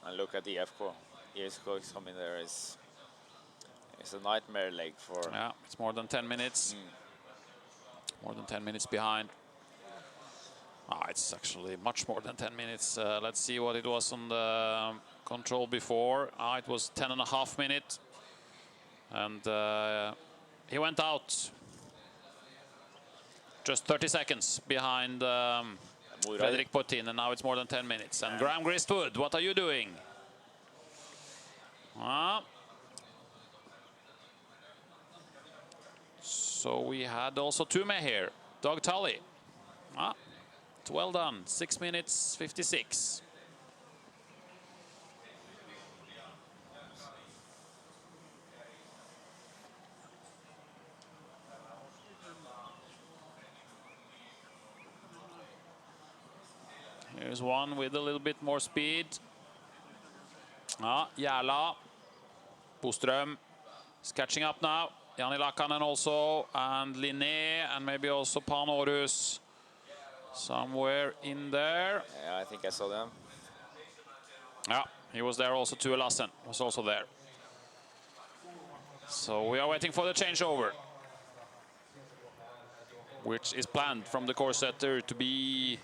[SPEAKER 13] And look at the EFCO. EFCO is coming there. It's a nightmare leg for...
[SPEAKER 2] Yeah, it's more than 10 minutes. More than 10 minutes behind. It's actually much more than 10 minutes. Let's see what it was on the control before. It was 10.5 minutes. And he went out just 30 seconds behind Fredrik Portin, and now it's more than 10 minutes. And Graham Gristwood, what are you doing? So we had also Tume here, Doug Tully. It's well done, 6 minutes 56. Here's one with a little bit more speed. Järla. Boström is catching up now. Jani Lakanen also, and Linné, and maybe also Panorus somewhere in there.
[SPEAKER 13] Yeah, I think I saw them.
[SPEAKER 2] Yeah, he was there also. Tua Lassen was also there. So we are waiting for the changeover, which is planned from the course setter to be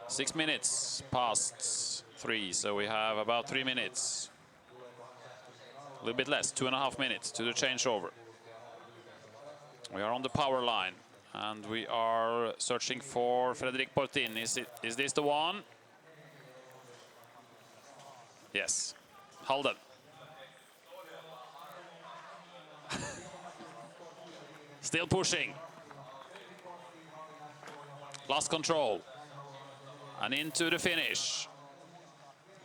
[SPEAKER 2] 6 minutes past 3. So we have about 3 minutes. A little bit less, 2.5 minutes to the changeover. We are on the power line, and we are searching for Fredrik Portin. Is this the one? Yes, Halden. Still pushing. Last control. And into the finish.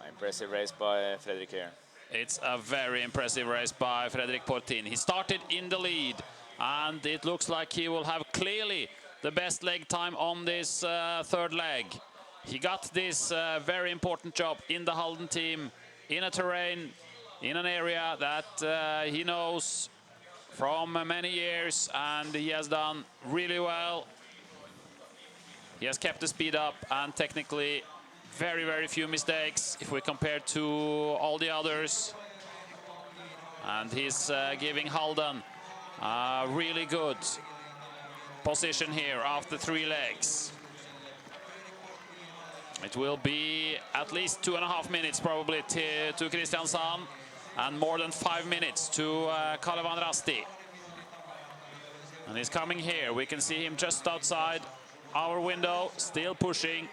[SPEAKER 13] Impressive race by Fredrik here.
[SPEAKER 2] It's a very impressive race by Fredrik Portin. He started in the lead, and it looks like he will have clearly the best leg time on this third leg. He got this very important job in the Halden team, in a terrain, in an area that he knows from many years, and he has done really well. He has kept the speed up, and technically very, very few mistakes if we compare to all the others. And he's giving Halden a really good position here after 3 legs. It will be at least 2.5 minutes probably to Kristiansand, and more than 5 minutes to Kalevan Rasti. And he's coming here. We can see him just outside our window, still pushing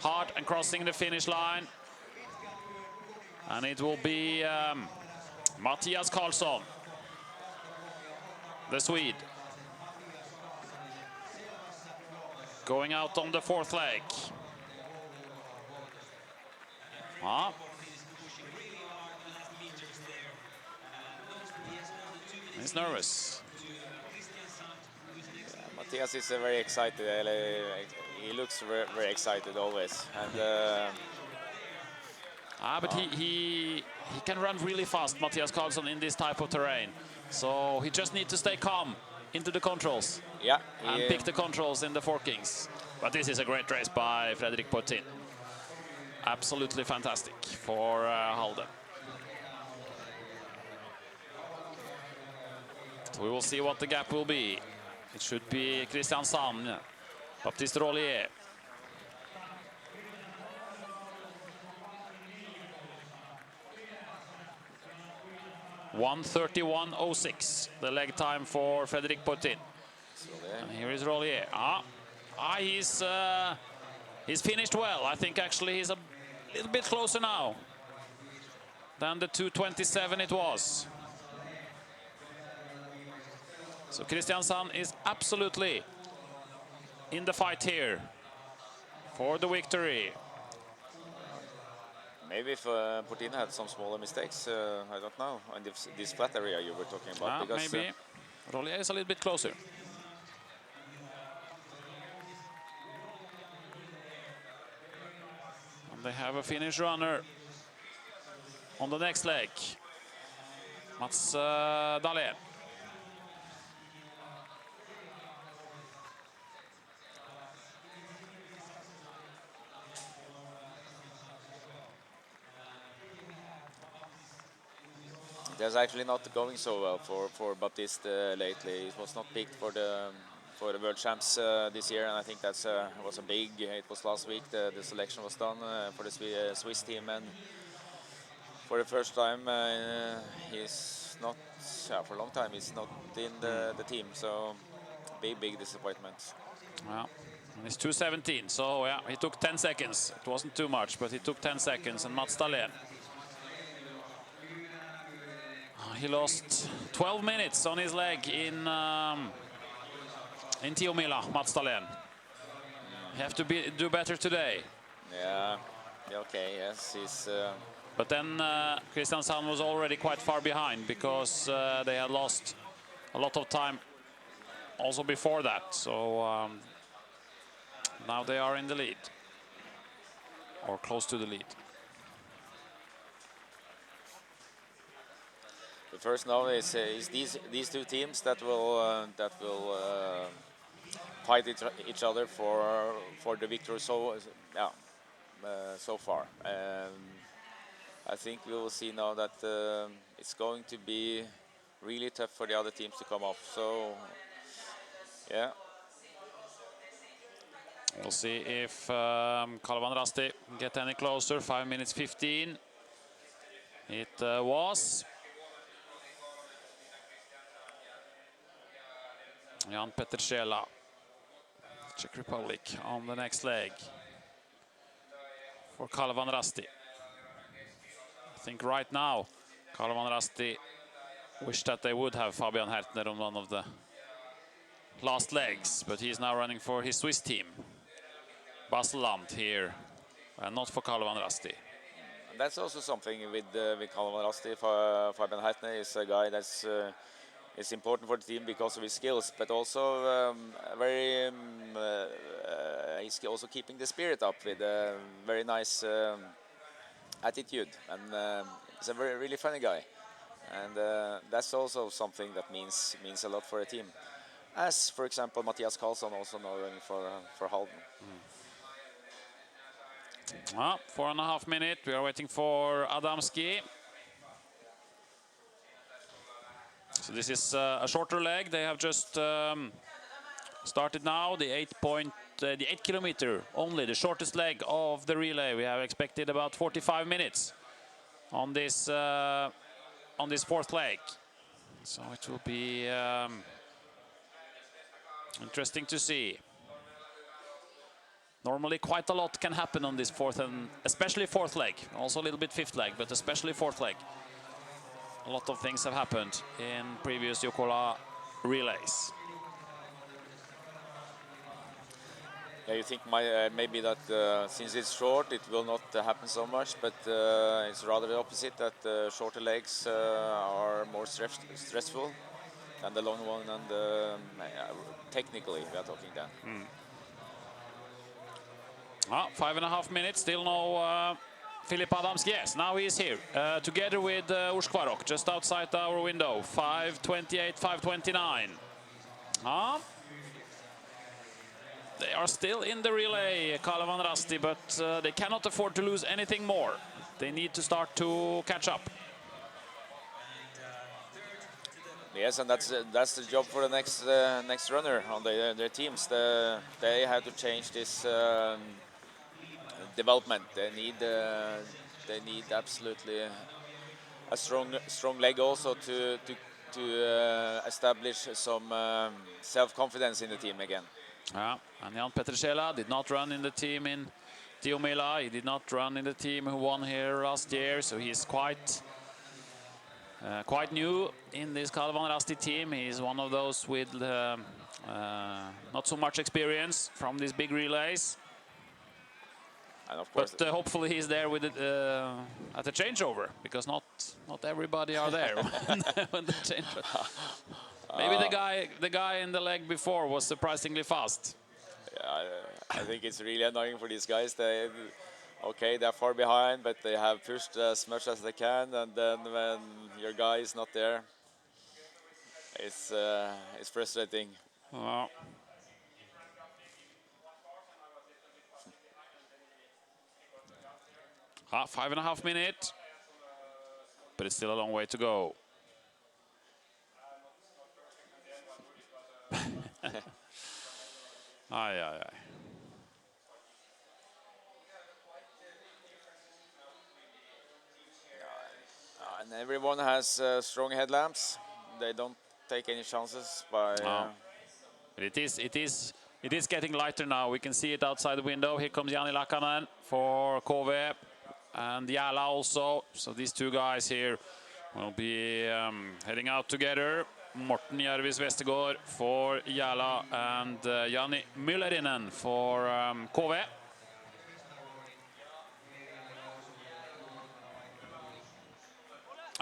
[SPEAKER 2] hard and crossing the finish line. And it will be Mattias Karlsson, the Swede, going out on the fourth leg. He's nervous.
[SPEAKER 13] Mattias is very excited. He looks very excited always. And
[SPEAKER 2] but he can run really fast, Mattias Karlsson, in this type of terrain. So he just needs to stay calm into the controls.
[SPEAKER 13] Yeah,
[SPEAKER 2] and pick the controls in the forkings. But this is a great race by Fredrik Potin. Absolutely fantastic for Halden. So we will see what the gap will be. It should be Kristiansand, Baptiste Rollier. (1:31.06), the leg time for Fredrik Potin. And here is Rollier. He's finished well. I think actually he's a little bit closer now than the 2:27 it was. So Kristiansand is absolutely in the fight here for the victory.
[SPEAKER 13] maybe if Potin had some smaller mistakes, I don't know, in this flat area you were talking about. Because,
[SPEAKER 2] maybe Rollier is a little bit closer. And they have a Finnish runner on the next leg, Mats Dahlén.
[SPEAKER 13] There's actually not going so well for Baptiste lately. It was not picked for the World Champs this year, and I think that's was a big. It was last week the selection was done for the Swiss team, and for the first time he's not. For a long time he's not in the team. So big disappointment.
[SPEAKER 2] Well, and it's 2:17. So yeah, he took 10 seconds. It wasn't too much, but he took 10 seconds. And Mats Dahlén, he lost 12 minutes on his leg in Tiomila, Mats Dahlén. You have to do better today.
[SPEAKER 13] Yeah, okay, yes, he's...
[SPEAKER 2] But then Kristiansand was already quite far behind because they had lost a lot of time also before that. So now they are in the lead, or close to the lead.
[SPEAKER 13] The first now is these two teams that will fight each other for the victory. So so far, I think we will see now that it's going to be really tough for the other teams to come up. So yeah,
[SPEAKER 2] we'll see if Kalevan Rasti get any closer. 5 minutes 15. It was. Jan Petter Schela, Czech Republic, on the next leg for Kalevan Rasti. I think right now Kalevan Rasti wish that they would have Fabian Hertner on one of the last legs, but he's now running for his Swiss team, Basel-Land here, and not for Kalevan Rasti.
[SPEAKER 13] And that's also something with Kalevan Rasti. Fabian Hertner is a guy that's it's important for the team because of his skills, but also he's also keeping the spirit up with a very nice attitude, and he's a really funny guy, and that's also something that means a lot for a team. As, for example, Mattias Karlsson also now running for Halden.
[SPEAKER 2] Well, 4.5 minutes. We are waiting for Adamski. So this is a shorter leg. They have just started now the 8 kilometer only, the shortest leg of the relay. We have expected about 45 minutes on this fourth leg. So it will be Interesting to see. Normally quite a lot can happen on this fourth and especially fourth leg. Also a little bit fifth leg, but especially fourth leg. A lot of things have happened in previous Jukola relays.
[SPEAKER 13] Yeah, you think maybe that since it's short, it will not happen so much, but it's rather the opposite, that shorter legs are more stressful than the long one, and technically we are talking then.
[SPEAKER 2] 5.5 minutes, still no Philip Adams. Yes, now he is here, together with Uskvarok, just outside our window. 5:28, 5:29. They are still in the relay, Kalevan Rasti, but they cannot afford to lose anything more. They need to start to catch up.
[SPEAKER 13] Yes, and that's the job for the next runner on their teams. They have to change this development. They need absolutely a strong leg also to establish some self-confidence in the team again.
[SPEAKER 2] And Jan Petrschela did not run in the team in Tiomila. He did not run in the team who won here last year, so he's quite new in this Kalevan Rasti team. He's one of those with not so much experience from these big relays.
[SPEAKER 13] And of course,
[SPEAKER 2] but hopefully he's there with it at the changeover, because not everybody are there when the changeover. Maybe the guy in the leg before was surprisingly fast.
[SPEAKER 13] Yeah, I think it's really annoying for these guys. They're far behind, but they have pushed as much as they can, and then when your guy is not there, it's frustrating.
[SPEAKER 2] 5.5 minutes, but it's still a long way to go. Aye.
[SPEAKER 13] And everyone has strong headlamps. They don't take any chances by.
[SPEAKER 2] It is getting lighter now. We can see it outside the window. Here comes Jani Lakanen for KV and Jala also. So these two guys here will be heading out together. Morten Järvis Vestergaard for Jala and Jani Müllerinen for KV.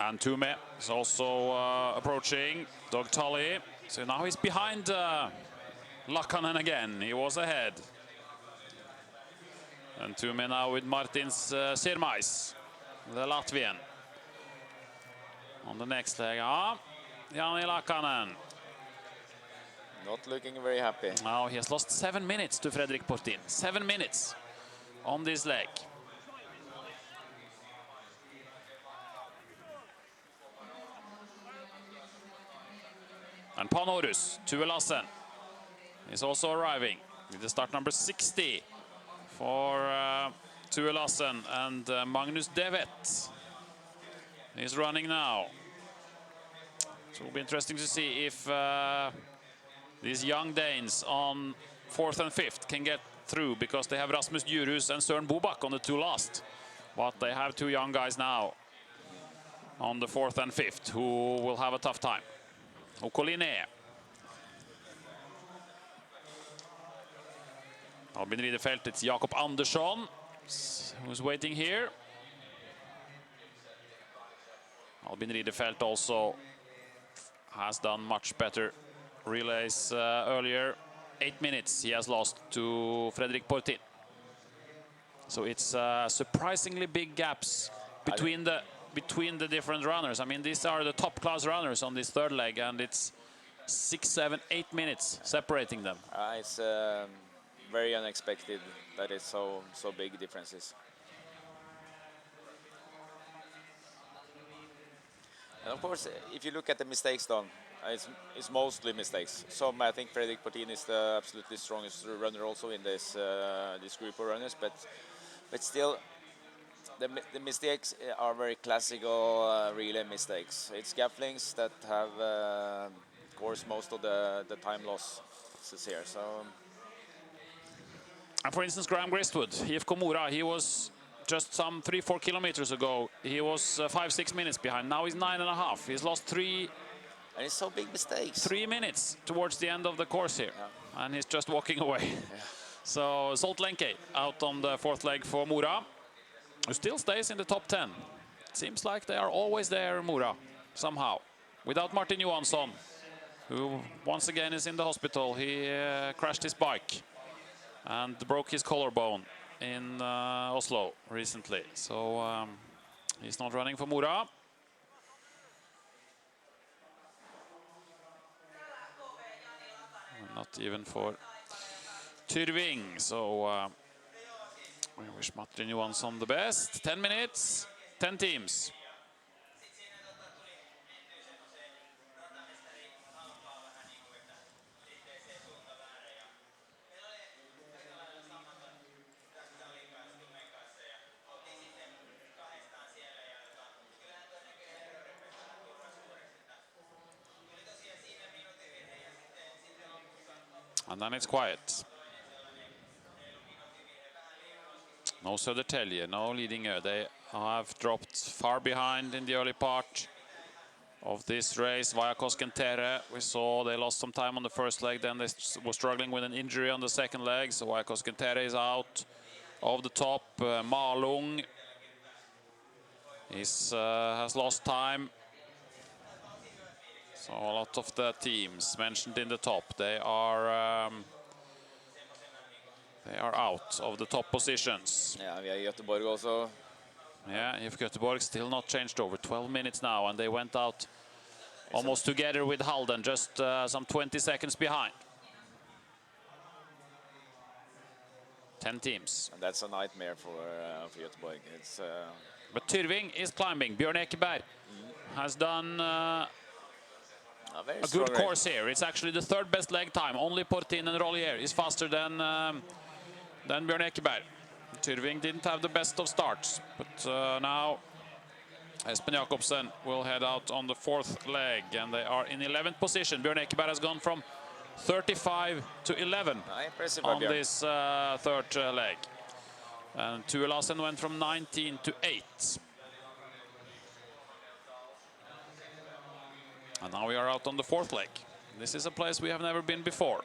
[SPEAKER 2] And Tume is also approaching. Doug Tully. So now he's behind Lakanen again. He was ahead. And Tume now with Martins Sirmais, the Latvian. On the next leg, Jani Lakanen.
[SPEAKER 13] Not looking very happy.
[SPEAKER 2] Now he has lost 7 minutes to Fredrik Portin. 7 minutes on this leg. And Panorus, Tue Lassen, is also arriving with the start number 60 for Tue Lassen, and Magnus Devet is running now. So it will be interesting to see if these young Danes on 4th and 5th can get through, because they have Rasmus Djurhus and Søren Bobak on the two last. But they have two young guys now on the 4th and 5th who will have a tough time. Okoline. Albin Ridderfelt, it's Jakob Andersson who's waiting here. Albin Ridderfelt also has done much better relays earlier. 8 minutes he has lost to Fredrik Portin. So it's surprisingly big gaps between the different runners. I mean, these are the top class runners on this third leg, and it's 6, 7, 8 minutes separating them.
[SPEAKER 13] It's very unexpected that it's so big differences. And of course, if you look at the mistakes done, it's mostly mistakes. Some, I think Fredrik Portin is the absolutely strongest runner also in this group of runners, but still, the mistakes are very classical relay mistakes. It's gap links that have caused most of the time loss. is here. So.
[SPEAKER 2] And for instance, Graham Gristwood, IFK Mora, he was just some 3-4 kilometers ago. He was 5-6 minutes behind. Now he's 9.5. He's lost 3.
[SPEAKER 13] And it's so big mistakes.
[SPEAKER 2] 3 minutes towards the end of the course here, and he's just walking away.
[SPEAKER 13] Yeah.
[SPEAKER 2] So Solt Lenke out on the 4th leg for Mora, who still stays in the top 10. It seems like they are always there, Mora, somehow. Without Martin Johansson, who once again is in the hospital. He crashed his bike and broke his collarbone in Oslo recently. So he's not running for Mora. Not even for Tyrving. So we wish Martin Johansson the best. 10 minutes, 10 teams. And then it's quiet. No Södertälje, no leading here. They have dropped far behind in the early part of this race. Vajakosken Terre, we saw they lost some time on the first leg, then they were struggling with an injury on the second leg. So Vajakosken Terre is out of the top. Malung has lost time. So a lot of the teams mentioned in the top, they are out of the top positions.
[SPEAKER 13] Yeah, we have Göteborg also.
[SPEAKER 2] Yeah, if Göteborg still not changed over. 12 minutes now, and they went out almost together with Halden, just some 20 seconds behind. 10 teams.
[SPEAKER 13] And that's a nightmare for Göteborg. It's.
[SPEAKER 2] But Tyrving is climbing. Björn Ekeberg has done a good course here. It's actually the 3rd best leg time. Only Portin and Rollier is faster than Björn Ekeberg. Tyrving didn't have the best of starts, but now Espen Jakobsen will head out on the 4th leg, and they are in 11th position. Björn Ekeberg has gone from 35 to 11 on this 3rd leg. And Tue Lassen went from 19 to 8. And now we are out on the 4th leg. This is a place we have never been before.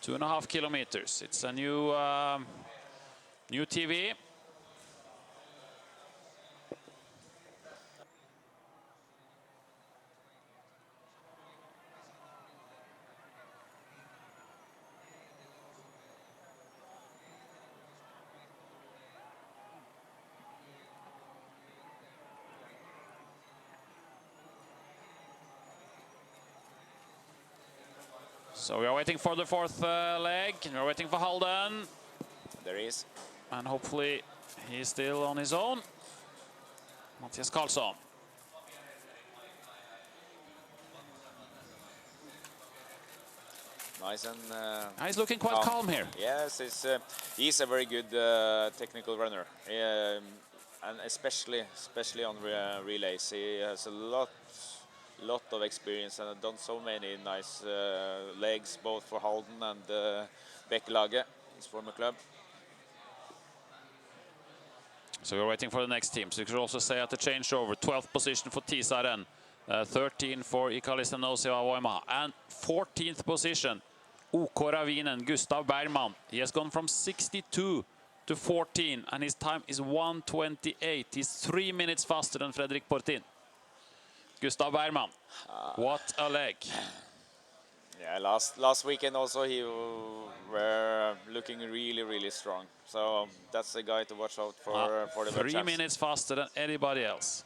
[SPEAKER 2] 2.5 kilometers. It's a new TV. So we are waiting for the 4th leg. We're waiting for Halden.
[SPEAKER 13] There he is.
[SPEAKER 2] And hopefully he's still on his own. Mattias Karlsson.
[SPEAKER 13] Nice and...
[SPEAKER 2] he's looking quite calm here.
[SPEAKER 13] Yes, he's a very good technical runner. And especially on relays. He has a lot of experience and done so many nice legs, both for Halden and Bekkelaget, his former club.
[SPEAKER 2] So we're waiting for the next team. So you could also say at the changeover, 12th position for Tisaren, 13 for Ikalisten Noseva Voima, and 14th position, OK Ravinen, Gustav Bergman. He has gone from 62 to 14, and his time is 1:28. He's 3 minutes faster than Fredrik Portin. Gustav Bergman, what a leg.
[SPEAKER 13] Yeah, last weekend also he were looking really strong. So that's a guy to watch out for the
[SPEAKER 2] 3 minutes faster than anybody else.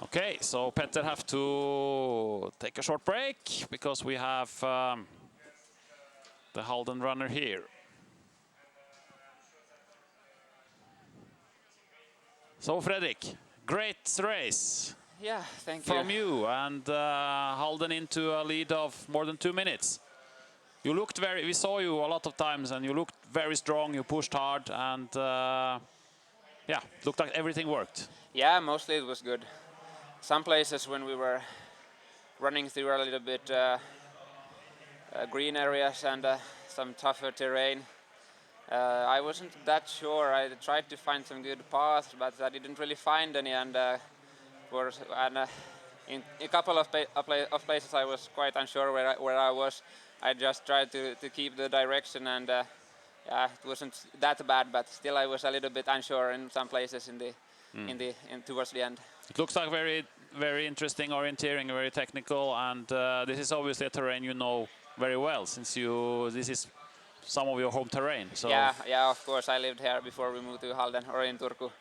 [SPEAKER 2] Okay, so Petter have to take a short break because we have the Halden runner here. So Fredrik, great race.
[SPEAKER 10] Yeah, thank you.
[SPEAKER 2] From you, and Halden into a lead of more than 2 minutes. You looked we saw you a lot of times, and you looked very strong, you pushed hard, and yeah, looked like everything worked.
[SPEAKER 10] Yeah, mostly it was good. Some places when we were
[SPEAKER 14] running through a little bit green areas and some tougher terrain. I wasn't that sure. I tried to find some good paths, but I didn't really find any. And in a couple of places, I was quite unsure where I was. I just tried to keep the direction, and yeah, it wasn't that bad. But still, I was a little bit unsure in some places towards the end.
[SPEAKER 2] It looks like very interesting orienteering, very technical, and this is obviously a terrain you know very well, since this is some of your home terrain. So
[SPEAKER 14] yeah, of course, I lived here before we moved to Halden or in Turku,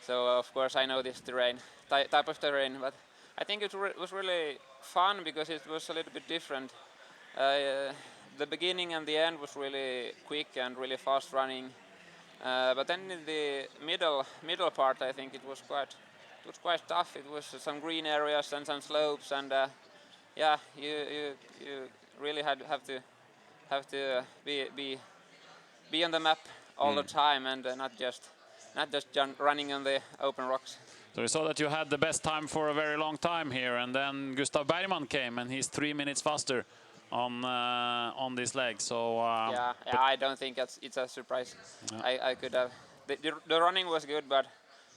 [SPEAKER 14] so of course I know this terrain, type of terrain. But I think it was really fun because it was a little bit different. The beginning and the end was really quick and really fast running, but then in the middle part, I think it was quite tough. It was some green areas and some slopes, and yeah, you really have to be on the map all the time, and not just running on the open rocks.
[SPEAKER 2] So we saw that you had the best time for a very long time here, and then Gustav Bergman came, and he's 3 minutes faster on this leg. So
[SPEAKER 14] yeah, I don't think it's a surprise. Yeah. I could have. The running was good, but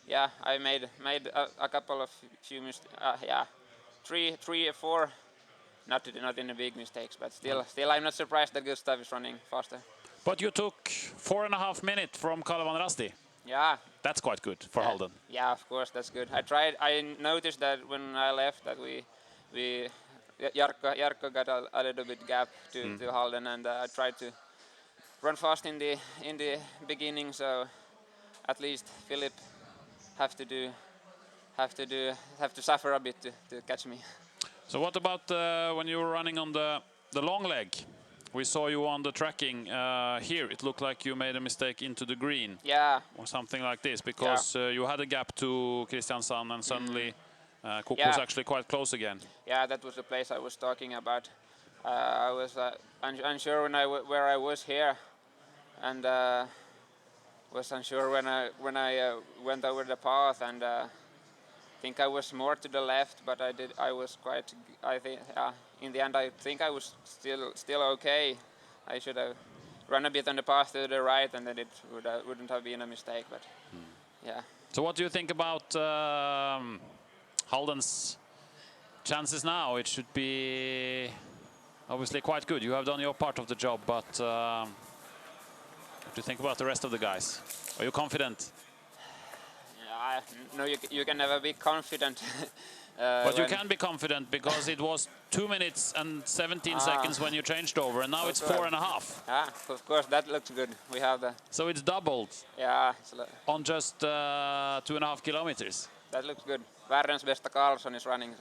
[SPEAKER 14] yeah, I made a couple of few mistakes. Yeah, three or four. Not in the big mistakes, but still I'm not surprised that Gustav is running faster.
[SPEAKER 2] But you took 4.5 minutes from Kalevan Rasti.
[SPEAKER 14] Yeah.
[SPEAKER 2] That's quite good for Halden.
[SPEAKER 14] Yeah, of course, that's good. I noticed that when I left that Jarkko got a little bit gap to Halden, and I tried to run fast in the beginning, so at least Philip have to suffer a bit to catch me.
[SPEAKER 2] So what about when you were running on the long leg? We saw you on the tracking here. It looked like you made a mistake into the green.
[SPEAKER 14] Yeah.
[SPEAKER 2] Or something like this, because you had a gap to Kristiansand, and suddenly Cook was actually quite close again.
[SPEAKER 14] Yeah, that was the place I was talking about. I was unsure where I was here, and was unsure when I went over the path, and I think I was more to the left, but in the end I think I was still okay. I should have run a bit on the path to the right, and then it wouldn't have been a mistake, but yeah.
[SPEAKER 2] So what do you think about Halden's chances now? It should be obviously quite good. You have done your part of the job, but what do you think about the rest of the guys? Are you confident?
[SPEAKER 14] No, you can never be confident.
[SPEAKER 2] But you can be confident, because it was 2 minutes and 17 seconds when you changed over, and now it's 4.5.
[SPEAKER 14] Yeah, of course, that looks good. We have the.
[SPEAKER 2] So it's doubled.
[SPEAKER 14] Yeah.
[SPEAKER 2] On just 2.5 kilometers.
[SPEAKER 14] That looks good. Världens bästa Karlsson is running.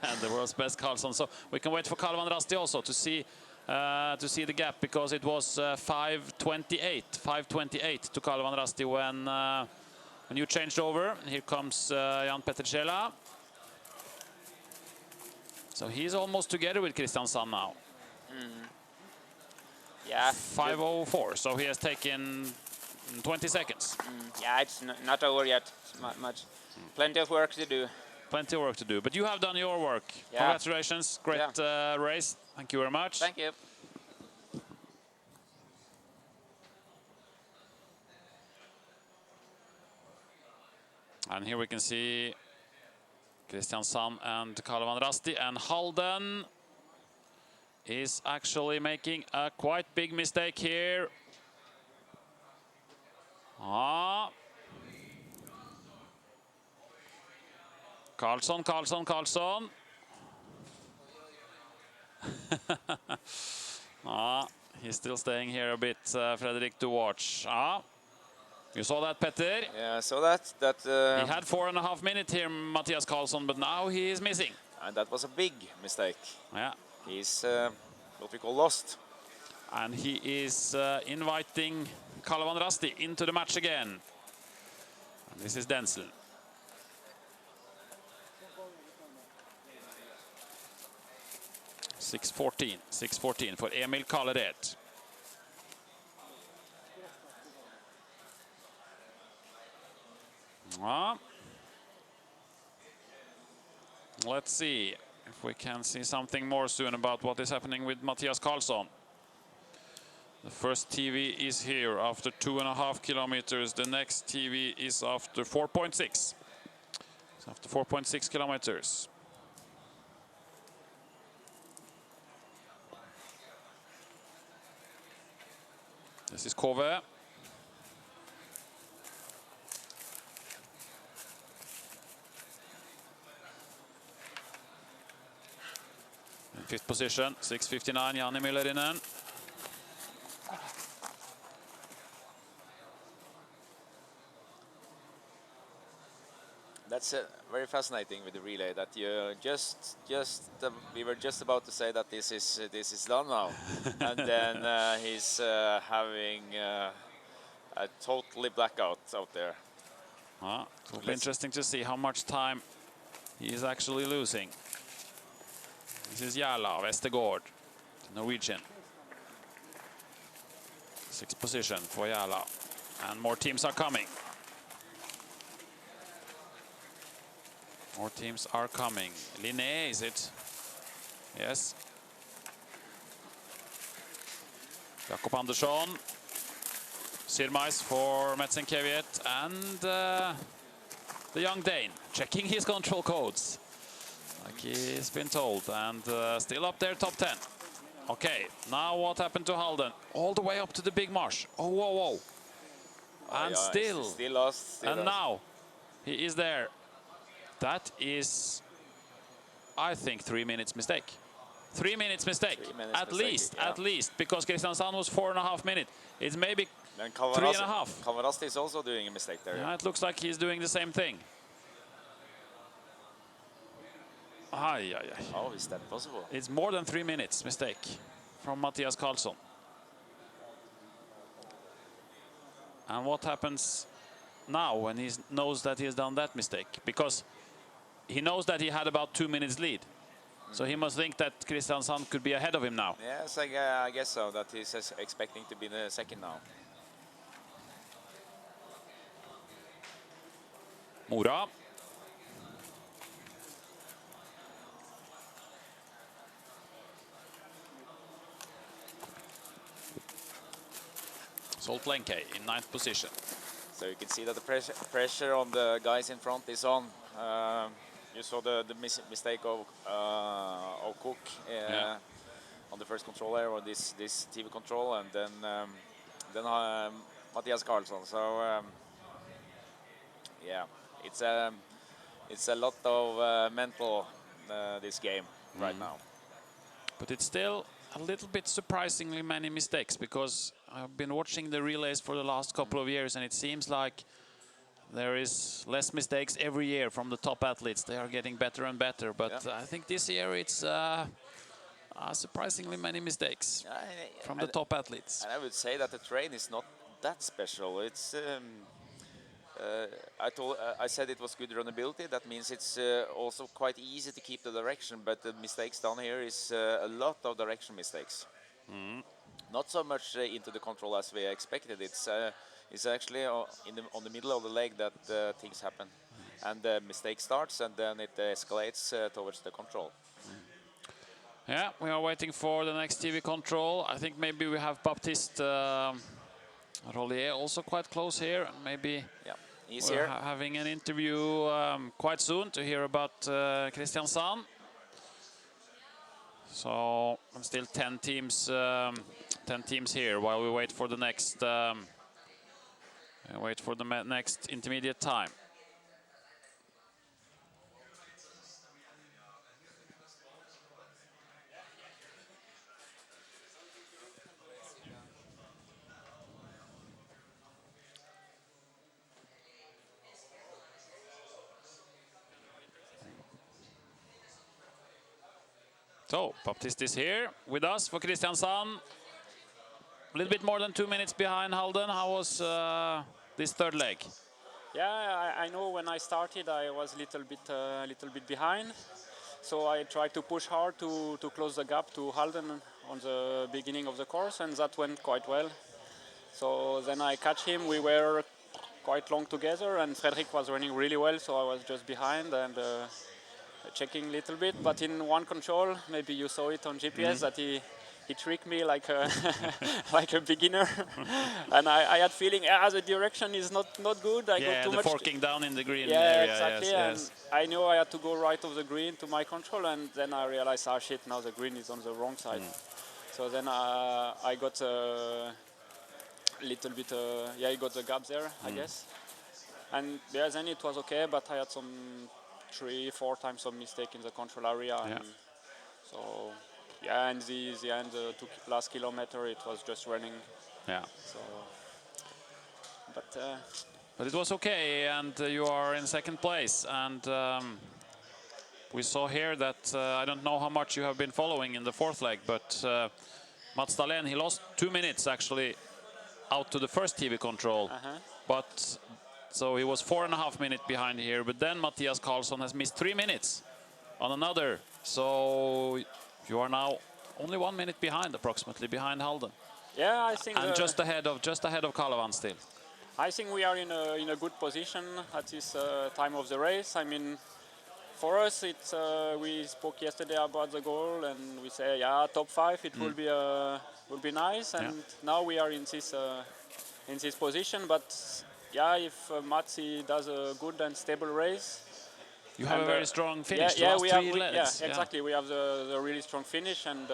[SPEAKER 2] And the world's best Karlsson. So we can wait for Kalevan Rasti also to see the gap, because it was 5:28 to Kalevan Rasti when you changed over. Here comes Jan Petter Schela. So he's almost together with Kristiansand now.
[SPEAKER 14] Yeah.
[SPEAKER 2] 5:04, so he has taken 20 seconds.
[SPEAKER 14] Yeah, it's not over yet much. Plenty of work to do.
[SPEAKER 2] Plenty of work to do, but you have done your work. Yeah. Congratulations, great race. Thank you very much.
[SPEAKER 14] Thank you.
[SPEAKER 2] And here we can see Kristiansand and Kalevan Rasti, and Halden is actually making a quite big mistake here. Karlsson. He's still staying here a bit, Fredrik, to watch. You saw that, Petter?
[SPEAKER 13] Yeah, I saw that.
[SPEAKER 2] He had 4.5 minutes here, Mattias Karlsson, but now he is missing.
[SPEAKER 13] And that was a big mistake.
[SPEAKER 2] Yeah.
[SPEAKER 13] He's what we call lost.
[SPEAKER 2] And he is inviting Kalevan Rasti into the match again. And this is Denzel. .6:14 for Emil Kalered. Let's see. if we can see something more soon about what is happening with Mattias Karlsson. The first TV is here after 2.5 kilometers. The next TV is after 4.6. It's after 4.6 kilometers. This is Kove. In fifth position, 6:59, Jani Myllerinen.
[SPEAKER 13] That's very fascinating with the relay. That you we were just about to say that this is done now, and then he's having a totally blackout out there.
[SPEAKER 2] It will be interesting to see how much time he is actually losing. This is Jala Vestergaard, Norwegian. Sixth position for Jala, and more teams are coming. More teams are coming. Linné, is it? Yes. Jakob Andersson. Sirmais for Metzenkeviet. And the young Dane checking his control codes, like he's been told. And still up there, top 10. Okay, now what happened to Halden? All the way up to the big marsh. Oh, whoa, whoa. And
[SPEAKER 13] yeah,
[SPEAKER 2] still
[SPEAKER 13] lost.
[SPEAKER 2] Now he is there. That is, I think, 3 minutes mistake. 3 minutes mistake, at least, because Kristiansand was 4.5 minutes. It's maybe 3.5.
[SPEAKER 13] Kavarasti is also doing a mistake there.
[SPEAKER 2] Yeah, it looks like he's doing the same thing. How
[SPEAKER 13] is that possible?
[SPEAKER 2] It's more than 3 minutes mistake from Mattias Karlsson. And what happens now when he knows that he has done that mistake? Because he knows that he had about 2 minutes lead. So he must think that Kristiansand could be ahead of him now.
[SPEAKER 13] Yes, I guess so, that he's expecting to be the second now.
[SPEAKER 2] Mora. Salt Lake in 9th position.
[SPEAKER 13] So you can see that the pressure on the guys in front is on. You saw the mistake of Cook on the first control area, or this TV control, and then Mattias Karlsson. So yeah, it's a lot of mental this game right now.
[SPEAKER 2] But it's still a little bit surprisingly many mistakes, because I've been watching the relays for the last couple of years, and it seems like there is less mistakes every year from the top athletes. They are getting better and better, but I think this year it's surprisingly many mistakes from the top athletes.
[SPEAKER 13] And I would say that the train is not that special. It's I said it was good runnability. That means it's also quite easy to keep the direction, but the mistakes down here is a lot of direction mistakes. Not so much into the control as we expected. It's actually on the middle of the leg that things happen, and the mistake starts, and then it escalates towards the control.
[SPEAKER 2] Yeah, we are waiting for the next TV control. I think maybe we have Baptiste Rollier also quite close here. Maybe
[SPEAKER 13] he's
[SPEAKER 2] we're
[SPEAKER 13] here.
[SPEAKER 2] Having an interview quite soon to hear about Kristiansand. So still 10 teams here while we wait for the next next intermediate time. So Baptiste is here with us for Kristiansand. A little bit more than 2 minutes behind Halden. How was this third leg?
[SPEAKER 15] Yeah, I know when I started I was a little bit behind, so I tried to push hard to close the gap to Halden on the beginning of the course, and that went quite well. So then I catch him. We were quite long together, and Fredrik was running really well, so I was just behind, and checking a little bit, but in one control, maybe you saw it on GPS that he tricked me like a like a beginner, and I had feeling the direction is not good. I got too much
[SPEAKER 2] forking down in the green
[SPEAKER 15] yeah,
[SPEAKER 2] area.
[SPEAKER 15] exactly.
[SPEAKER 2] Yes.
[SPEAKER 15] And I knew I had to go right of the green to my control, and then I realized, shit, now the green is on the wrong side. So then I got a little bit, I got the gap there, I guess. And then it was okay, but I had some 3-4 times some mistake in the control area. And so, and the end, the last kilometer, it was just running.
[SPEAKER 2] Yeah.
[SPEAKER 15] So,
[SPEAKER 2] but it was okay, and you are in second place. And we saw here that, I don't know how much you have been following in the fourth leg, but Mats Dahlén, he lost 2 minutes actually out to the first TV control. But so he was 4.5 minutes behind here, but then Mattias Karlsson has missed 3 minutes on another. So you are now only 1 minute behind, approximately, behind Halden.
[SPEAKER 15] Yeah, I think.
[SPEAKER 2] And just ahead of Kalevan still.
[SPEAKER 15] I think we are in a good position at this time of the race. I mean, for us, it's we spoke yesterday about the goal, and we say, top 5, it will be nice. And now we are in this position, but if Matsi does a good and stable race.
[SPEAKER 2] You have a very strong finish.
[SPEAKER 15] Exactly. We have the really strong finish, and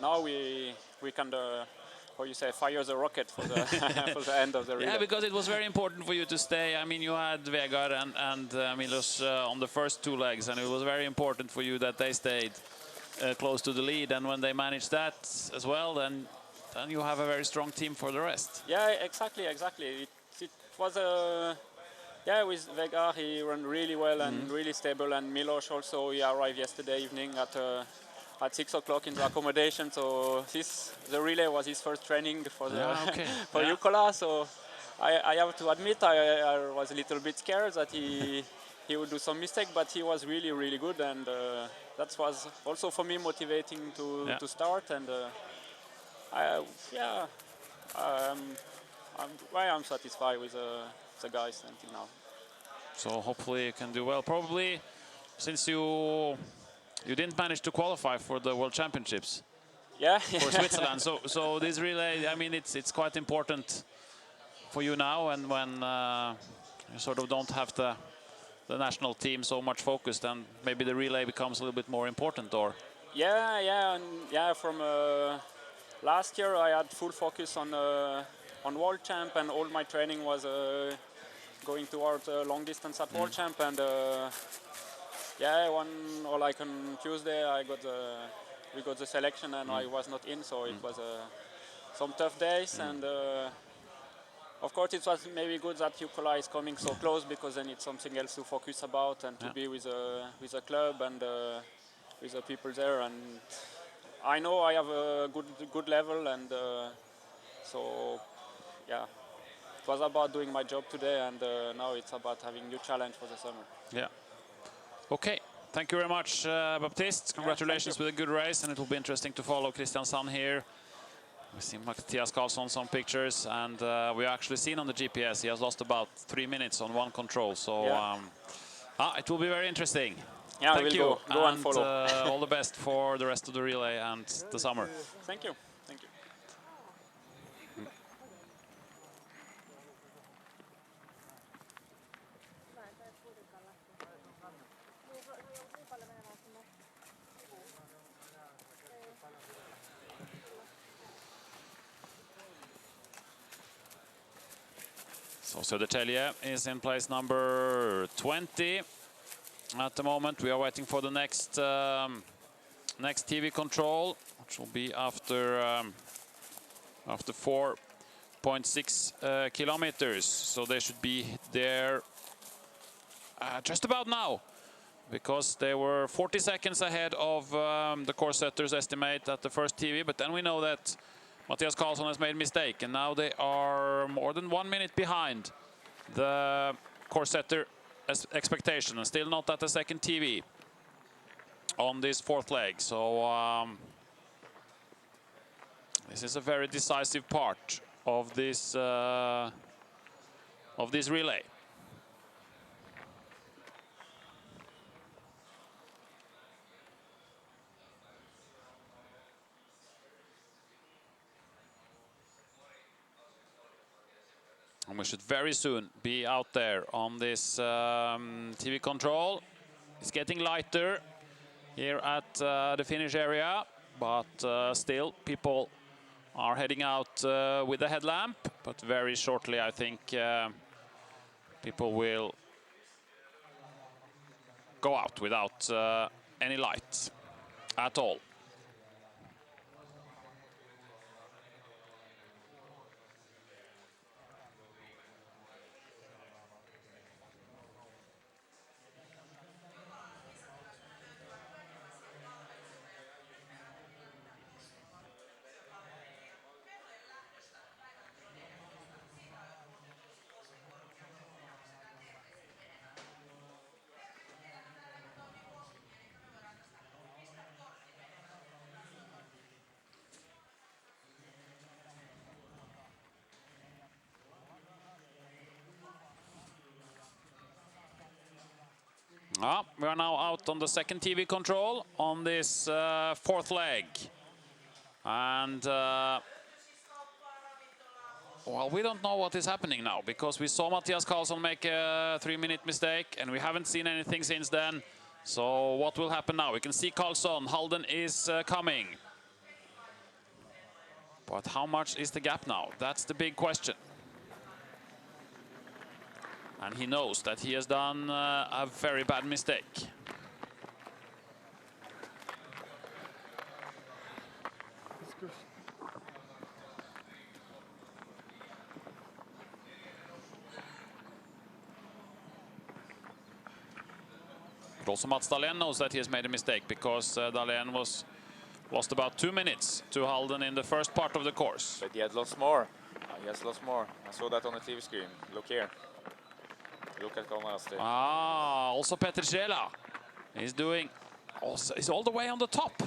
[SPEAKER 15] now we can, how you say, fire the rocket for the for the end of the relay.
[SPEAKER 2] Yeah, because it was very important for you to stay. I mean, you had Vegard and Milos on the first 2 legs, and it was very important for you that they stayed close to the lead. And when they managed that as well, then you have a very strong team for the rest.
[SPEAKER 15] Yeah, exactly. It was a with Vegard, he ran really well and really stable, and Milos also, he arrived yesterday evening at 6 o'clock in the accommodation. So the relay was his first training for for Jukola. So I have to admit I was a little bit scared that he would do some mistake, but he was really, really good, and that was also for me motivating to start. And I'm satisfied with the guys until now.
[SPEAKER 2] So hopefully you can do well. Probably since you didn't manage to qualify for the World Championships. For Switzerland. So this relay, I mean, it's quite important for you now, and when you sort of don't have the national team so much focused, and maybe the relay becomes a little bit more important, or?
[SPEAKER 15] From last year I had full focus on World Champ, and all my training was going towards long distance at World Champ, and on Tuesday we got the selection, and I was not in, so it was some tough days, and of course it was maybe good that Jukola is coming so close, because then it's something else to focus about, and to be with the club and with the people there. And I know I have a good level, and so it was about doing my job today, and now it's about having new challenge for the summer.
[SPEAKER 2] Yeah. Okay. Thank you very much, Baptiste. Congratulations with a good race, and it will be interesting to follow Christian Sand here. We see Mattias Karlsson some pictures, and we actually seen on the GPS he has lost about 3 minutes on one control. So it will be very interesting.
[SPEAKER 15] Yeah,
[SPEAKER 2] thank you.
[SPEAKER 15] Go and follow.
[SPEAKER 2] All the best for the rest of the relay and the summer.
[SPEAKER 15] Thank you. Thank you.
[SPEAKER 2] So Södertälje is in place number 20 at the moment. We are waiting for the next TV control, which will be after 4.6 kilometers. So they should be there just about now, because they were 40 seconds ahead of the course setters estimate at the first TV. But then we know that Mattias Karlsson has made a mistake, and now they are more than 1 minute behind the course setter expectation, and still not at the second TV on this fourth leg. So this is a very decisive part of this relay. we should very soon be out there on this TV control. It's getting lighter here at the finish area, but still people are heading out with the headlamp. But very shortly, I think people will go out without any lights at all. We are now out on the second TV control on this fourth leg. And, well, we don't know what is happening now, because we saw Mattias Karlsson make a 3-minute mistake, and we haven't seen anything since then. So what will happen now? We can see Karlsson. Halden is coming. But how much is the gap now? That's the big question. And he knows that he has done a very bad mistake. But also Mats Dahlén knows that he has made a mistake, because Dahlén lost about 2 minutes to Halden in the first part of the course.
[SPEAKER 13] But he had lost more. He has lost more. I saw that on the TV screen. Look here. Look at Kalmarasti.
[SPEAKER 2] Also Petricela is doing, is all the way on the top.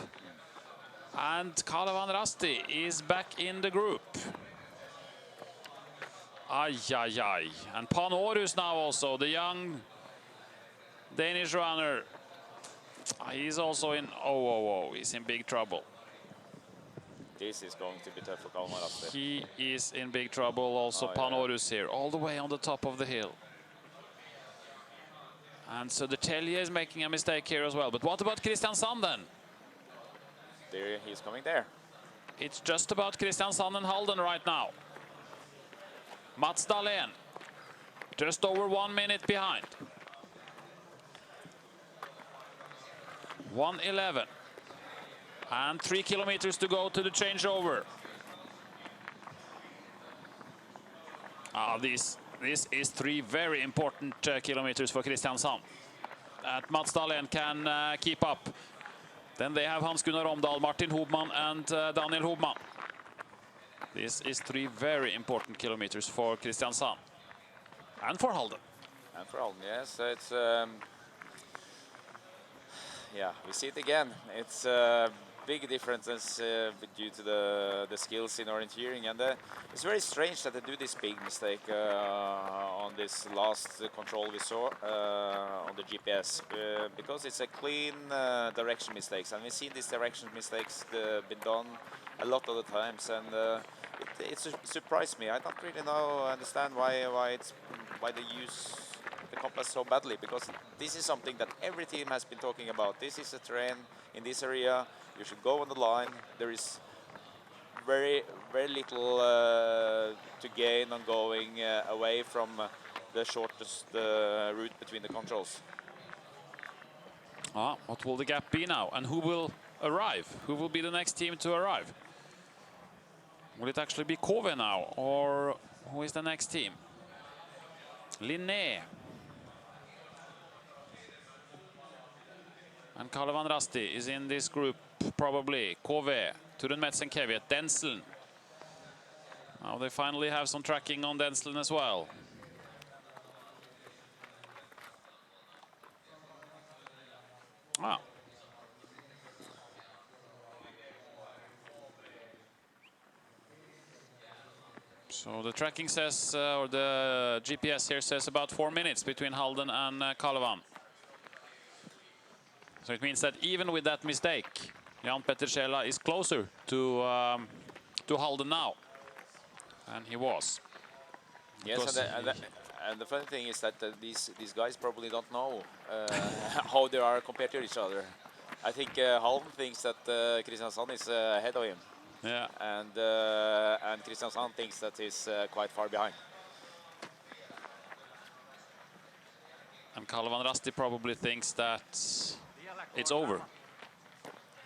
[SPEAKER 2] And Kalevan Rasti is back in the group. Ay, ay, ay. And Panorus now also, the young Danish runner. He's also in, he's in big trouble.
[SPEAKER 13] This is going to be tough for Kalmarasti.
[SPEAKER 2] He is in big trouble also, Panorus here, all the way on the top of the hill. And so the Tellier is making a mistake here as well. But what about Christian Sanden?
[SPEAKER 13] There, he's coming there.
[SPEAKER 2] It's just about Christian Sanden and Halden right now. Mats Dahlén, just over 1 minute behind. 1:11. And 3 kilometers to go to the changeover. This is 3 very important kilometers for Kristiansand. That Mats Dahlén can keep up. Then they have Hans-Gunnar Omdal, Martin Hobman and Daniel Hobman. This is 3 very important kilometers for Kristiansand. And for Halden.
[SPEAKER 13] And for Halden, yes. It's, yeah, we see it again. It's big differences due to the skills in orienteering, and it's very strange that they do this big mistake on this last control we saw on the GPS, because it's a clean direction mistakes, and we've seen these direction mistakes been done a lot of the times, and it surprised me. I don't really understand why they use the compass so badly, because this is something that every team has been talking about. This is a terrain in this area. You should go on the line. There is very little to gain on going away from the shortest route between the controls.
[SPEAKER 2] What will the gap be now? And who will arrive? Who will be the next team to arrive? Will it actually be Kove now? Or who is the next team? Linné. And Kalevan Rasti is in this group, probably. Kove, Turun Metsenkeviet, Denslen. Now they finally have some tracking on Denslen as well. So the tracking says, or the GPS here says about 4 minutes between Halden and Kalevan. So it means that even with that mistake, Jan Petricela is closer to Halden now. And he was.
[SPEAKER 13] Yes, and the funny thing is that these guys probably don't know how they are compared to each other. I think Halm thinks that Kristiansand is ahead of him.
[SPEAKER 2] Yeah.
[SPEAKER 13] And Kristiansand thinks that he's quite far behind.
[SPEAKER 2] And Kalevan Rasti probably thinks that it's over.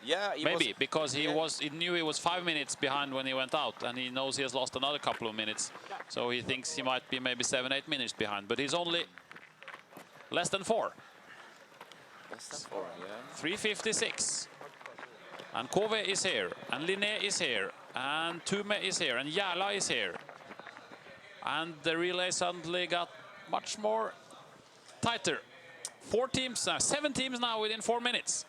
[SPEAKER 13] Yeah,
[SPEAKER 2] maybe because he knew he was 5 minutes behind when he went out, and he knows he has lost another couple of minutes, so he thinks he might be maybe 7-8 minutes behind. But he's only less than 4.
[SPEAKER 13] Less than 4, yeah.
[SPEAKER 2] 3:56. And Kove is here, and Linné is here, and Tume is here, and Järla is here. And the relay suddenly got much more tighter. 4 teams, 7 teams now within 4 minutes.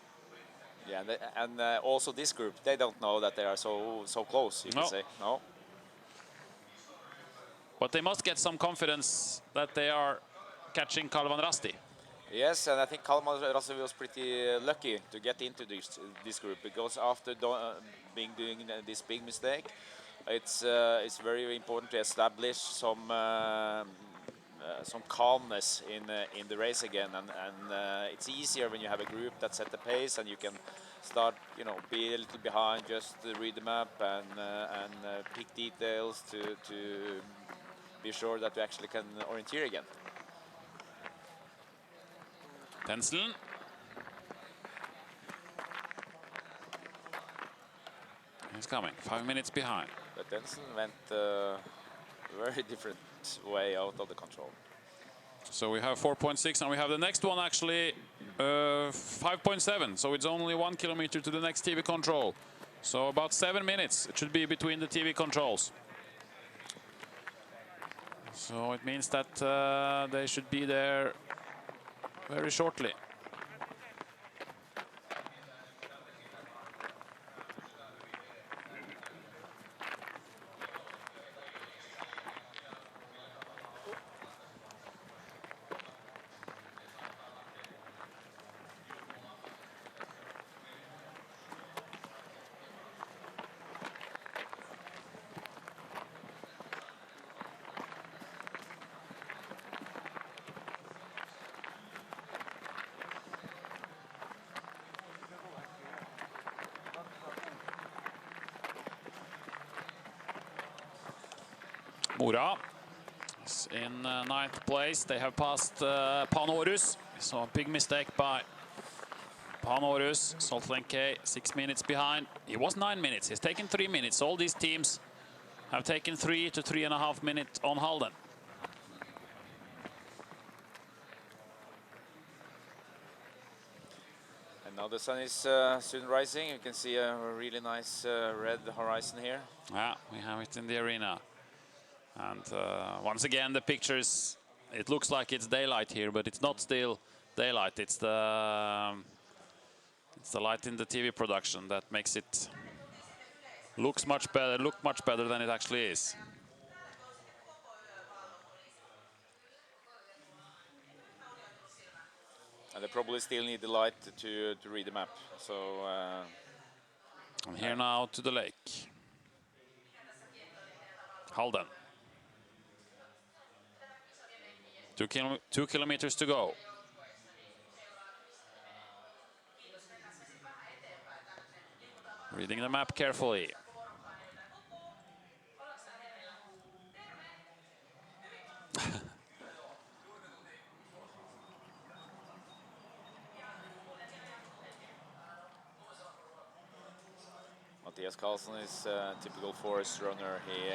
[SPEAKER 13] Yeah, and also this group, they don't know that they are so close, you can say. No.
[SPEAKER 2] But they must get some confidence that they are catching Kalevan Rasti.
[SPEAKER 13] Yes, and I think Kalevan Rasti was pretty lucky to get into this group, because after doing this big mistake, it's very important to establish some calmness in the race again, and it's easier when you have a group that set the pace and you can start, be a little behind, just read the map and pick details to be sure that you actually can orienteer again.
[SPEAKER 2] Tensel. He's coming, 5 minutes behind.
[SPEAKER 13] But Tensel went a very different way out of the control.
[SPEAKER 2] So we have 4.6, and we have the next one actually 5.7. So it's only 1 kilometer to the next TV control. So about 7 minutes it should be between the TV controls. So it means that they should be there very shortly. Mora is in 9th place. They have passed Panorus. So a big mistake by Panorus. Salt Lake K 6 minutes behind. He was 9 minutes. He's taken 3 minutes. All these teams have taken 3 to 3.5 minutes on Halden.
[SPEAKER 13] And now the sun is soon rising. You can see a really nice red horizon here.
[SPEAKER 2] Yeah, we have it in the arena. And once again, the pictures, it looks like it's daylight here, but it's not still daylight. It's the light in the TV production that makes it look much better than it actually is.
[SPEAKER 13] And they probably still need the light to read the map. So.
[SPEAKER 2] And here now to the lake. Halden. 2 kilometers to go. Reading the map carefully.
[SPEAKER 13] Mathias Carlsen is a typical forest runner. He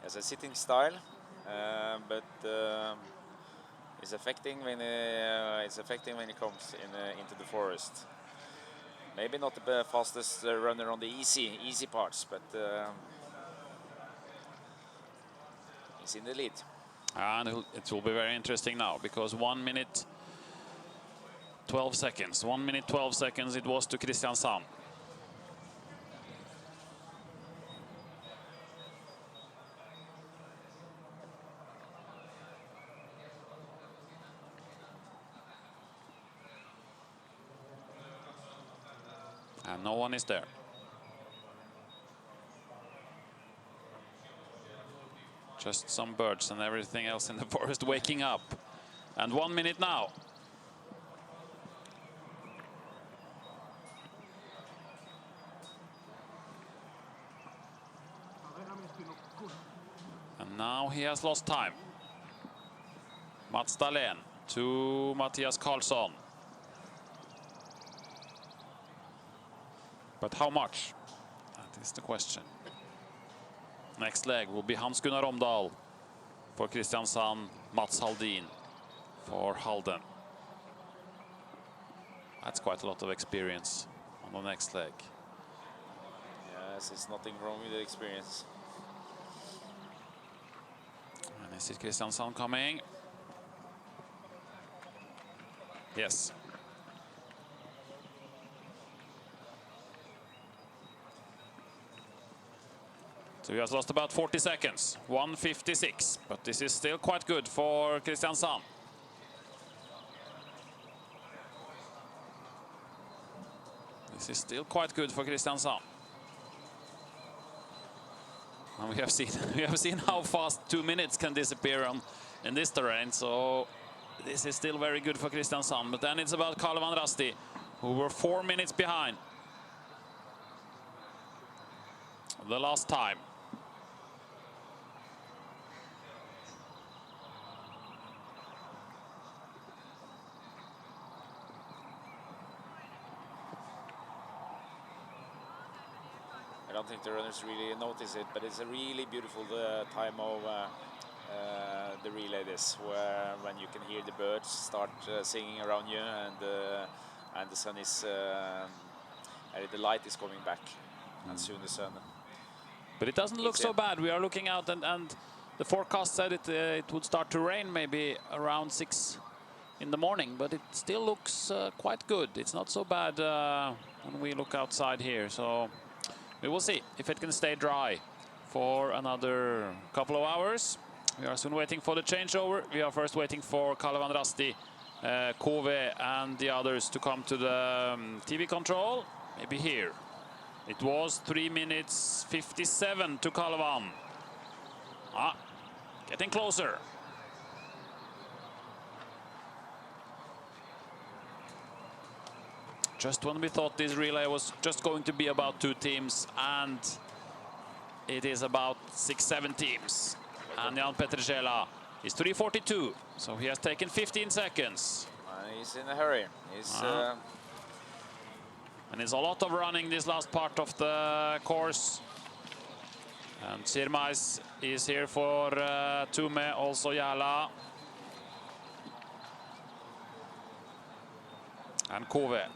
[SPEAKER 13] has a sitting style, but it's affecting when he comes into the forest. Maybe not the fastest runner on the easy parts, but he's in the lead.
[SPEAKER 2] And it will be very interesting now, because 1 minute 12 seconds. 1 minute 12 seconds it was to Kristiansand. And no one is there. Just some birds and everything else in the forest waking up. And 1 minute now. And now he has lost time. Mats Dahlén to Mattias Karlsson. But how much? That is the question. Next leg will be Hans-Gunnar Omdahl for Kristiansand, Mats Haldin for Halden. That's quite a lot of experience on the next leg.
[SPEAKER 13] Yes, there's nothing wrong with the experience.
[SPEAKER 2] And is it Kristiansand coming? Yes. So he has lost about 40 seconds, 1:56, but this is still quite good for Kristiansand. This is still quite good for Kristiansand. And we have seen how fast 2 minutes can disappear in this terrain, so this is still very good for Kristiansand. But then it's about Kalevan Rasti, who were 4 minutes behind the last time.
[SPEAKER 13] I don't think the runners really notice it, but it's a really beautiful time of the relay. This, where when you can hear the birds start singing around you, and the sun is, the light is coming back, and soon the sun.
[SPEAKER 2] But it doesn't look so bad. We are looking out, and the forecast said it would start to rain maybe around 6 in the morning, but it still looks quite good. It's not so bad when we look outside here. So we will see if it can stay dry for another couple of hours. We are soon waiting for the changeover. We are first waiting for Kalevan Rasti, Kove and the others to come to the TV control. Maybe here. It was 3 minutes 57 to Kalevan. Getting closer. Just when we thought this relay was just going to be about 2 teams, and it is about 6-7 teams. And Jan Petrjela is 3:42, so he has taken 15 seconds.
[SPEAKER 13] He's in a hurry.
[SPEAKER 2] And it's a lot of running this last part of the course. And Sirmais is here for Tume, also Jala. And Kove.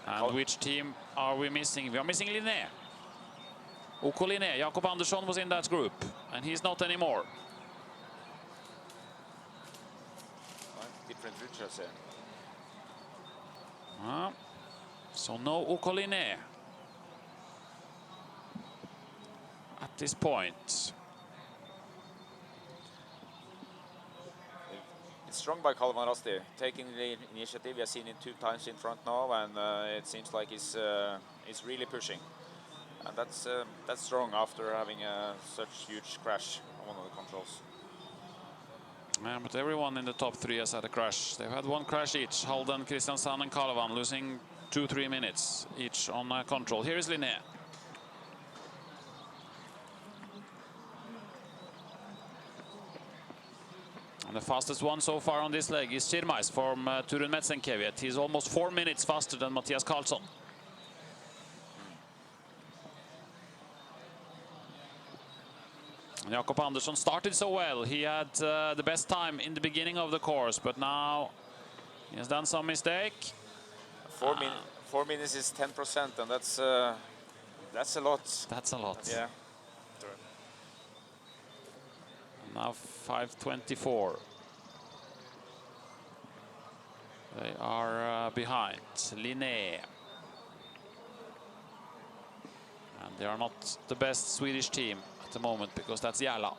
[SPEAKER 2] And which team are we missing? We are missing Linné. OK Linné. Jakob Andersson was in that group, and he's not anymore.
[SPEAKER 13] Different Richards here.
[SPEAKER 2] So no OK Linné at this point.
[SPEAKER 13] It's strong by Kalevan Rasti, taking the initiative. We have seen it 2 times in front now, and it seems like he's really pushing. And that's strong after having such huge crash on one of the controls.
[SPEAKER 2] Yeah, but everyone in the top 3 has had a crash. They've had 1 crash each. Halden, Kristiansand and Kalevan losing 2-3 minutes each on control. Here is Linné. And the fastest one so far on this leg is Sirmais from Turun Metsenkeviet. He's almost 4 minutes faster than Mattias Karlsson. Jakob Andersson started so well. He had the best time in the beginning of the course, but now he has done some mistake.
[SPEAKER 13] 4 minutes is 10%, and that's a lot.
[SPEAKER 2] That's a lot.
[SPEAKER 13] Yeah.
[SPEAKER 2] Now 5:24. They are behind Linné. And they are not the best Swedish team at the moment, because that's Jala.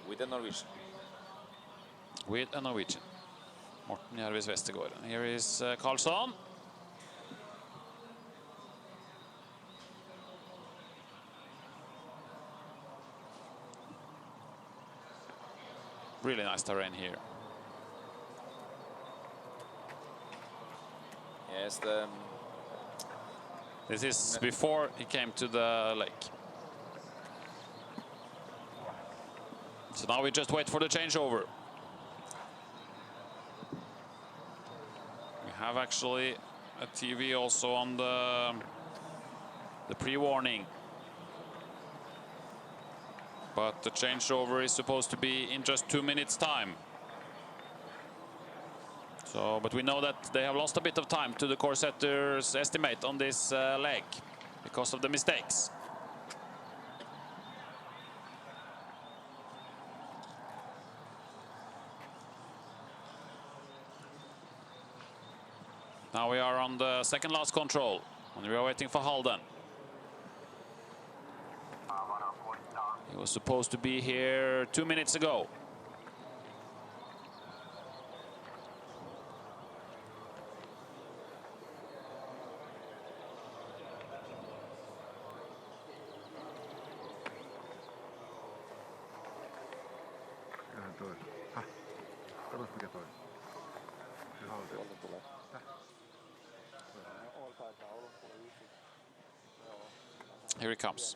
[SPEAKER 13] With a Norwegian.
[SPEAKER 2] With a Norwegian. Morten Järvis Vestergaard. And here is Karlsson. Really nice terrain here.
[SPEAKER 13] Yes,
[SPEAKER 2] this is before he came to the lake. So now we just wait for the changeover. We have actually a TV also on the pre-warning. But the changeover is supposed to be in just 2 minutes time. So, but we know that they have lost a bit of time to the course setters' estimate on this leg because of the mistakes. Now we are on the second last control, and we are waiting for Halden. He was supposed to be here 2 minutes ago. Here he comes.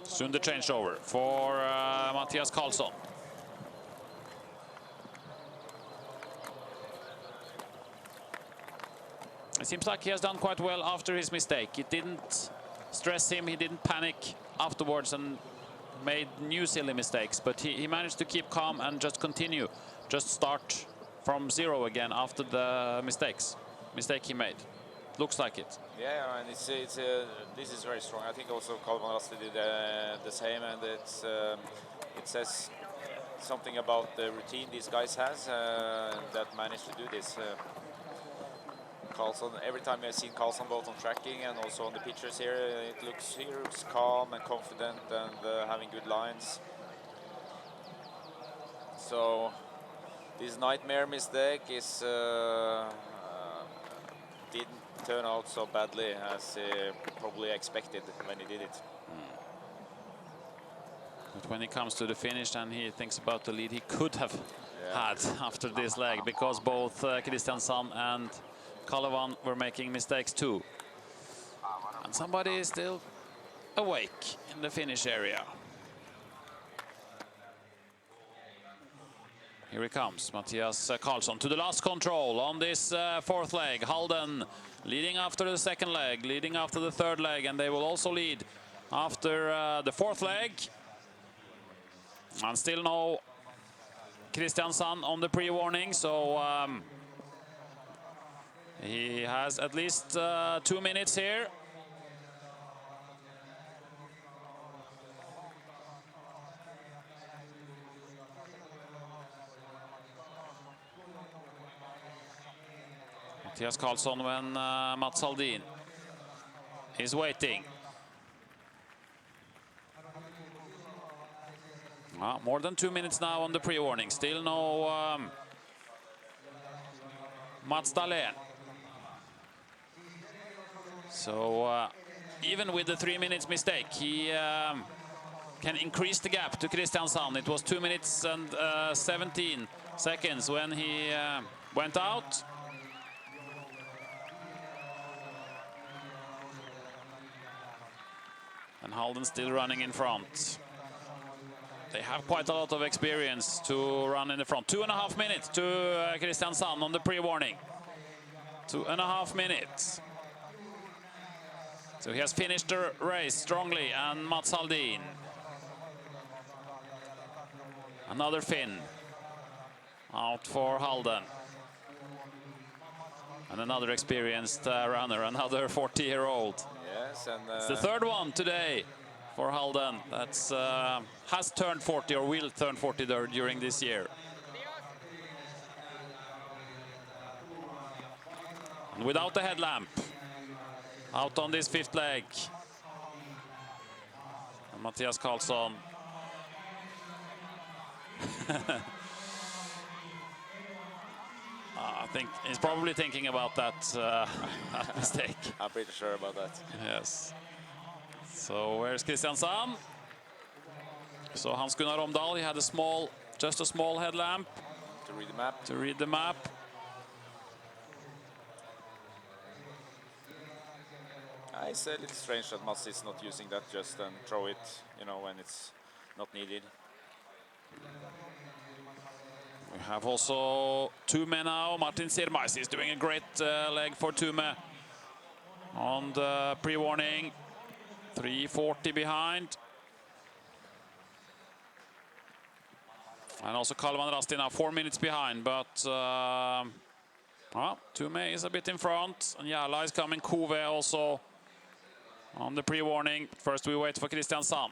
[SPEAKER 2] Soon the changeover for Mattias Karlsson. It seems like he has done quite well after his mistake. It didn't stress him, he didn't panic afterwards and made new silly mistakes, but he managed to keep calm and just continue, just start from zero again after the mistake he made. Looks like it.
[SPEAKER 13] Yeah, and this is very strong. I think also Kalman Rasti did the same, and it says something about the routine these guys has that managed to do this. Karlsson, every time I've seen Karlsson both on tracking and also on the pictures here, he looks calm and confident and having good lines. So this nightmare mistake is didn't turn out so badly as probably expected when he did it.
[SPEAKER 2] But when he comes to the finish and he thinks about the lead he could have had after this leg, because both Kristiansson and Kalevan were making mistakes too. And somebody is still awake in the finish area. Here he comes, Mattias Karlsson to the last control on this fourth leg. Halden leading after the second leg, leading after the third leg, and they will also lead after the fourth leg. And still no Kristiansson on the pre-warning, so he has at least 2 minutes here. Mattias Karlsson when Mats Haldin is waiting. More than 2 minutes now on the pre-warning. Still no Mats Dahlén. So even with the 3 minutes mistake, he can increase the gap to Kristiansson. It was 2 minutes and 17 seconds when he went out. And Halden still running in front. They have quite a lot of experience to run in the front. 2.5 minutes to Kristiansson on the pre-warning. 2.5 minutes. So he has finished the race strongly, and Mats Haldin. Another Finn out for Halden. And another experienced runner, another 40-year-old.
[SPEAKER 13] Yes, and
[SPEAKER 2] it's the third one today for Halden. That's has turned 40 or will turn 40 during this year. And without the headlamp, out on this fifth leg. And Mattias Karlsson. I think he's probably thinking about that, that mistake.
[SPEAKER 13] I'm pretty sure about that.
[SPEAKER 2] Yes. So where's Kristiansand? So Hans-Gunnar Omdal, he had just a small headlamp.
[SPEAKER 13] To read the map.
[SPEAKER 2] To read the map.
[SPEAKER 13] It's a little strange that Mats is not using that just and throw it, you know, when it's not needed.
[SPEAKER 2] We have also Tume now. Martin Sirmais is doing a great leg for Tume on the pre-warning. 3:40 behind. And also Kalevan Rasti now 4 minutes behind, but well, Tume is a bit in front. And Jala is coming, Kove also on the pre-warning. First we wait for Kristiansand.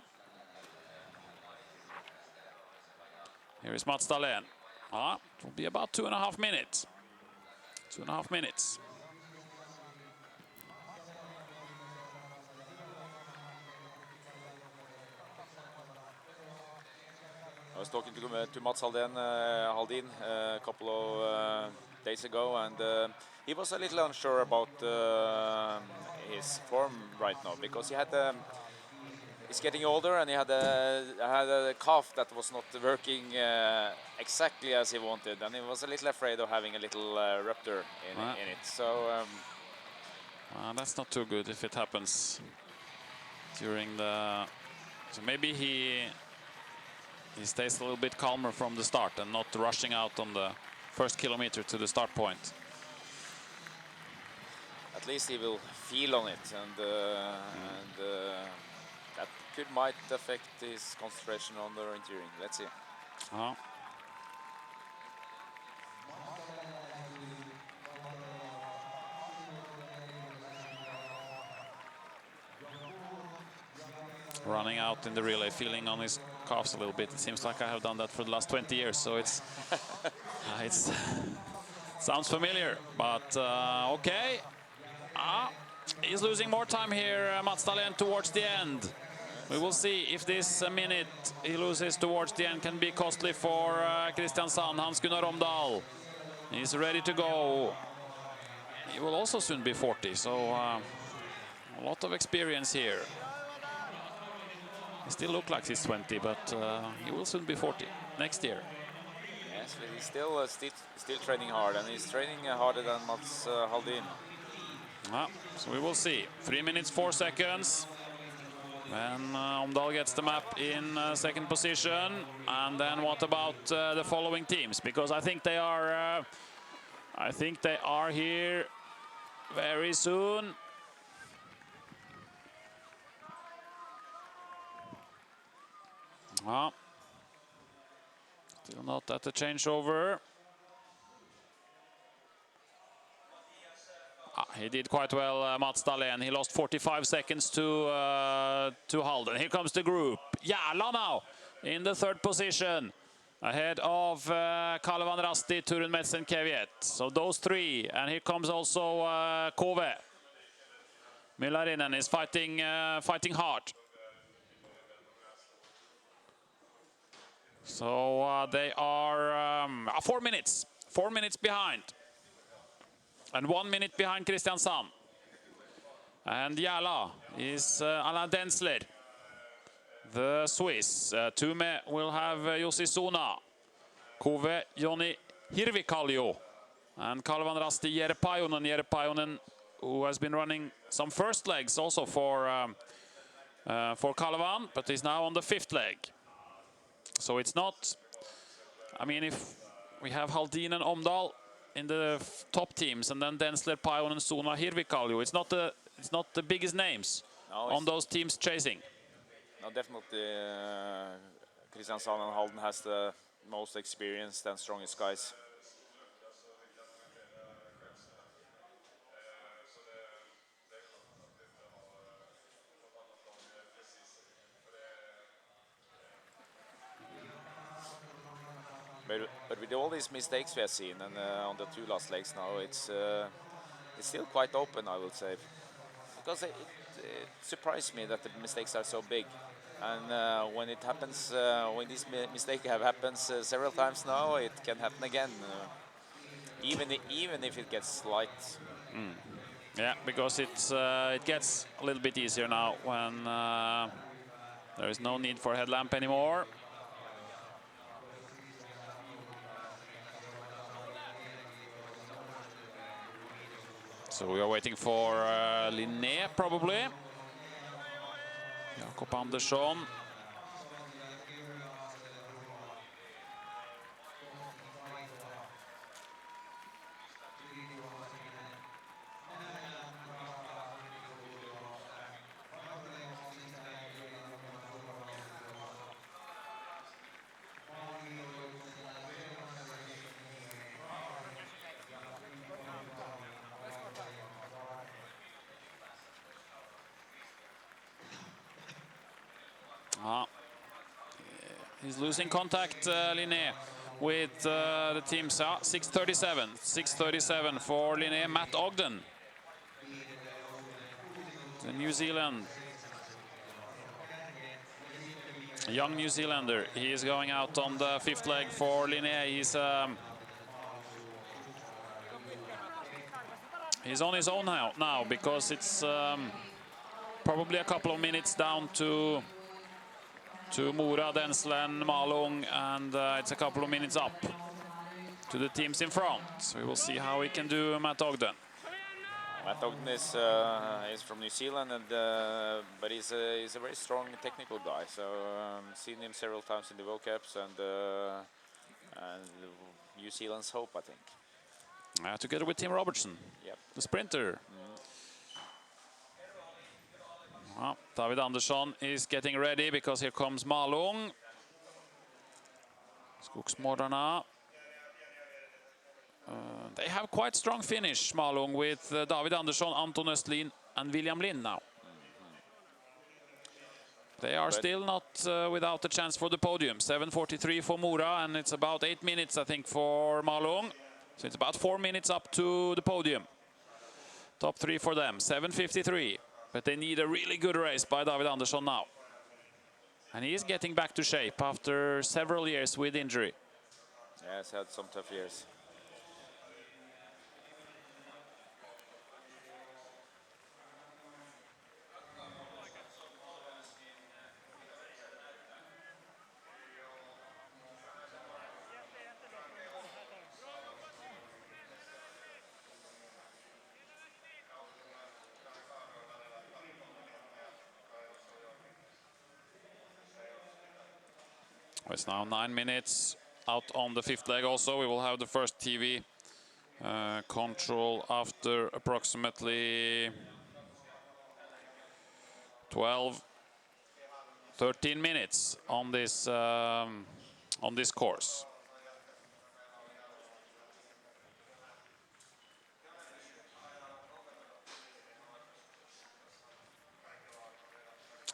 [SPEAKER 2] Here is Mats Dahlén. It will be about 2.5 minutes. 2.5 minutes.
[SPEAKER 13] I was talking to Mats Haldin a couple of days ago, and he was a little unsure about his form right now because he's getting older and he had a calf that was not working exactly as he wanted, and he was a little afraid of having a little rupture in it. So
[SPEAKER 2] that's not too good if it happens during the. So maybe he stays a little bit calmer from the start and not rushing out on the first kilometer to the start point.
[SPEAKER 13] At least he will feel on it, and that might affect his concentration on the orienteering. Let's see.
[SPEAKER 2] Running out in the relay, feeling on his calves a little bit. It seems like I have done that for the last 20 years, so it's sounds familiar, but okay. He's losing more time here, Mats Dahlén, towards the end. We will see if this minute he loses towards the end can be costly for Kristiansand. Hans-Gunnar Omdal, he's ready to go. He will also soon be 40, so a lot of experience here. He still looks like he's 20, but he will soon be 40 next year.
[SPEAKER 13] Yes, but he's still training hard, and he's training harder than Mats Haldin.
[SPEAKER 2] So we will see. 3 minutes 4 seconds. When Omdal gets the map in second position, and then what about the following teams? Because I think they are here very soon. Still not at the changeover. He did quite well, Mats Dahlén. He lost 45 seconds to Halden. Here comes the group. Jala now in the third position, ahead of Kalevan Rasti, Turun Metsen, Kevjet. So those three, and here comes also Kove. Mylarinen is fighting hard. So they are 4 minutes behind. And 1 minute behind Kristiansand. And Jala is Alain Densler, the Swiss. Tume will have Jussi Suna. Kove, Joni Hirvikallio. And Kalevan Rasti, Jere Pajunen. Jere Pajunen, who has been running some first legs also for Kalevan, but is now on the 5th leg. So it's not, I mean, if we have Haldin and Omdal in the top teams, and then Densler, Pajunen, Suna, Hirvikallio, it's not the biggest names on those teams chasing.
[SPEAKER 13] No, definitely Kristiansand and Halden has the most experienced and strongest guys. But with all these mistakes we have seen, and on the 2 last legs now, it's still quite open, I would say. Because it surprised me that the mistakes are so big. And when it happens, when this mistake happens several times now, it can happen again. Even if it gets slight.
[SPEAKER 2] Yeah, because it gets a little bit easier now when there is no need for headlamp anymore. So we are waiting for Linné, probably. Jakob Andersson. He's losing contact, Linné, with the team. 6:37. 6:37 for Linné. Matt Ogden, the New Zealand, young New Zealander. He is going out on the fifth leg for Linné. He's on his own now because it's probably a couple of minutes down to Mora, Denslen, Malung, and it's a couple of minutes up to the teams in front. So we will see how he can do, Matt Ogden.
[SPEAKER 13] Matt Ogden is from New Zealand, and but he's a very strong technical guy. So seen him several times in the World Cups, and New Zealand's hope, I think.
[SPEAKER 2] Together with Tim Robertson,
[SPEAKER 13] yep,
[SPEAKER 2] the sprinter. David Andersson is getting ready because here comes Malung. Skogsmordarna. They have quite strong finish, Malung, with David Andersson, Anton Östlin and William Lind now. They are still not without a chance for the podium. 7:43 for Mora, and it's about 8 minutes, I think, for Malung. So it's about 4 minutes up to the podium. Top 3 for them, 7:53. But they need a really good race by David Andersson now. And he is getting back to shape after several years with injury.
[SPEAKER 13] Yeah, he's had some tough years.
[SPEAKER 2] It's now 9 minutes out on the fifth leg also. We will have the first TV control after approximately 13 minutes on this course.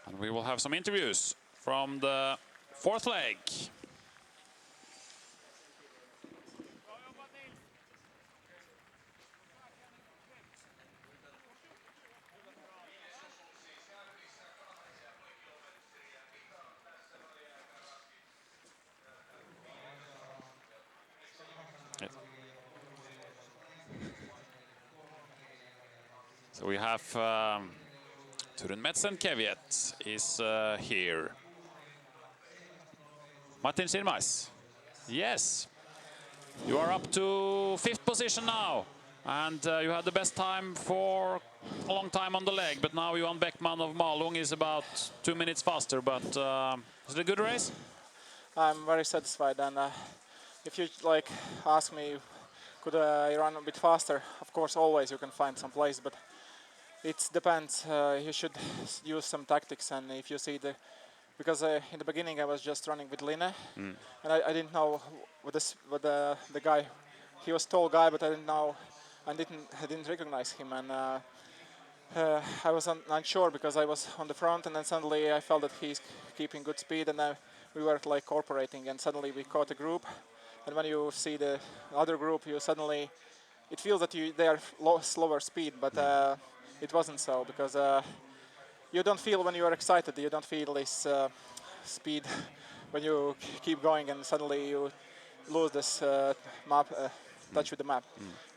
[SPEAKER 2] And we will have some interviews from the fourth leg. So we have Turun Metsen-Kevjet is here. Martin Sirmais. Yes. You are up to 5th position now. And you had the best time for a long time on the leg. But now Johan Beckman of Malung is about 2 minutes faster. But is it a good race?
[SPEAKER 10] I'm very satisfied. And if you ask me, could I run a bit faster? Of course, always you can find some place. But it depends. You should use some tactics. And if you see because in the beginning I was just running with Linné, and I didn't know what the guy. He was a tall guy, but I didn't know. I didn't recognize him, and I was unsure because I was on the front, and then suddenly I felt that he's keeping good speed, and we were cooperating, and suddenly we caught a group, and when you see the other group, it feels that they are slower speed, but it wasn't so because. You don't feel when you are excited, you don't feel this speed when you keep going and suddenly you lose this touch with the map.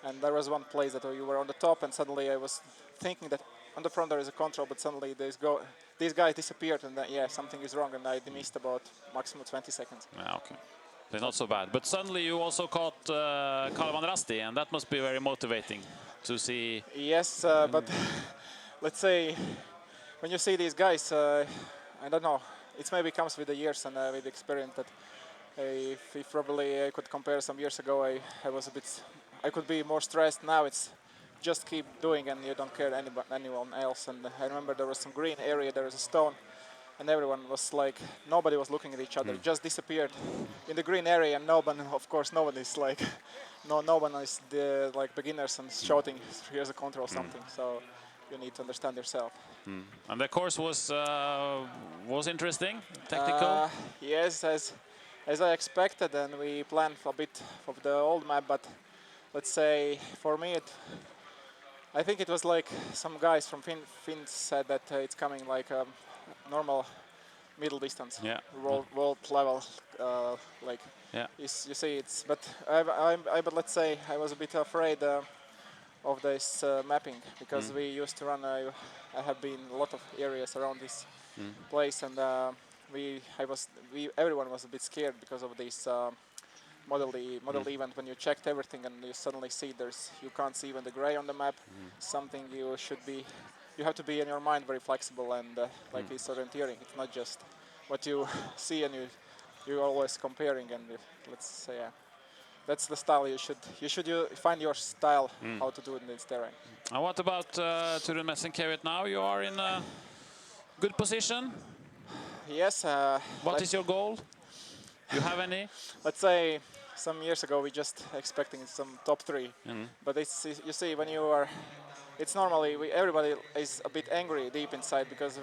[SPEAKER 10] And there was one place that you were on the top, and suddenly I was thinking that on the front there is a control, but suddenly these guys disappeared, and yeah, something is wrong, and I missed about maximum 20 seconds.
[SPEAKER 2] Yeah, okay. So not so bad. But suddenly you also caught Kalevan Rasti, and that must be very motivating to see.
[SPEAKER 10] Yes, but let's say when you see these guys, I don't know, it maybe comes with the years and with the experience that if probably I could compare some years ago, I could be more stressed. Now it's just keep doing and you don't care anyone else. And I remember there was some green area, there was a stone, and everyone was like, nobody was looking at each other, it just disappeared in the green area, and no one is like, no one is like beginners and shouting, here's a control something. So you need to understand yourself.
[SPEAKER 2] And the course was interesting, technical.
[SPEAKER 10] Yes, as I expected, and we planned a bit of the old map, but let's say for me I think it was like some guys from Finland said that it's coming like a normal middle distance, world level, like you see it's. But but let's say I was a bit afraid of this mapping because we used to run. I have been a lot of areas around this place, and everyone was a bit scared because of this model event. When you checked everything and you suddenly see you can't see even the gray on the map. Something you have to be in your mind very flexible and like it's orienteering. It's not just what you see and you're always comparing. And let's say that's the style you should find your style how to do it in this terrain.
[SPEAKER 2] And what about Turun Metsenkevet now? You are in a good position.
[SPEAKER 10] Yes.
[SPEAKER 2] What is your goal? You have any?
[SPEAKER 10] Let's say some years ago we just expecting some top 3, but you see when you are, it's normally everybody is a bit angry deep inside because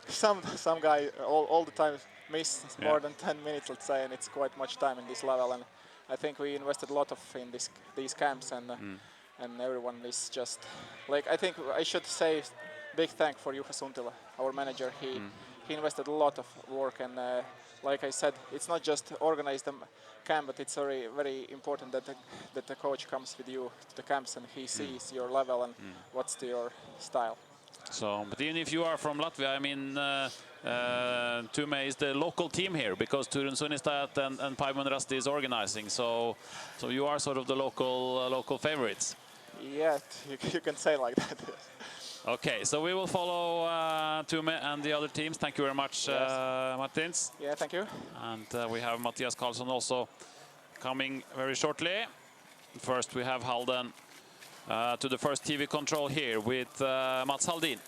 [SPEAKER 10] some guy all the time miss more than 10 minutes, let's say, and it's quite much time in this level. And I think we invested a lot in these camps, and everyone is just like, I think I should say big thank for Juha Suntila, our manager. He invested a lot of work, and like I said, it's not just organize the camp, but it's very, very important that the coach comes with you to the camps and he sees your level and what's your style.
[SPEAKER 2] So, but even if you are from Latvia, I mean, Tume is the local team here because Turun Sunistajat and Paimio Rasti is organizing. So you are sort of the local favorites.
[SPEAKER 10] Yeah, you can say like that.
[SPEAKER 2] Okay, so we will follow Tume and the other teams. Thank you very much, Martins.
[SPEAKER 10] Yeah, thank you.
[SPEAKER 2] And we have Mattias Karlsson also coming very shortly. First, we have Halden to the first TV control here with Mats Haldin.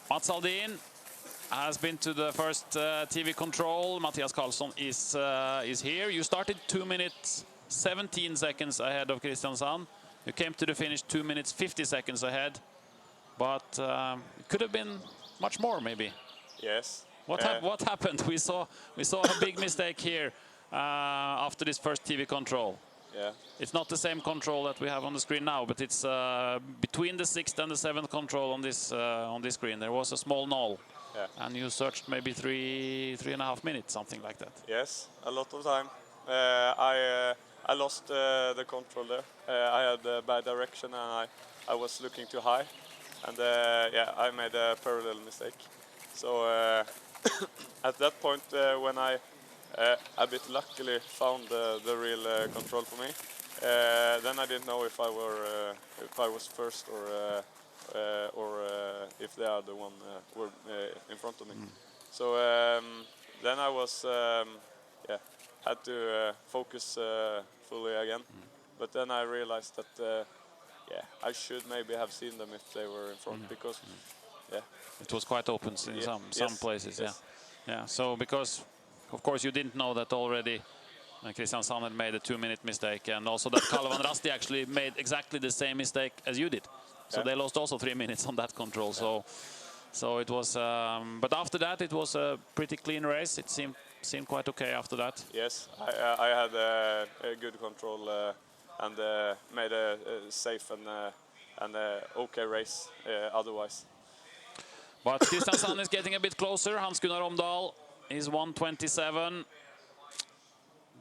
[SPEAKER 2] Mats Haldin has been to the first TV control. Mattias Karlsson is here. You started 2 minutes 17 seconds ahead of Kristiansand. You came to the finish 2 minutes 50 seconds ahead, but it could have been much more maybe.
[SPEAKER 6] Yes.
[SPEAKER 2] What happened? We saw a big mistake here after this first TV control.
[SPEAKER 6] Yeah.
[SPEAKER 2] It's not the same control that we have on the screen now, but it's between the 6th and the 7th control on this screen. There was a small null, and you searched maybe 3.5 minutes, something like that.
[SPEAKER 6] Yes, a lot of time. I lost the control there. I had a bad direction and I was looking too high, and I made a parallel mistake. So at that point, when I a bit luckily found the real control for me, then I didn't know if I was first or if they are the one were in front of me. So then I was had to focus fully again. But then I realized that I should maybe have seen them if they were in front, because
[SPEAKER 2] it was quite open in some places.
[SPEAKER 6] Yes.
[SPEAKER 2] Yeah. So because of course you didn't know that already. Kristiansand had made a 2-minute mistake, and also that Kalevan Rasti actually made exactly the same mistake as you did. So they lost also 3 minutes on that control. So it was, but after that it was a pretty clean race. It seemed quite okay after that.
[SPEAKER 6] Yes, I had a good control and made a safe and okay race otherwise.
[SPEAKER 2] But Kristiansand is getting a bit closer. Hans-Gunnar Omdal is 1:27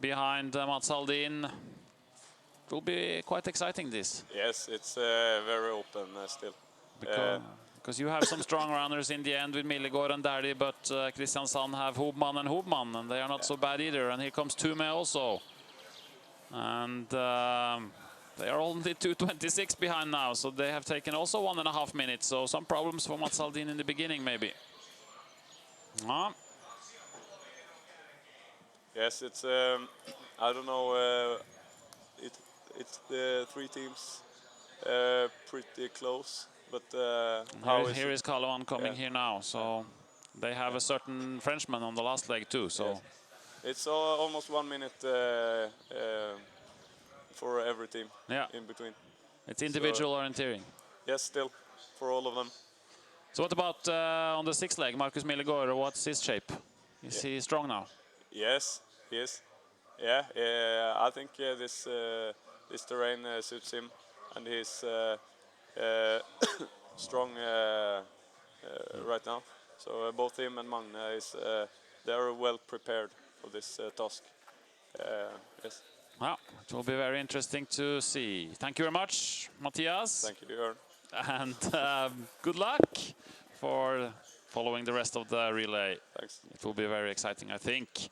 [SPEAKER 2] behind Mats Haldin. It will be quite exciting, this.
[SPEAKER 6] Yes, it's very open still.
[SPEAKER 2] Because you have some strong runners in the end with Millegård and Dæhlie, but Kristiansand have Hobman and they are not so bad either. And here comes Tume also. And they are only 2:26 behind now, so they have taken also 1.5 minutes. So some problems for Mats Haldin in the beginning, maybe.
[SPEAKER 6] Yes, it's I don't know. It's the three teams pretty close, but
[SPEAKER 2] here is Kaloan coming here now. So they have a certain Frenchman on the last leg too. So
[SPEAKER 6] yes. It's almost 1 minute for every team. In between.
[SPEAKER 2] It's individual orienteering.
[SPEAKER 6] Yes, still for all of them.
[SPEAKER 2] So what about on the 6th leg, Markus Millegård? What's his shape? Is he strong now?
[SPEAKER 6] Yes, he is. Yeah, I think this terrain suits him, and he's strong right now. So both him and Magne they are well prepared for this task. Yes.
[SPEAKER 2] Well, it will be very interesting to see. Thank you very much, Matthias.
[SPEAKER 6] Thank you, Jörn.
[SPEAKER 2] And good luck for following the rest of the relay.
[SPEAKER 6] Thanks.
[SPEAKER 2] It will be very exciting, I think.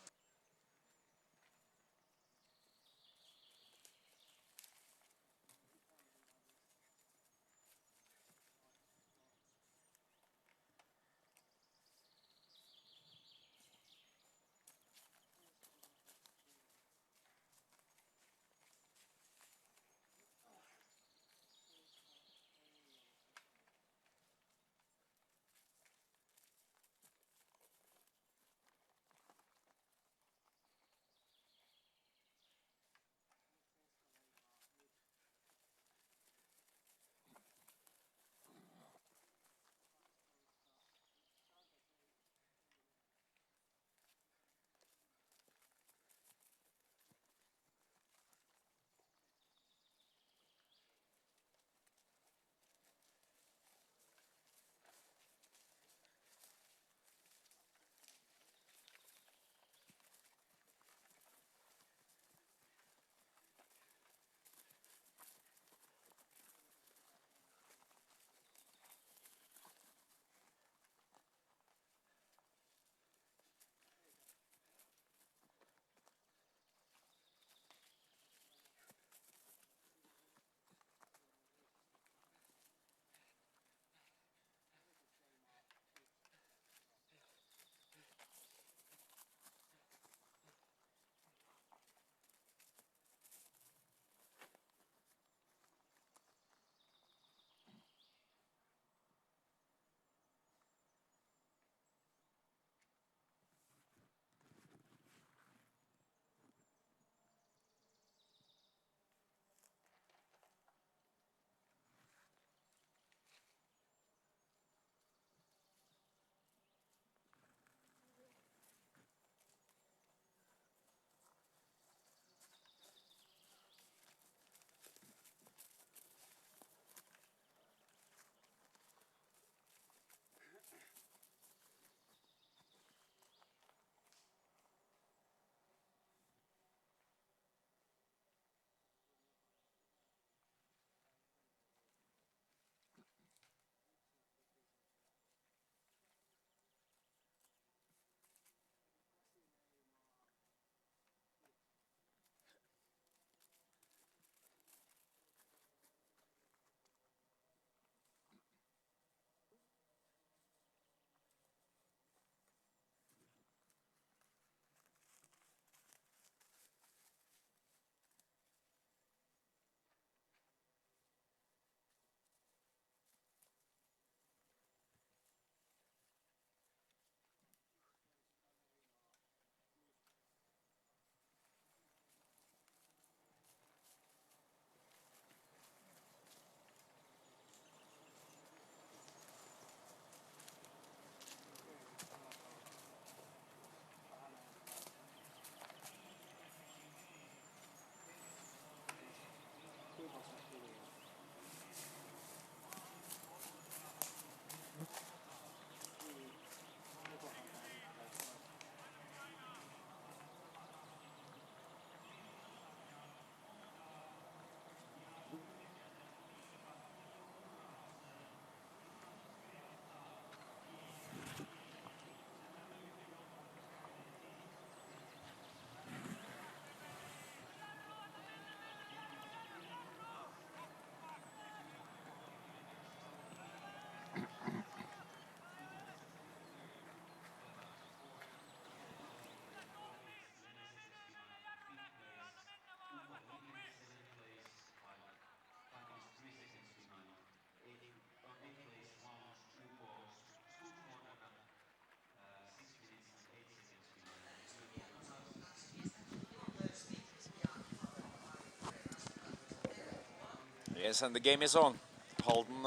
[SPEAKER 13] Yes, and the game is on. Halden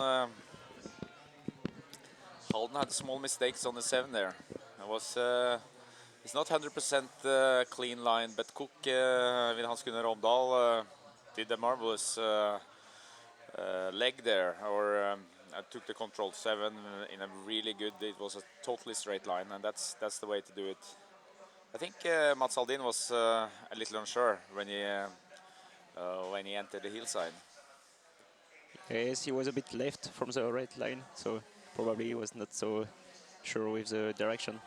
[SPEAKER 13] had small mistakes on the 7 there. It was it's not 100% clean line, but Cook with Hans Gunnar Omdal did a marvelous leg there, or took the control 7 in a really good. It was a totally straight line, and that's the way to do it. I think Mats Aldin was a little unsure when he entered the hillside.
[SPEAKER 16] Yes, he was a bit left from the right line, so probably he was not so sure with the direction.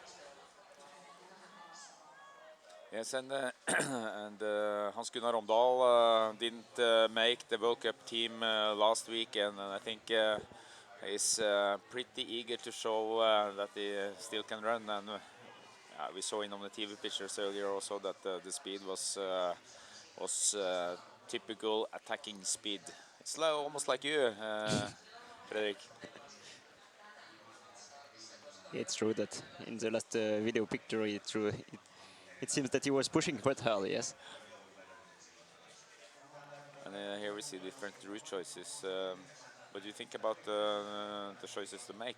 [SPEAKER 13] Yes, and Hans Gunnar Omdal didn't make the World Cup team last week, and I think he's pretty eager to show that he still can run. And we saw in on the TV pictures earlier also that the speed was typical attacking speed. It's almost like you, Fredrik.
[SPEAKER 16] Yeah, it's true that in the last video picture, it seems that he was pushing quite hard, yes.
[SPEAKER 13] And here we see different route choices. What do you think about the choices to make?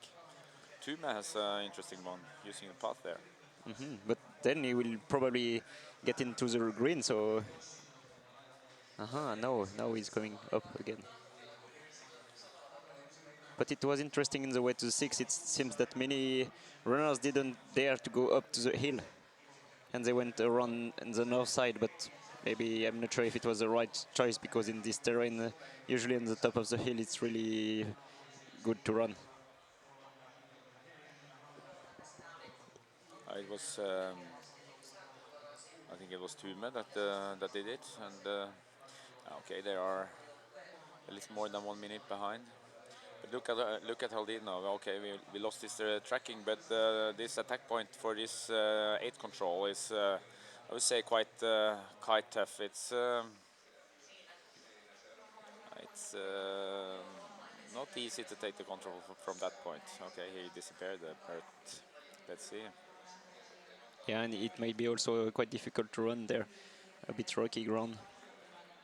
[SPEAKER 13] Tume has an interesting one, using the path there.
[SPEAKER 16] But then he will probably get into the green, so... now he's going up again. But it was interesting in the way to the 6. It seems that many runners didn't dare to go up to the hill, and they went around on the north side, but maybe I'm not sure if it was the right choice, because in this terrain, usually on the top of the hill, it's really good to run.
[SPEAKER 13] It was, I think it was Tume that did it, and okay, they are a little more than 1 minute behind. But look at Haldin now. Okay, we lost this tracking, but this attack point for this 8 control is, I would say, quite tough. It's not easy to take the control from that point. Okay, he disappeared, but let's see.
[SPEAKER 16] Yeah, and it may be also quite difficult to run there. A bit rocky ground.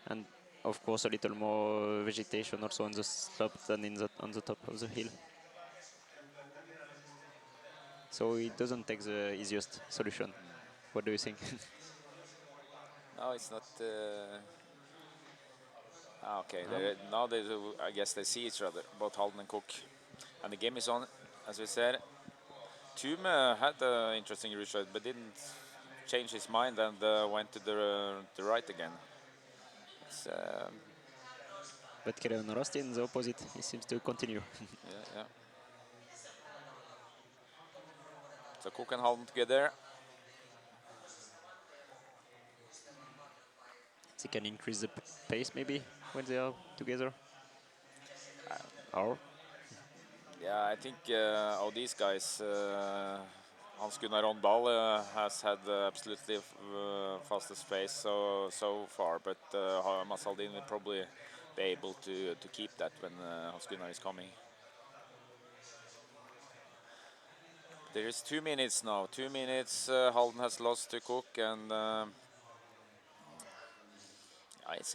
[SPEAKER 16] And of course a little more vegetation also on the slope than on the top of the hill. So it doesn't take the easiest solution. What do you think?
[SPEAKER 13] No, it's not. Okay, now I guess they see each other, both Halden and Cook. And the game is on, as we said. Tume had an interesting route choice, but didn't change his mind and went to the right again.
[SPEAKER 16] But Keleon Rasti in the opposite, he seems to continue.
[SPEAKER 13] Yeah. So Cook and Halden together.
[SPEAKER 16] They can increase the pace maybe when they are together. Or?
[SPEAKER 13] Yeah, I think of these guys, Hans Gunnar Omdal has had absolutely fastest pace so far, but Mats Haldin will probably be able to keep that when Hans Gunnar is coming. There is 2 minutes now. 2 minutes. Halden has lost to Cook, and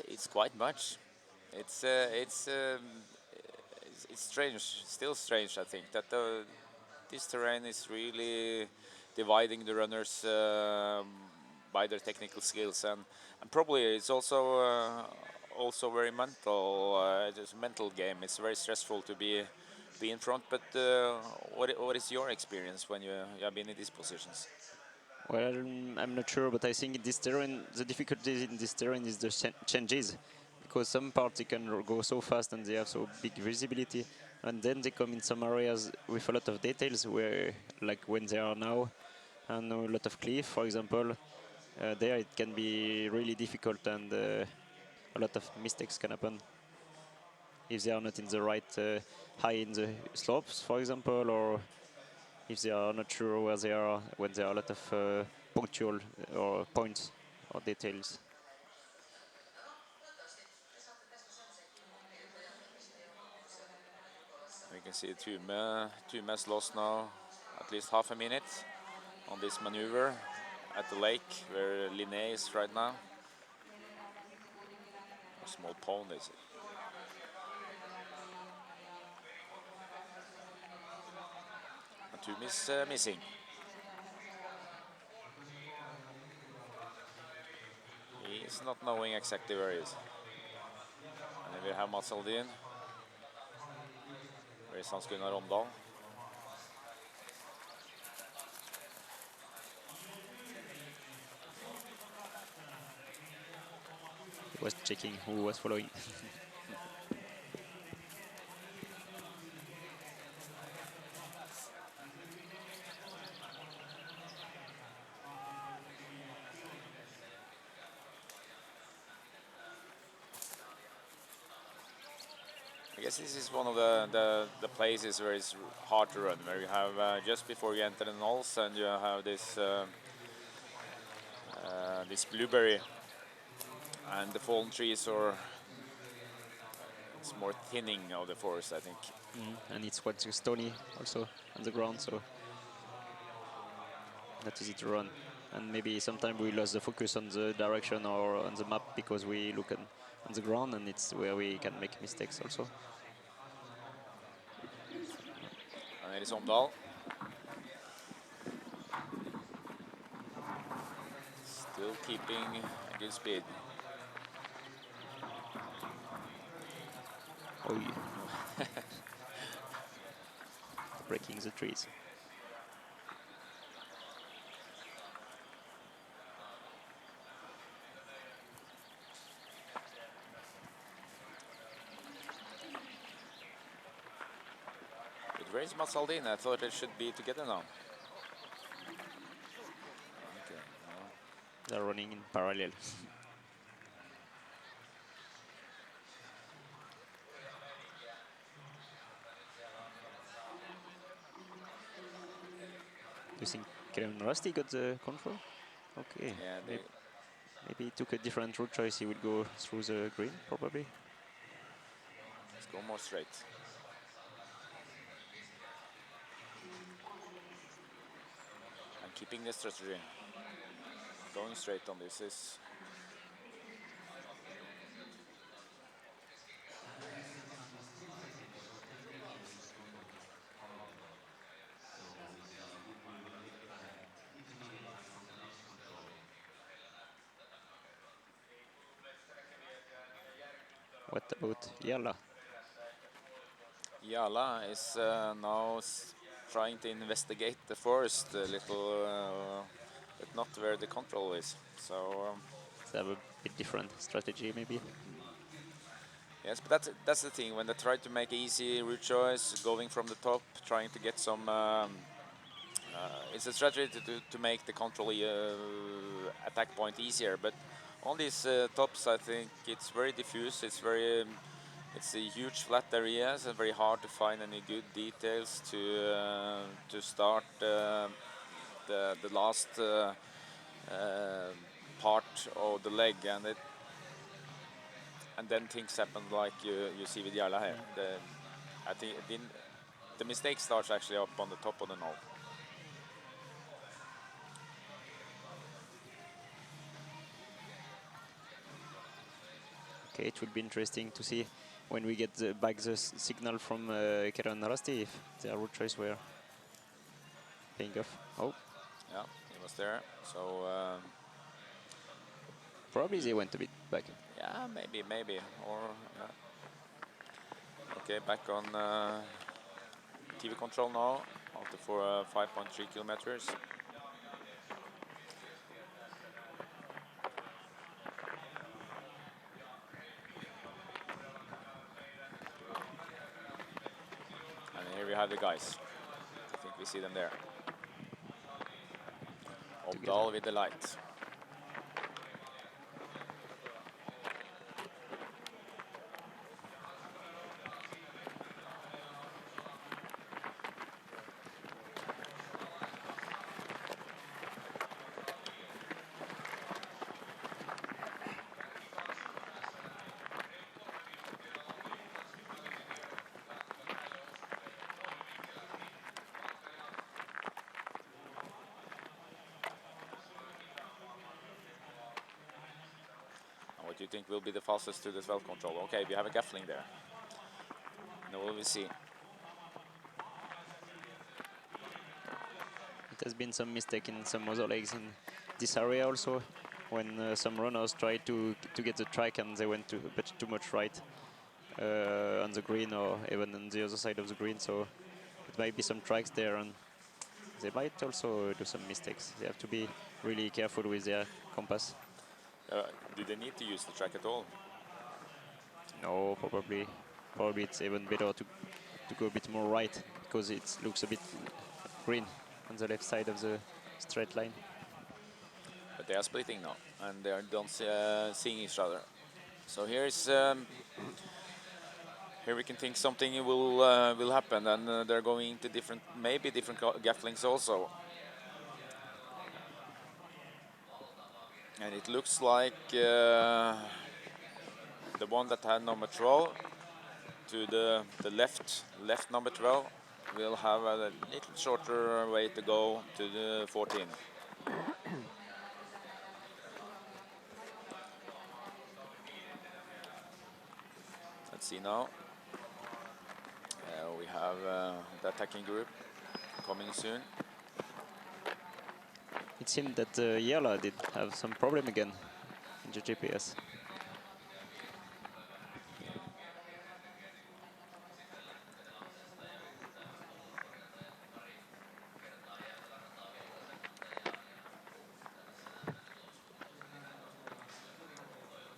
[SPEAKER 13] it's quite much. It's strange, still strange. I think that this terrain is really dividing the runners by their technical skills, and probably it's also very mental. It's a mental game. It's very stressful to be in front. But what is your experience when you have been in these positions?
[SPEAKER 16] Well, I'm not sure, but I think in this terrain, the difficulty in this terrain is the changes, because some parts they can go so fast and they have so big visibility, and then they come in some areas with a lot of details, where, like when they are now, and a lot of cliff, for example, there it can be really difficult, and a lot of mistakes can happen if they are not in the right high in the slopes, for example, or if they are not sure where they are when there are a lot of punctual or points or details.
[SPEAKER 13] We can see Tume has lost now at least half a minute on this maneuver at the lake where Linné is right now. A small pond, is it? Tomb is missing. He is not knowing exactly where he is. And then we have Mats Aldin. Where is Hans Gunnar Omdal?
[SPEAKER 16] He was checking who was following.
[SPEAKER 13] I guess this is one of the places where it's hard to run, where you have just before you enter the knolls and you have this this blueberry and the fallen trees, or it's more thinning of the forest, I think.
[SPEAKER 16] And it's quite stony also on the ground, so not easy to run. And maybe sometimes we lose the focus on the direction or on the map because we look on the ground, and it's where we can make mistakes also.
[SPEAKER 13] And there is Omdal. Still keeping a good speed.
[SPEAKER 16] Oh yeah. Breaking the trees.
[SPEAKER 13] Where is Mats Aldin? I thought it should be together now. Okay, no.
[SPEAKER 16] They're running in parallel. Do you think Kevin Rusty got the control? Okay.
[SPEAKER 13] Yeah,
[SPEAKER 16] maybe he took a different route choice. He would go through the green, probably.
[SPEAKER 13] Let's go more straight. And keeping the strategy. Going straight on this is...
[SPEAKER 16] What about Jalla?
[SPEAKER 13] Jalla is now trying to investigate the forest a little, but not where the control is. So
[SPEAKER 16] they have a bit different strategy, maybe.
[SPEAKER 13] Yes, but that's the thing. When they try to make easy route choice, going from the top, trying to get some. It's a strategy to make the control attack point easier. But on these tops, I think it's very diffuse. It's very. It's a huge flat areas and very hard to find any good details to start the last part of the leg, and then things happen like you see with Jalla here. I think the mistake starts actually up on the top of the knoll.
[SPEAKER 16] Okay, it will be interesting to see when we get back the signal from Kevin Rusty if their route choice were paying off. Oh.
[SPEAKER 13] Yeah, he was there. So
[SPEAKER 16] probably they went a bit back.
[SPEAKER 13] Yeah, maybe, or okay, back on TV control now after for 5.3 kilometers. And here we have the guys. I think we see them there. Omdal with the light. What do you think will be the fastest to the 12 control? Okay, we have a gaffling there. Now we will see.
[SPEAKER 16] has been some mistake in some other legs in this area also, when some runners tried to get the track and they went a bit too much right on the green or even on the other side of the green. So it might be some tracks there, and they might also do some mistakes. They have to be really careful with their compass.
[SPEAKER 13] Do they need to use the track at all?
[SPEAKER 16] No, probably it's even better to go a bit more right, because it looks a bit green on the left side of the straight line.
[SPEAKER 13] But they are splitting now, and they are don't seeing each other. So here we can think something will happen, and they're going into maybe different gafflings also. And it looks like the one that had number 12 to the left number 12 will have a little shorter way to go to the 14. Let's see now. We have the attacking group coming soon.
[SPEAKER 16] It seemed that Jala did have some problem again in the GPS.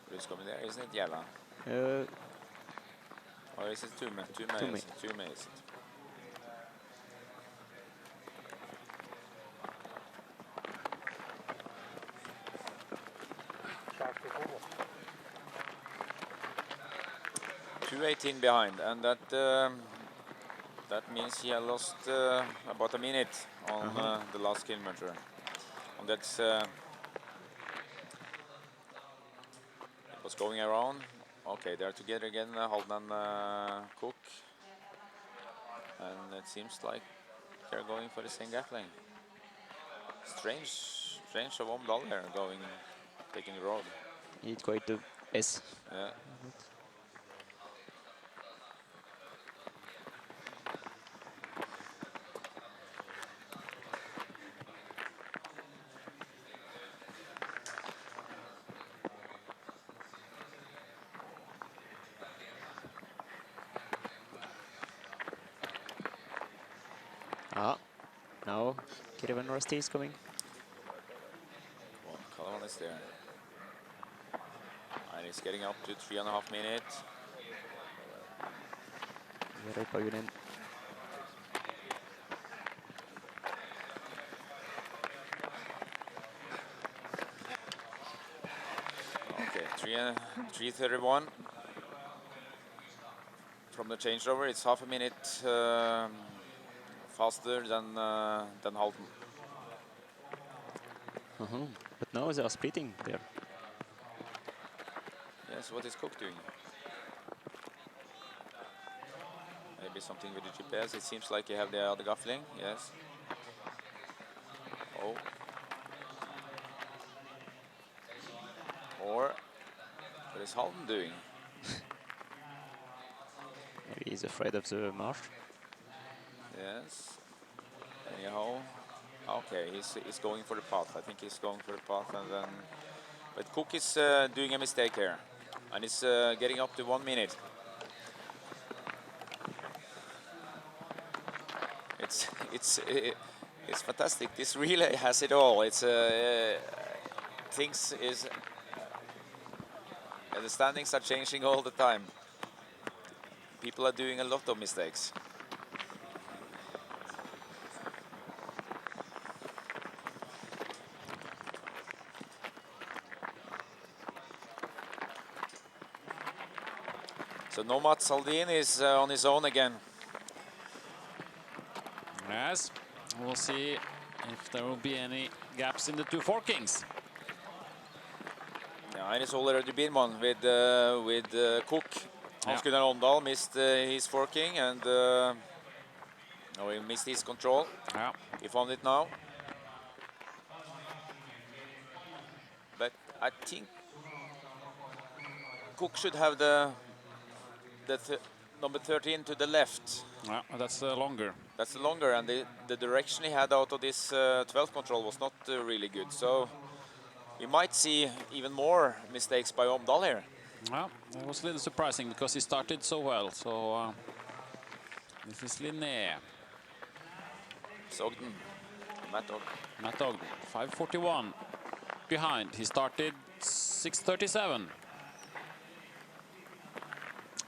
[SPEAKER 13] Who's coming there? Isn't it Jala? Or is it Tume? Tume is it? .218 behind, and that means he had lost about a minute on the last kilometer. And that's it was going around. Okay, they're together again, Halden and Cook, and it seems like they're going for the same gaffling. Strange of Omdal there taking the road.
[SPEAKER 16] It's quite the S.
[SPEAKER 13] Yeah.
[SPEAKER 16] Now Kirivan Rusty is coming.
[SPEAKER 13] Kalavan is there. And he's getting up to 3.5 minutes.
[SPEAKER 16] Jari Pajunen.
[SPEAKER 13] Okay, 3:31 from the changeover. It's half a minute faster than Halden.
[SPEAKER 16] But now they are splitting there.
[SPEAKER 13] Yes, what is Cook doing? Maybe something with the GPS. It seems like you have the other gaffling. Yes. Oh. Or what is Halden doing?
[SPEAKER 16] Maybe he's afraid of the marsh.
[SPEAKER 13] Yes. Anyhow, okay, he's going for the path. I think he's going for the path, and then. But Cook is doing a mistake here, and he's getting up to 1 minute. It's fantastic. This relay has it all. It's things is. The standings are changing all the time. People are doing a lot of mistakes. So Nomad Saldin is on his own again.
[SPEAKER 2] Yes, we'll see if there will be any gaps in the two forkings.
[SPEAKER 13] Yeah, and it's already been one with Cook. Hans Gunnar Åndal missed his forking, and he missed his control.
[SPEAKER 2] Yeah.
[SPEAKER 13] He found it now. But I think Cook should have number 13 to the left.
[SPEAKER 2] That's longer.
[SPEAKER 13] That's longer, and the direction he had out of this 12th control was not really good. So we might see even more mistakes by Omdal here.
[SPEAKER 2] Well, that was a little surprising because he started so well. So this is Linné.
[SPEAKER 13] Ogden.
[SPEAKER 2] Matt Ogden, 5:41 behind. He started 6:37.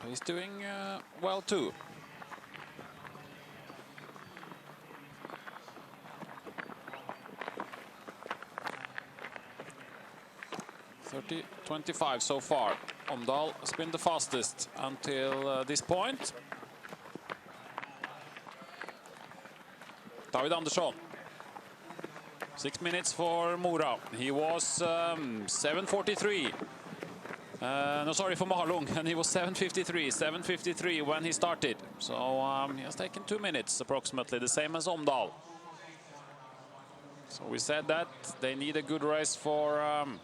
[SPEAKER 2] He's doing well too. .30.25 so far. Omdal has been the fastest until this point. David Andersson. 6 minutes for Mora. He was 7:43. No, sorry, for Malung, and he was 7:53 when he started. So he has taken 2 minutes approximately, the same as Omdal. So we said that they need a good race from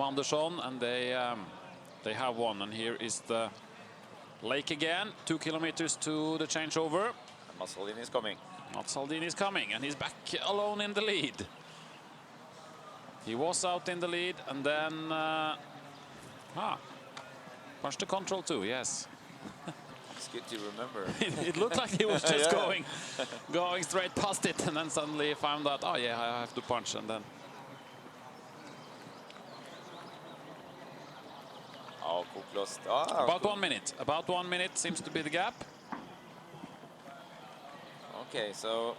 [SPEAKER 2] Andersson, and they have one. And here is the lake again, 2 kilometers to the changeover.
[SPEAKER 13] Mats Haldin is coming.
[SPEAKER 2] Mats Haldin is coming, and he's back alone in the lead. He was out in the lead, and then punched the control too. Yes.
[SPEAKER 13] It's good to remember.
[SPEAKER 2] It looked like he was just going straight past it, and then suddenly found out, oh yeah, I have to punch, and then.
[SPEAKER 13] Oh, Cook lost.
[SPEAKER 2] About 1 minute. About 1 minute seems to be the gap.
[SPEAKER 13] Okay, so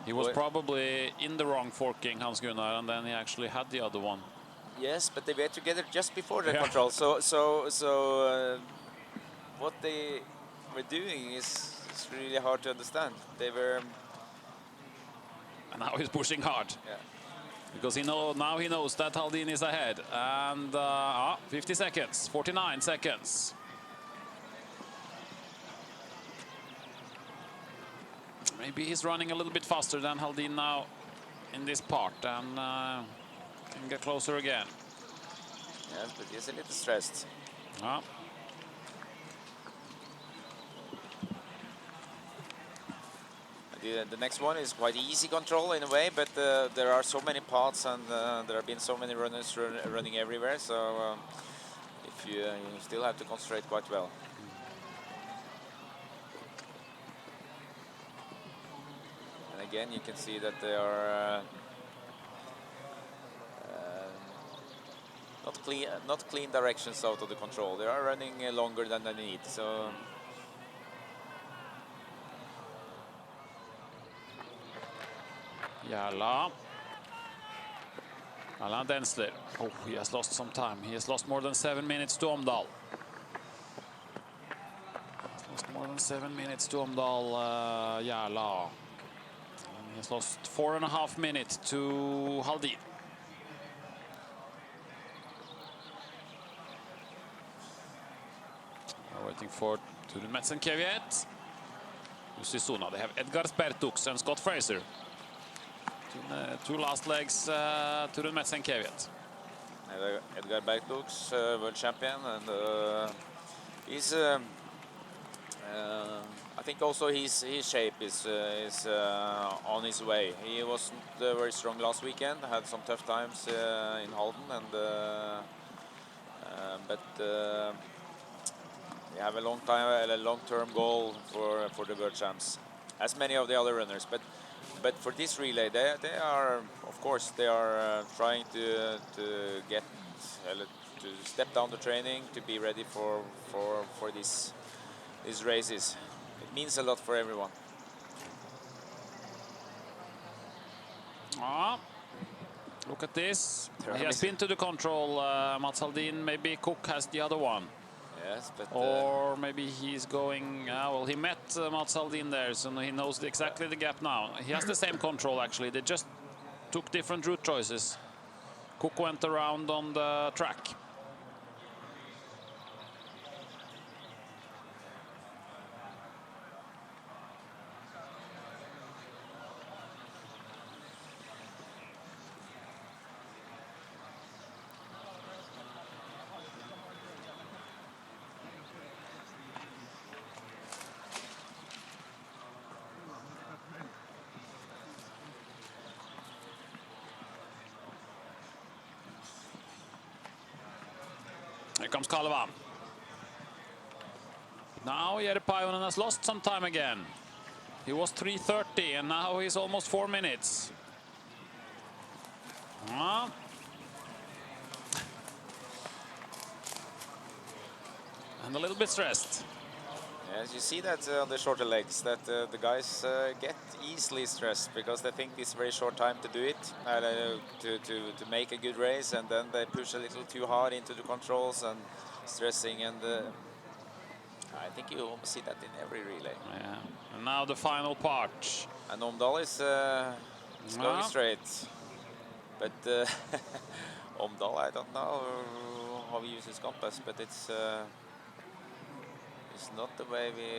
[SPEAKER 2] he was probably in the wrong forking, Hans Gunnar, and then he actually had the other one.
[SPEAKER 13] yes, but they were together just before the control. So what they were doing is really hard to understand. They were.
[SPEAKER 2] And now he's pushing hard.
[SPEAKER 13] Yeah.
[SPEAKER 2] Because now he knows that Haldin is ahead. And 50 seconds, 49 seconds. Maybe he's running a little bit faster than Haldin now in this part, and can get closer again.
[SPEAKER 13] Yes, but he's a little stressed. The next one is quite easy control in a way, but there are so many paths, and there have been so many runners running everywhere. So if you still have to concentrate quite well. And again, you can see that they are not clean directions out of the control. They are running longer than they need. So.
[SPEAKER 2] Jalla. Alain Densler. Oh, he has lost some time. He has lost more than 7 minutes to Omdal. Lost more than 7 minutes to Omdal, Jalla. And he has lost 4.5 minutes to Haldin. We're waiting for Turin Metzenkeviet. Jussi Suna. They have Edgar Spertux and Scott Fraser. Two last legs, Turin Metzenkeviet.
[SPEAKER 13] Edgar Bergtux, world champion, and he's. I think also his shape is on his way. He wasn't very strong last weekend. Had some tough times in Halden, and but they have a long-term goal for the world champs, as many of the other runners. But for this relay, they are, of course, they are trying to get to step down the training to be ready for these races. It means a lot for everyone.
[SPEAKER 2] Look at this. He has been to the control, Mats Haldin. Maybe Cook has the other one.
[SPEAKER 13] Yes, but
[SPEAKER 2] or maybe he's going. Well, he met Mats Haldin there, so he knows exactly the gap now. He has the same control actually. They just took different route choices. Cook went around on the track. Here comes Kalevan. Now Jere Paimio has lost some time again. He was 3:30 and now he's almost 4 minutes. And a little bit stressed.
[SPEAKER 13] Yes, you see that on the shorter legs, that the guys get easily stressed because they think it's very short time to do it, to make a good race, and then they push a little too hard into the controls and stressing, and I think you almost see that in every relay.
[SPEAKER 2] Yeah, and now the final part.
[SPEAKER 13] And Omdal is going straight, but Omdal, I don't know how he uses compass, but it's not the way we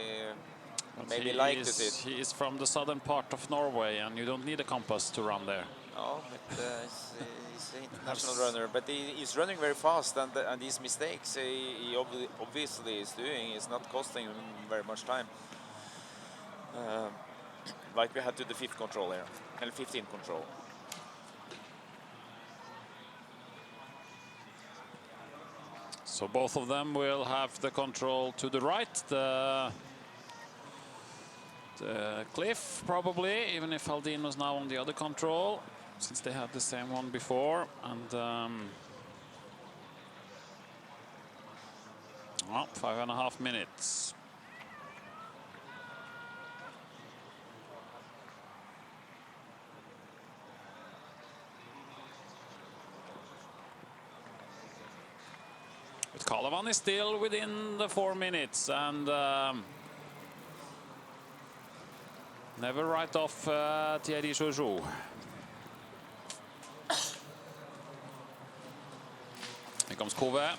[SPEAKER 13] maybe like to see.
[SPEAKER 2] He is from the southern part of Norway, and you don't need a compass to run there.
[SPEAKER 13] No, but he's an international runner. But he's running very fast, and these mistakes he obviously is doing is not costing him very much time. Like we had to the 5th control here, and 15th control.
[SPEAKER 2] So both of them will have the control to the right, the cliff probably, even if Haldin was now on the other control, since they had the same one before. And 5.5 minutes. But Kalevan is still within the 4 minutes, and never write off Thierry Joujou. Here comes Kove.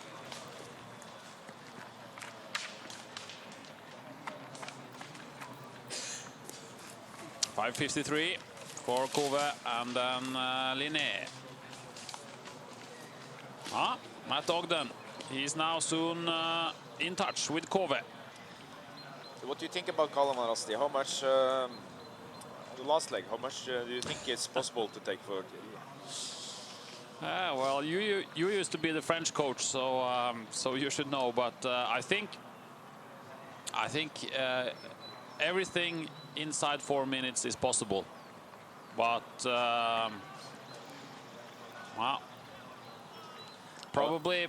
[SPEAKER 2] .5:53 for Kove, and then Linné. Matt Ogden. He's now soon in touch with Kove.
[SPEAKER 13] What do you think about Kalevan Rasti? How much, the last leg, how much do you think it's possible to take for
[SPEAKER 2] well, you used to be the French coach, so you should know. But I think everything inside 4 minutes is possible. But well, probably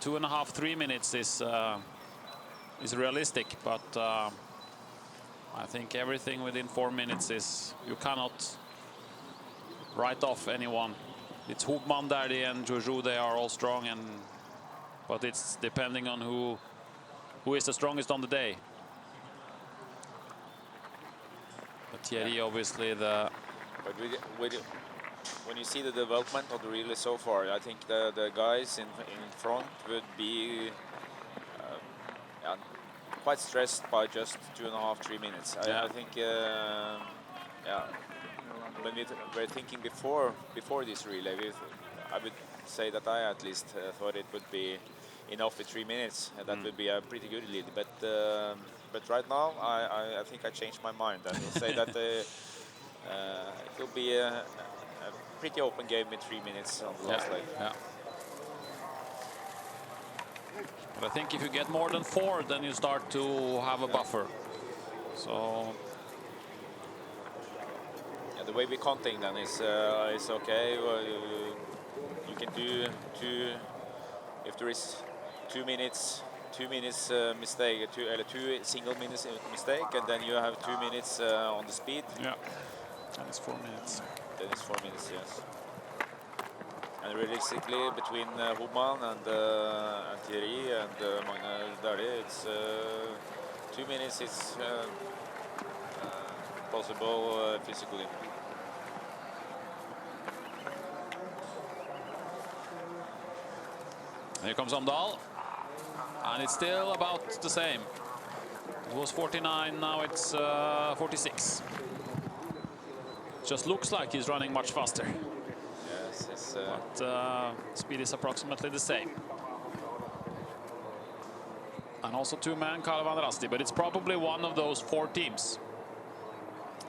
[SPEAKER 2] 2.5, 3 minutes is realistic. But I think everything within 4 minutes is, you cannot write off anyone. It's Hogman, Dardy, and Joujou. They are all strong, but it's depending on who is the strongest on the day. But Thierry, obviously, the.
[SPEAKER 13] But when you see the development of the relay so far, I think the guys in front would be quite stressed by just 2.5, 3 minutes. I think, when we were thinking before this relay, I would say that I at least thought it would be enough with 3 minutes. That would be a pretty good lead. But right now, I think I changed my mind and will say that it will be a pretty open game with 3 minutes on the last leg.
[SPEAKER 2] Yeah. But I think if you get more than 4, then you start to have a buffer. So.
[SPEAKER 13] The way we're counting then is okay. You can do 2 if there is 2 minutes mistake, two single minutes mistake, and then you have 2 minutes on the speed.
[SPEAKER 2] Yeah, and it's 4 minutes.
[SPEAKER 13] Then it's 4 minutes, yes. And realistically, between Hogman and Thierry and Magne Dardy, it's 2 minutes. It's possible physically.
[SPEAKER 2] Here comes Omdal, and it's still about the same. It was 49, now it's 46. Just looks like he's running much faster.
[SPEAKER 13] Yes,
[SPEAKER 2] but speed is approximately the same. And also 2-man Kalevan Rasti, but it's probably one of those 4 teams.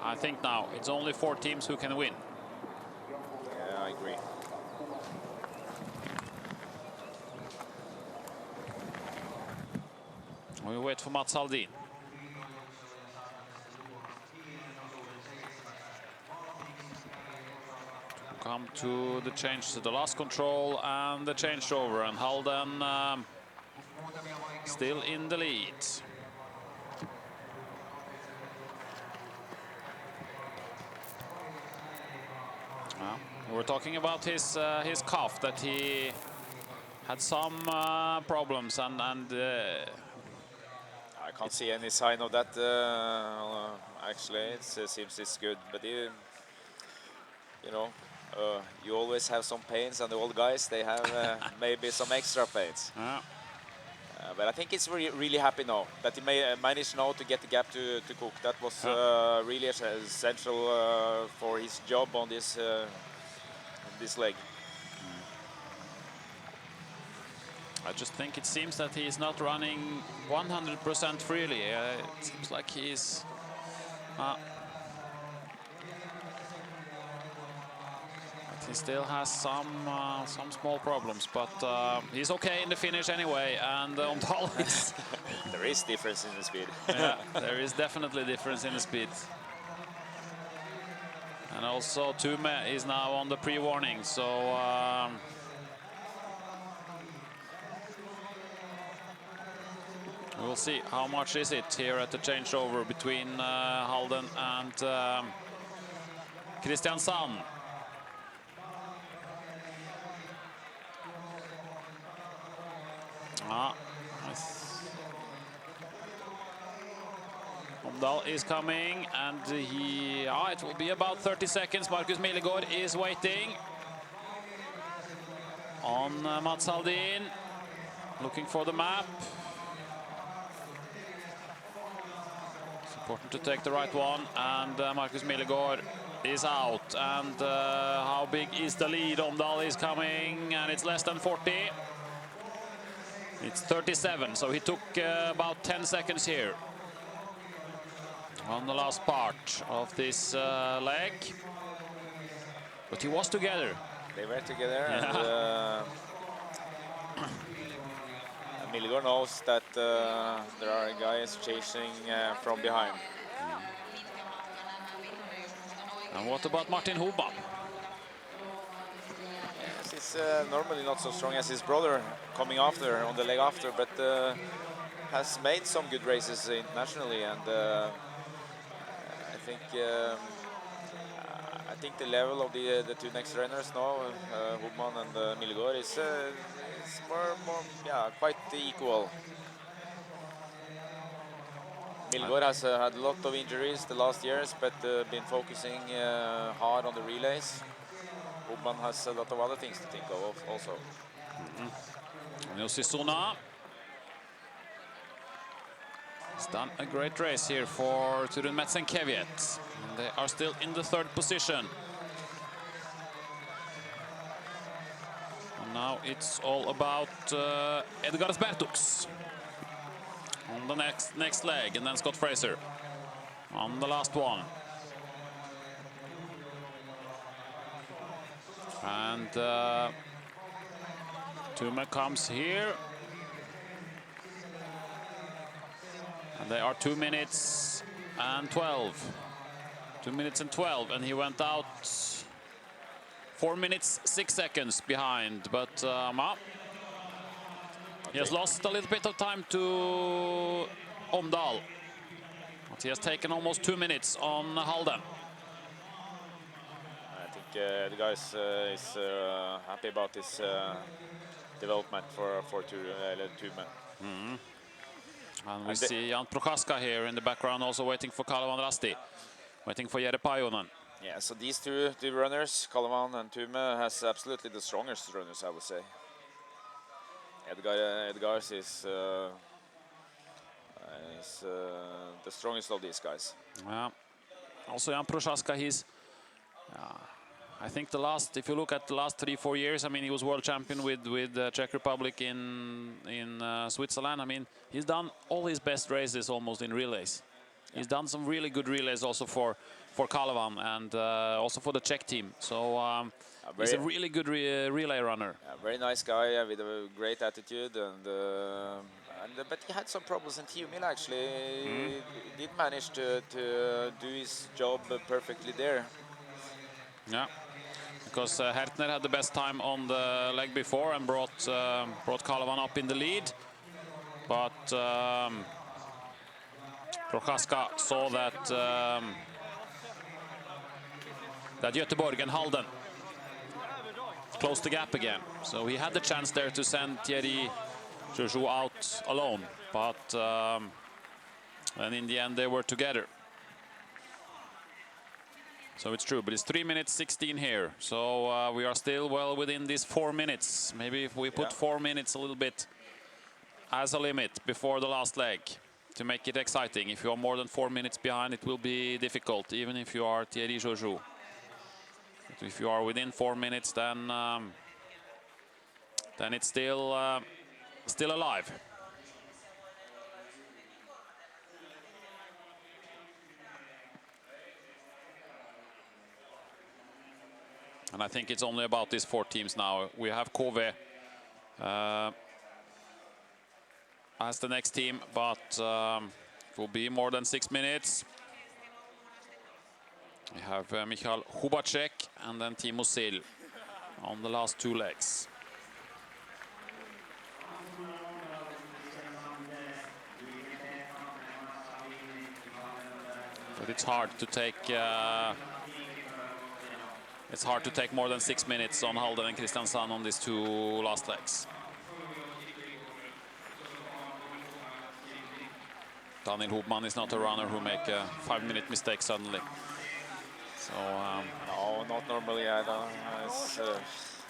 [SPEAKER 2] I think now it's only 4 teams who can win.
[SPEAKER 13] Yeah, I agree.
[SPEAKER 2] We wait for Mats Haldin. Come to the change to the last control and the changeover, and Halden still in the lead. We're talking about his calf, that he had some problems, and I
[SPEAKER 13] can't see any sign of that. Actually, it seems it's good, but you know, you always have some pains, and the old guys, they have maybe some extra pains. But I think it's really happy now that he managed now to get the gap to Cook. That was really essential for his job on this leg.
[SPEAKER 2] I just think it seems that he is not running 100% freely. It seems like he's he still has some small problems, but he's okay in the finish anyway. And Omdahl is
[SPEAKER 13] there is difference in the speed.
[SPEAKER 2] Yeah, there is definitely difference in the speed. And also Tume is now on the pre-warning, so we'll see how much is it here at the changeover between Halden and Kristiansand. Omdahl is coming, and it will be about 30 seconds. Markus Millegård is waiting on Mats Haldin, looking for the map. It's important to take the right one, and Markus Millegård is out. And how big is the lead? Omdahl is coming, and it's less than 40. It's 37, so he took about 10 seconds here on the last part of this leg. But he was together.
[SPEAKER 13] They were together,
[SPEAKER 2] yeah.
[SPEAKER 13] And Millegård knows that there are guys chasing from behind.
[SPEAKER 2] And what about Martin Hobman?
[SPEAKER 13] Yes, he's normally not so strong as his brother coming after, on the leg after, but has made some good races internationally, and I think the level of the two next runners now, Hobman and Millegård, is quite equal. Millegård has had a lot of injuries the last years, but been focusing hard on the relays. Hobman has a lot of other things to think of also.
[SPEAKER 2] Jussi Suna has done a great race here for Turun Metsen-Kevjet. They are still in the third position. And now it's all about Edgars Bertuks on the next leg, and then Scott Fraser on the last one. And Tume comes here. And they are 2 minutes and 12. 2 minutes and 12, and he went out 4 minutes 6 seconds behind. But he has lost a little bit of time to Omdahl. But he has taken almost 2 minutes on Halden.
[SPEAKER 13] I think the guys is happy about this development for Tume.
[SPEAKER 2] And we see Jan Prochaska here in the background, also waiting for Kalevan Rasti, waiting for Jere Pajunen.
[SPEAKER 13] Yeah, so these two runners, Kalevan and Tume, has absolutely the strongest runners, I would say. Edgars is the strongest of these guys.
[SPEAKER 2] Yeah. Also Jan Prochaska, he's I think if you look at the last 3-4 years, I mean, he was world champion with the Czech Republic in Switzerland. I mean, he's done all his best races almost in relays. Yeah. He's done some really good relays also for Kalevan and also for the Czech team. So he's a really good relay runner.
[SPEAKER 13] A very nice guy with a great attitude, and But he had some problems in Team Mill actually. He did manage to do his job perfectly there.
[SPEAKER 2] Yeah, because Hertner had the best time on the leg before and brought Kalevan up in the lead. But Prochaska saw that that Göteborg and Halden closed the gap again. So he had the chance there to send Thierry Joujou out alone. But and in the end they were together. So it's true, but it's 3 minutes 16 here. So we are still well within these 4 minutes. Maybe if we put 4 minutes a little bit as a limit before the last leg to make it exciting. If you are more than 4 minutes behind, it will be difficult, even if you are Thierry Joujou. But if you are within 4 minutes, then it's still alive. And I think it's only about these 4 teams now. We have Kove as the next team, but it will be more than 6 minutes. We have Michal Hubacek and then Timo Sil on the last 2 legs. But it's hard to take more than 6 minutes on Halden and Kristiansand on these 2 last legs. Daniel Hubman is not a runner who make a 5-minute mistake suddenly. So
[SPEAKER 13] no, not normally. I don't.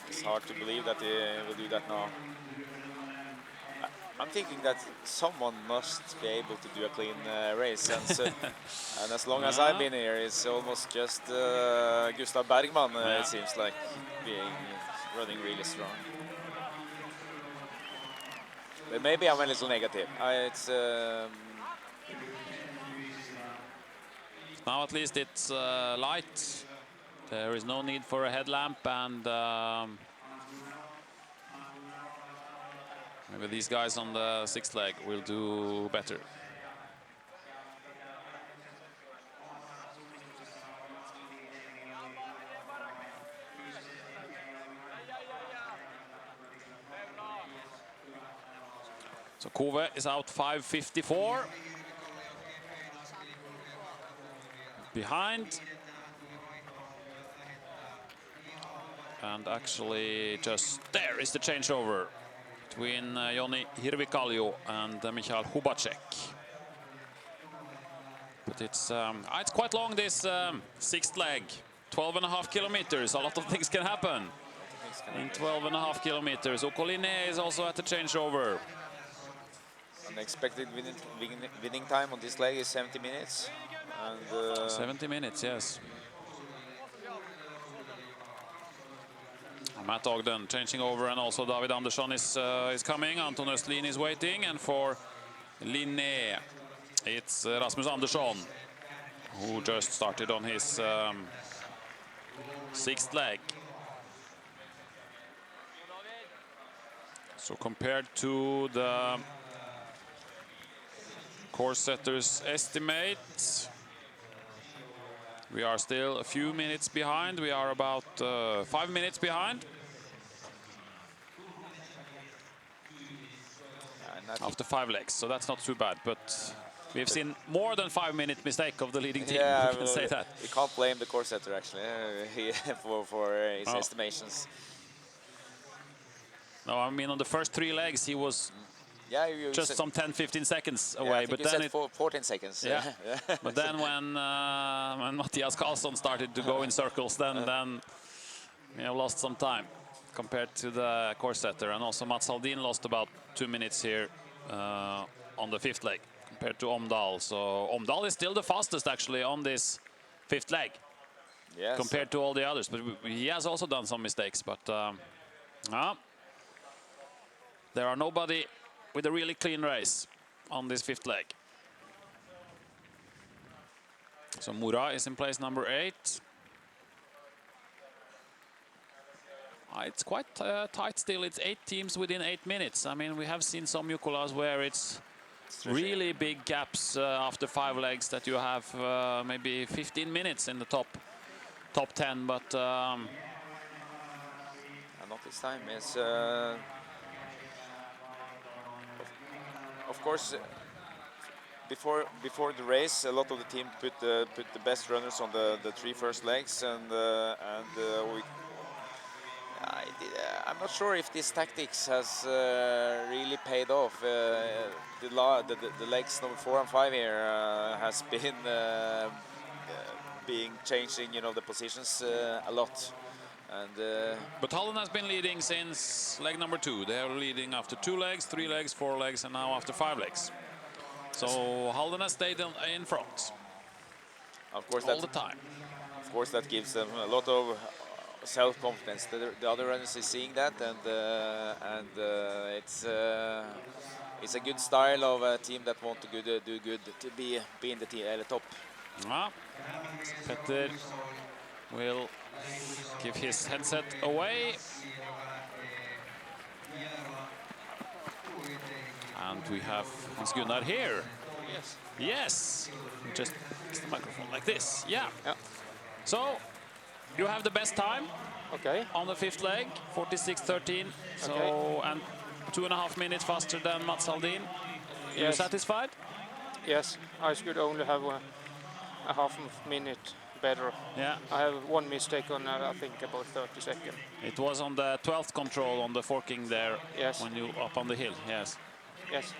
[SPEAKER 13] It's hard to believe that he will do that now. I'm thinking that someone must be able to do a clean race, and as long as I've been here, it's almost just Gustav Bergman. It seems like running really strong. But maybe I'm a little negative.
[SPEAKER 2] Now at least it's light. There is no need for a headlamp, and maybe these guys on the 6th leg will do better. So Kove is out 5:54. Behind. And actually just there is the changeover between Joni Hirvikallio and Michal Hubacek. But it's quite long, this 6th leg. 12.5 kilometers. A lot of things can happen in 12.5 kilometers. Okoline is also at the changeover.
[SPEAKER 13] Unexpected winning time on this leg is 70 minutes. And
[SPEAKER 2] 70 minutes, yes. Matt Ogden changing over, and also David Andersson is coming. Anton Östlin is waiting, and for Linné, it's Rasmus Andersson, who just started on his 6th leg. So compared to the course setters' estimate, we are still a few minutes behind. We are about 5 minutes behind. After 5 legs, so that's not too bad. But we've seen more than 5-minute mistake of the leading team.
[SPEAKER 13] Yeah,
[SPEAKER 2] we can say that.
[SPEAKER 13] We can't blame the course setter actually for his estimations.
[SPEAKER 2] No, I mean on the first 3 legs he was just some 10-15 seconds away.
[SPEAKER 13] I think
[SPEAKER 2] but
[SPEAKER 13] you
[SPEAKER 2] then
[SPEAKER 13] said 14 seconds.
[SPEAKER 2] Yeah. But then when Matthias Karlsson started to go in circles, then we have lost some time compared to the course setter. And also Mats Haldin lost about 2 minutes here on the 5th leg compared to Omdahl. So Omdahl is still the fastest actually on this 5th leg compared to all the others. But he has also done some mistakes. But there are nobody with a really clean race on this 5th leg. So Mura is in place number 8. It's quite tight still. It's 8 teams within 8 minutes. I mean, we have seen some Jukolas where it's really big gaps after 5 legs that you have maybe 15 minutes in the top 10, but
[SPEAKER 13] and not this time. It's of course before the race, a lot of the team put the best runners on the 3 first legs, and I'm not sure if this tactics has really paid off. The legs number 4 and 5 here has been being changing, you know, the positions a lot. And
[SPEAKER 2] but Holland has been leading since leg number 2. They are leading after 2 legs, 3 legs, 4 legs, and now after 5 legs. So Holland has stayed in front.
[SPEAKER 13] Of course,
[SPEAKER 2] all the time.
[SPEAKER 13] Of course, that gives them a lot of self-confidence. The other runners is seeing that, and it's a good style of a team that want to do good, to be in the team at the top.
[SPEAKER 2] Petter will give his headset away. And we have Hans Gunnar here.
[SPEAKER 11] Yes.
[SPEAKER 2] Yes. Just fix the microphone like this. Yeah. So you have the best time.
[SPEAKER 11] Okay.
[SPEAKER 2] On the 5th leg, 46:13. So and 2.5 minutes faster than Mats Haldin.
[SPEAKER 11] Yes.
[SPEAKER 2] You satisfied?
[SPEAKER 11] Yes. I should only have a half minute better.
[SPEAKER 2] Yeah.
[SPEAKER 11] I have one mistake on I think about 30 seconds.
[SPEAKER 2] It was on the 12th control on the forking there.
[SPEAKER 11] Yes.
[SPEAKER 2] When you up on the hill. Yes.
[SPEAKER 11] Yes.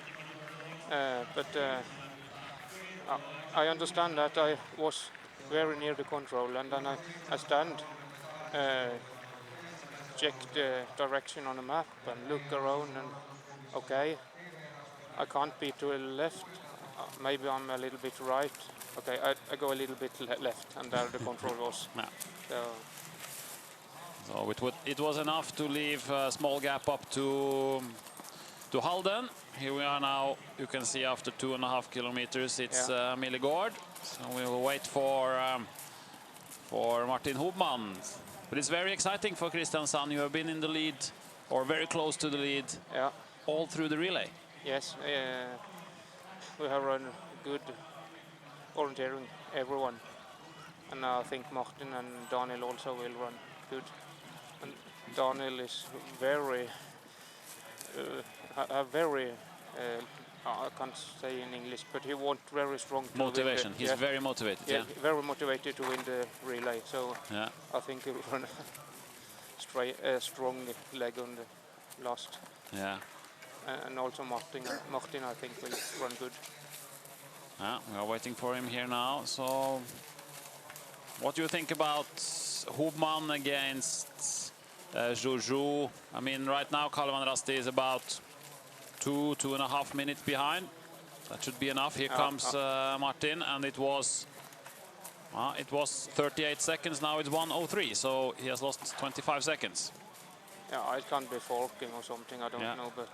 [SPEAKER 11] But I understand that I was very near the control, and then I stand, check the direction on the map and look around, and okay, I can't be to the left, maybe I'm a little bit right. Okay, I go a little bit left, and there the control was.
[SPEAKER 2] So it was enough to leave a small gap up to Halden. Here we are now. You can see after 2.5 kilometers, it's Millegård. So we will wait for Martin Hobman. But it's very exciting for Kristiansand. You have been in the lead, or very close to the lead, all through the relay.
[SPEAKER 11] Yes, we have run good orienteering, everyone. And I think Martin and Daniel also will run good. And Daniel is very, I can't say in English, but he wants very strong to
[SPEAKER 2] motivation.
[SPEAKER 11] Win
[SPEAKER 2] He's very motivated.
[SPEAKER 11] Yeah, very motivated to win the relay. So I think he will run a strong leg on the last.
[SPEAKER 2] Yeah.
[SPEAKER 11] And also Martin, I think, will run good.
[SPEAKER 2] We are waiting for him here now. So, what do you think about Hobman against Jojo? I mean, right now Kalevan Rasti is about 2.5 minutes behind. That should be enough. Here comes Martin, and it was 38 seconds. Now it's 1:03, so he has lost 25 seconds.
[SPEAKER 11] Yeah, it can't be forking or something. I don't know, but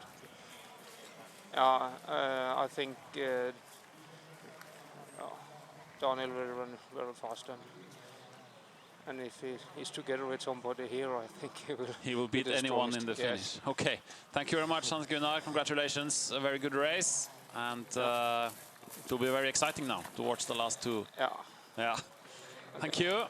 [SPEAKER 11] I think Daniel will run very fast, and if he is together with somebody here, I think he will
[SPEAKER 2] beat anyone in the finish. Okay, thank you very much, Hans Gunnar. Congratulations, a very good race, and it will be very exciting now to watch the last two. Yeah. Thank you.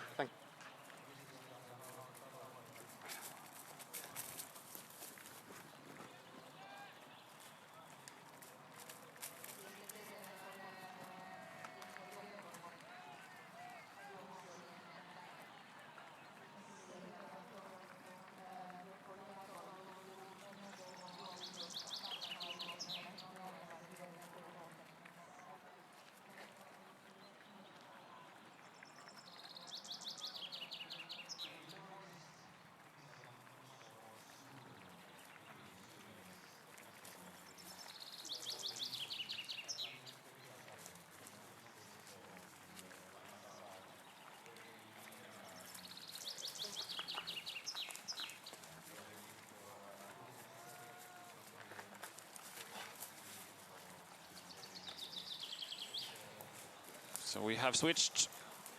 [SPEAKER 2] So we have switched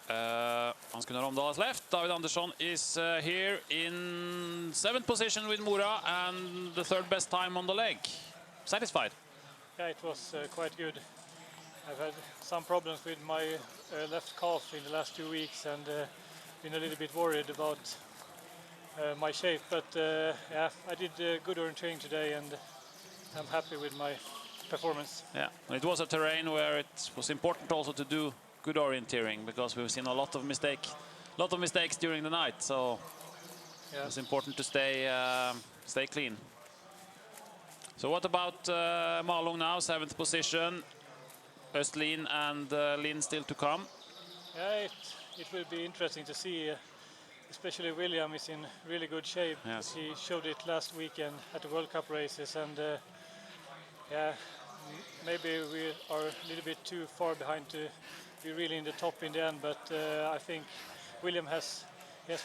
[SPEAKER 2] Hans Gunnar Omdal has left. David Andersson is here in 7th position with Mora and the 3rd best time on the leg. Satisfied?
[SPEAKER 17] Yeah, it was quite good. I've had some problems with my left calf in the last 2 weeks and been a little bit worried about my shape. But yeah, I did good orienteering today and I'm happy with my performance.
[SPEAKER 2] Yeah, it was a terrain where it was important also to do good orienteering because we've seen a lot of mistakes during the night. So
[SPEAKER 17] yeah,
[SPEAKER 2] it's important to stay clean. So what about Malung now, 7th position? Östlin and Lin still to come.
[SPEAKER 17] Yeah, it will be interesting to see. Especially William is in really good shape.
[SPEAKER 2] Yes.
[SPEAKER 17] He showed it last weekend at the World Cup races, and yeah, maybe we are a little bit too far behind to be really in the top in the end. But I think William has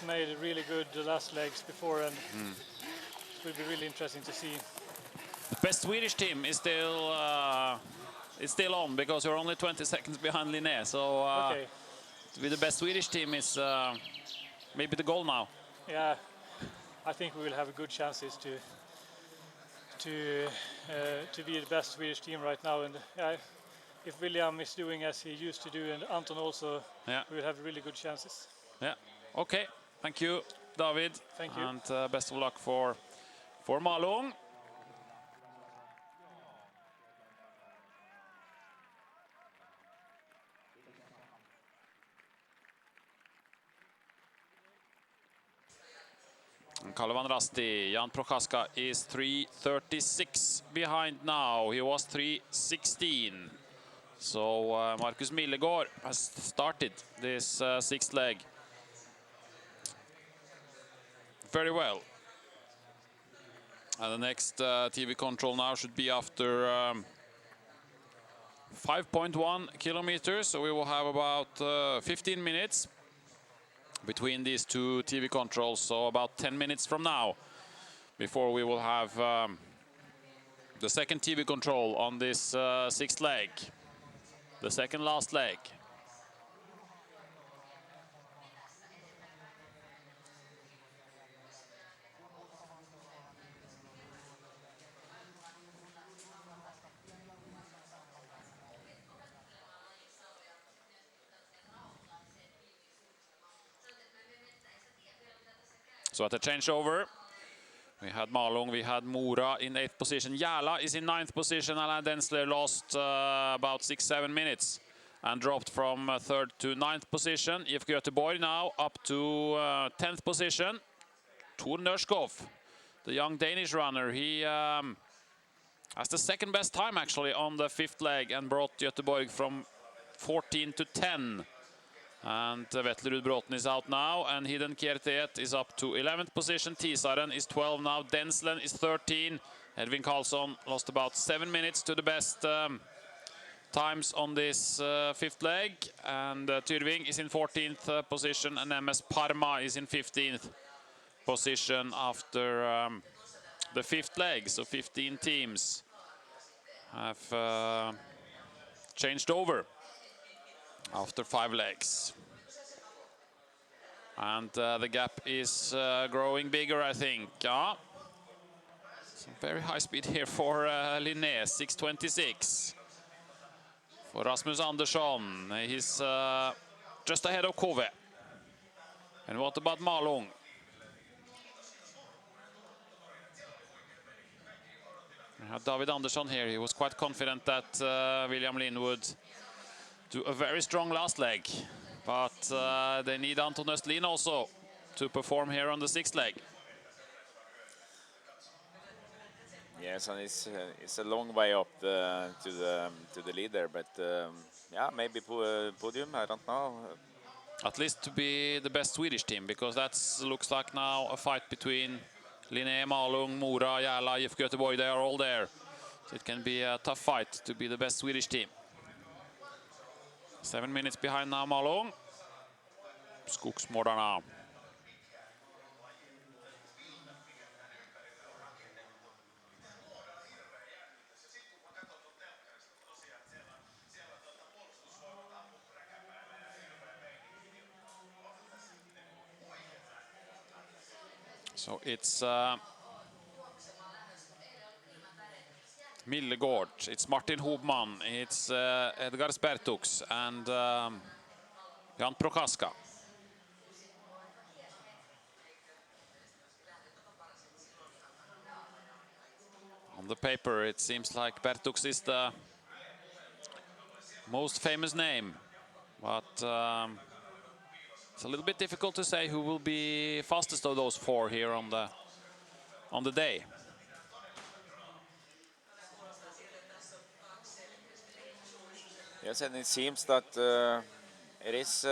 [SPEAKER 17] made really good the last legs before, and it will be really interesting to see.
[SPEAKER 2] The best Swedish team is still on because you're only 20 seconds behind Linné. So
[SPEAKER 17] okay.
[SPEAKER 2] To be the best Swedish team is maybe the goal now.
[SPEAKER 17] Yeah, I think we will have good chances to be the best Swedish team right now. And if William is doing as he used to do, and Anton also, we will have really good chances.
[SPEAKER 2] Yeah. Okay. Thank you, David.
[SPEAKER 17] Thank you.
[SPEAKER 2] And best of luck for Malung. Kalevan Rasti, Jan Prochaska is 3:36 behind now. He was 3:16. So Marcus Millegård has started this 6th leg very well. And the next TV control now should be after 5.1 kilometers. So we will have about 15 minutes between these two TV controls, so about 10 minutes from now, before we will have the second TV control on this 6th leg, the second last leg. So at the changeover, we had Malung, we had Mora in 8th position. Järla is in 9th position. Alain Densler lost about 6-7 minutes and dropped from 3rd to 9th position. IFK Göteborg now up to 10th position. Tor Nørskov, the young Danish runner, he has the 2nd best time actually on the 5th leg and brought Göteborg from 14 to 10. And Vetlerud Bråten is out now, and Hidden Kierteet is up to 11th position. Tisaren is 12 now. Denslen is 13. Edvin Karlsson lost about 7 minutes to the best times on this 5th leg. And Tyrving is in 14th position, and MS Parma is in 15th position after the 5th leg. So 15 teams have changed over after 5 legs. And the gap is growing bigger, I think. Some very high speed here for Linné, 6:26. For Rasmus Andersson, he's just ahead of Kove. And what about Malung? We have David Andersson here. He was quite confident that William Lin would do a very strong last leg. But they need Anton Östlin also to perform here on the 6th leg.
[SPEAKER 13] Yes, and it's a long way up to the leader, but yeah, maybe podium. I don't know.
[SPEAKER 2] At least to be the best Swedish team, because that looks like now a fight between Linné, Malung, Mora, Järla, IFK Göteborg. They are all there, so it can be a tough fight to be the best Swedish team. 7 minutes behind now, Malung. Skogsmordarna. So it's Millegård, it's Martin Hobman, it's Edgar Spertux and Jan Prochaska. On the paper, it seems like Bertux is the most famous name, but it's a little bit difficult to say who will be fastest of those four here on the day.
[SPEAKER 13] Yes, and it seems that it is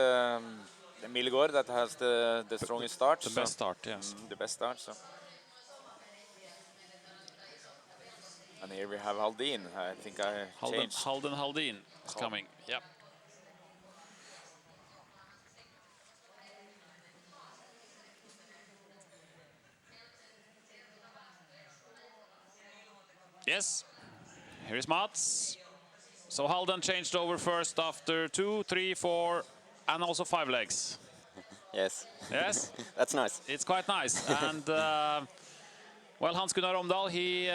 [SPEAKER 13] Millegård that has the strongest start.
[SPEAKER 2] The best start, yes.
[SPEAKER 13] The best start. So. And here we have Haldin. I think I changed.
[SPEAKER 2] Haldin is coming. Yep. Yes. Here is Mats. So Halden changed over first after 2, 3, 4, and also 5 legs.
[SPEAKER 18] Yes.
[SPEAKER 2] Yes?
[SPEAKER 18] That's nice.
[SPEAKER 2] It's quite nice. And well, Hans Gunnar Omdal, he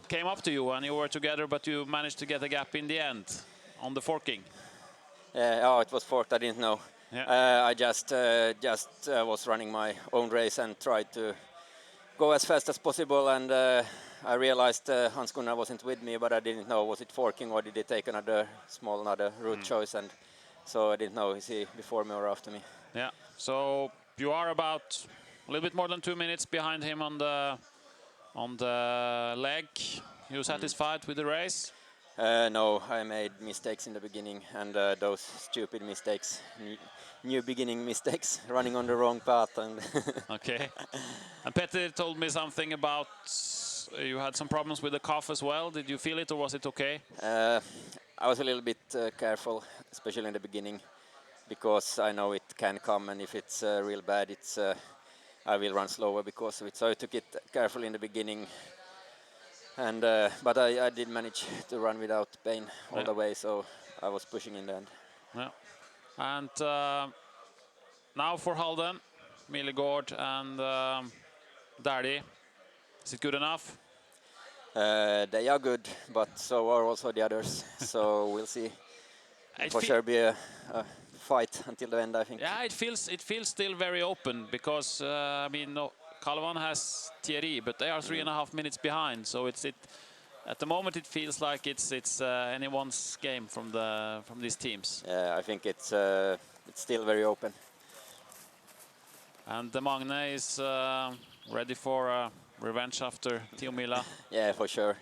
[SPEAKER 2] came up to you and you were together, but you managed to get a gap in the end on the forking.
[SPEAKER 18] Oh, it was forked. I didn't know.
[SPEAKER 2] Yeah.
[SPEAKER 18] I just was running my own race and tried to go as fast as possible. And I realized Hans Gunnar wasn't with me, but I didn't know, was it forking or did he take another route choice? And so I didn't know, is he before me or after me?
[SPEAKER 2] Yeah. So you are about a little bit more than 2 minutes behind him on the leg. You satisfied with the race?
[SPEAKER 18] No, I made mistakes in the beginning, and those stupid mistakes, new beginning mistakes, running on the wrong path. And
[SPEAKER 2] okay. And Petter told me something about you had some problems with the calf as well. Did you feel it or was it okay?
[SPEAKER 18] I was a little bit careful, especially in the beginning, because I know it can come, and if it's real bad, I will run slower because of it. So I took it carefully in the beginning. And but I did manage to run without pain all the way, so I was pushing in the end.
[SPEAKER 2] Yeah. And now for Halden, Millegård and Daddy, is it good enough?
[SPEAKER 18] They are good, but so are also the others. So we'll see. For sure be a fight until the end, I think.
[SPEAKER 2] Yeah, it feels still very open because I mean, no, Kalvan has Thierry, but they are 3.5 minutes behind. So at the moment it feels like it's anyone's game from these teams.
[SPEAKER 18] Yeah, I think it's still very open.
[SPEAKER 2] And Magne is ready for revenge after Tiomila.
[SPEAKER 18] Yeah, for sure.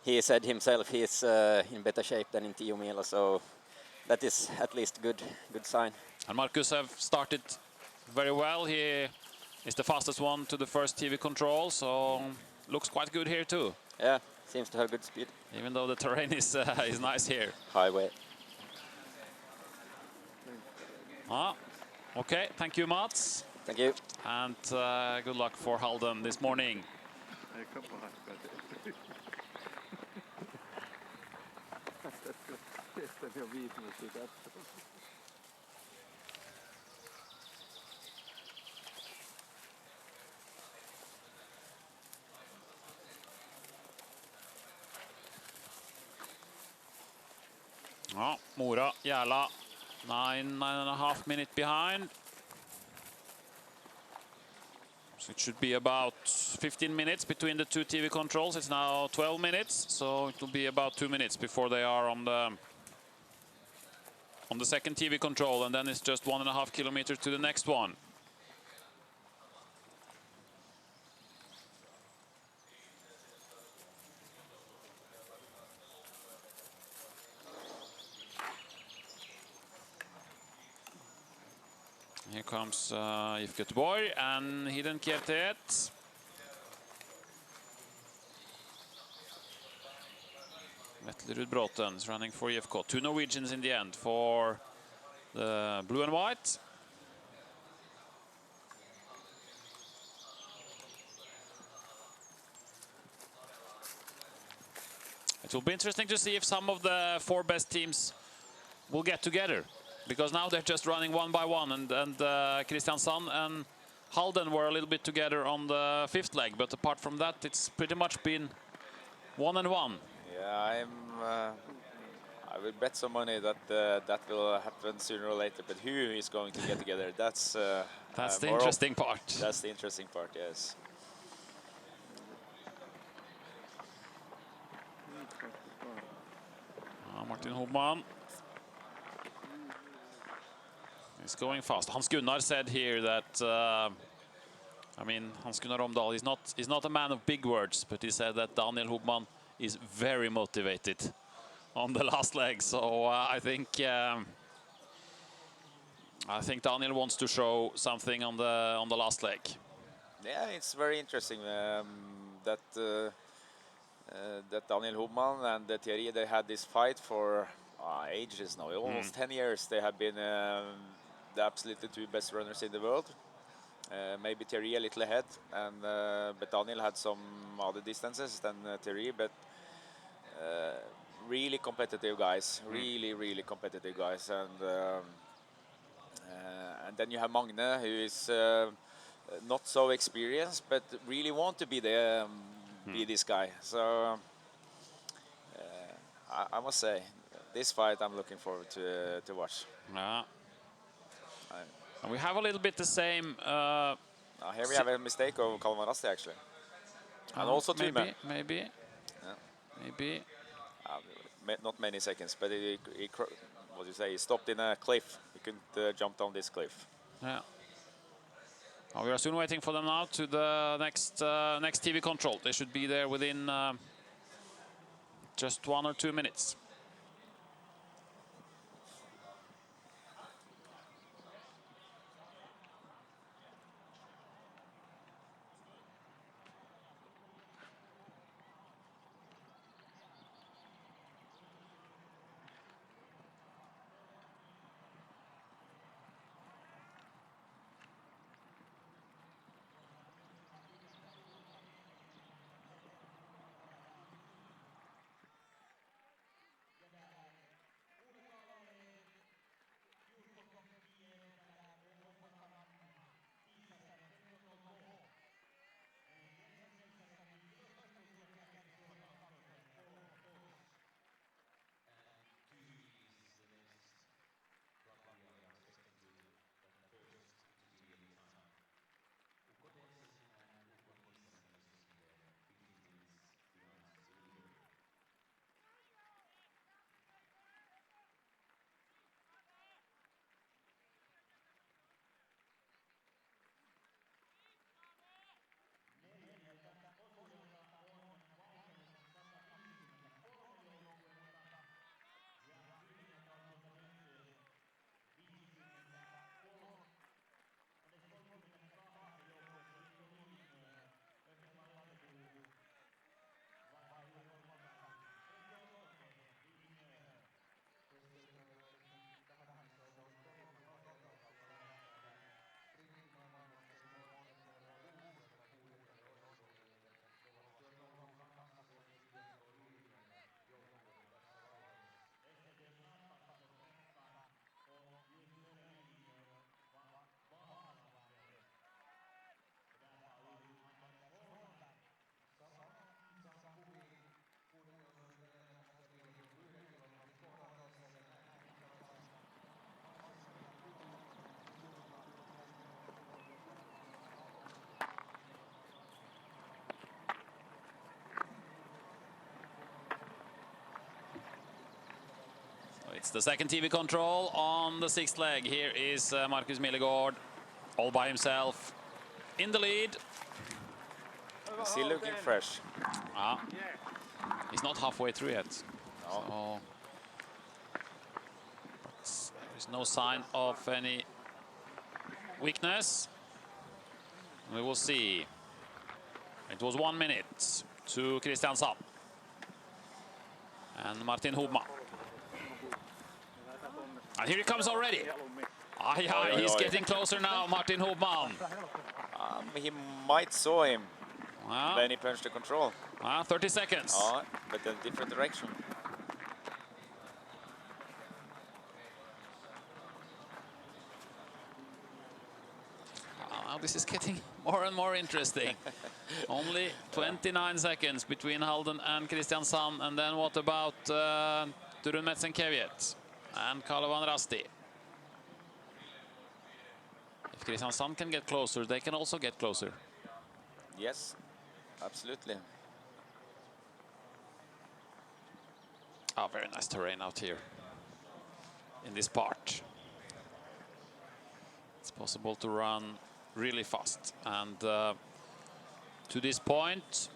[SPEAKER 18] He said himself he is in better shape than in Tiomila, so that is at least good sign.
[SPEAKER 2] And Marcus have started very well. He is the fastest one to the first TV control, so looks quite good here too.
[SPEAKER 18] Yeah, seems to have good speed.
[SPEAKER 2] Even though the terrain is nice here.
[SPEAKER 18] Highway.
[SPEAKER 2] Okay, thank you, Mats.
[SPEAKER 18] Thank you.
[SPEAKER 2] And good luck for Halden this morning. Ja, Mora, Järla, 9.5 minutes behind. So it should be about 15 minutes between the two TV controls. It's now 12 minutes, so it will be about 2 minutes before they are on the second TV control, and then it's just 1.5 kilometers to the next one. Here comes IF Göteborg and Hidden Kiertet. Vetlerud Bråten is running for IFK. 2 Norwegians in the end for the blue and white. It will be interesting to see if some of the 4 best teams will get together, because now they're just running one by one, and Kristiansand and Halden were a little bit together on the 5th leg, but apart from that, it's pretty much been 1-1.
[SPEAKER 13] Yeah, I will bet some money that that will happen sooner or later. But who is going to get together? That's
[SPEAKER 2] the interesting part.
[SPEAKER 13] That's the interesting part. Yes.
[SPEAKER 2] Martin Hobman is going fast. Hans Gunnar said here that, I mean, Hans Gunnar Romdahl is not a man of big words, but he said that Daniel Hobman is very motivated on the last leg. So I think Daniel wants to show something on the last leg.
[SPEAKER 13] Yeah, it's very interesting that that Daniel Hobman and Thierry, they had this fight for ages now, almost 10 years. They have been the absolutely 2 best runners in the world. Maybe Thierry a little ahead, and but Daniel had some other distances than Thierry, but really competitive guys, really competitive guys, and then you have Magne, who is not so experienced, but really want to be the be this guy. So I must say, this fight I'm looking forward to watch.
[SPEAKER 2] And we have a little bit the same.
[SPEAKER 13] Here we have a mistake of Kalmarasti actually, and also two men.
[SPEAKER 2] Maybe.
[SPEAKER 13] Not many seconds, but he what do you say? He stopped in a cliff. He couldn't jump down this cliff.
[SPEAKER 2] Yeah. We are soon waiting for them now to the next TV control. They should be there within just 1 or 2 minutes. It's the second TV control on the 6th leg. Here is Marcus Millegård, all by himself, in the lead.
[SPEAKER 13] Is he looking fresh?
[SPEAKER 2] He's not halfway through yet.
[SPEAKER 13] No.
[SPEAKER 2] So there is no sign of any weakness. We will see. It was 1 minute to Kristiansand. And Martin Hobman. And here he comes already. He's getting closer now, Martin Hobman.
[SPEAKER 13] He might saw him when he punched the control.
[SPEAKER 2] 30 seconds.
[SPEAKER 13] But in a different direction.
[SPEAKER 2] Now this is getting more and more interesting. Only 29 seconds between Halden and Kristiansand. And then what about Turun Metsenkeviet and Kalevan Rasti? If Kristiansand can get closer, they can also get closer.
[SPEAKER 13] Yes, absolutely.
[SPEAKER 2] Oh, very nice terrain out here in this part. It's possible to run really fast. And to this point,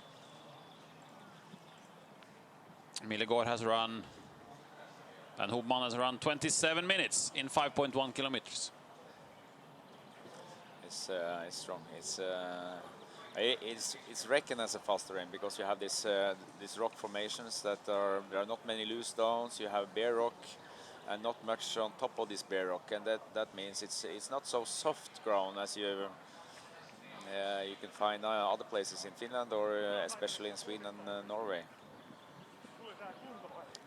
[SPEAKER 2] Millegård has run and Hubman has run 27 minutes in 5.1 kilometers.
[SPEAKER 13] It's strong. It's reckoned as a fast terrain because you have these rock formations that there are not many loose stones. You have bare rock and not much on top of this bare rock, and that means it's not so soft ground as you can find other places in Finland or especially in Sweden and Norway.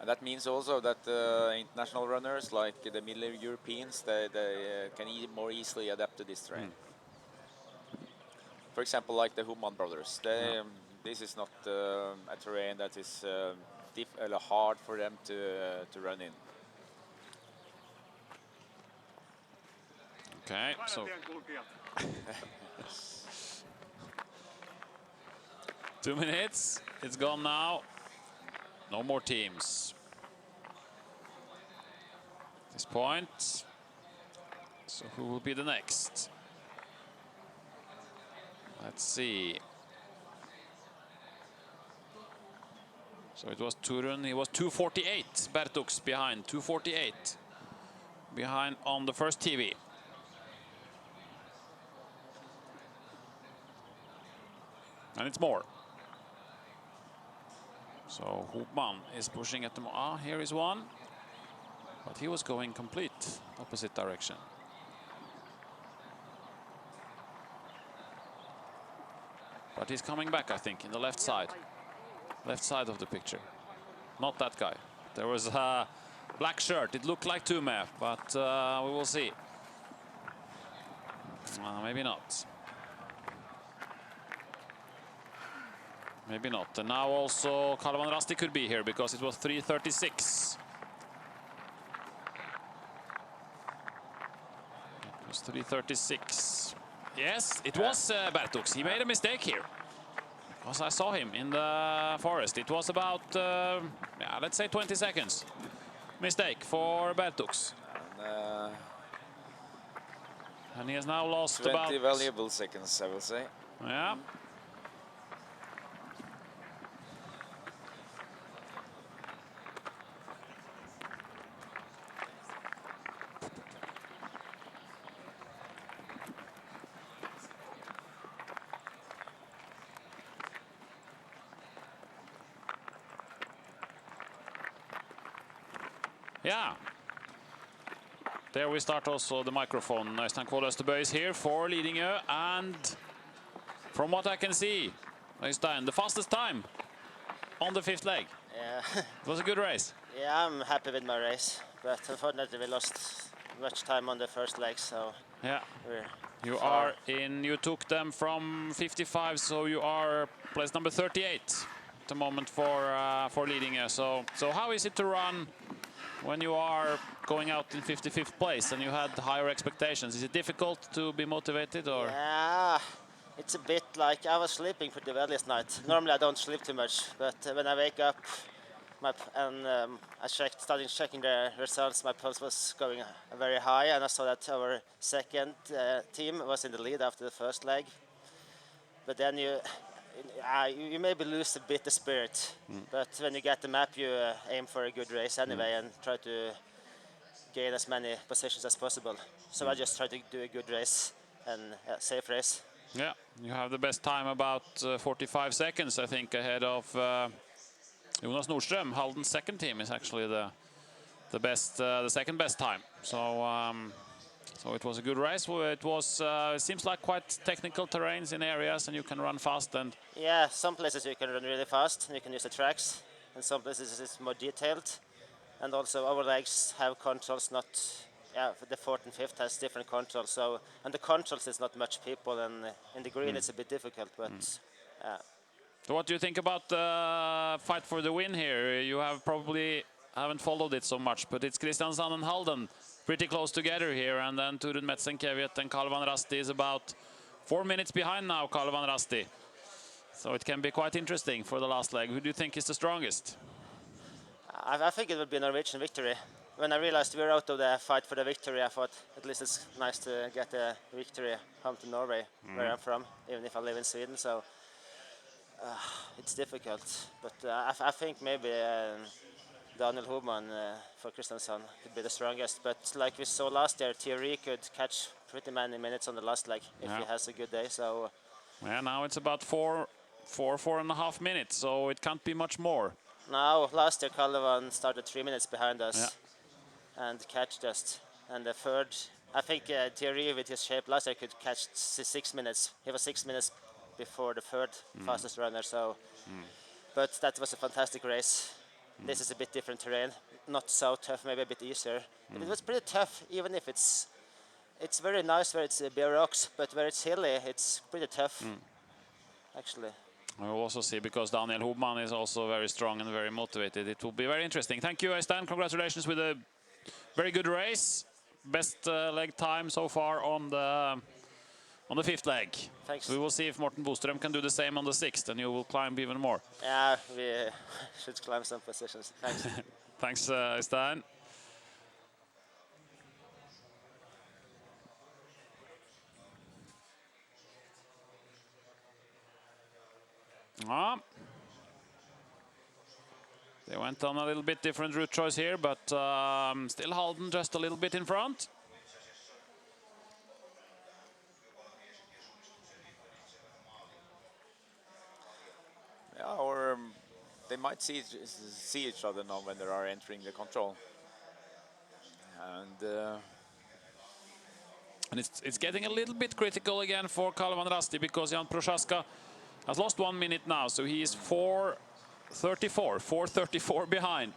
[SPEAKER 13] And that means also that international runners like the Middle Europeans they can more easily adapt to this terrain. For example, like the Hubman brothers, this is not a terrain that is hard for them to run in.
[SPEAKER 2] Okay, so 2 minutes, it's gone now. No more teams. At this point, so who will be the next? Let's see. So it was Turun, he was 2:48, Bertux behind, 2:48 behind on the first TV. And it's more. So Hubman is pushing at the here is one, but he was going complete opposite direction. But he's coming back, I think, in the left side of the picture. Not that guy. There was a black shirt. It looked like Tume, but we will see. Maybe not. Maybe not. And now also Kalevan Rasti could be here because it was 3:36. It was 3:36. Yes, it was Bertux. He made a mistake here. Because I saw him in the forest. It was about, let's say 20 seconds. Mistake for Bertux. And he has now lost
[SPEAKER 13] 20
[SPEAKER 2] about...
[SPEAKER 13] valuable seconds, I will say.
[SPEAKER 2] Yeah. Yeah. There we start also the microphone. Øystein Kvål Østerbø is here for Lidingö, and from what I can see, Øystein, the fastest time on the fifth leg.
[SPEAKER 19] Yeah.
[SPEAKER 2] It was a good race.
[SPEAKER 19] Yeah, I'm happy with my race, but unfortunately we lost much time on the first leg, so
[SPEAKER 2] yeah.
[SPEAKER 19] we're
[SPEAKER 2] You took them from 55, so you are place number 38 at the moment for Lidingö. So how is it to run when you are going out in 55th place and you had higher expectations? Is it difficult to be motivated, or?
[SPEAKER 19] Yeah, it's a bit like I was sleeping pretty well this night. Normally I don't sleep too much, but when I wake up I started checking the results, my pulse was going very high, and I saw that our second team was in the lead after the first leg. But then you maybe lose a bit the spirit, but when you get the map, you aim for a good race anyway and try to gain as many positions as possible. So I just try to do a good race and safe race.
[SPEAKER 2] Yeah, you have the best time, about 45 seconds, I think, ahead of Jonas Nordström. Halden's second team is actually the best, the second best time. So it was a good race. It seems like quite technical terrains in areas, and you can run fast. And
[SPEAKER 19] yeah, some places you can run really fast and you can use the tracks, and some places it's more detailed. And also our legs have controls not the fourth and fifth has different controls. So, and the controls is not much people, and in the green it's a bit difficult. But
[SPEAKER 2] So what do you think about the fight for the win here? You have probably haven't followed it so much, but it's Kristiansand and Halden pretty close together here, and then Turun Metsenkeviet and Karl van Rasti is about 4 minutes behind now, Karl van Rasti. So it can be quite interesting for the last leg. Who do you think is the strongest?
[SPEAKER 19] I think it would be a Norwegian victory. When I realized we were out of the fight for the victory, I thought at least it's nice to get a victory home to Norway, where I'm from, even if I live in Sweden. So it's difficult, but I think maybe Daniel Hobman for Kristiansand could be the strongest. But like we saw last year, Thierry could catch pretty many minutes on the last leg if he has a good day. So
[SPEAKER 2] yeah, now it's about 4.5 minutes, so it can't be much more.
[SPEAKER 19] Now, last year, Kallevan started 3 minutes behind us and catched us. And the third, I think Thierry with his shape last year could catch 6 minutes. He was 6 minutes before the third fastest runner. So, but that was a fantastic race. This is a bit different terrain, not so tough, maybe a bit easier. But it was pretty tough, even if it's very nice where it's bare rocks, but where it's hilly, it's pretty tough, actually.
[SPEAKER 2] We'll also see, because Daniel Hobman is also very strong and very motivated. It will be very interesting. Thank you, Øystein. Congratulations with a very good race. Best leg time so far on the fifth leg.
[SPEAKER 19] Thanks.
[SPEAKER 2] We will see if Morten Boström can do the same on the sixth, and you will climb even more.
[SPEAKER 19] Yeah, we should climb some positions. Thanks.
[SPEAKER 2] Thanks, Øystein. They went on a little bit different route choice here, but still Halden just a little bit in front.
[SPEAKER 13] Yeah, or they might see each other now when they are entering the control.
[SPEAKER 2] And it's getting a little bit critical again for Karl van Rasti, because Jan Prochaska has lost 1 minute now, so he is 4:34 behind.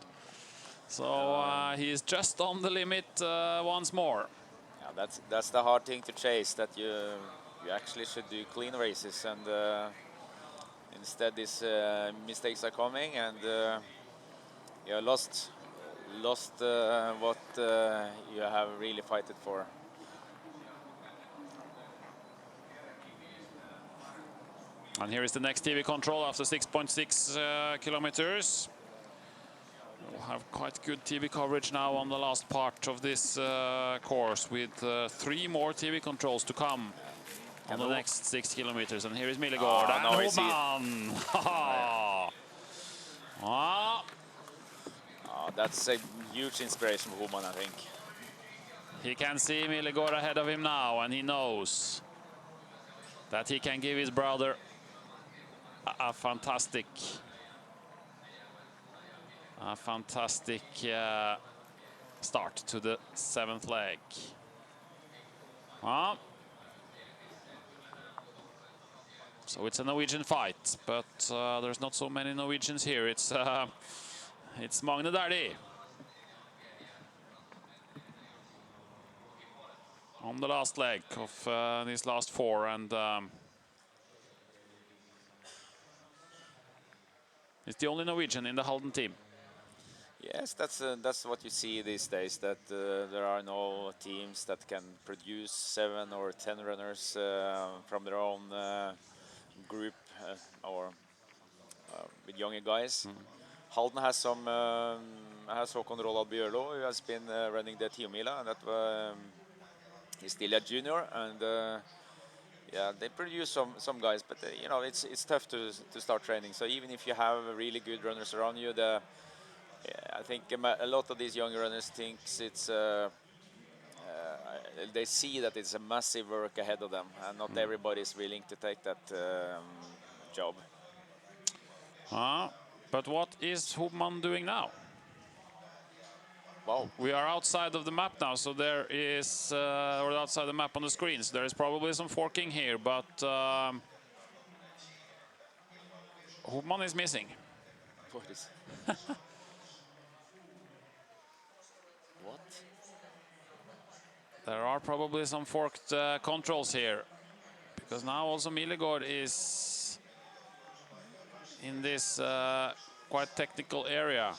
[SPEAKER 2] So he is just on the limit once more.
[SPEAKER 13] Yeah, that's the hard thing to chase. That you actually should do clean races, and instead these mistakes are coming, and you lost what you have really fighted for.
[SPEAKER 2] And here is the next TV control after 6.6 kilometers. We'll have quite good TV coverage now on the last part of this course, with 3 more TV controls to come on the next 6 kilometers. And here is Millegård and Hobman.
[SPEAKER 13] That's a huge inspiration for Hobman, I think.
[SPEAKER 2] He can see Millegård ahead of him now, and he knows that he can give his brother a fantastic start to the 7th leg. So it's a Norwegian fight, but there's not so many Norwegians here. It's Magne Dæhlie on the last leg of these last 4, and he's the only Norwegian in the Halden team.
[SPEAKER 13] Yes, that's what you see these days, that there are no teams that can produce 7 or 10 runners from their own group or with younger guys. Halden has has Håkon Roald Bjørlo, who has been running the Tiomila, and that he's still a junior, and yeah, they produce some guys, but you know, it's tough to start training. So even if you have really good runners around you, I think a lot of these young runners thinks it's they see that it's a massive work ahead of them, and not everybody is willing to take that job.
[SPEAKER 2] But what is Hobman doing now?
[SPEAKER 13] Wow.
[SPEAKER 2] We are outside of the map now, so there is, or outside the map on the screens, there is probably some forking here, but Hobman is missing.
[SPEAKER 13] What is? What?
[SPEAKER 2] There are probably some forked controls here, because now also Millegård is in this quite technical area.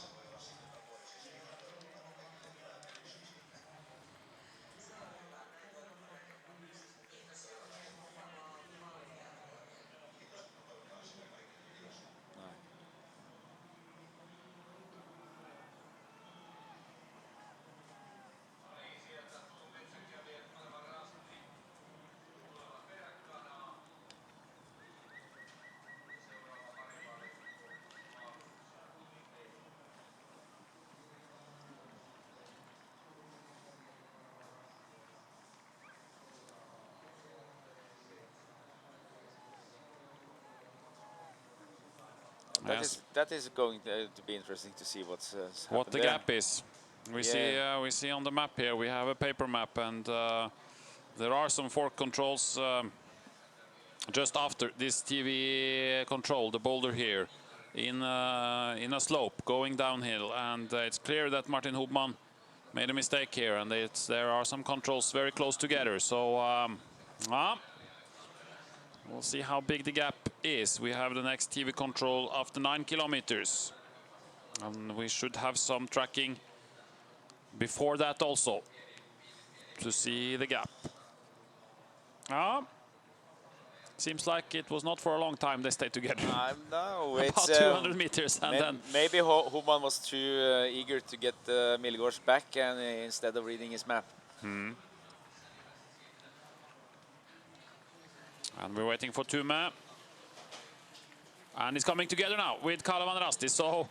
[SPEAKER 13] That is going to be interesting to see what's
[SPEAKER 2] what the
[SPEAKER 13] there.
[SPEAKER 2] gap is. We see on the map here, we have a paper map, and there are some fork controls just after this TV control, the boulder here, in a slope going downhill, and it's clear that Martin Hubman made a mistake here, and there are some controls very close together. So we'll see how big the gap is. We have the next TV control after 9 kilometers. And we should have some tracking before that also to see the gap. Seems like it was not for a long time they stayed together.
[SPEAKER 13] No,
[SPEAKER 2] about
[SPEAKER 13] it's
[SPEAKER 2] 200 meters, and then
[SPEAKER 13] maybe Hubman was too eager to get Millegård's back, and instead of reading his map.
[SPEAKER 2] And we're waiting for Tume. And it's coming together now with Kalevan Rasti. So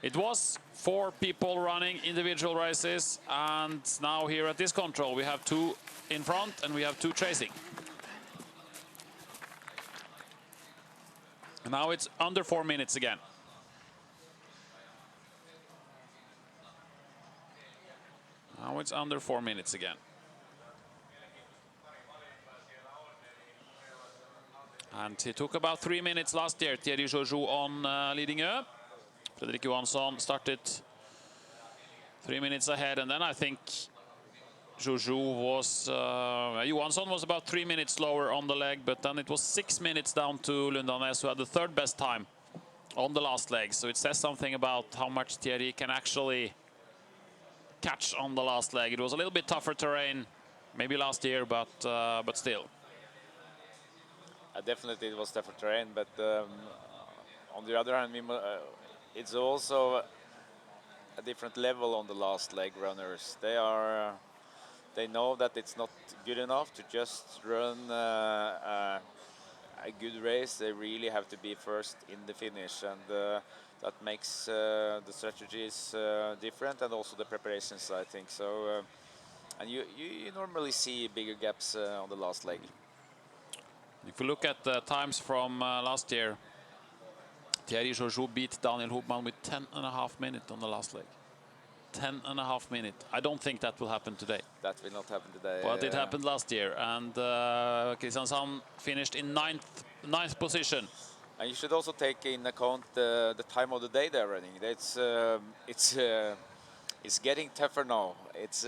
[SPEAKER 2] it was 4 people running individual races, and now here at this control we have 2 in front and we have 2 chasing. And now it's under 4 minutes again. Now it's under 4 minutes again. And he took about 3 minutes last year, Thierry Joujou on Lidingö. Fredrik Johansson started 3 minutes ahead, and then I think Johansson was about 3 minutes slower on the leg, but then it was 6 minutes down to Lundanes, who had the 3rd best time on the last leg. So it says something about how much Thierry can actually catch on the last leg. It was a little bit tougher terrain, maybe last year, but still.
[SPEAKER 13] Definitely it was tougher terrain, but on the other hand, it's also a different level on the last leg runners. They know that it's not good enough to just run a good race. They really have to be first in the finish, and that makes the strategies different, and also the preparations, I think. So, and you normally see bigger gaps on the last leg.
[SPEAKER 2] If we look at the times from last year, Thierry Joujou beat Daniel Hubman with 10.5 minutes on the last leg. 10.5 minutes. I don't think that will happen today.
[SPEAKER 13] That will not happen today.
[SPEAKER 2] But it happened last year, and Kristiansand finished in ninth position.
[SPEAKER 13] And you should also take in account the time of the day they're running. It's getting tougher now. It's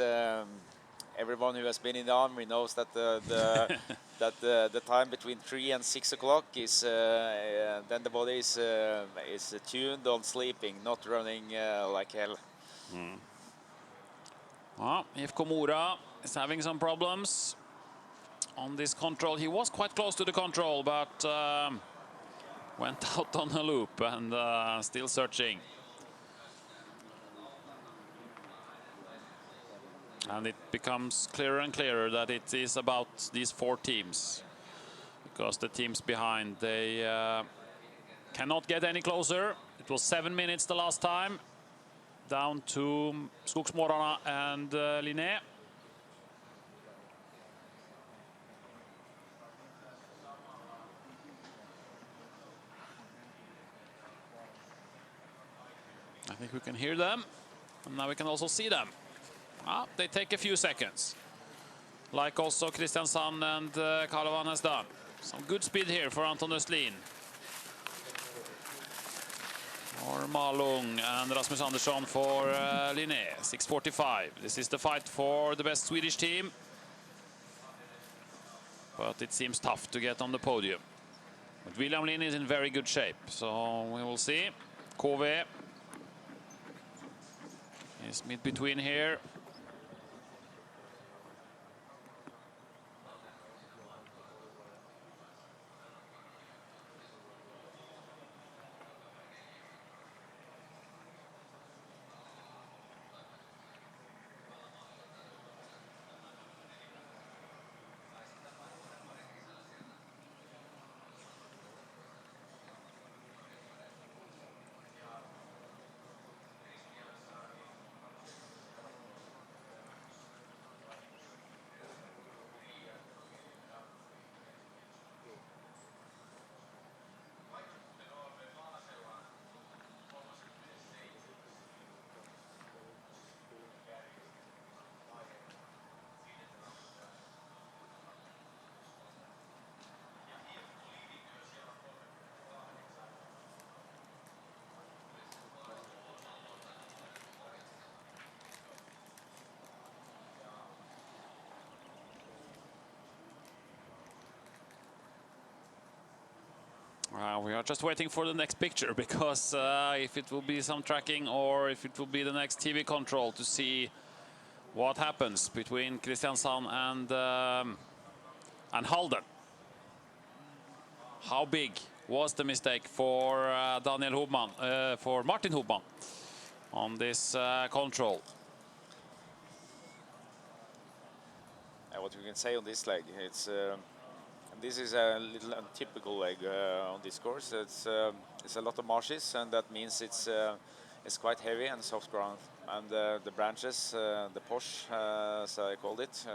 [SPEAKER 13] everyone who has been in the army knows that the time between 3 and 6 o'clock is then the body is tuned on sleeping, not running like hell.
[SPEAKER 2] IFK Mora is having some problems on this control. He was quite close to the control, but went out on a loop and still searching. And it becomes clearer and clearer that it is about these 4 teams, because the teams behind, they cannot get any closer. It was 7 minutes the last time, down to Skogsmårarna and Linné. I think we can hear them, and now we can also see them. They take a few seconds, like also Kristiansand and Kalevan has done. Some good speed here for Anton Östlin. Or Malung and Rasmus Andersson for Linné, 6:45. This is the fight for the best Swedish team. but it seems tough to get on the podium. But William Lin is in very good shape, so we will see. Kove is mid between here. We are just waiting for the next picture, because if it will be some tracking or if it will be the next TV control to see what happens between Kristiansand and Halden. How big was the mistake for Daniel Hubman, for Martin Hubman on this control?
[SPEAKER 13] What we can say on this leg, this is a little untypical leg on this course. It's a lot of marshes, and that means it's quite heavy and soft ground. And the branches, the posh, as I called it,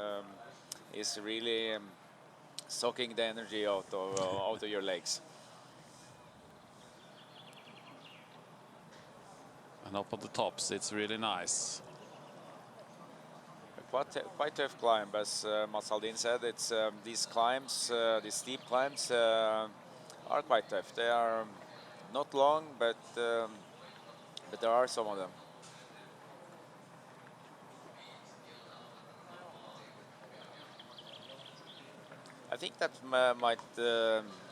[SPEAKER 13] is really sucking the energy out of your legs.
[SPEAKER 2] And up on the tops, it's really nice.
[SPEAKER 13] Quite tough climb, as Mats Haldin said. It's these climbs, these steep climbs, are quite tough. They are not long, but there are some of them. I think that might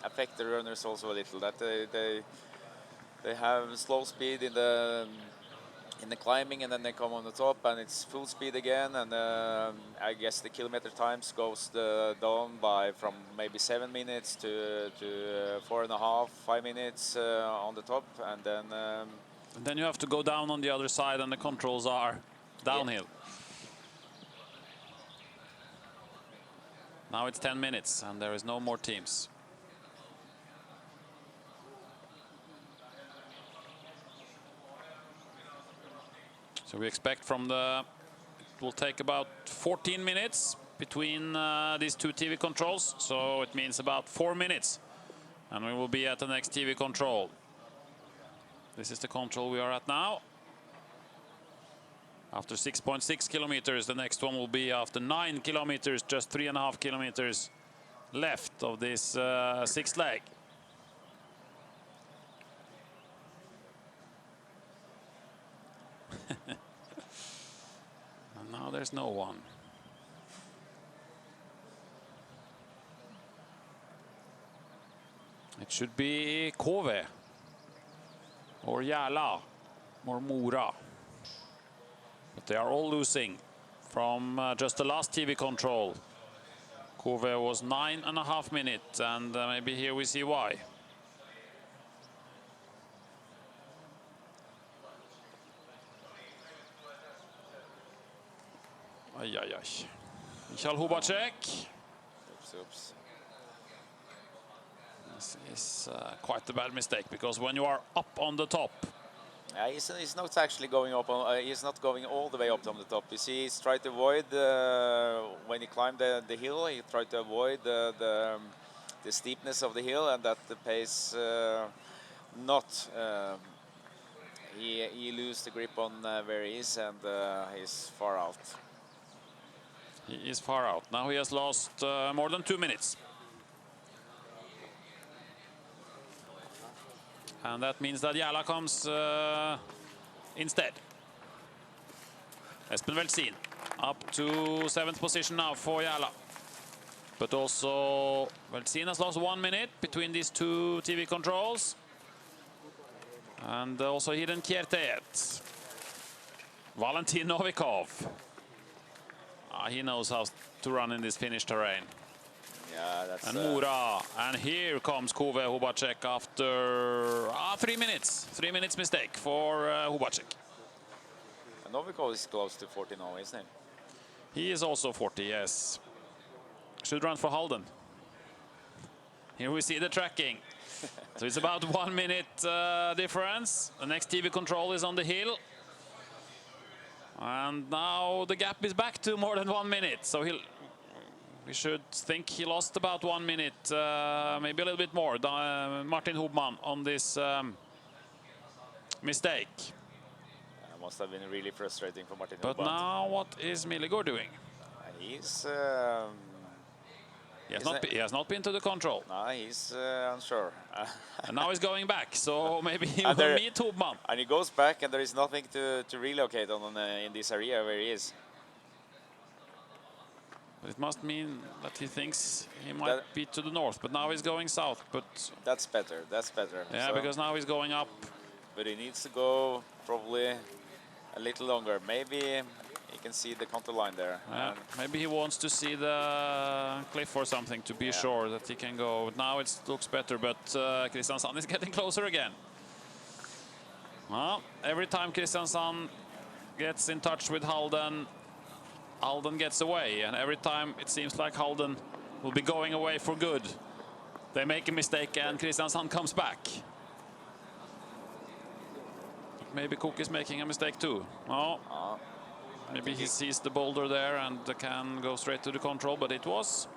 [SPEAKER 13] affect the runners also a little. That they have slow speed in the climbing, and then they come on the top and it's full speed again, and I guess the kilometer times goes down by from maybe 7 minutes to 4.5, 5 minutes on the top, and
[SPEAKER 2] then you have to go down on the other side, and the controls are downhill. Yeah. Now it's 10 minutes and there is no more teams. So we expect it will take about 14 minutes between these two TV controls. So it means about 4 minutes. And we will be at the next TV control. This is the control we are at now. After 6.6 kilometers, the next one will be after 9 kilometers, just 3.5 kilometers left of this sixth leg. And now there's no one. It should be Kove or Järla or Mora. But they are all losing from just the last TV control. Kove was 9.5 minutes, and maybe here we see why. Ay, ay, ay. Michal Hubacek.
[SPEAKER 13] Oops.
[SPEAKER 2] This is quite a bad mistake, because when you are up on the top,
[SPEAKER 13] he's not actually going up. He's not going all the way up on the top. You see, he's tried to avoid when he climbed the hill. He tried to avoid the steepness of the hill, and that the pace not. He loses the grip on where he is, and he's far out.
[SPEAKER 2] He is far out. Now he has lost more than 2 minutes. And that means that Järla comes instead. Espen Velsin up to 7th position now for Järla. but also Veltsinas lost 1 minute between these two TV controls. And also hidden Kierteet. Valentin Novikov. He knows how to run in this Finnish terrain.
[SPEAKER 13] Yeah, that's...
[SPEAKER 2] And Mura. And here comes Kove Hubacek after 3 minutes. 3 minutes mistake for Hubacek.
[SPEAKER 13] And Novikov is close to 40 now, isn't he?
[SPEAKER 2] He is also 40, yes. Should run for Halden. Here we see the tracking. So it's about 1 minute difference. The next TV control is on the hill. And now the gap is back to more than 1 minute. So we should think he lost about 1 minute, maybe a little bit more. Martin Hubman on this mistake.
[SPEAKER 13] Must have been really frustrating for Martin
[SPEAKER 2] But
[SPEAKER 13] Hubman.
[SPEAKER 2] now what is Milligård doing?
[SPEAKER 13] He's...
[SPEAKER 2] he has not been to the control.
[SPEAKER 13] No, he's unsure.
[SPEAKER 2] And now he's going back, so maybe he will meet Hubman.
[SPEAKER 13] And he goes back, and there is nothing to relocate on in this area where he is.
[SPEAKER 2] But it must mean that he thinks he might be to the north, but now he's going south. But
[SPEAKER 13] that's better. That's better.
[SPEAKER 2] Yeah,
[SPEAKER 13] so,
[SPEAKER 2] because now he's going up.
[SPEAKER 13] But he needs to go probably a little longer. Maybe you can see the contour line there.
[SPEAKER 2] Yeah, maybe he wants to see the cliff or something to be sure that he can go. But now it looks better, but Kristiansand is getting closer again. Well, every time Kristiansand gets in touch with Halden, Halden gets away. And every time it seems like Halden will be going away for good. They make a mistake and Kristiansand comes back. Maybe Cook is making a mistake too. Oh. Maybe he sees the boulder there and can go straight to the control, but it was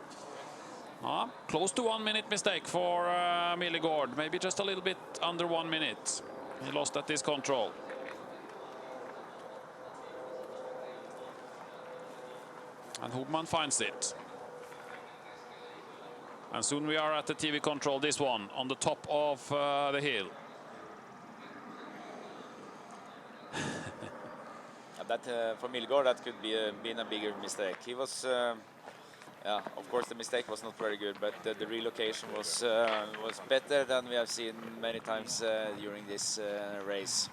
[SPEAKER 2] close to 1 minute mistake for Milligård. Maybe just a little bit under 1 minute. He lost at this control. And Hubman finds it. And soon we are at the TV control, this one, on the top of the hill.
[SPEAKER 13] That for Milligård, that could be been a bigger mistake. He was, yeah, of course the mistake was not very good, but the relocation was better than we have seen many times during this race.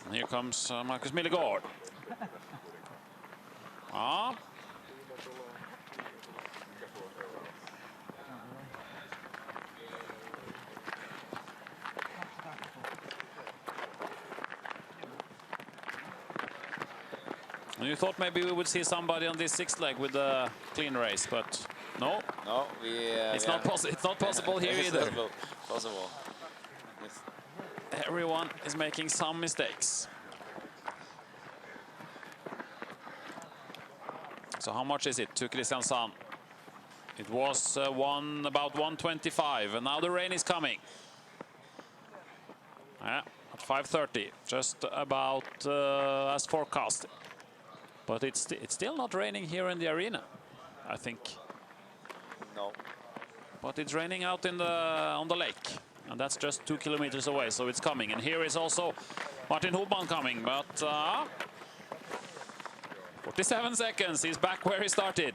[SPEAKER 2] And here comes Marcus Milligård. And you thought maybe we would see somebody on this sixth leg with a clean race, but no.
[SPEAKER 13] No,
[SPEAKER 2] it's not possible here either.
[SPEAKER 13] Possible.
[SPEAKER 2] Everyone is making some mistakes. So how much is it to Kristiansand? It was about 125, and now the rain is coming. Yeah, at 5:30, just about as forecasted. But it's still not raining here in the arena, I think.
[SPEAKER 13] No.
[SPEAKER 2] But it's raining out in on the lake, and that's just 2 kilometers away, so it's coming. And here is also Martin Hubman coming, but 47 seconds, he's back where he started.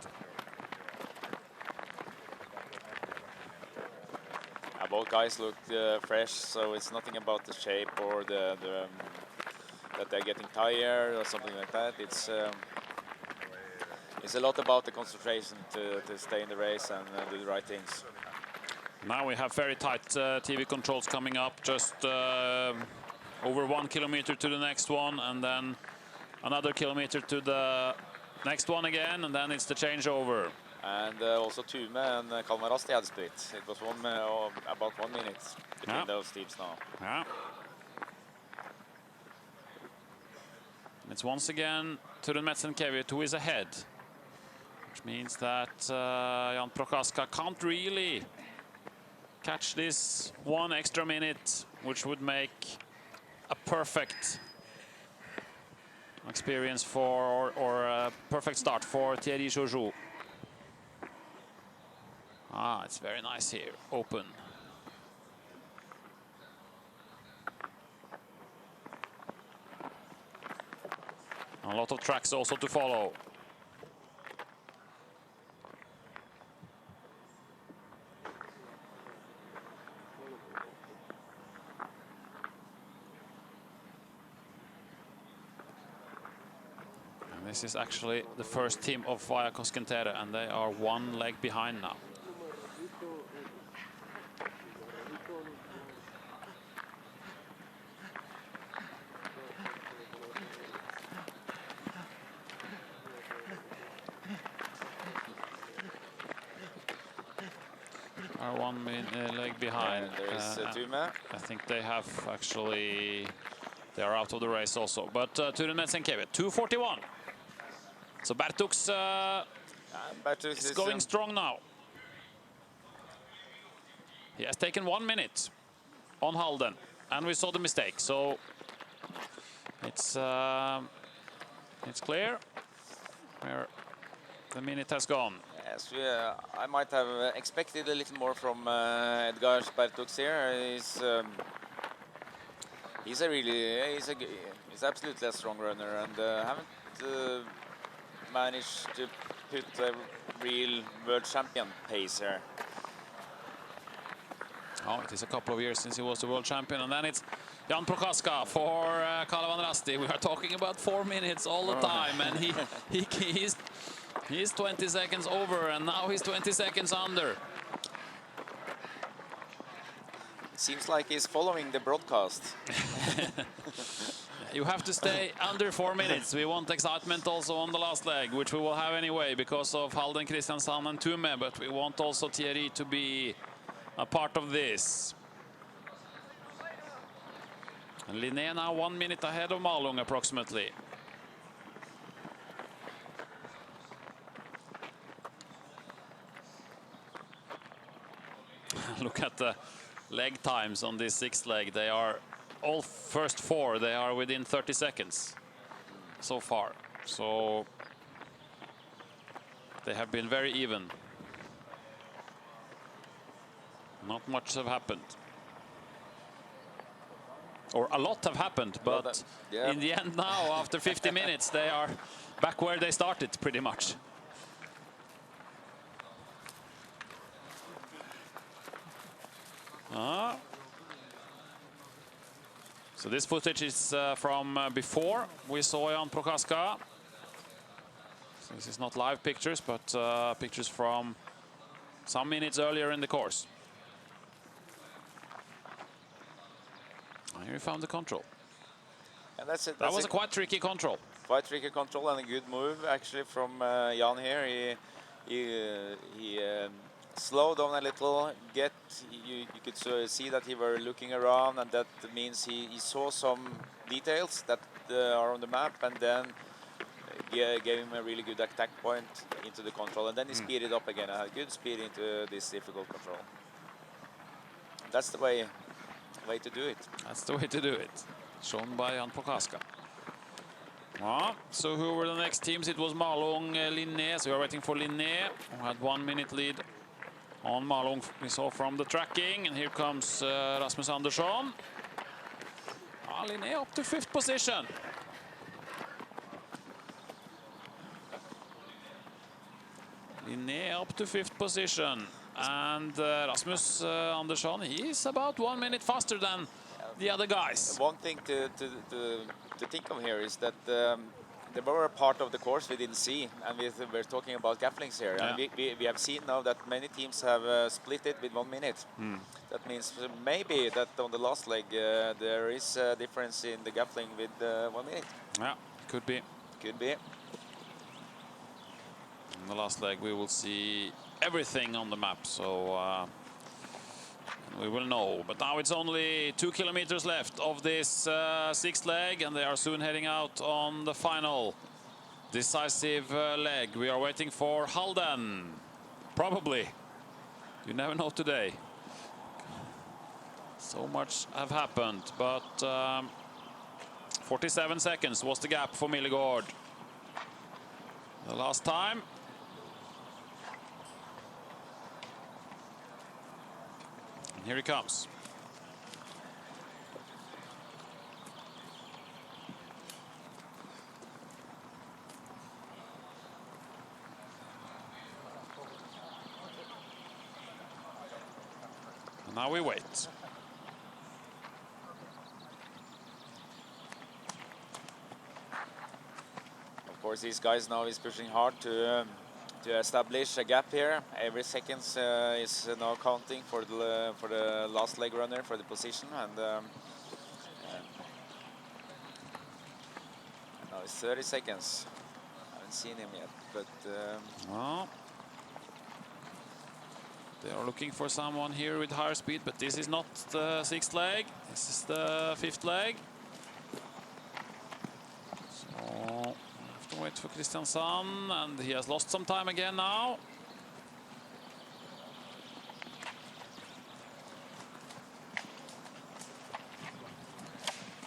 [SPEAKER 13] Both guys look fresh, so it's nothing about the shape or that they're getting tired or something like that. It's a lot about the concentration to stay in the race and do the right things.
[SPEAKER 2] Now we have very tight TV controls coming up, just over 1 kilometer to the next one, and then another kilometer to the next one again, and then it's the changeover.
[SPEAKER 13] And also Tume and Kalmar Rasti had split. It was about 1 minute between those teams now.
[SPEAKER 2] Yeah. It's once again Turen Metzenkeviet who is ahead, which means that Jan Prochaska can't really catch this 1 extra minute, which would make a perfect experience for, or a perfect start for Thierry Joujou. It's very nice here, open. A lot of tracks also to follow. And this is actually the first team of Via Koskentere, and they are one leg behind now. Are one leg behind.
[SPEAKER 13] There is Tume.
[SPEAKER 2] I think they have actually, they are out of the race also. But Turen Metsenkiewicz, 2:41. So Bertux is going strong now. He has taken 1 minute on Halden, and we saw the mistake. So it's clear where the minute has gone.
[SPEAKER 13] Yes, I might have expected a little more from Edgar Bertux here. He's absolutely a strong runner, and haven't managed to put a real world champion pace here.
[SPEAKER 2] Oh, it is a couple of years since he was the world champion, and then it's Jan Prochaska for Kalevan Rasti. We are talking about 4 minutes all the time, and he's 20 seconds over, and now he's 20 seconds under.
[SPEAKER 13] It seems like he's following the broadcast.
[SPEAKER 2] You have to stay under 4 minutes. We want excitement also on the last leg, which we will have anyway because of Halden, Kristiansand and Tume, but we want also Thierry to be a part of this. And Linné now 1 minute ahead of Malung approximately. Look at the leg times on this sixth leg. They are all first four. They are within 30 seconds so far. So they have been very even. Not much have happened. Or a lot have happened, but in the end now, after 50 minutes, they are back where they started pretty much. So this footage is from before we saw Jan Prochaska. So this is not live pictures, but pictures from some minutes earlier in the course. Here he found the control.
[SPEAKER 13] And that's it.
[SPEAKER 2] That was a quite tricky control.
[SPEAKER 13] Quite tricky control and a good move actually from Jan here. He slowed down a little. You could see that he were looking around, and that means he saw some details that are on the map, and then gave him a really good attack point into the control, and then he speeded up again. Had good speed into this difficult control. That's the way to do it.
[SPEAKER 2] That's the way to do it. Shown by Jan Prochaska. So who were the next teams? It was Malung, Linné. So we are waiting for Linné, who had 1 minute lead on Malung. We saw from the tracking, and here comes Rasmus Andersson. Linné up to 5th position. Linné up to 5th position. And Rasmus Andersson, he is about 1 minute faster than the other guys.
[SPEAKER 13] One thing to think of here is that they were a part of the course we didn't see, and we're talking about gafflings here.
[SPEAKER 2] Yeah.
[SPEAKER 13] And we have seen now that many teams have split it with 1 minute. That means maybe that on the last leg there is a difference in the gaffling with 1 minute.
[SPEAKER 2] Yeah, could be.
[SPEAKER 13] Could be.
[SPEAKER 2] In the last leg we will see everything on the map, so we will know. But now it's only 2 kilometers left of this 6th leg, and they are soon heading out on the final decisive leg. We are waiting for Halden, probably. You never know today. So much have happened, but 47 seconds was the gap for Millegård the last time. Here he comes. Now we wait.
[SPEAKER 13] Of course, these guys now is pushing hard to establish a gap here. Every second is now counting for the last leg runner for the position, and now it's 30 seconds. I haven't seen him yet, but
[SPEAKER 2] well, they are looking for someone here with higher speed, but this is not the 6th leg. This is the 5th leg. So have to wait for Kristiansand, and he has lost some time again now.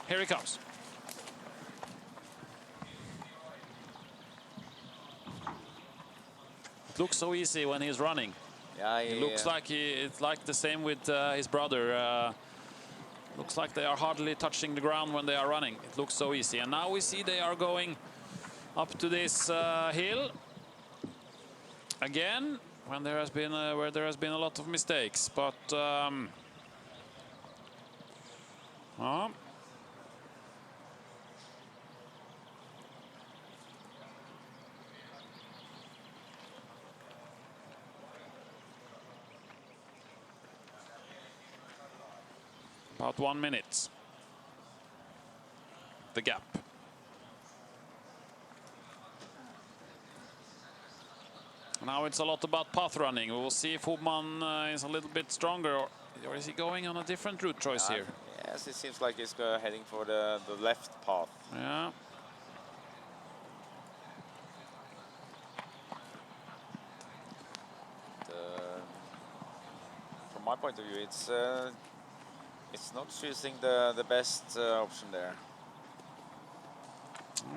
[SPEAKER 2] Here he comes. It looks so easy when he's running.
[SPEAKER 13] Yeah,
[SPEAKER 2] it looks like it's like the same with his brother. Looks like they are hardly touching the ground when they are running. It looks so easy. And now we see they are going up to this hill again, when there has been where there has been a lot of mistakes. But about 1 minute. The gap. Now it's a lot about path running. We will see if Hubman is a little bit stronger, or is he going on a different route choice here?
[SPEAKER 13] Yes, it seems like he's heading for the left path.
[SPEAKER 2] Yeah.
[SPEAKER 13] From my point of view, it's not choosing the best option there.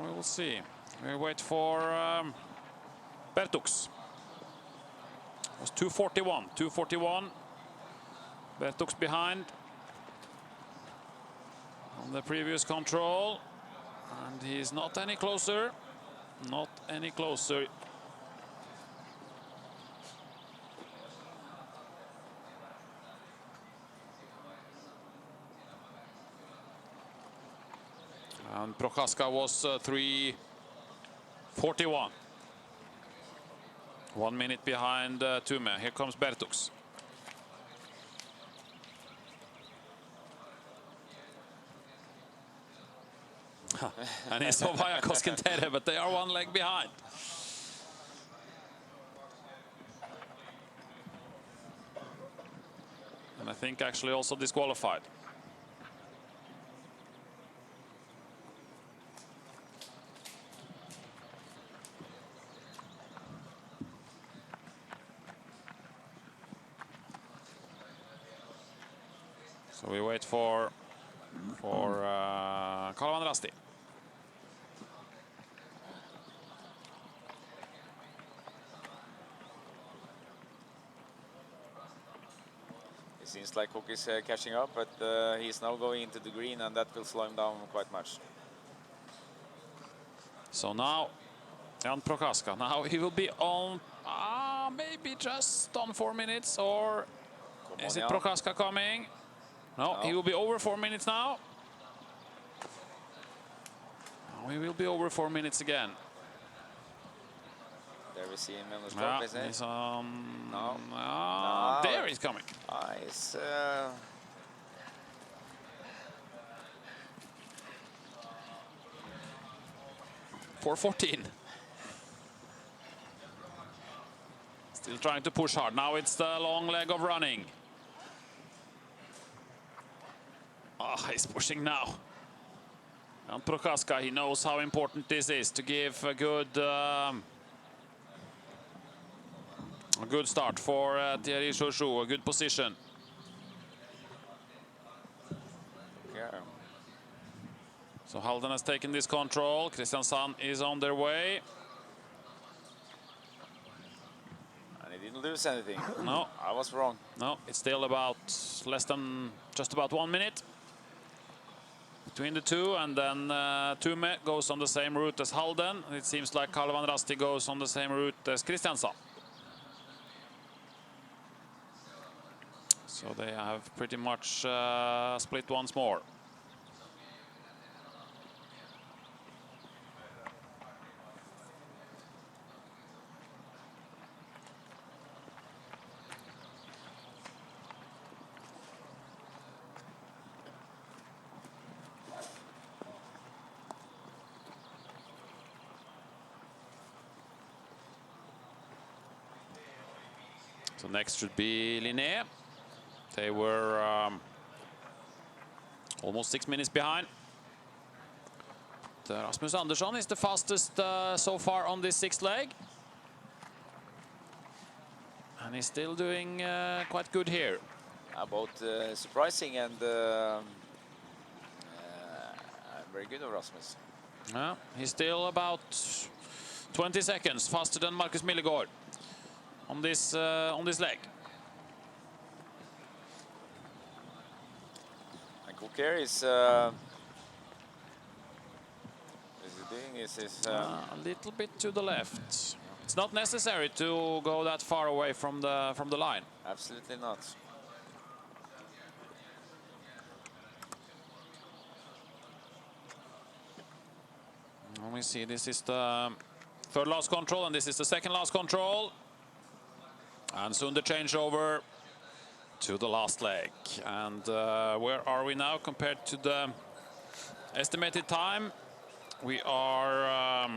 [SPEAKER 2] We will see. We wait for Bertux. It was 2:41. 2:41. Bertux behind on the previous control, and he's not any closer. Not any closer. And Prochaska was 3:41. 1 minute behind Tume. Here comes Bertux. And it's Ovaya Koskentere, but they are 1 leg behind. And I think actually also disqualified. So we wait for Kalevan Rasti.
[SPEAKER 13] It seems like Hook is catching up, but he's now going into the green, and that will slow him down quite much.
[SPEAKER 2] So now Jan Prochaska. Now he will be on maybe just on 4 minutes, or is it Prochaska coming? No, he will be over 4 minutes now. We will be over 4 minutes again.
[SPEAKER 13] There we see him on the stop, isn't it?
[SPEAKER 2] He's on.
[SPEAKER 13] No.
[SPEAKER 2] There he's coming.
[SPEAKER 13] Nice.
[SPEAKER 2] 4:14. Still trying to push hard. Now it's the long leg of running. He's pushing now. And Prochaska, he knows how important this is to give a good start for Thierry Chouchou, a good position.
[SPEAKER 13] Yeah.
[SPEAKER 2] So Halden has taken this control. Kristiansand is on their way.
[SPEAKER 13] And he didn't lose anything.
[SPEAKER 2] No.
[SPEAKER 13] I was wrong.
[SPEAKER 2] No, it's still about just about 1 minute between the two, and then Tume goes on the same route as Halden. It seems like Kalevan Rasti goes on the same route as Kristiansand. So they have pretty much split once more. So next should be Linné. They were almost 6 minutes behind. Rasmus Andersson is the fastest so far on this 6th leg. And he's still doing quite good here.
[SPEAKER 13] Both surprising and very good of Rasmus.
[SPEAKER 2] Yeah, he's still about 20 seconds faster than Marcus Millegård on this leg.
[SPEAKER 13] And Coker is doing is
[SPEAKER 2] a little bit to the left. It's not necessary to go that far away from the line.
[SPEAKER 13] Absolutely not.
[SPEAKER 2] Let me see, this is the third last control and this is the second last control. And soon the changeover to the last leg. And where are we now compared to the estimated time? We are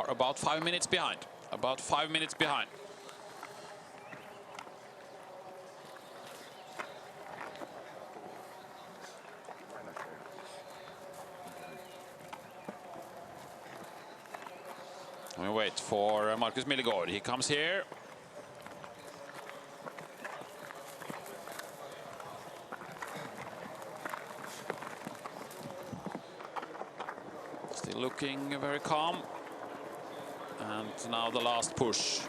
[SPEAKER 2] about 5 minutes behind. About 5 minutes behind. We wait for Marcus Millegård. He comes here. Still looking very calm. And now the last push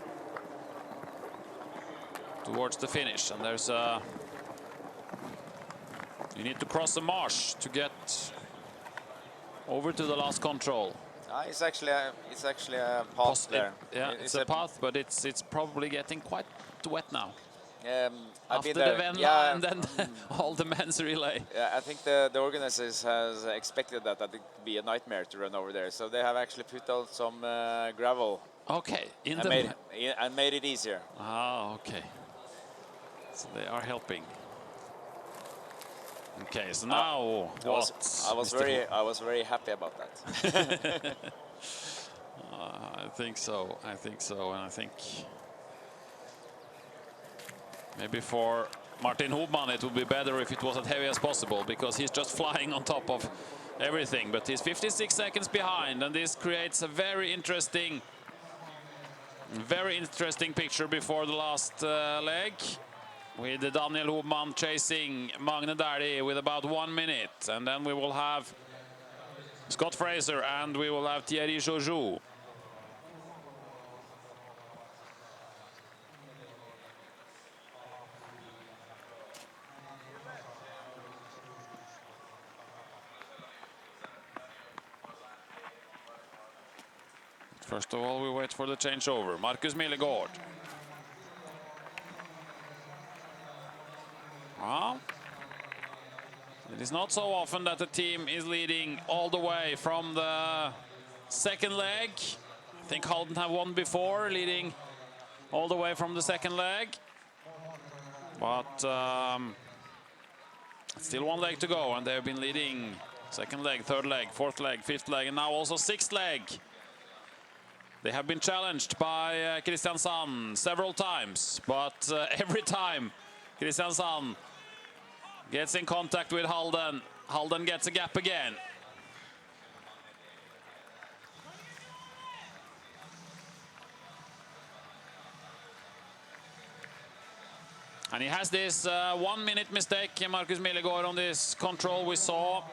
[SPEAKER 2] towards the finish. And there's a... You need to cross the marsh to get over to the last control.
[SPEAKER 13] It's actually a path there.
[SPEAKER 2] Yeah, it's a path, but it's probably getting quite wet now.
[SPEAKER 13] I've
[SPEAKER 2] After
[SPEAKER 13] been there.
[SPEAKER 2] the Venla and then all the men's relay.
[SPEAKER 13] Yeah, I think the organizers has expected that it would be a nightmare to run over there, so they have actually put out some gravel.
[SPEAKER 2] Okay,
[SPEAKER 13] and made it easier.
[SPEAKER 2] Ah, okay. So they are helping. Okay, so now
[SPEAKER 13] I was very happy about that.
[SPEAKER 2] I think so. I think so, and I think maybe for Martin Hubman it would be better if it was as heavy as possible because he's just flying on top of everything. But he's 56 seconds behind, and this creates a very interesting picture before the last leg. With Daniel Hubman chasing Magne Dæhlie with about 1 minute. And then we will have Scott Fraser and we will have Thierry Joujou. First of all, we wait for the changeover. Marcus Millegård. Well, it is not so often that the team is leading all the way from the second leg. I think Halden have won before, leading all the way from the second leg. But still 1 leg to go, and they've been leading second leg, third leg, fourth leg, fifth leg, and now also 6th leg. They have been challenged by Kristiansand several times, but every time Kristiansand gets in contact with Halden, Halden gets a gap again. And he has this 1 minute mistake, Marcus Millegård, on this control. We saw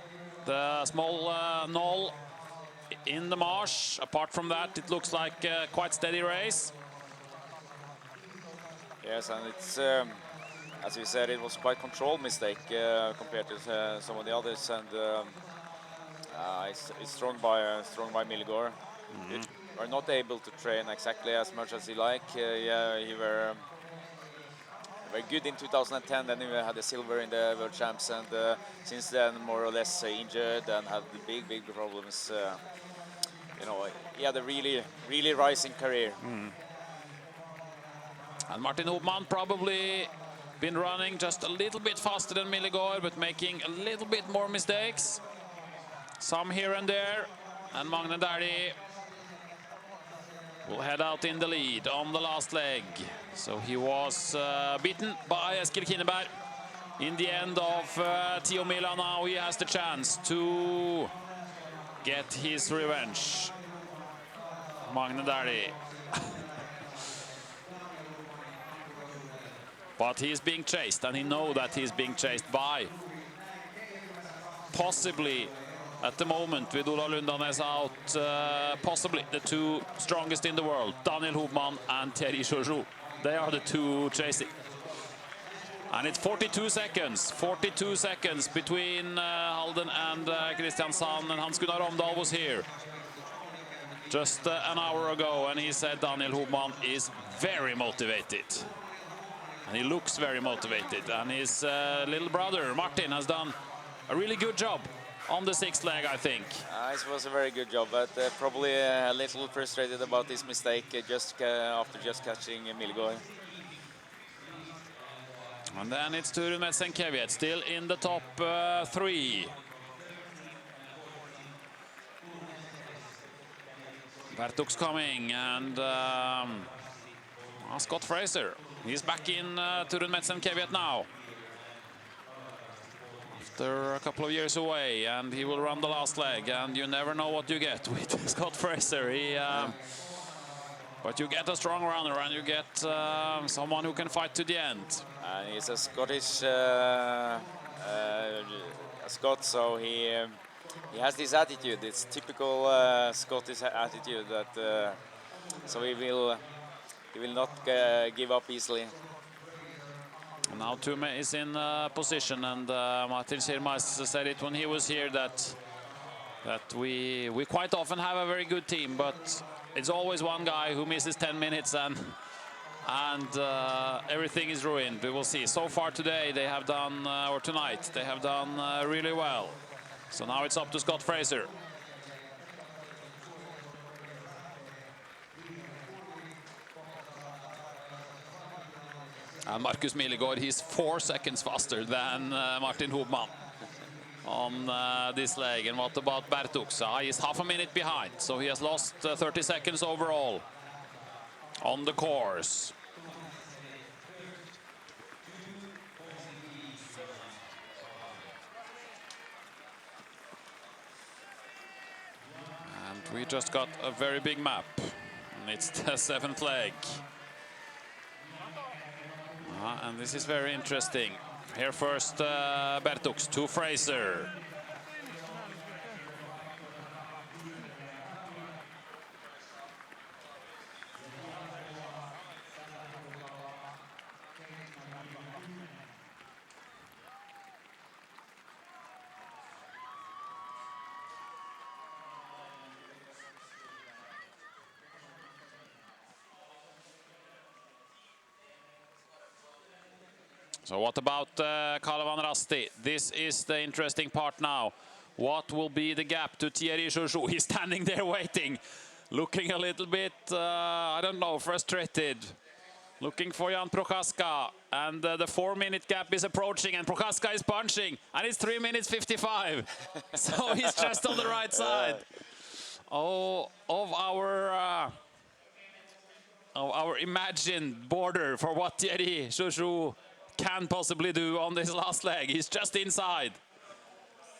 [SPEAKER 2] the small knoll in the marsh. Apart from that, it looks like a quite steady race.
[SPEAKER 13] Yes, and it's as you said, it was quite controlled mistake compared to some of the others, and it's strong by Millegård. He were not able to train exactly as much as he like. Yeah, he were very good in 2010. Then we had the silver in the World Champs, and since then more or less injured and had big problems. You know, he had a really rising career.
[SPEAKER 2] And Martin Hopman probably been running just a little bit faster than Milligård, but making a little bit more mistakes. Some here and there. And Magne Dæhlie will head out in the lead on the last leg. So he was beaten by Eskil Kinneberg in the end of Tiomila. Now he has the chance to get his revenge. Magne Dæhlie. But he's being chased, and he knows that he's being chased by possibly, at the moment, with Ola Lundanes out, possibly the two strongest in the world, Daniel Hopman and Thierry Chaujoux. They are the two chasing. And it's 42 seconds. 42 seconds between Halden and Kristiansand, and Hans-Gunnar Romdal was here just an hour ago, and he said Daniel Hopman is very motivated. And he looks very motivated. And his little brother, Martin, has done a really good job on the 6th leg, I think.
[SPEAKER 13] It was a very good job, but probably a little frustrated about this mistake after just catching Milligård.
[SPEAKER 2] And then it's Turun Metsenkeviet, still in the top 3. Bertuk's coming, and Scott Fraser. He's back in Turun Metsenkeviet now. After a couple of years away, and he will run the last leg, and you never know what you get with Scott Fraser. But you get a strong runner, and you get someone who can fight to the end.
[SPEAKER 13] And he's a Scottish Scot, so he has this attitude. It's typical Scottish attitude that so he will not give up easily.
[SPEAKER 2] And now Tume is in position, and Martin Schirmais said it when he was here that we quite often have a very good team, but it's always one guy who misses 10 minutes and everything is ruined. We will see. So far today they have done, or tonight, they have done really well. So now it's up to Scott Fraser. And Markus Milligård, he's 4 seconds faster than Martin Hopman on this leg. And what about Bertuk? He's half a minute behind, so he has lost 30 seconds overall on the course. And we just got a very big map, and it's the 7th leg. And this is very interesting. Here first, Bertuks to Fraser. So what about Kalevan Rasti? This is the interesting part now. What will be the gap to Thierry Chaujoux? He's standing there waiting, looking a little bit, I don't know, frustrated. Looking for Jan Prochaska, and the 4-minute gap is approaching, and Prochaska is punching, and it's 3 minutes 55. So he's just on the right side of our imagined border for what Thierry Chaujoux can possibly do on this last leg. He's just inside.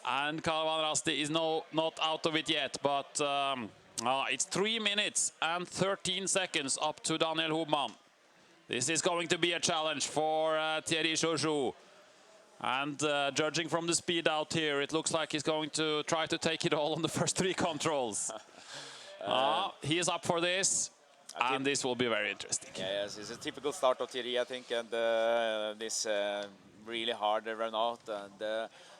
[SPEAKER 2] And Kalevan Rasti is not out of it yet, but it's 3 minutes and 13 seconds up to Daniel Hopman. This is going to be a challenge for Thierry Chaujoux. And judging from the speed out here, it looks like he's going to try to take it all on the first 3 controls. He is up for this. And this will be very interesting.
[SPEAKER 13] Yes, it's a typical start of Thierry, I think, and this really hard run out. And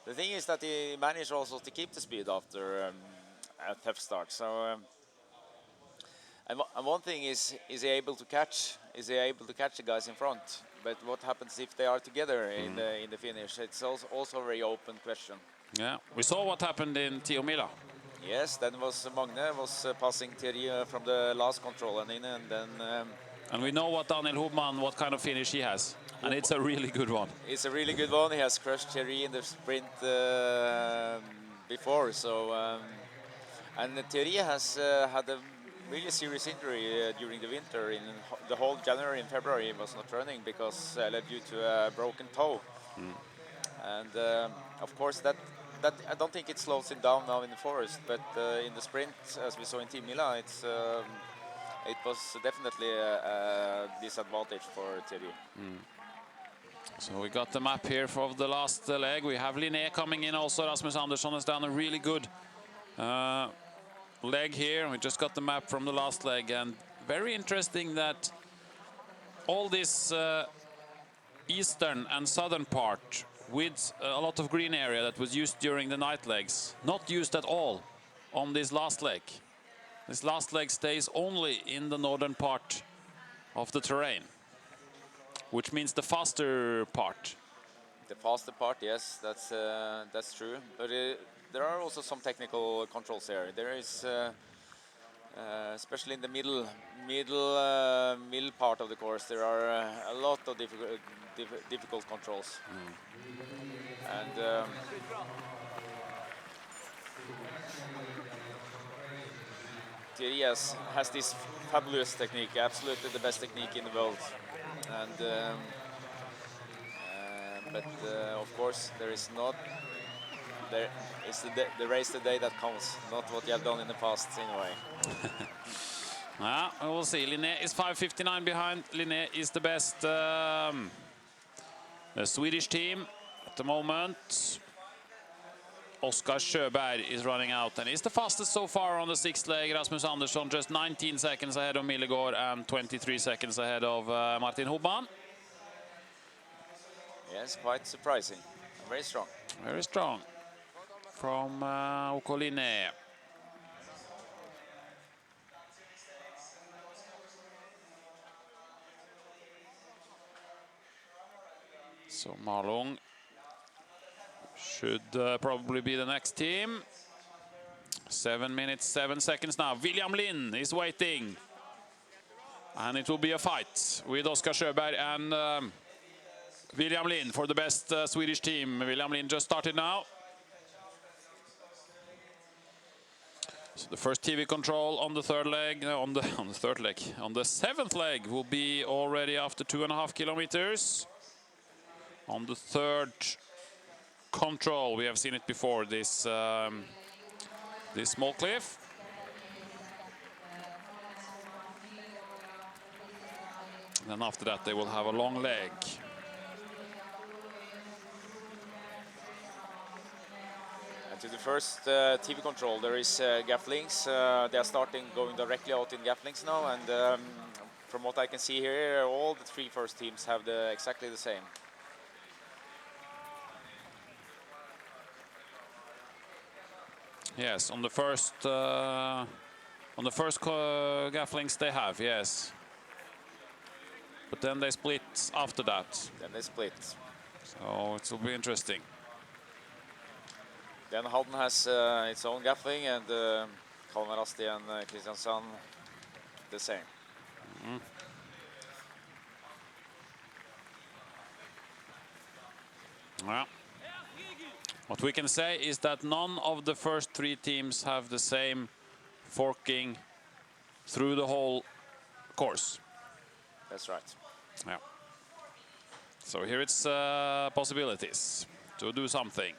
[SPEAKER 13] the thing is that he managed also to keep the speed after a tough start. So And one thing is he able to catch? Is he able to catch the guys in front? But what happens if they are together in the finish? It's also a very open question.
[SPEAKER 2] Yeah, we saw what happened in Tiomila.
[SPEAKER 13] Yes, then was Magne was passing Thierry from the last control and in, and then.
[SPEAKER 2] And we know what Daniel Hubman, what kind of finish he has, and it's a really good one.
[SPEAKER 13] It's a really good one. He has crushed Thierry in the sprint before, so and Thierry has had a really serious injury during the winter. In the whole January and February, he was not running because due to a broken toe. And of course that I don't think it slows him down now in the forest, but in the sprint, as we saw in Team Mila, it was definitely a disadvantage for Thierry.
[SPEAKER 2] So we got the map here for the last leg. We have Linné coming in also. Rasmus Andersson has done a really good leg here. We just got the map from the last leg, and very interesting that all this eastern and southern part with a lot of green area that was used during the night legs, not used at all on this last leg. This last leg stays only in the northern part of the terrain, which means the faster part.
[SPEAKER 13] The faster part, yes, that's true. But there are also some technical controls there. There is, especially in the middle part of the course, there are a lot of difficult controls. And Thierry has this fabulous technique, absolutely the best technique in the world. And but of course there is not. There is the race today that counts, not what you have done in the past anyway.
[SPEAKER 2] We'll see. Linné is 5:59 behind. Linné is the best Swedish team at the moment. Oskar Sjöberg is running out and is the fastest so far on the sixth leg. Rasmus Andersson just 19 seconds ahead of Millegård and 23 seconds ahead of Martin Hubman.
[SPEAKER 13] Yes, quite surprising. Very strong.
[SPEAKER 2] Very strong from OK Linné. So Malung should probably be the next team. 7 minutes, 7 seconds now. William Lind is waiting. And it will be a fight with Oskar Sjöberg and William Lind for the best Swedish team. William Lind just started now. So the first TV control on the third leg, on the seventh leg will be already after 2.5 kilometers. On the third control, we have seen it before, this small cliff. And then after that, they will have a long leg.
[SPEAKER 13] And to the first TV control, there is gap links. They are going directly out in gap links now, and from what I can see here, all the three first teams have exactly the same.
[SPEAKER 2] Yes, on the first gap links they have, yes. But then they split after that.
[SPEAKER 13] Then they split.
[SPEAKER 2] So it will be interesting.
[SPEAKER 13] Then Halden has its own gap link, and Kalmar Rasti and Kristiansand the same.
[SPEAKER 2] Well, what we can say is that none of the first three teams have the same forking through the whole course.
[SPEAKER 13] That's right.
[SPEAKER 2] Yeah. So here it's possibilities to do something.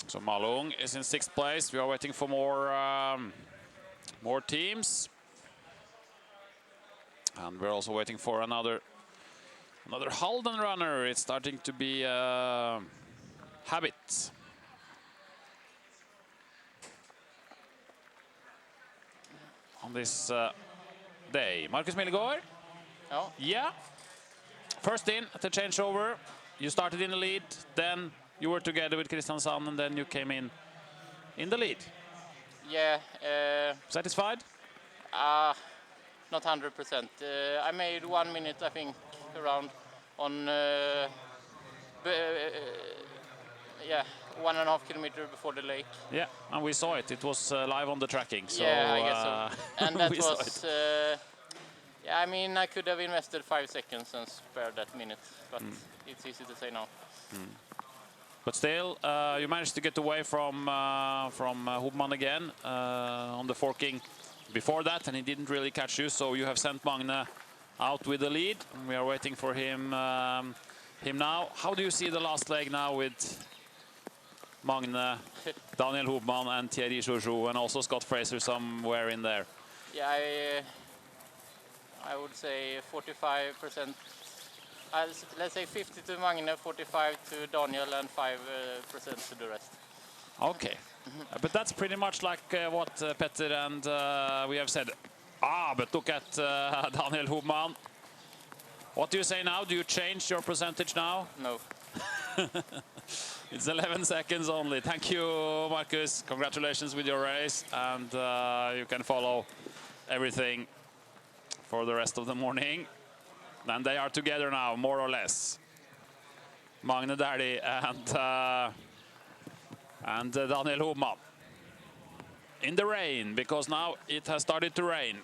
[SPEAKER 2] So Malung is in 6th place. We are waiting for more teams. And we're also waiting for another Halden runner. It's starting to be a habit. On this day. Marcus Millegård?
[SPEAKER 20] Oh.
[SPEAKER 2] Yeah. First in at the changeover. You started in the lead, then you were together with Kristiansand, and then you came in the lead.
[SPEAKER 20] Yeah.
[SPEAKER 2] Satisfied?
[SPEAKER 20] Not 100%. I made 1 minute, I think, around on yeah, 1.5 kilometers before the lake.
[SPEAKER 2] Yeah, and we saw it. It was live on the tracking. So,
[SPEAKER 20] yeah, I guess so. And that
[SPEAKER 2] we
[SPEAKER 20] was, yeah, I mean, I could have invested 5 seconds and spared that minute, but it's easy to say now.
[SPEAKER 2] But still, you managed to get away from Hubman again on the forking before that, and he didn't really catch you. So you have sent Magne out with the lead, and we are waiting for him now. How do you see the last leg now with Magne, Daniel Hubman, and Thierry Joujou, and also Scott Fraser somewhere in there?
[SPEAKER 20] Yeah, I would say 45%. Let's say 50 to Magne, 45 to Daniel, and 5% to the rest.
[SPEAKER 2] Okay, but that's pretty much like what Petter and we have said. But look at Daniel Hubman. What do you say now? Do you change your percentage now?
[SPEAKER 20] No.
[SPEAKER 2] It's 11 seconds only. Thank you, Marcus. Congratulations with your race, and you can follow everything for the rest of the morning. And they are together now, more or less. Magne Dæhlie and Daniel Hubman. In the rain, because now it has started to rain.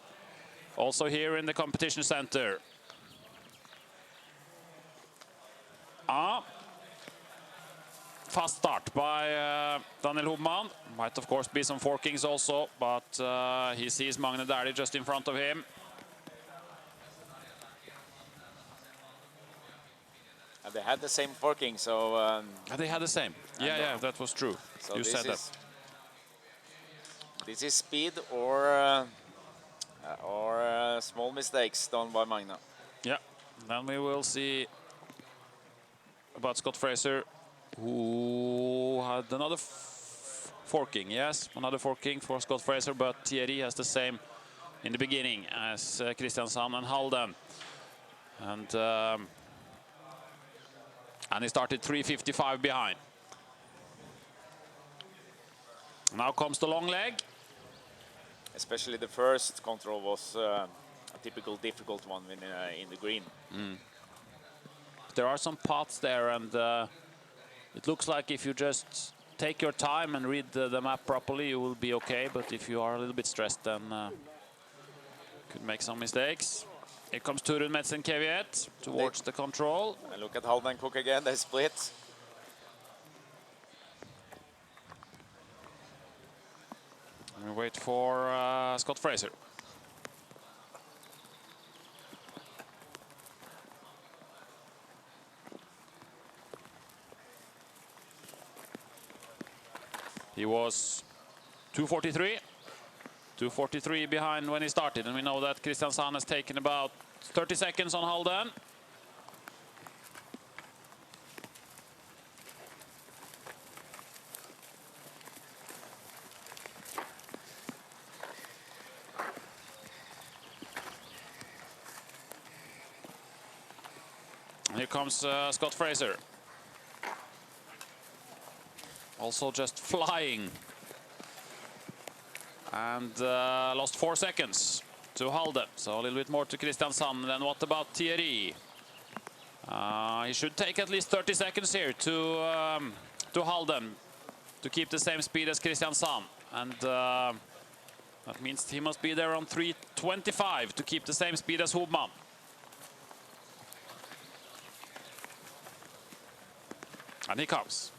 [SPEAKER 2] Also here in the competition center. Fast start by Daniel Hubman. Might of course be some forkings also, but he sees Magne Dæhlie just in front of him.
[SPEAKER 13] And they had the same forking, so...
[SPEAKER 2] they had the same. Yeah, that was true.
[SPEAKER 13] So
[SPEAKER 2] you said that.
[SPEAKER 13] This is speed or small mistakes done by Magne.
[SPEAKER 2] Yeah, then we will see about Scott Fraser, who had another forking. Yes, another forking for Scott Fraser, but Thierry has the same in the beginning as Kristiansand and Halden. And he started 3:55 behind. Now comes the long leg.
[SPEAKER 13] Especially the first control was a typical difficult one in the green.
[SPEAKER 2] There are some paths there, and it looks like if you just take your time and read the map properly, you will be okay. But if you are a little bit stressed, then could make some mistakes. Here comes Turun Metsen-Kevjet towards the control.
[SPEAKER 13] And look at Halden Cook again, they split.
[SPEAKER 2] And we wait for Scott Fraser. He was 2:43 behind when he started, and we know that Kristiansand has taken about 30 seconds on Halden. Here comes Scott Fraser. Also just flying. And lost 4 seconds to Halden. So a little bit more to Kristiansand. Then what about Thierry? He should take at least 30 seconds here to Halden to keep the same speed as Kristiansand. And that means he must be there on 3:25 to keep the same speed as Hubman. And he comes.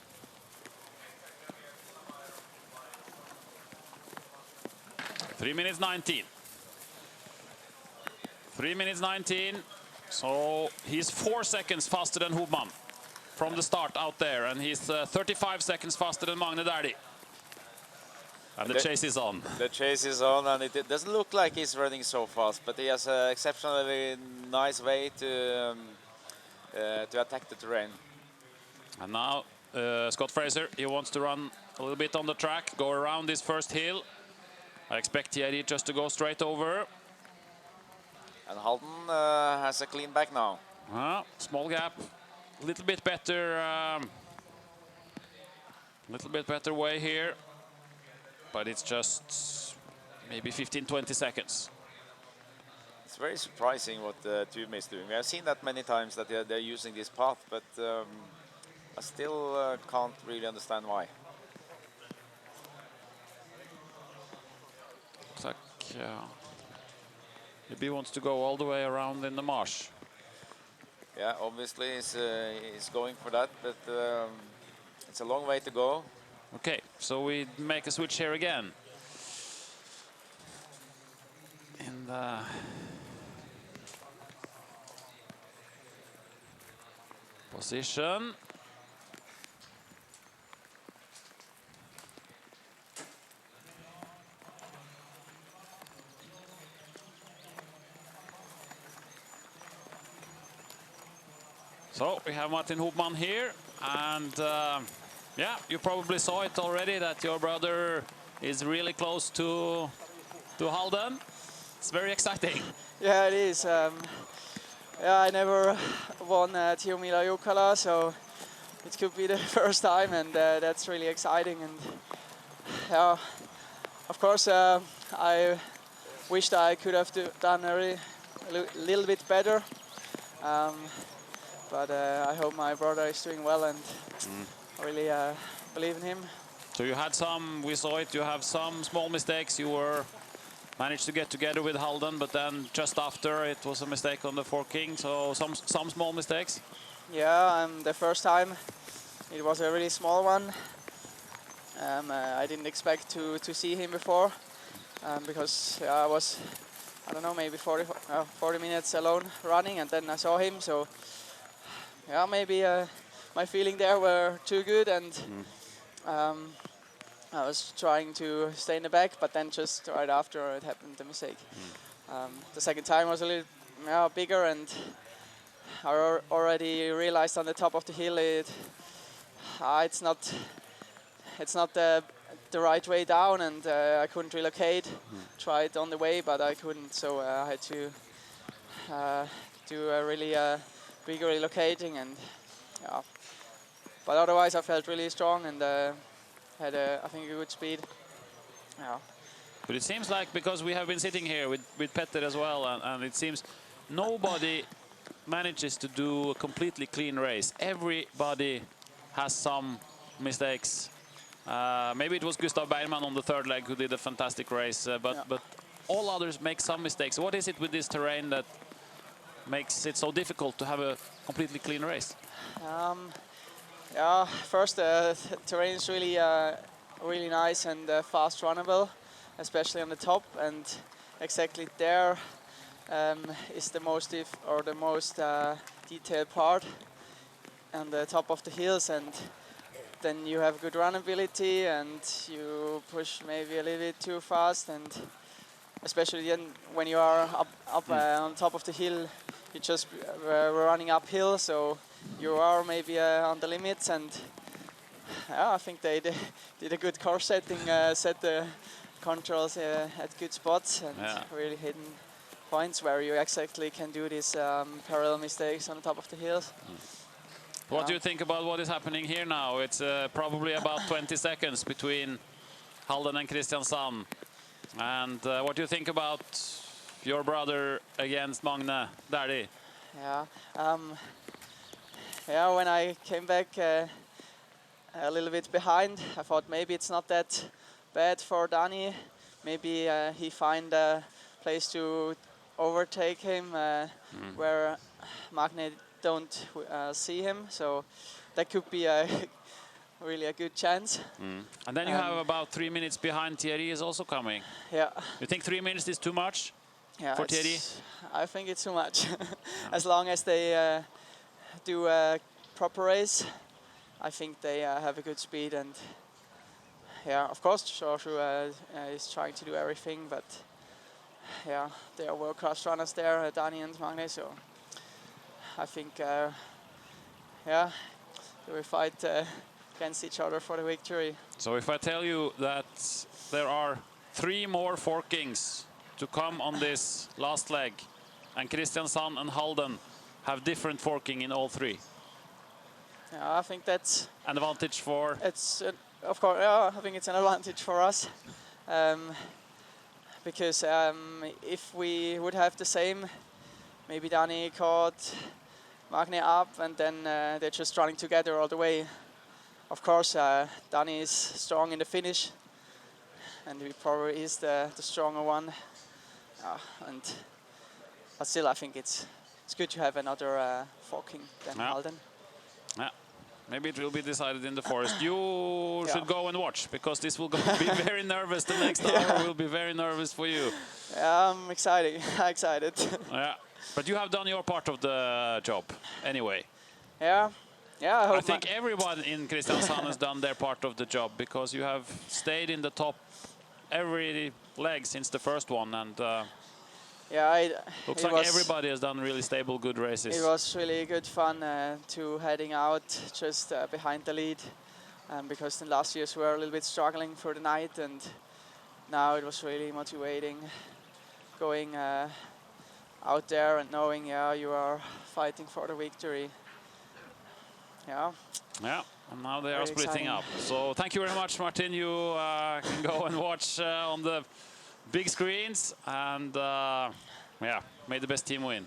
[SPEAKER 2] Three minutes 19. 3 minutes 19. So he's 4 seconds faster than Hubman from the start out there, and he's 35 seconds faster than Magne Dæhlie. And the chase is on.
[SPEAKER 13] The chase is on, and it doesn't look like he's running so fast, but he has an exceptionally nice way to attack the terrain.
[SPEAKER 2] And now Scott Fraser, he wants to run a little bit on the track, go around this first hill. I expect Thierry just to go straight over.
[SPEAKER 13] And Halden has a clean back now.
[SPEAKER 2] Small gap, a little bit better way here, but it's just maybe 15-20 seconds.
[SPEAKER 13] It's very surprising what Tume is doing. We have seen that many times that they're using this path, but I still can't really understand why.
[SPEAKER 2] Looks like maybe he wants to go all the way around in the marsh.
[SPEAKER 13] Yeah, obviously he's going for that, but it's a long way to go.
[SPEAKER 2] Okay, so we make a switch here again. In the position. So we have Martin Hopman here, and yeah, you probably saw it already that your brother is really close to Halden. It's very exciting.
[SPEAKER 10] Yeah, it is. Yeah, I never won Tiomila Jukola, so it could be the first time, and that's really exciting. And yeah, of course, I wished I could have done a little bit better. But I hope my brother is doing well, and I really believe in him.
[SPEAKER 2] So you had some, we saw it, you have some small mistakes. You managed to get together with Halden, but then just after it was a mistake on the forking, so some small mistakes?
[SPEAKER 10] Yeah, the first time it was a really small one. I didn't expect to see him before because I was, I don't know, maybe 40 minutes alone running, and then I saw him, so yeah, maybe my feeling there were too good, and I was trying to stay in the back, but then just right after it happened, the mistake. The second time was a little bigger, and I already realized on the top of the hill it's not the right way down, and I couldn't relocate. Tried on the way, but I couldn't, so I had to do a really big relocating, and yeah. But otherwise, I felt really strong and had I think a good speed. Yeah.
[SPEAKER 2] But it seems like, because we have been sitting here with Petter as well, and it seems nobody manages to do a completely clean race. Everybody has some mistakes. Maybe it was Gustav Bergman on the third leg who did a fantastic race, but all others make some mistakes. What is it with this terrain that makes it so difficult to have a completely clean race?
[SPEAKER 10] Yeah, first the terrain is really nice and fast runnable, especially on the top, and exactly there is the most detailed part on the top of the hills, and then you have good runnability, and you push maybe a little bit too fast, and especially then when you are up on top of the hill, you just running uphill, so you are maybe on the limits, and yeah, I think they did a good course setting, set the controls at good spots, and really hidden points where you exactly can do these parallel mistakes on the top of the hills.
[SPEAKER 2] What do you think about what is happening here now? It's probably about 20 seconds between Halden and Kristiansand. And what do you think about your brother against Magne Dæhlie?
[SPEAKER 10] Yeah, yeah. When I came back a little bit behind, I thought maybe it's not that bad for Dani. Maybe he find a place to overtake him where Magne don't see him. So that could be really a good chance.
[SPEAKER 2] And then you have about 3 minutes behind. Thierry is also coming.
[SPEAKER 10] Yeah.
[SPEAKER 2] You think 3 minutes is too much for Thierry?
[SPEAKER 10] I think it's too much. As long as they do a proper race, I think they have a good speed, and yeah, of course, Shoshu is trying to do everything, but yeah, they are world-class runners there, Dani and Magne, so I think, yeah, they will fight against each other for the victory.
[SPEAKER 2] So if I tell you that there are 3 more forkings to come on this last leg, and Kristiansand and Halden have different forking in all 3.
[SPEAKER 10] Yeah, I think that's
[SPEAKER 2] an advantage for.
[SPEAKER 10] It's of course, yeah, I think it's an advantage for us, because if we would have the same, maybe Dani caught Magne up, and then they're just running together all the way. Of course, Dani is strong in the finish, and he probably is the stronger one. But still, I think it's good to have another forking than Halden.
[SPEAKER 2] Yeah. Maybe it will be decided in the forest. You should go and watch, because this will be very nervous. The next hour will be very nervous for you.
[SPEAKER 10] Yeah, I'm excited.
[SPEAKER 2] Yeah, but you have done your part of the job anyway.
[SPEAKER 10] Yeah, I hope.
[SPEAKER 2] I think everyone in Kristiansand has done their part of the job, because you have stayed in the top every leg since the first one, and looks like everybody has done really stable, good races.
[SPEAKER 10] It was really good fun to heading out just behind the lead, because in last years we were a little bit struggling for the night, and now it was really motivating going out there and knowing, you are fighting for the victory. Yeah,
[SPEAKER 2] and now they are splitting up. So thank you very much, Martin. You can go and watch on the big screens, and may the best team win.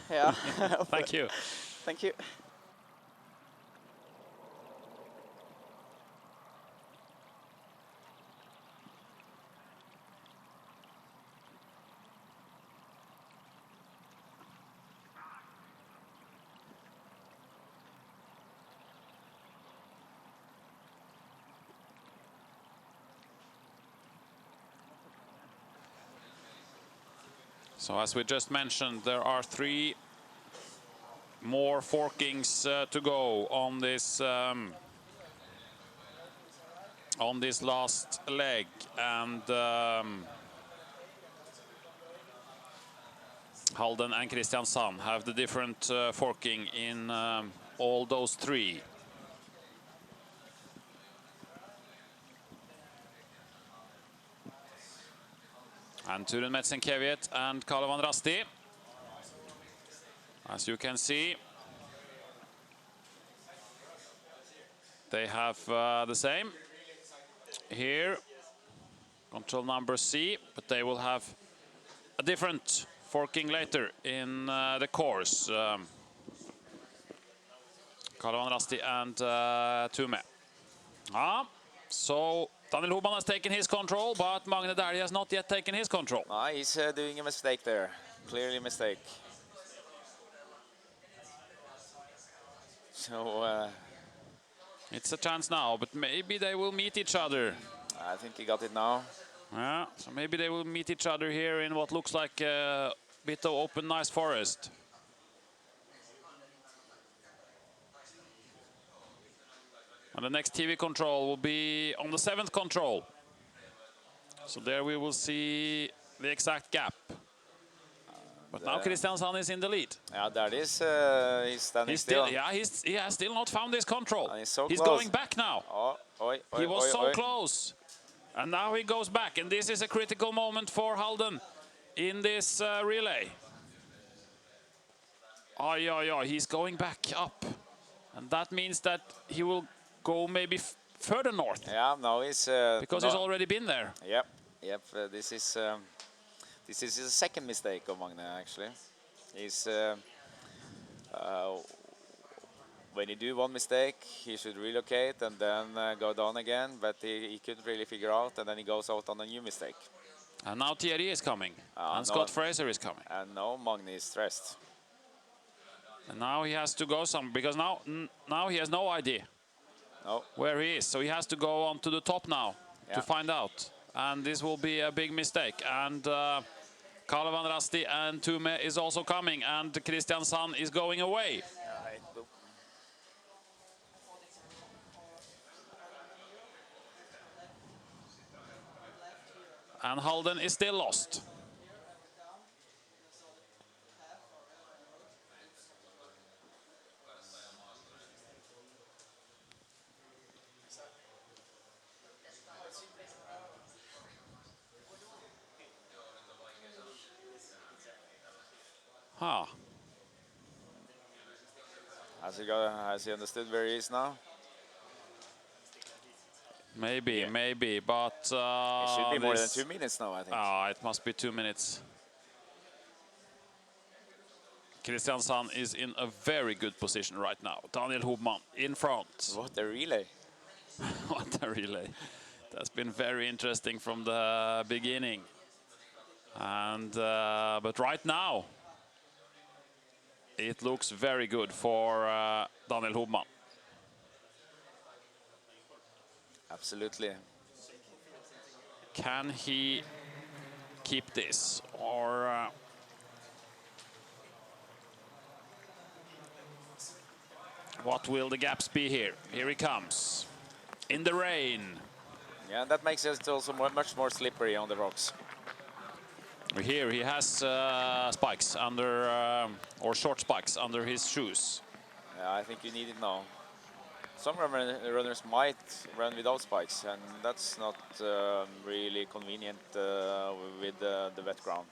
[SPEAKER 10] Yeah.
[SPEAKER 2] Thank you.
[SPEAKER 10] Thank you.
[SPEAKER 2] So as we just mentioned, there are 3 more forkings to go on this last leg, and Halden and Kristiansand have the different forking in all those 3. And Turen Metzenkeviet and Kalevan Rasti. As you can see, they have the same here, control number C, but they will have a different forking later in the course. Kalevan Rasti and Tume. So Daniel Hoban has taken his control, but Magne Dæhlie has not yet taken his control.
[SPEAKER 13] He's doing a mistake there, clearly a mistake. So
[SPEAKER 2] it's a chance now, but maybe they will meet each other.
[SPEAKER 13] I think he got it now.
[SPEAKER 2] Yeah, so maybe they will meet each other here in what looks like a bit of open, nice forest. And the next TV control will be on the 7th control. So there we will see the exact gap. But now Kristiansand is in the lead.
[SPEAKER 13] Yeah, that is, he's standing still.
[SPEAKER 2] He has still not found his control.
[SPEAKER 13] And he's so
[SPEAKER 2] he's
[SPEAKER 13] close.
[SPEAKER 2] Going back now.
[SPEAKER 13] He
[SPEAKER 2] was so close. And now he goes back. And this is a critical moment for Halden in this relay. He's going back up. And that means that he will go maybe further north.
[SPEAKER 13] Yeah, no, he's...
[SPEAKER 2] because he's already been there.
[SPEAKER 13] Yep. This is his second mistake of Magne, actually. He's... when you do one mistake, he should relocate and then go down again, but he couldn't really figure out, and then he goes out on a new mistake.
[SPEAKER 2] And now Thierry is coming, and Scott Fraser is coming.
[SPEAKER 13] And now Magne is stressed.
[SPEAKER 2] And now he has to go because now he has no idea where he is. So he has to go on to the top now to find out. And this will be a big mistake. And Kalevan Rasti and Tume is also coming, and Kristiansand is going away. And Halden is still lost. Huh.
[SPEAKER 13] Has he understood where he is now?
[SPEAKER 2] Maybe, maybe, but
[SPEAKER 13] it should be more than 2 minutes now, I think.
[SPEAKER 2] It must be 2 minutes. Kristiansand is in a very good position right now. Daniel Hobman in front.
[SPEAKER 13] What a relay.
[SPEAKER 2] What a relay. That's been very interesting from the beginning. And but right now, it looks very good for Daniel Hobman.
[SPEAKER 13] Absolutely.
[SPEAKER 2] Can he keep this, or what will the gaps be here? Here he comes, in the rain.
[SPEAKER 13] Yeah, that makes it also much more slippery on the rocks.
[SPEAKER 2] Here he has spikes under, or short spikes under his shoes.
[SPEAKER 13] Yeah, I think you need it now. Some runners might run without spikes, and that's not really convenient with the wet ground.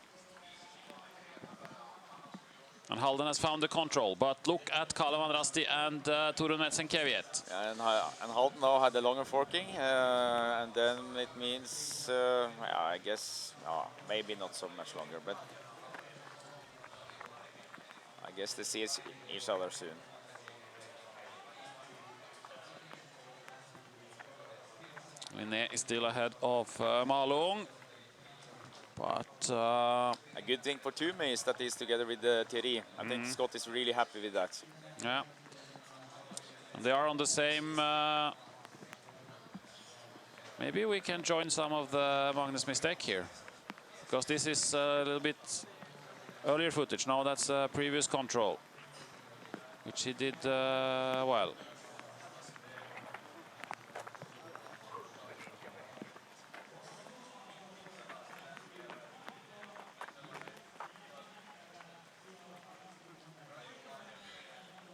[SPEAKER 2] And Halden has found the control, but look at Kalevan Rasti and Torun Metsenkeviet.
[SPEAKER 13] And Halden now had the longer forking, and then it means, yeah, I guess, maybe not so much longer, but I guess they see each other soon.
[SPEAKER 2] Linné is still ahead of Malung. But
[SPEAKER 13] a good thing for Tume is that he's together with Thierry. I think Scott is really happy with that.
[SPEAKER 2] Yeah. And they are on the same... maybe we can join some of the Magnus mistake here. Because this is a little bit earlier footage. Now that's previous control, which he did well.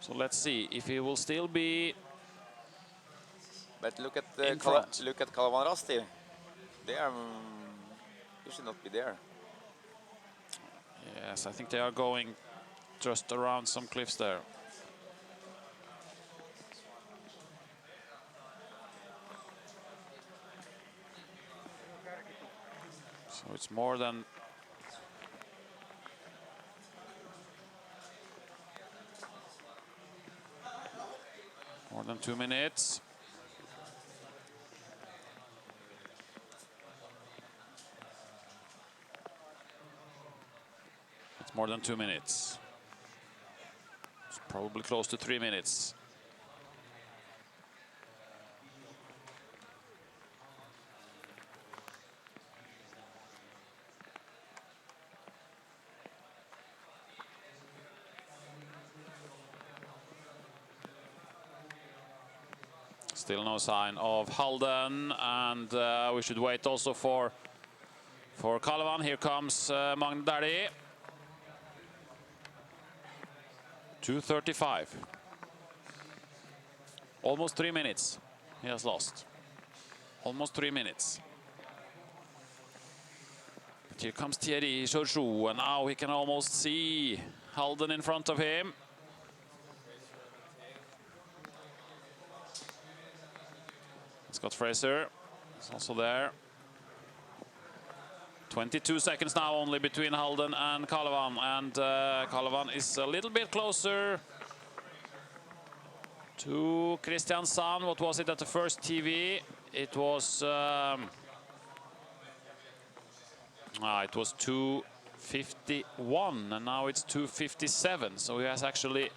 [SPEAKER 2] So let's see if he will still be.
[SPEAKER 13] But look at look at Kalevan Rasti. They are. He should not be there.
[SPEAKER 2] Yes, I think they are going just around some cliffs there. So it's more than. More than 2 minutes. It's more than 2 minutes. It's probably close to 3 minutes. Still no sign of Halden, and we should wait also for Kalevan. Here comes Magne Dæhlie. 2:35. Almost 3 minutes he has lost. Almost 3 minutes. But here comes Thierry Chauchou, and now he can almost see Halden in front of him. Scott Fraser is also there. 22 seconds now only between Halden and Kalevan, and Kalevan is a little bit closer to Kristiansand. What was it at the first TV? It was it was 2:51, and now it's 2:57. So he has actually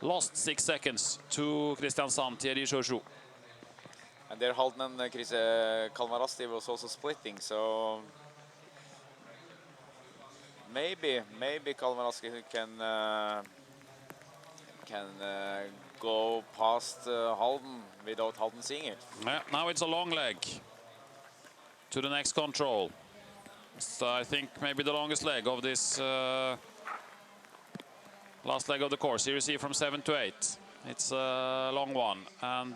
[SPEAKER 2] lost 6 seconds to Kristiansand, Thierry Chauchou.
[SPEAKER 13] And there Halden and Kalevan Rasti was also splitting, so maybe Kalevan Rasti can go past Halden without Halden seeing it.
[SPEAKER 2] Yeah, now it's a long leg. to the next control. So I think maybe the longest leg of this last leg of the course. Here you see from 7 to 8. It's a long one. And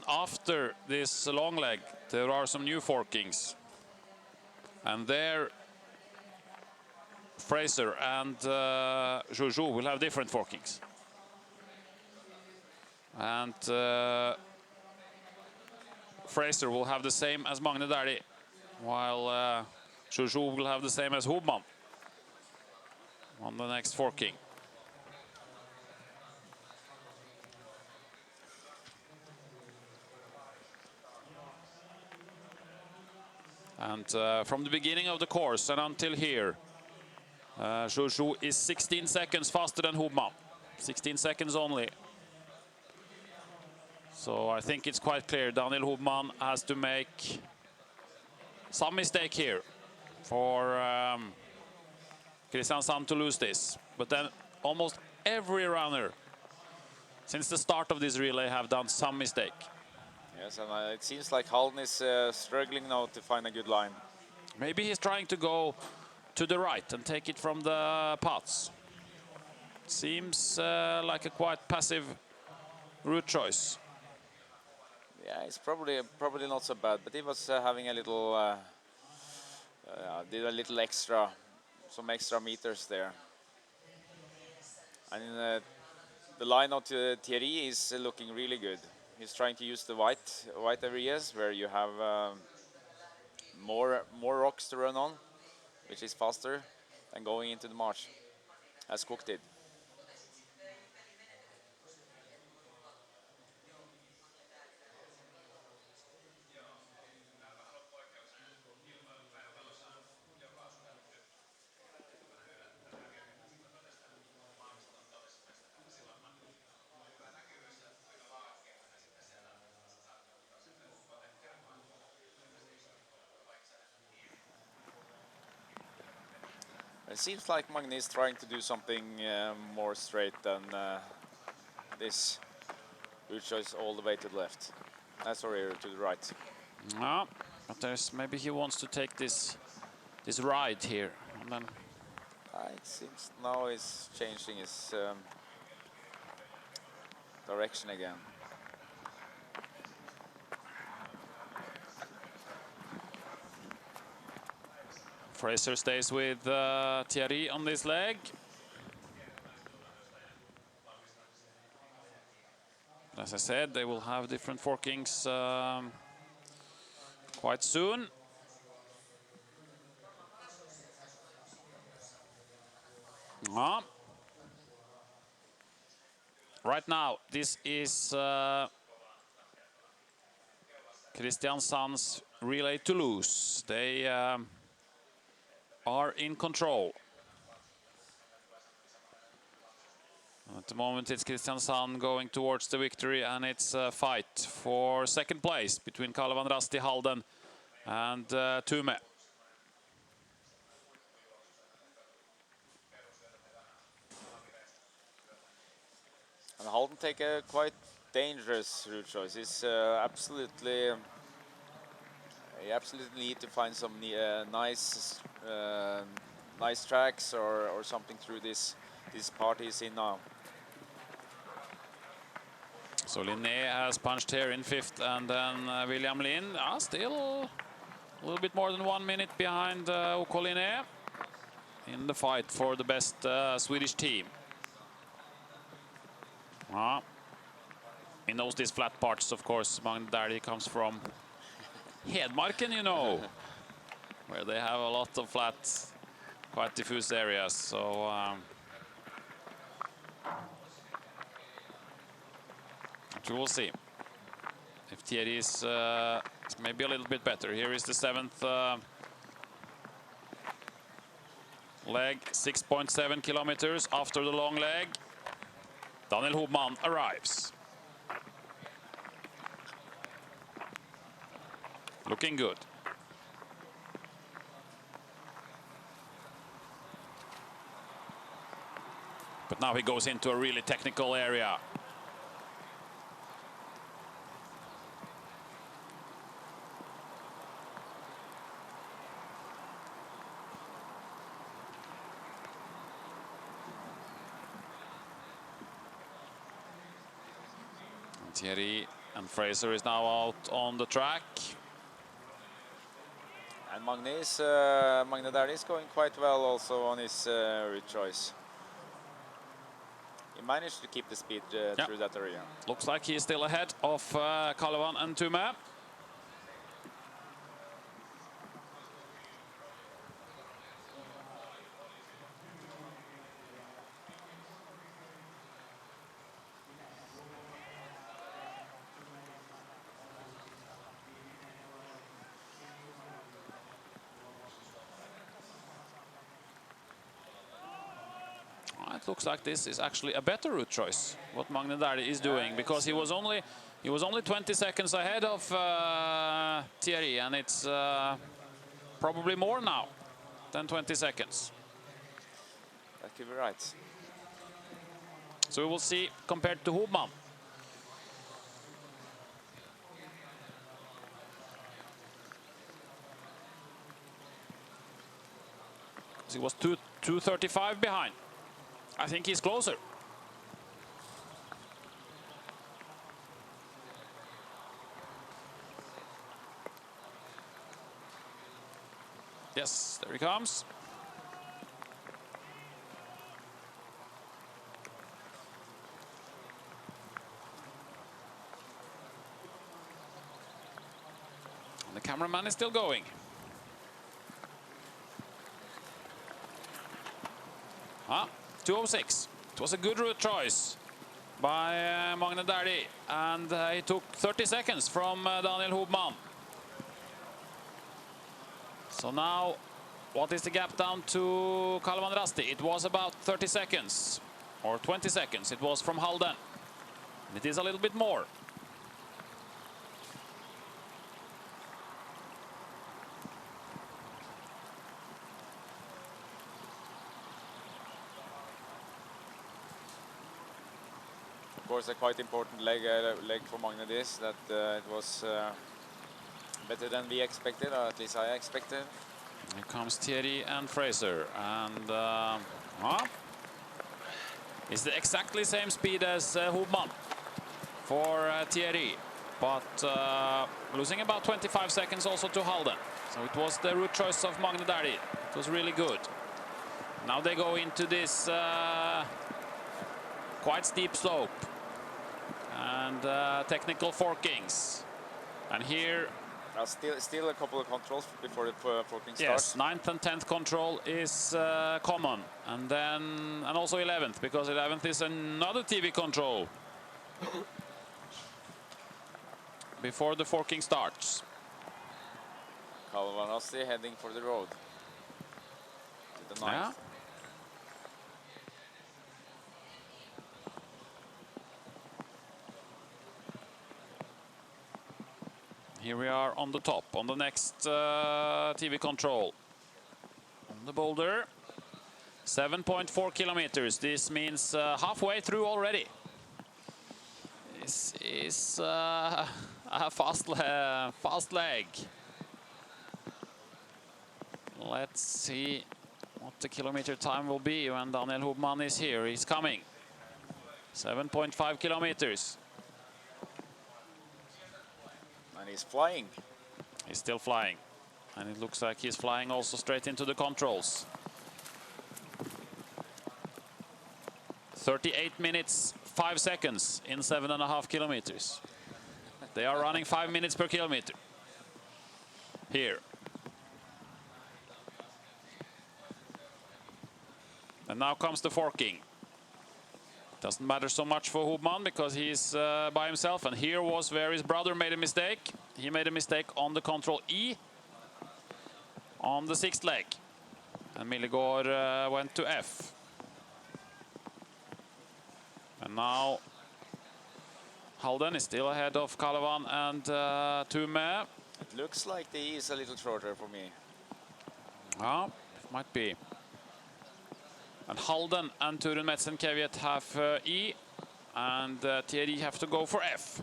[SPEAKER 2] after this long leg, there are some new forkings. And there, Fraser and Jojo will have different forkings. And Fraser will have the same as Magne Dæhlie, while Jojo will have the same as Hubman on the next forking. And from the beginning of the course and until here, Jojo is 16 seconds faster than Hubman. 16 seconds only. So I think it's quite clear Daniel Hubman has to make some mistake here for Kristiansand to lose this. But then almost every runner since the start of this relay have done some mistake.
[SPEAKER 13] Yes, and it seems like Halden is struggling now to find a good line.
[SPEAKER 2] Maybe he's trying to go to the right and take it from the paths. Seems like a quite passive route choice.
[SPEAKER 13] Yeah, it's probably not so bad, but he was having a little, did a little extra, some extra meters there. And the line of Thierry is looking really good. He's trying to use the white areas where you have more rocks to run on, which is faster than going into the marsh, as Cook did. It seems like Magne is trying to do something more straight than this route choice all the way to the left. Sorry, to the right.
[SPEAKER 2] No, but there's maybe he wants to take this ride here. And then
[SPEAKER 13] It seems now he's changing his direction again.
[SPEAKER 2] Fraser stays with Thierry on this leg. As I said, they will have different forkings quite soon. Right now, this is Kristiansand's relay to lose. They are in control. At the moment, it's Kristiansand going towards the victory, and it's a fight for second place between Kalevan Rasti, Halden, and Tume.
[SPEAKER 13] And Halden take a quite dangerous route choice. It's absolutely, you absolutely need to find some nice tracks or something through this part he's in now.
[SPEAKER 2] So Linné has punched here in 5th, and then William Lind still a little bit more than 1 minute behind OK Linné in the fight for the best Swedish team. He knows these flat parts, of course. Magne Dæhlie comes from Hedmarken, you know, where they have a lot of flat, quite diffuse areas. So we will see if Thierry is maybe a little bit better. Here is the 7th leg, 6.7 kilometers after the long leg. Daniel Hubman arrives. Looking good. But now he goes into a really technical area. Thierry and Fraser is now out on the track.
[SPEAKER 13] And Magne Dardi is going quite well also on his route choice. He managed to keep the speed through that area.
[SPEAKER 2] Looks like he's still ahead of Kalevan and Tume. It looks like this is actually a better route choice, what Magne Dardi is doing, because he was only 20 seconds ahead of Thierry, and it's probably more now than 20 seconds.
[SPEAKER 13] That could be right.
[SPEAKER 2] So we will see compared to Hubman. He was 2:35 behind. I think he's closer. Yes, there he comes. And the cameraman is still going. Ah, 2:06. It was a good route choice by Magne Dardi, and he took 30 seconds from Daniel Hubman. So now, what is the gap down to Kalevan Rasti? It was about 30 seconds, or 20 seconds. It was from Halden. It is a little bit more.
[SPEAKER 13] Of course, a quite important leg for Magne this, that it was better than we expected, or at least I expected.
[SPEAKER 2] Here comes Thierry and Fraser, and it's the exactly same speed as Hubman for Thierry, but losing about 25 seconds also to Halden. So it was the route choice of Magne Dardi. It was really good. Now they go into this quite steep slope and technical forkings, and here
[SPEAKER 13] still a couple of controls before the forking
[SPEAKER 2] yes,
[SPEAKER 13] starts.
[SPEAKER 2] 9th and 10th control is common, and also 11th, because 11th is another TV control before the forking starts.
[SPEAKER 13] Kalevan Rasti heading for the road to the 9th.
[SPEAKER 2] Yeah. Here we are on the top, on the next TV control. On the boulder, 7.4 kilometers. This means halfway through already. This is a fast leg. Let's see what the kilometer time will be when Daniel Hubman is here. He's coming. 7.5 kilometers.
[SPEAKER 13] And he's flying.
[SPEAKER 2] He's still flying. And it looks like he's flying also straight into the controls. 38 minutes, 5 seconds in 7.5 kilometers. They are running 5 minutes per kilometer. Here. And now comes the forking. Doesn't matter so much for Hubman because he's by himself. And here was where his brother made a mistake. He made a mistake on the control E on the 6th leg. And Millegård went to F. And now Halden is still ahead of Kalevan and Tume.
[SPEAKER 13] It looks like the E is a little shorter for me.
[SPEAKER 2] Ah, it might be. And Halden and Turun Metsen-Kevjet have E, and Thierry have to go for F.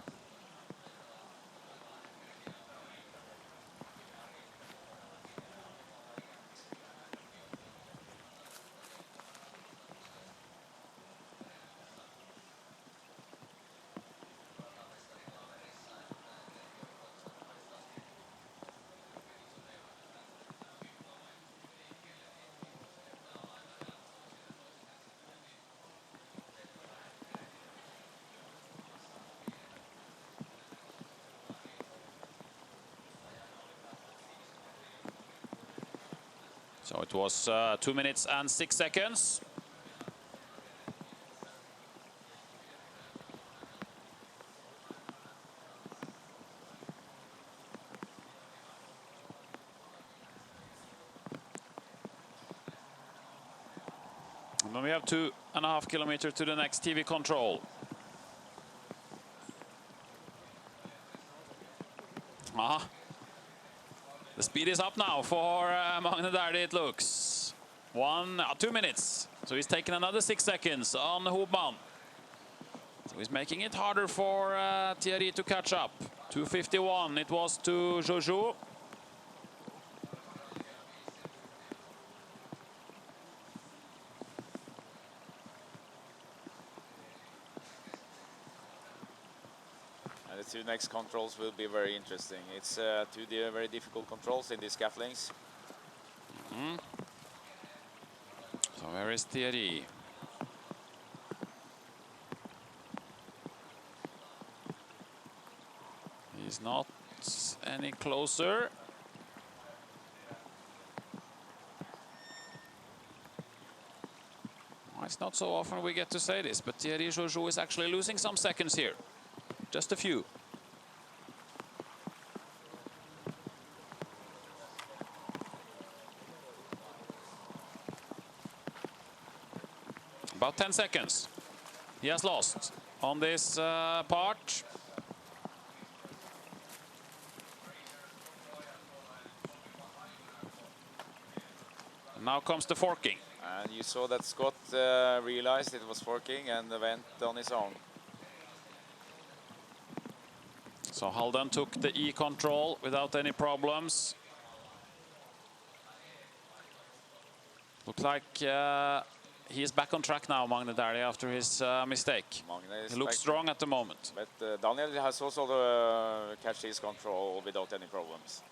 [SPEAKER 2] So it was 2 minutes and 6 seconds. And then we have 2.5 kilometers to the next TV control. The speed is up now for Magne Dæhlie, it looks. 2 minutes. So he's taking another 6 seconds on Hobman. So he's making it harder for Thierry to catch up. 2:51 it was to Jojo.
[SPEAKER 13] The 2 next controls will be very interesting. It's 2 very difficult controls in these scaffoldings.
[SPEAKER 2] So where is Thierry? He's not any closer. It's not so often we get to say this, but Thierry Jojo is actually losing some seconds here. Just a few. About 10 seconds he has lost on this part. And now comes the forking.
[SPEAKER 13] And you saw that Scott realized it was forking and went on his own.
[SPEAKER 2] So Halden took the E control without any problems. Looks like he is back on track now, Magne Dæhlie, after his mistake. He looks strong at the moment.
[SPEAKER 13] But Daniel has also catch his control without any problems.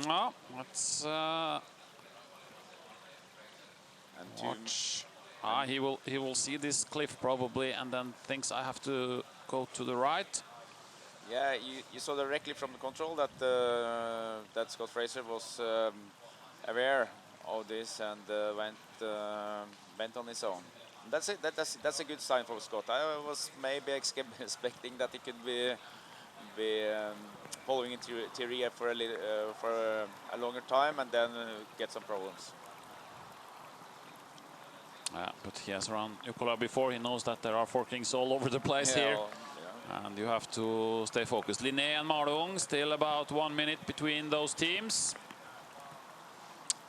[SPEAKER 2] No, let's watch. He will see this cliff probably and then thinks I have to go to the right.
[SPEAKER 13] Yeah, you saw directly from the control that that Scott Fraser was aware of this and went on his own. That's it. That's a good sign for Scott. I was maybe expecting that he could be following Thierry for a longer time and then get some problems.
[SPEAKER 2] But he has run Jukola before. He knows that there are forkings all over the place here. And you have to stay focused. Linné and Malung, still about 1 minute between those teams.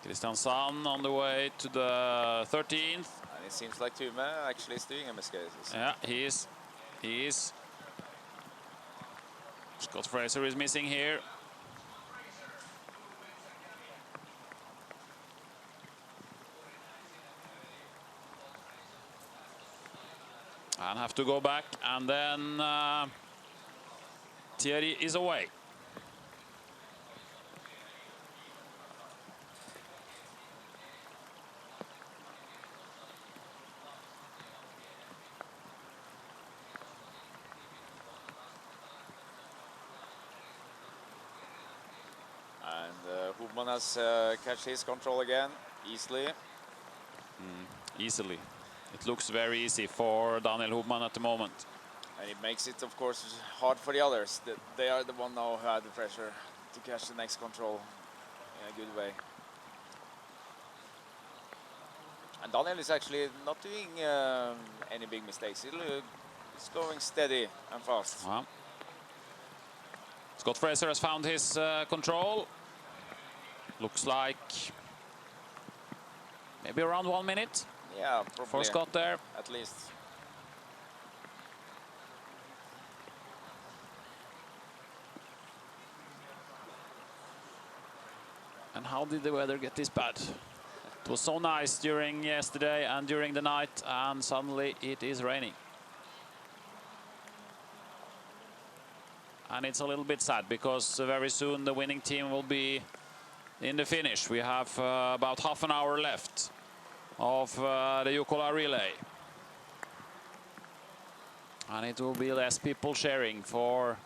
[SPEAKER 2] Kristiansand on the way to the 13th.
[SPEAKER 13] And it seems like Tume actually is doing a mistake.
[SPEAKER 2] Yeah, he is. He is. Scott Fraser is missing here. And have to go back, and then Thierry is away.
[SPEAKER 13] And Hubman has catch his control again, easily.
[SPEAKER 2] Easily. It looks very easy for Daniel Hubman at the moment.
[SPEAKER 13] And it makes it, of course, hard for the others. They are the one now who have the pressure to catch the next control in a good way. And Daniel is actually not doing any big mistakes. He's going steady and fast.
[SPEAKER 2] Scott Fraser has found his control. Looks like maybe around 1 minute.
[SPEAKER 13] Yeah, probably.
[SPEAKER 2] For Scott there.
[SPEAKER 13] At least.
[SPEAKER 2] And how did the weather get this bad? It was so nice during yesterday and during the night, and suddenly it is raining. And it's a little bit sad because very soon the winning team will be in the finish. We have about half an hour left of the Jukola Relay. And it will be less people cheering for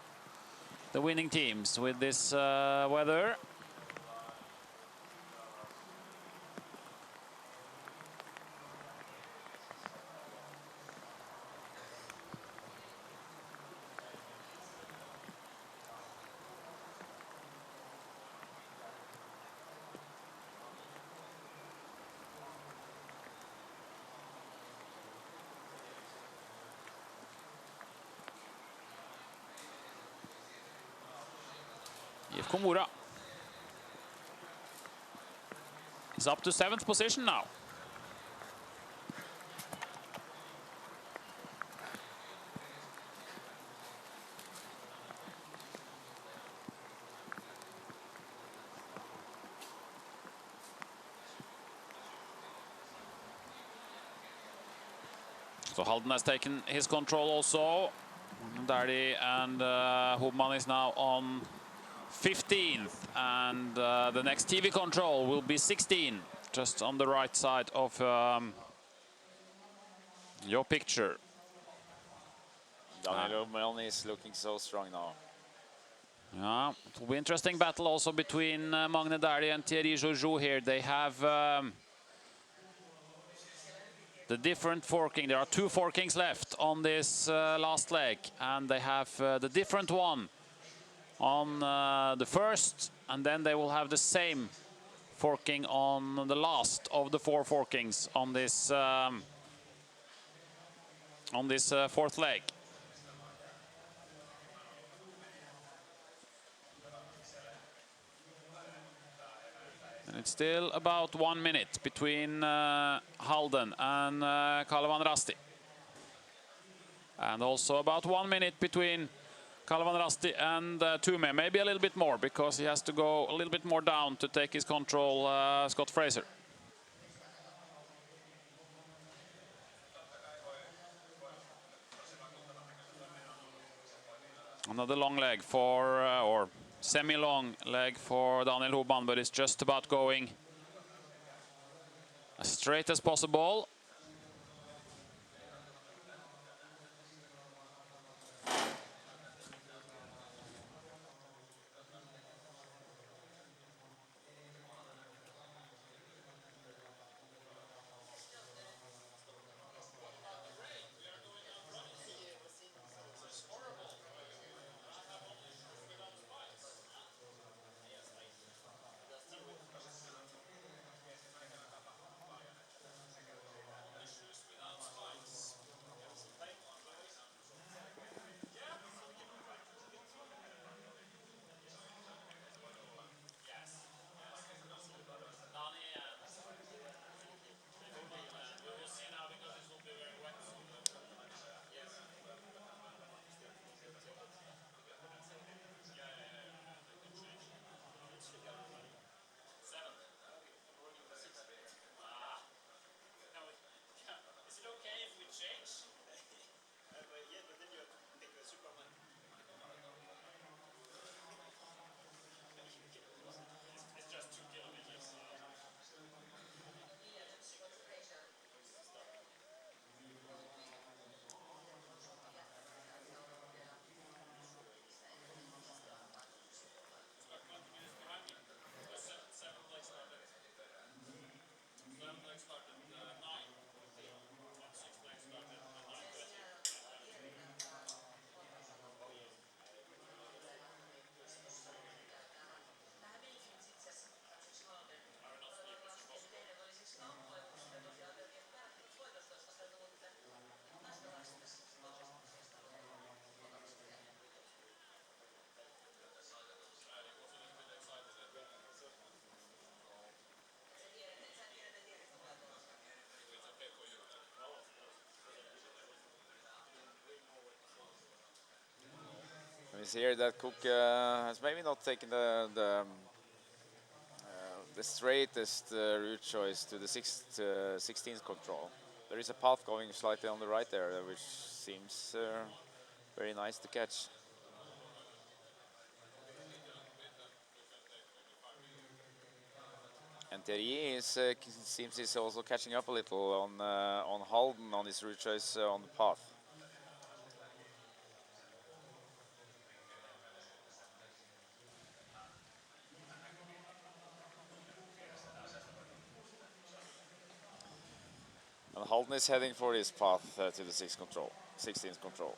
[SPEAKER 2] the winning teams with this weather. IFK Mora is up to 7th position now. So Halden has taken his control also. Dardi and Hubman is now on 15th, and the next TV control will be 16, just on the right side of your picture.
[SPEAKER 13] Daniel Melny is looking so strong now.
[SPEAKER 2] Yeah, it will be an interesting battle also between Magne Dardi and Thierry Joujou here. They have the different forking. There are 2 forkings left on this last leg, and they have the different one on the first, and then they will have the same forking on the last of the 4 forkings on this 4th leg. And it's still about 1 minute between Halden and Kalevan Rasti. And also about 1 minute between Kalevan Rasti and Tume. Maybe a little bit more, because he has to go a little bit more down to take his control, Scott Fraser. Another long leg for, or semi-long leg for Daniel Hubman, but it's just about going as straight as possible.
[SPEAKER 13] We see here that Cook has maybe not taken the straightest route choice to the 16th control. There is a path going slightly on the right there, which seems very nice to catch. And Thierry is, seems he's also catching up a little on Halden on his route choice on the path. Halden is heading for his path to the 16th control.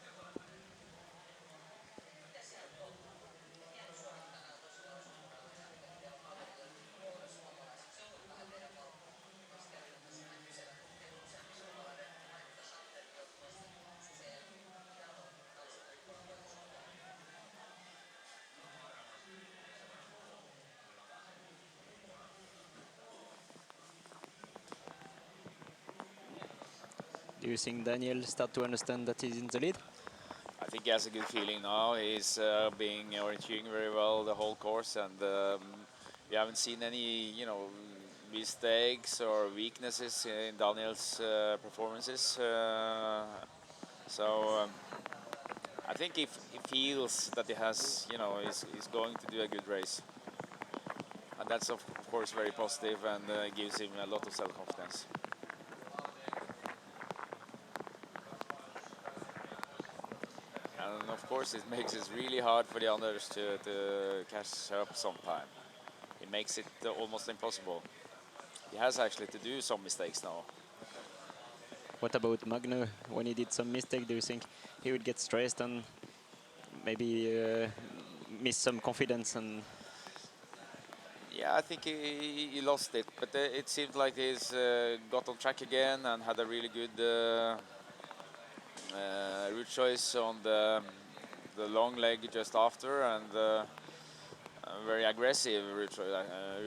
[SPEAKER 16] Do you think Daniel start to understand that he's in the lead?
[SPEAKER 13] I think he has a good feeling now. He's being orienteering very well the whole course, and we haven't seen any, mistakes or weaknesses in Daniel's performances. I think he feels that he has, he's going to do a good race, and that's of course very positive and gives him a lot of self-confidence. And of course it makes it really hard for the others to catch up sometime. It makes it almost impossible. He has actually to do some mistakes now.
[SPEAKER 16] What about Magne? When he did some mistake, do you think he would get stressed and maybe miss some confidence? And
[SPEAKER 13] yeah, I think he lost it, but it seemed like he's got on track again and had a really good route choice on the long leg just after, and very aggressive route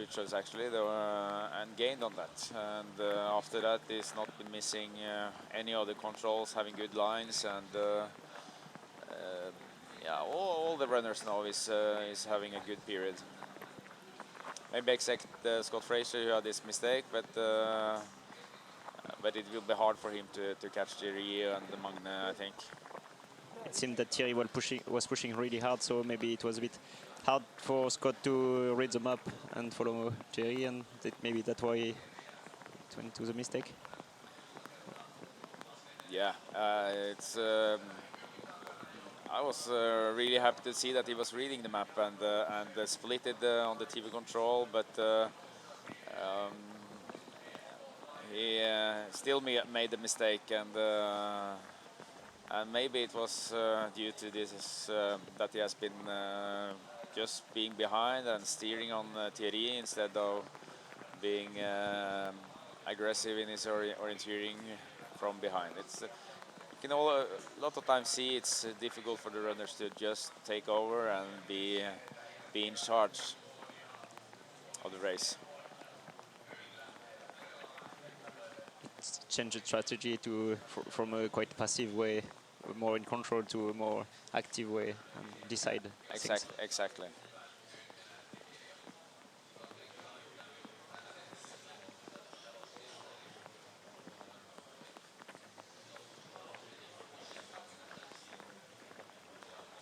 [SPEAKER 13] choice actually, and gained on that. And after that, he's not been missing any other controls, having good lines, and yeah, all the runners now is having a good period. Maybe except Scott Fraser, who had this mistake, but it will be hard for him to catch Thierry and Magne, I think.
[SPEAKER 16] it seemed that Thierry was pushing really hard, so maybe it was a bit hard for Scott to read the map and follow Thierry, and maybe that's why it went to the mistake.
[SPEAKER 13] Yeah, it's. I was really happy to see that he was reading the map and split it on the TV control, but he still made the mistake, and maybe it was due to this that he has been just being behind and steering on Thierry instead of being aggressive in his orienteering from behind. It's you can a lot of times see it's difficult for the runners to just take over and be in charge of the race.
[SPEAKER 16] It's changed the strategy from a quite passive way, more in control, to a more active way and decide things.
[SPEAKER 13] Exactly.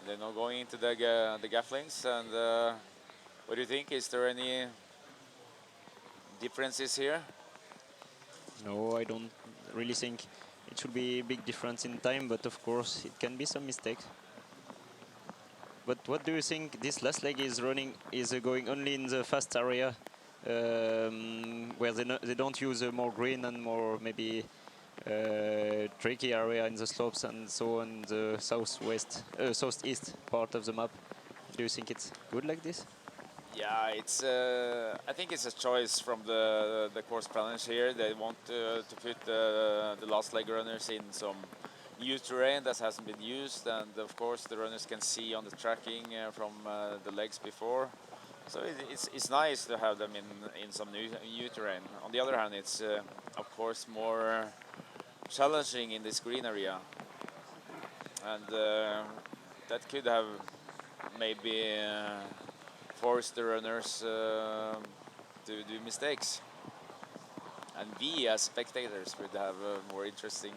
[SPEAKER 13] They're now going into the gafflings, and what do you think? Is there any differences here?
[SPEAKER 16] No, I don't really think it should be a big difference in time, but of course it can be some mistakes. But what do you think this last leg is going only in the fast area, where they don't use a more green and more maybe tricky area in the slopes and so on the southeast part of the map? Do you think it's good like this?
[SPEAKER 13] Yeah, it's. I think it's a choice from the course planners here. They want to put the last leg runners in some new terrain that hasn't been used, and of course the runners can see on the tracking from the legs before. So it's nice to have them in some new terrain. On the other hand, it's of course more challenging in this green area, and that could have maybe forced the runners to do mistakes, and we as spectators would have a more interesting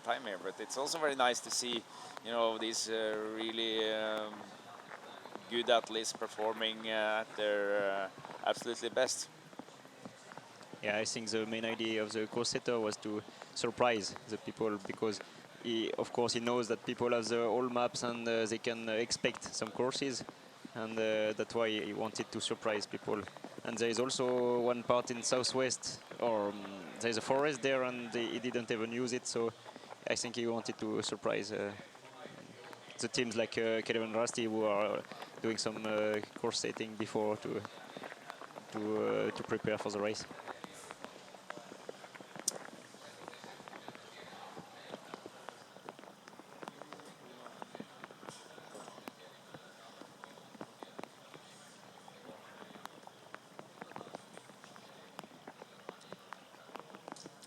[SPEAKER 13] time here. But it's also very nice to see, these really good athletes performing at their absolutely best.
[SPEAKER 16] Yeah, I think the main idea of the course setter was to surprise the people, because of course he knows that people have the old maps and they can expect some courses. and that's why he wanted to surprise people. And there is also one part in southwest, or there is a forest there, and he didn't even use it. So I think he wanted to surprise the teams like Kelevan and Rusty, who are doing some course setting before to prepare for the race.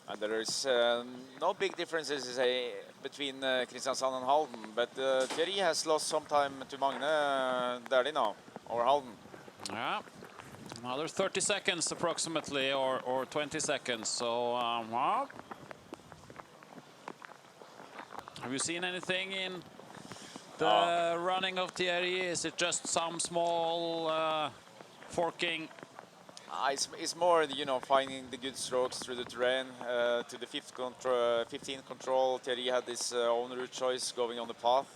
[SPEAKER 13] And there is no big differences between Kristiansand and Halden, but Thierry has lost some time to Magne Dæhlie now, or Halden.
[SPEAKER 2] Yeah, another 30 seconds approximately, or 20 seconds. So, well, have you seen anything in the running of Thierry? Is it just some small forking?
[SPEAKER 13] It's more, you know, finding the good strokes through the terrain. To the 15th control, Thierry had his own route choice going on the path.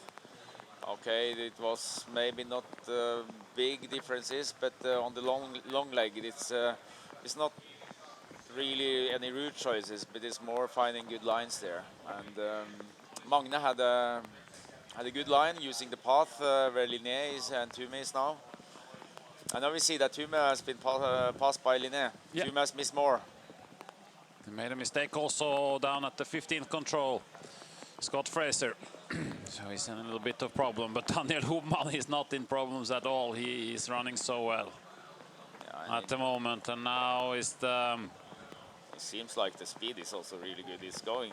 [SPEAKER 13] Okay, it was maybe not big differences, but on the long leg, it's not really any route choices, but it's more finding good lines there. And Magne had a good line using the path where Linné is and Tume is now. And now we see that Tume has been passed by Linné.
[SPEAKER 2] Yeah.
[SPEAKER 13] Tume has missed more.
[SPEAKER 2] He made a mistake also down at the 15th control, Scott Fraser. So he's in a little bit of problem, but Daniel Hubman is not in problems at all. He is running so well at the moment, and now is the...
[SPEAKER 13] It seems like the speed is also really good. It's going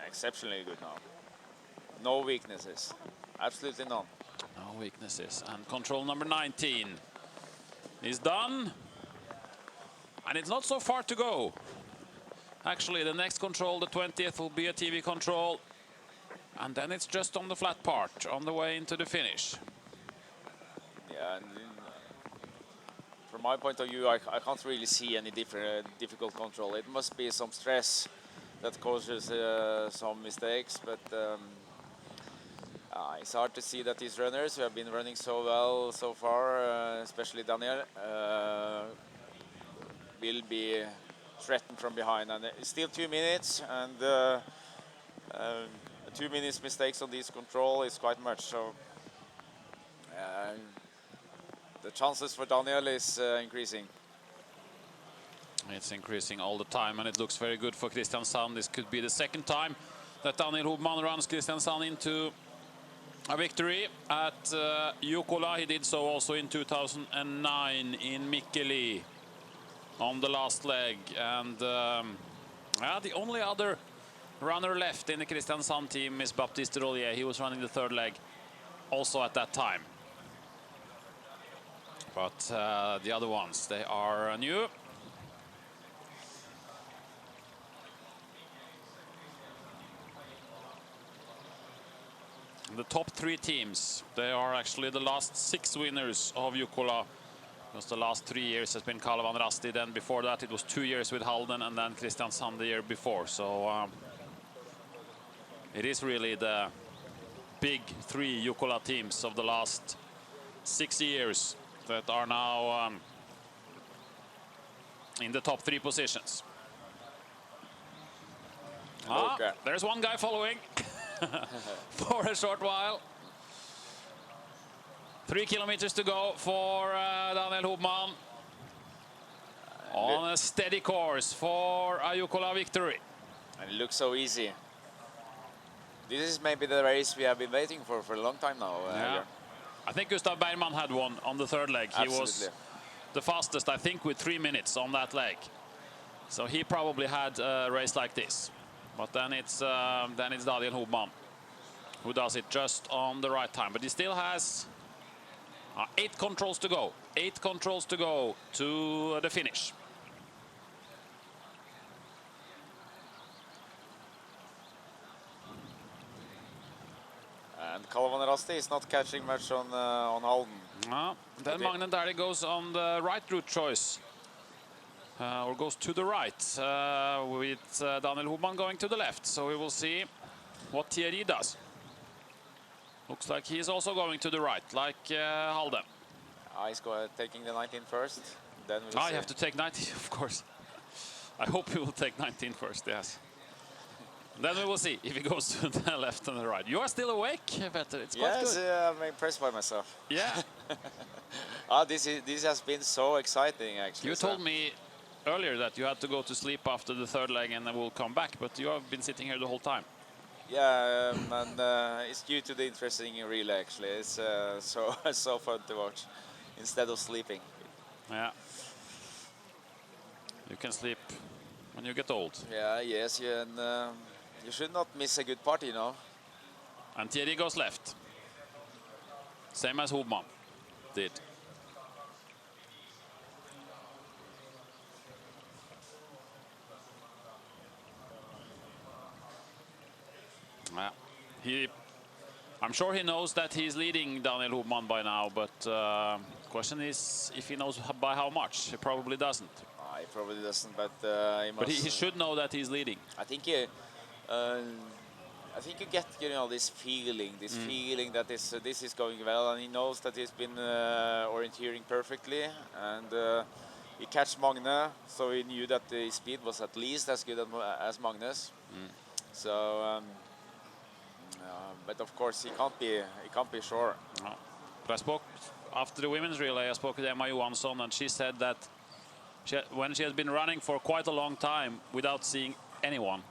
[SPEAKER 13] exceptionally good now. No weaknesses, absolutely none.
[SPEAKER 2] No weaknesses, and control number 19 is done. And it's not so far to go. Actually, the next control, the 20th, will be a TV control. And then it's just on the flat part, on the way into the finish.
[SPEAKER 13] Yeah, and from my point of view, I can't really see any difficult control. It must be some stress that causes some mistakes, but it's hard to see that these runners who have been running so well so far, especially Daniel, will be threatened from behind. And it's still 2 minutes, and 2 minutes mistakes on this control is quite much. So the chances for Daniel is increasing.
[SPEAKER 2] It's increasing all the time, and it looks very good for Kristiansand. This could be the second time that Daniel Hubman runs Kristiansand into a victory at Jukola. He did so also in 2009 in Mikkeli on the last leg. And the only other runner left in the Kristiansand team is Baptiste Rollier. He was running the third leg also at that time. But the other ones, they are new. The top 3 teams, they are actually the last 6 winners of Jukola. Because the last 3 years has been Kalevan Rasti, then before that it was 2 years with Halden, and then Kristiansand the year before. So it is really the big 3 Jukola teams of the last 6 years that are now in the top 3 positions. There's one guy following for a short while. 3 kilometers to go for Daniel Hubman on a steady course for a Jukola victory.
[SPEAKER 13] And it looks so easy. This is maybe the race we have been waiting for a long time now.
[SPEAKER 2] Yeah. I think Gustav Bergman had one on the third leg.
[SPEAKER 13] Absolutely.
[SPEAKER 2] He was the fastest, I think, with 3 minutes on that leg. So he probably had a race like this. But then it's Daniel Hubman who does it just on the right time. But he still has 8 controls to go. 8 controls to go to the finish.
[SPEAKER 13] And Kalevan Rasti is not catching much on Halden.
[SPEAKER 2] No, then Magne Dæhlie goes on the right route choice. Or goes to the right with Daniel Hubman going to the left. So we will see what Thierry does. Looks like he is also going to the right, like Halden.
[SPEAKER 13] taking the 19 first. Then we'll
[SPEAKER 2] I
[SPEAKER 13] see.
[SPEAKER 2] have to take 19, of course. I hope he will take 19 first, yes. Then we will see if he goes to the left and the right. You are still awake, Petter. It's quite
[SPEAKER 13] yes,
[SPEAKER 2] good.
[SPEAKER 13] I'm impressed by myself.
[SPEAKER 2] Yeah.
[SPEAKER 13] This has been so exciting, actually.
[SPEAKER 2] You told me earlier that you had to go to sleep after the third leg and then we'll come back, but you have been sitting here the whole time.
[SPEAKER 13] Yeah, and it's due to the interesting relay, actually. It's so fun to watch instead of sleeping.
[SPEAKER 2] Yeah. You can sleep when you get old.
[SPEAKER 13] Yeah, yes, and you should not miss a good party, you know.
[SPEAKER 2] And Thierry goes left. Same as Hubman did. Yeah. I'm sure he knows that he's leading Daniel Hubman by now, but question is if he knows by how much. He probably doesn't.
[SPEAKER 13] He probably doesn't, but he must.
[SPEAKER 2] But he should know that he's leading.
[SPEAKER 13] I think you get this feeling that this is going well, and he knows that he's been orienteering perfectly, and he catched Magne, so he knew that the speed was at least as good as Magne's. So, but of course he can't be sure.
[SPEAKER 2] No. But I spoke after the women's relay. I spoke with Emma Johansson, and she said that when she has been running for quite a long time without seeing anyone,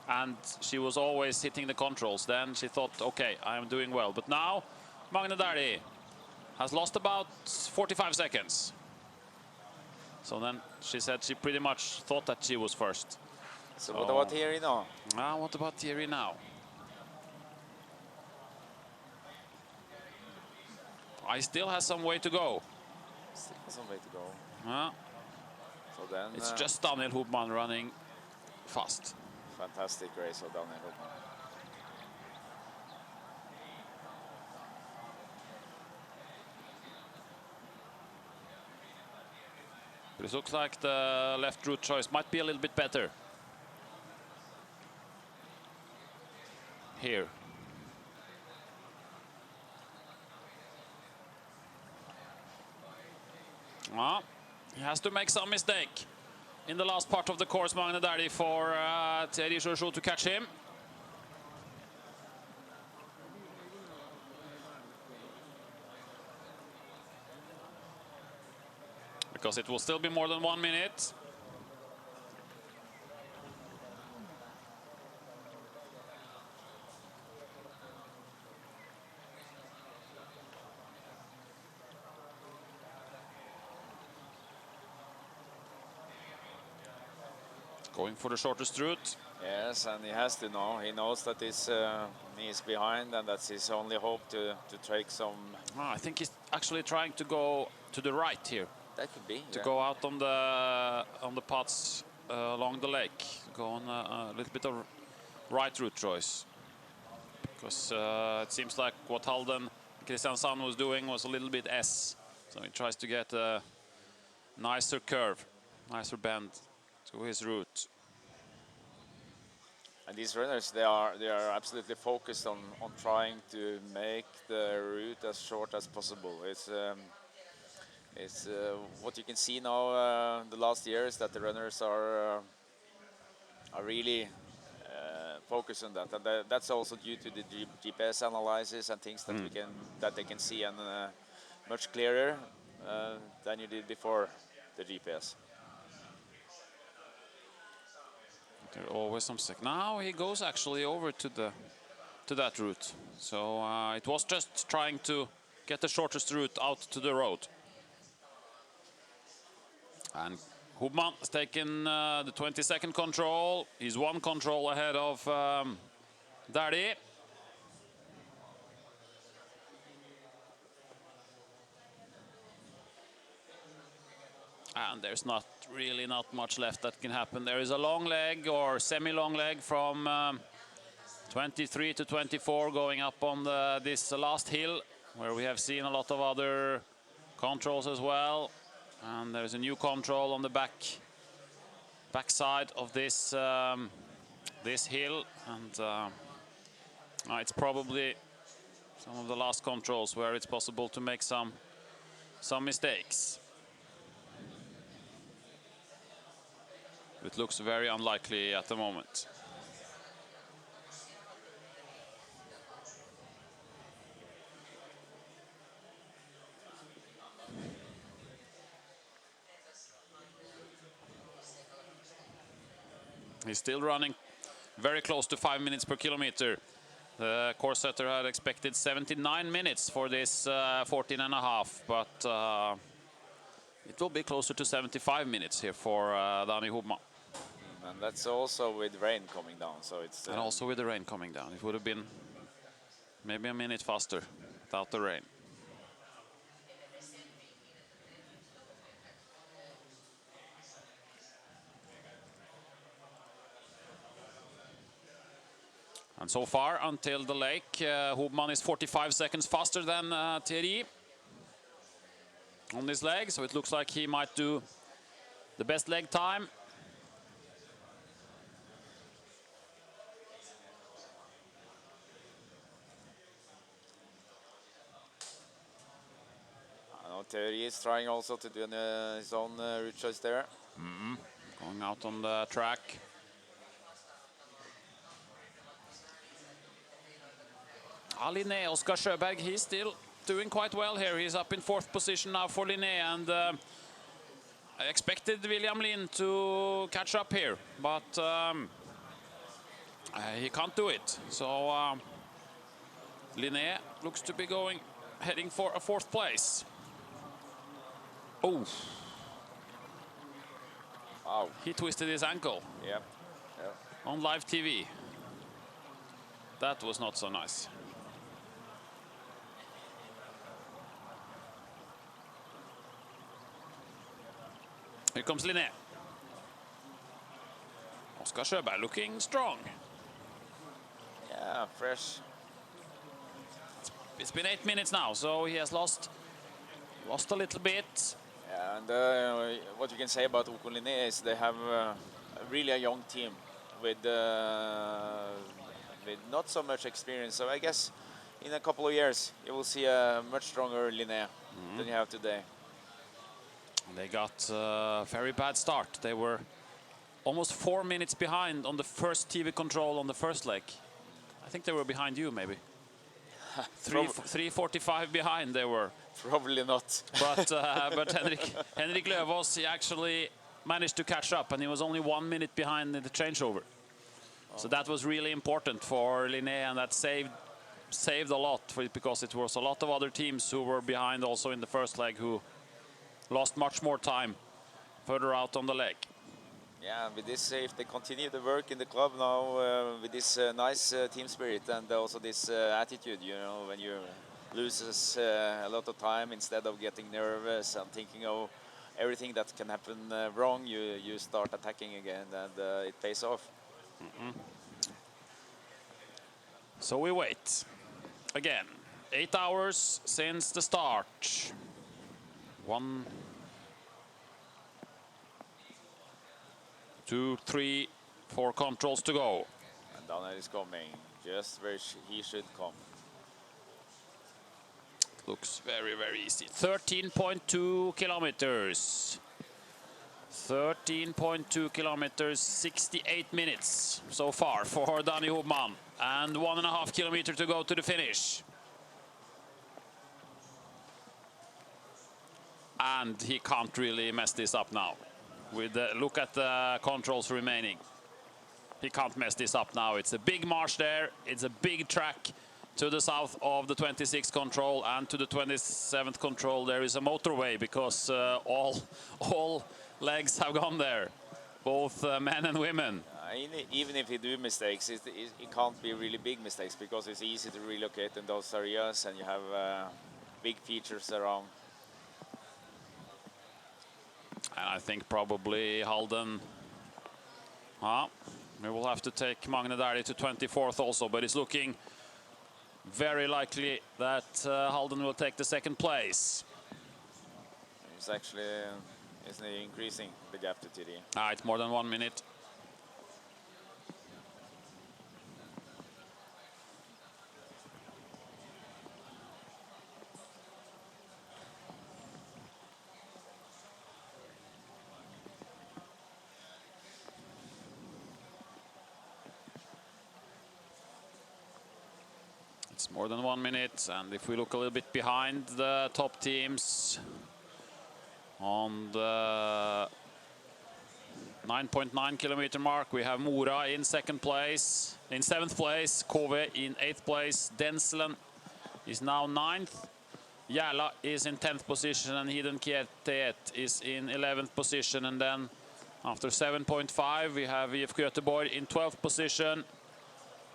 [SPEAKER 2] and she was always hitting the controls, then she thought, okay, I am doing well. But now, Magne Dardi has lost about 45 seconds. So then she said she pretty much thought that she was first.
[SPEAKER 13] So what about Thierry now?
[SPEAKER 2] What about Thierry now? I still has some way to go.
[SPEAKER 13] Still has some way to go. So then
[SPEAKER 2] it's just Daniel Hubman running fast.
[SPEAKER 13] Fantastic race of Daniel Hubman.
[SPEAKER 2] But it looks like the left route choice might be a little bit better here. He has to make some mistake in the last part of the course, Magne Dardi, for Thierry Chouchou to catch him. Because it will still be more than 1 minute. Going for the shortest route.
[SPEAKER 13] Yes, and he has to know. He knows that he's behind, and that's his only hope to take some.
[SPEAKER 2] I think he's actually trying to go to the right here.
[SPEAKER 13] That could be.
[SPEAKER 2] To go out on the paths along the lake. Go on a little bit of right route choice. Because it seems like what Halden Kristiansand was doing was a little bit S. So he tries to get a nicer curve, nicer bend to his route.
[SPEAKER 13] And these runners, they are absolutely focused on trying to make the route as short as possible. It's what you can see now the last years that the runners are really focused on that, and that's also due to the GPS analysis and things that they can see and much clearer than you did before the GPS.
[SPEAKER 2] There are always some now he goes actually over to that route. So it was just trying to get the shortest route out to the road. And Hubman has taken the 22nd control. He's 1 control ahead of Dardi. And there's not much left that can happen. There is a long leg or semi-long leg from 23 to 24 going up on this last hill, where we have seen a lot of other controls as well. And there's a new control on the back side of this this hill, and it's probably some of the last controls where it's possible to make some some mistakes. It looks very unlikely at the moment. He's still running very close to 5 minutes per kilometer. The course setter had expected 79 minutes for this 14.5, but it will be closer to 75 minutes here for Dani Hubman.
[SPEAKER 13] And that's also with rain coming down, so it's...
[SPEAKER 2] And also with the rain coming down. It would have been maybe a minute faster without the rain. And so far, until the lake, Hubman is 45 seconds faster than Thierry on this leg, so it looks like he might do the best leg time.
[SPEAKER 13] I know Thierry is trying also to do his own route choice there.
[SPEAKER 2] Going out on the track. Linné, Oskar Sjöberg, he's still doing quite well here. He's up in 4th position now for Linné, and I expected William Lind to catch up here, but he can't do it. So Linné looks to be heading for a 4th place. Oh.
[SPEAKER 13] Wow.
[SPEAKER 2] He twisted his ankle.
[SPEAKER 13] Yep.
[SPEAKER 2] On live TV. That was not so nice. Here comes Linné. Oskar Sjöberg looking strong.
[SPEAKER 13] Yeah, fresh.
[SPEAKER 2] It's been 8 minutes now, so he has lost a little bit.
[SPEAKER 13] Yeah, and what you can say about OK Linné is they have really a young team with not so much experience. So I guess in a couple of years you will see a much stronger Linné than you have today.
[SPEAKER 2] They got a very bad start. They were almost 4 minutes behind on the first TV control on the first leg. I think they were behind you, maybe. 3:45 behind they were.
[SPEAKER 13] Probably not.
[SPEAKER 2] But Henrik Löfås, he actually managed to catch up, and he was only 1 minute behind in the changeover. So that was really important for Linné, and that saved a lot because it was a lot of other teams who were behind also in the first leg who lost much more time further out on the leg.
[SPEAKER 13] Yeah, with this, if they continue the work in the club now with this nice team spirit and also this attitude, you know, when you loses a lot of time, instead of getting nervous and thinking of everything that can happen wrong, you start attacking again, and it pays off.
[SPEAKER 2] So we wait. Again, 8 hours since the start. 1, 2, 3, 4 controls to go.
[SPEAKER 13] And Daniel is coming, just where he should come.
[SPEAKER 2] Looks very, very easy. 13.2 kilometers. 13.2 kilometers, 68 minutes so far for Dani Hubman. And 1.5 kilometers to go to the finish. And he can't really mess this up now. Look at the controls remaining. He can't mess this up now. It's a big marsh there. It's a big track to the south of the 26th control, and to the 27th control there is a motorway, because all legs have gone there, both men and women.
[SPEAKER 13] Even if you do mistakes, it can't be really big mistakes, because it's easy to relocate in those areas and you have big features around.
[SPEAKER 2] And I think probably Halden, we will have to take Magne Dæhlie to 24th also, but it's looking very likely that Halden will take the 2nd place.
[SPEAKER 13] It's actually increasing the gap to TD.
[SPEAKER 2] It's more than 1 minute. It's more than 1 minute, and if we look a little bit behind the top teams, on the 9.9 kilometer mark, we have Mora in 7th place, Kove in 8th place, Denselen is now 9th, Järla is in 10th position, and Hidden Kierteet is in 11th position. And then after 7.5, we have IFK Göteborg in 12th position,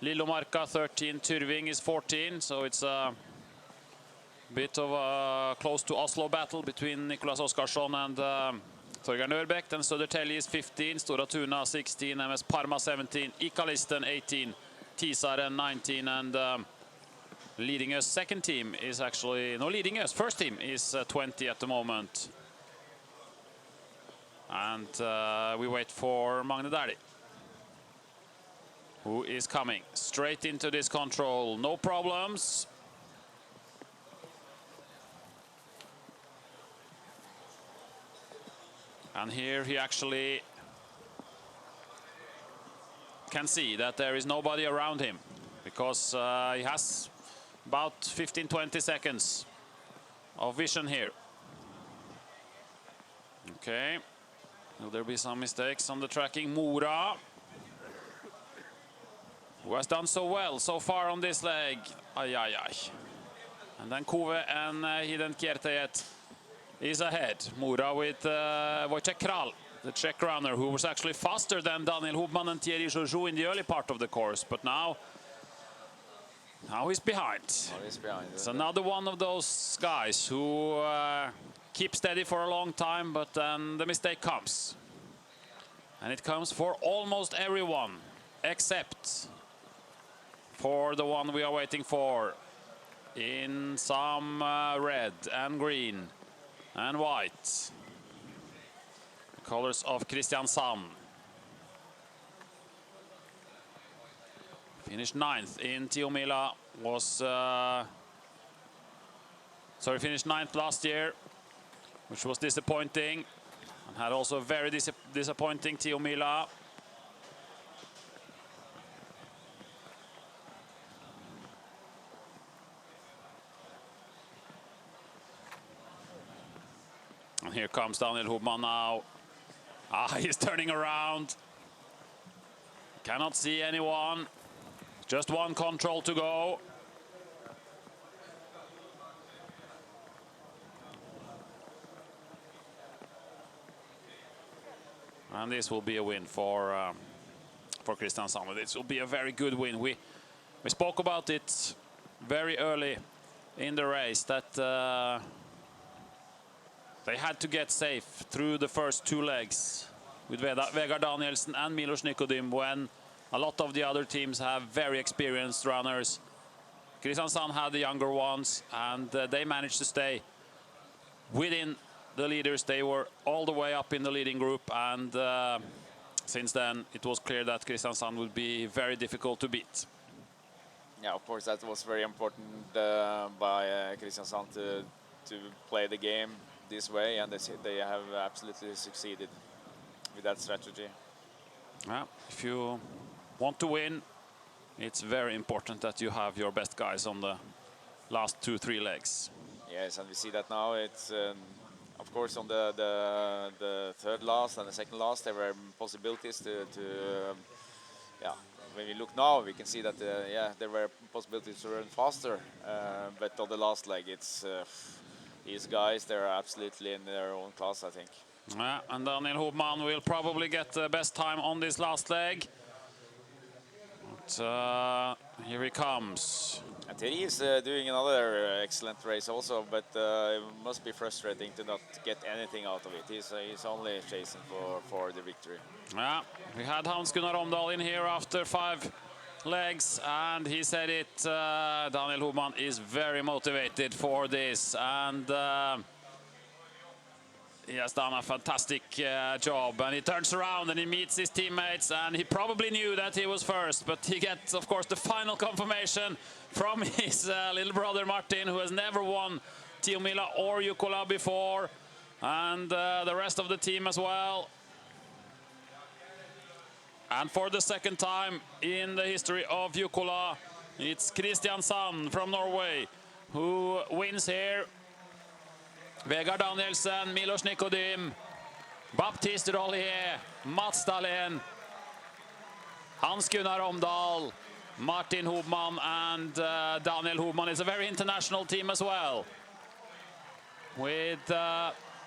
[SPEAKER 2] Lillomarka 13, Tyrving is 14, so it's a bit of a close to Oslo battle between Nicolas Oskarsson and Torgeir Nørbekk. Then Södertälje is 15, Stora Tuna 16, MS Parma 17, Ikalisten 18, Tisaren 19, and leading us second team is actually, no, leading us first team is 20 at the moment. And we wait for Magne Dæhlie, who is coming straight into this control, no problems. And here he actually can see that there is nobody around him, because he has about 15-20 seconds of vision here. Okay, will there be some mistakes on the tracking? Mora, who has done so well so far on this leg. Ay, ay, ay. And then Kove and Hidden Kierteet is ahead. Mora with Wojciech Kral, the Czech runner, who was actually faster than Daniel Hubman and Thierry Joujou in the early part of the course, but now he's behind.
[SPEAKER 13] Oh, he's behind.
[SPEAKER 2] It's another one of those guys who keep steady for a long time, but then the mistake comes. And it comes for almost everyone, except for the one we are waiting for, in some red and green and white. The colors of Kristiansand. Finished 9th in Tiomila, finished 9th last year, which was disappointing, and had also a very disappointing Tiomila. And here comes Daniel Hubman now. He's turning around. Cannot see anyone. Just one control to go. And this will be a win for Kristiansand. This will be a very good win. We spoke about it very early in the race that they had to get safe through the first 2 legs with Vegard Danielsen and Milos Nikodim, when a lot of the other teams have very experienced runners. Kristiansand had the younger ones, and they managed to stay within the leaders. They were all the way up in the leading group, and since then it was clear that Kristiansand would be very difficult to beat.
[SPEAKER 13] Yeah, of course, that was very important by Kristiansand to play the game this way, and they have absolutely succeeded with that strategy.
[SPEAKER 2] Yeah, if you want to win, it's very important that you have your best guys on the last 2-3 legs.
[SPEAKER 13] Yes, and we see that now. It's of course on the third last and the second last there were possibilities to when we look now we can see that there were possibilities to run faster, but on the last leg it's these guys, they're absolutely in their own class, I think.
[SPEAKER 2] Yeah, and Daniel Hubman will probably get the best time on this last leg. But here he comes.
[SPEAKER 13] And Thierry is doing another excellent race also, but it must be frustrating to not get anything out of it. He's only chasing for the victory.
[SPEAKER 2] Yeah, we had Hans Gunnar Omdal in here after 5 legs, and he said it. Daniel Hubman is very motivated for this, and he has done a fantastic job. And he turns around and he meets his teammates, and he probably knew that he was first, but he gets, of course, the final confirmation from his little brother Martin, who has never won Tiomila or Jukola before, and the rest of the team as well. And for the second time in the history of Jukola, It's Kristiansand from Norway who wins here. Vegard Danielsen, Milos Nikodym, Baptiste Rollier, Mats Dahlén, Hans Gunnar Omdal, Martin Hobman and Daniel Hobman. It's a very international team as well. With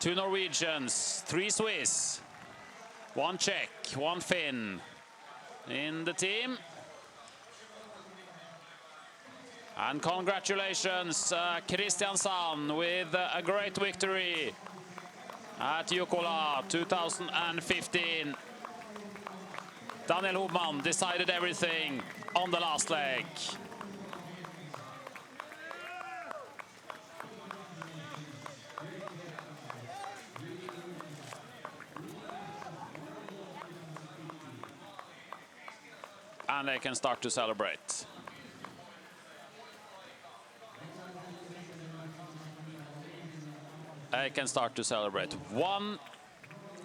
[SPEAKER 2] 2 Norwegians, 3 Swiss, 1 Czech, 1 Finn in the team. And congratulations, Kristiansand, with a great victory at Jukola 2015. Daniel Hobman decided everything on the last leg. And they can start to celebrate. They can start to celebrate. 1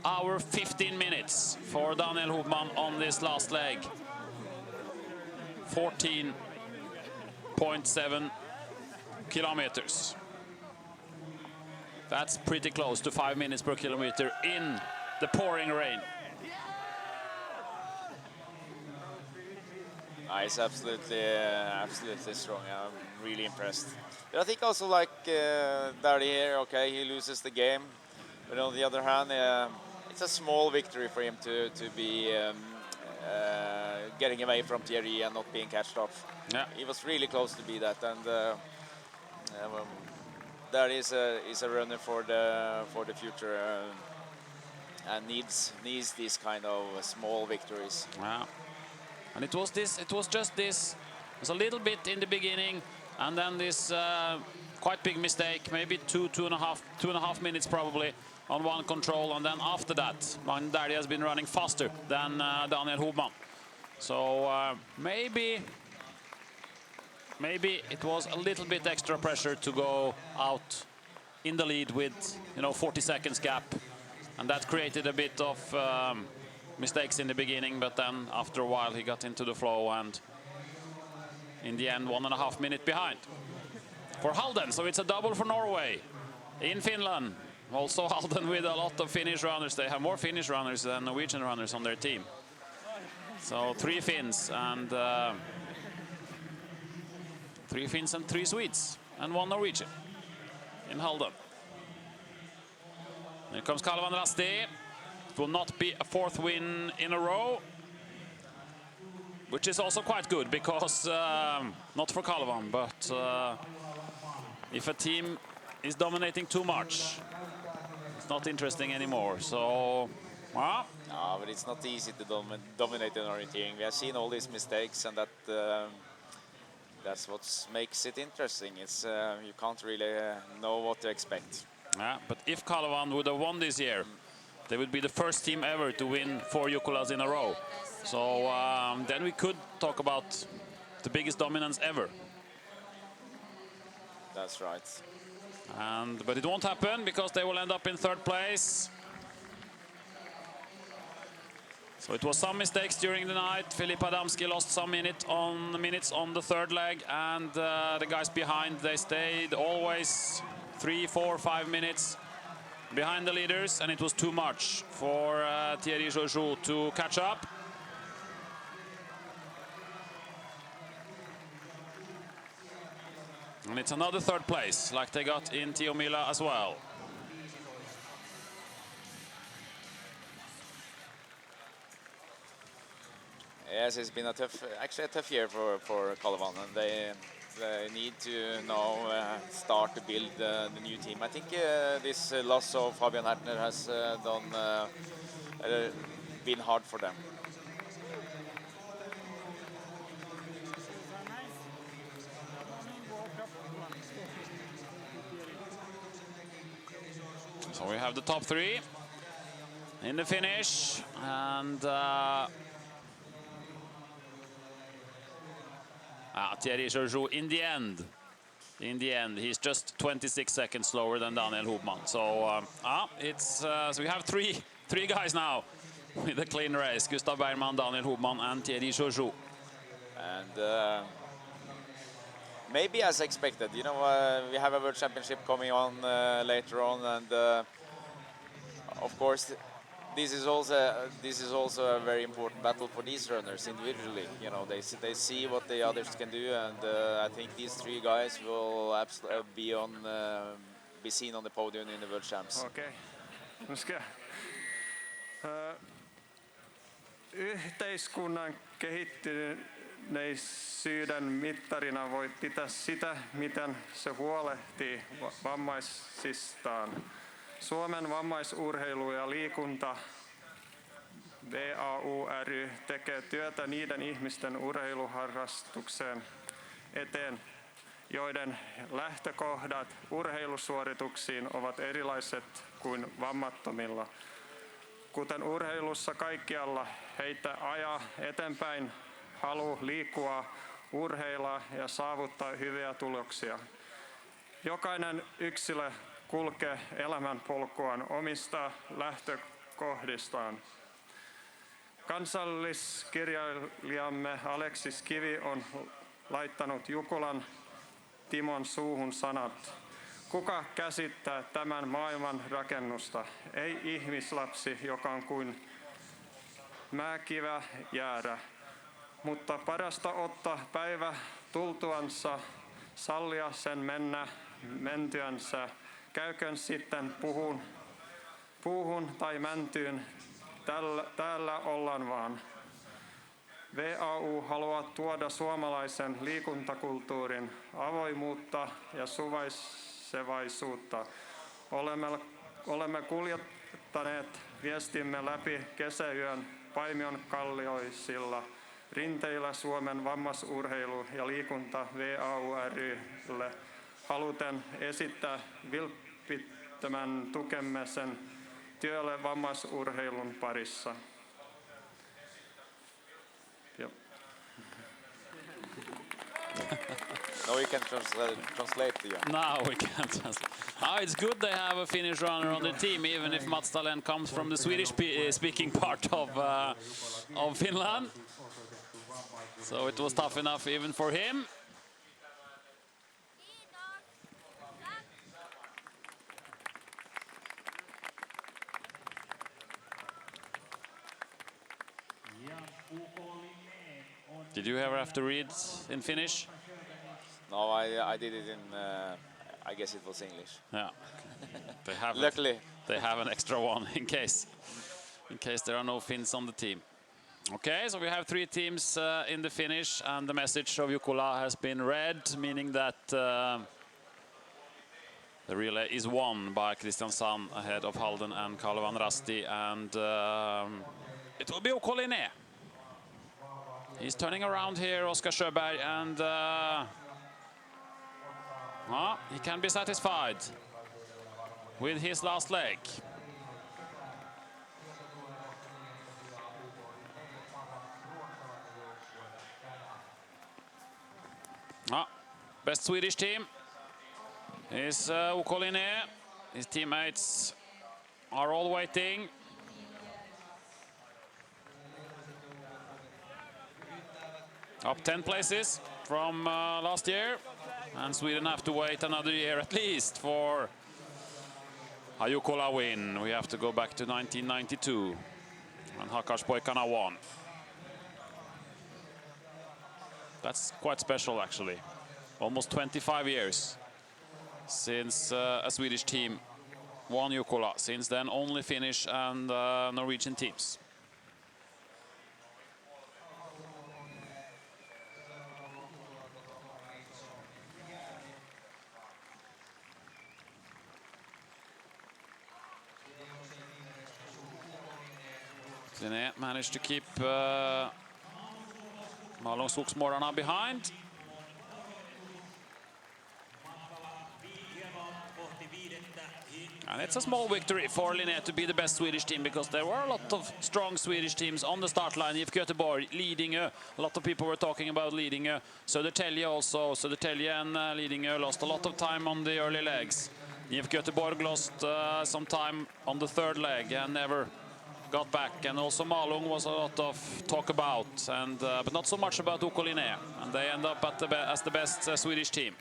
[SPEAKER 2] hour 15 minutes for Daniel Hobman on this last leg. 14.7 kilometers. That's pretty close to 5 minutes per kilometer in the pouring rain.
[SPEAKER 13] It's absolutely strong. I'm really impressed. But I think also like Daddy here, okay, he loses the game. But on the other hand, it's a small victory for him to be getting away from Thierry and not being catched up.
[SPEAKER 2] Yeah.
[SPEAKER 13] He was really close to be that, and that is a runner for the future and needs these kind of small victories.
[SPEAKER 2] Wow. And it was just this. It was a little bit in the beginning, and then this quite big mistake, maybe two and a half minutes probably on one control, and then after that, Magne Dæhlie has been running faster than Daniel Hobman. So maybe it was a little bit extra pressure to go out in the lead with 40 seconds gap, and that created a bit of mistakes in the beginning, but then after a while he got into the flow, and in the end 1.5 minutes behind for Halden. So it's a double for Norway in Finland. Also Halden with a lot of Finnish runners. They have more Finnish runners than Norwegian runners on their team. So 3 Finns and 3 Swedes and 1 Norwegian in Halden. Here comes Kalevan Rasti. It will not be a 4th win in a row, which is also quite good because not for Kalevan, but if a team is dominating too much, it's not interesting anymore. So, well.
[SPEAKER 13] No, but it's not easy to dominate in orienteering. We have seen all these mistakes, and that's what makes it interesting. It's you can't really know what to expect.
[SPEAKER 2] Yeah, but if Kalevan would have won this year, they would be the first team ever to win 4 Jukolas in a row. So then we could talk about the biggest dominance ever.
[SPEAKER 13] That's right.
[SPEAKER 2] But it won't happen because they will end up in 3rd place. So it was some mistakes during the night. Filip Adamski lost some minutes on the 3rd leg, and the guys behind, they stayed always 3, 4, 5 minutes behind the leaders, and it was too much for Thierry Joujou to catch up. And it's another 3rd place, like they got in Tiomila as well.
[SPEAKER 13] Yes, it's been actually a tough year for Kalevan, and they need to now start to build the new team. I think this loss of Fabian Hertner has been hard for them.
[SPEAKER 2] So we have the top 3 in the finish, and Thierry Joujou in the end, he's just 26 seconds slower than Daniel Hobman. So so we have three guys now with a clean race: Gustav Bergman, Daniel Hobman, and Thierry Joujou.
[SPEAKER 13] And maybe as expected. You know, we have a World Championship coming on later on, and of course, this is also a very important battle for these runners individually. You know, they see what the others can do, and I think these three guys will be seen on the podium in the World Champs.
[SPEAKER 21] Okay. Yhteiskunnan kehittyneisyyden mittarina voi pitää sitä, miten se huolehtii vammaisistaan. Suomen vammaisurheilu ja liikunta VAU ry tekee työtä niiden ihmisten urheiluharrastuksen eteen, joiden lähtökohdat urheilusuorituksiin ovat erilaiset kuin vammattomilla. Kuten urheilussa kaikkialla, heitä ajaa eteenpäin halu liikkua, urheilla ja saavuttaa hyviä tuloksia. Jokainen yksilö kulkee elämänpolkuaan omista lähtökohdistaan. Kansalliskirjailijamme Aleksis Kivi on laittanut Jukolan Timon suuhun sanat. Kuka käsittää tämän maailman rakennusta? Ei ihmislapsi, joka on kuin mäkivä jäädä. Mutta parasta ottaa päivä tultuansa, sallia sen mennä mentyänsä. Käyköön sitten puuhun tai mäntyyn, täällä ollaan vaan. VAU haluaa tuoda suomalaisen liikuntakulttuurin avoimuutta ja suvaitsevaisuutta. Olemme kuljettaneet viestimme läpi kesäyön Paimion kallioisilla rinteillä Suomen vammaisurheilu ja liikunta VAU ry:lle haluten esittää vilpittömän tukemme sen työlle vammaisurheilun parissa.
[SPEAKER 13] No, we can translate to you.
[SPEAKER 2] No, we can't translate. It's good they have a Finnish runner on the team, even if Mats Dahlén comes from the Swedish-speaking part of Finland. So it was tough enough even for him. Did you ever have to read in Finnish?
[SPEAKER 13] No, I did it in, I guess it was English.
[SPEAKER 2] Yeah. They have
[SPEAKER 13] Luckily.
[SPEAKER 2] They have an extra one in case there are no Finns on the team. Okay, so we have three teams in the finish, and the message of Jukola has been read, meaning that the relay is won by Kristiansand ahead of Halden and Kalevan Rasti, and it will be Jukola Relay. He's turning around here, Oskar Sjöberg, and he can be satisfied with his last leg. Best Swedish team is Jukola Relay. His teammates are all waiting. Up 10 places from last year, and Sweden have to wait another year at least for a Jukola win. We have to go back to 1992 when Hakarspoikana won. That's quite special, actually. Almost 25 years since a Swedish team won Jukola. Since then, only Finnish and Norwegian teams. Relay managed to keep Malung Skogsmorarna behind. And it's a small victory for Linné to be the best Swedish team, because there were a lot of strong Swedish teams on the start line. IFK Göteborg, Lidingö, a lot of people were talking about Lidingö. Södertälje also, Södertälje and Lidingö lost a lot of time on the early legs. IFK Göteborg lost some time on the third leg and never got back, and also Malung was a lot of talk about, and but not so much about Jukola Relay, and they end up at as the best Swedish team.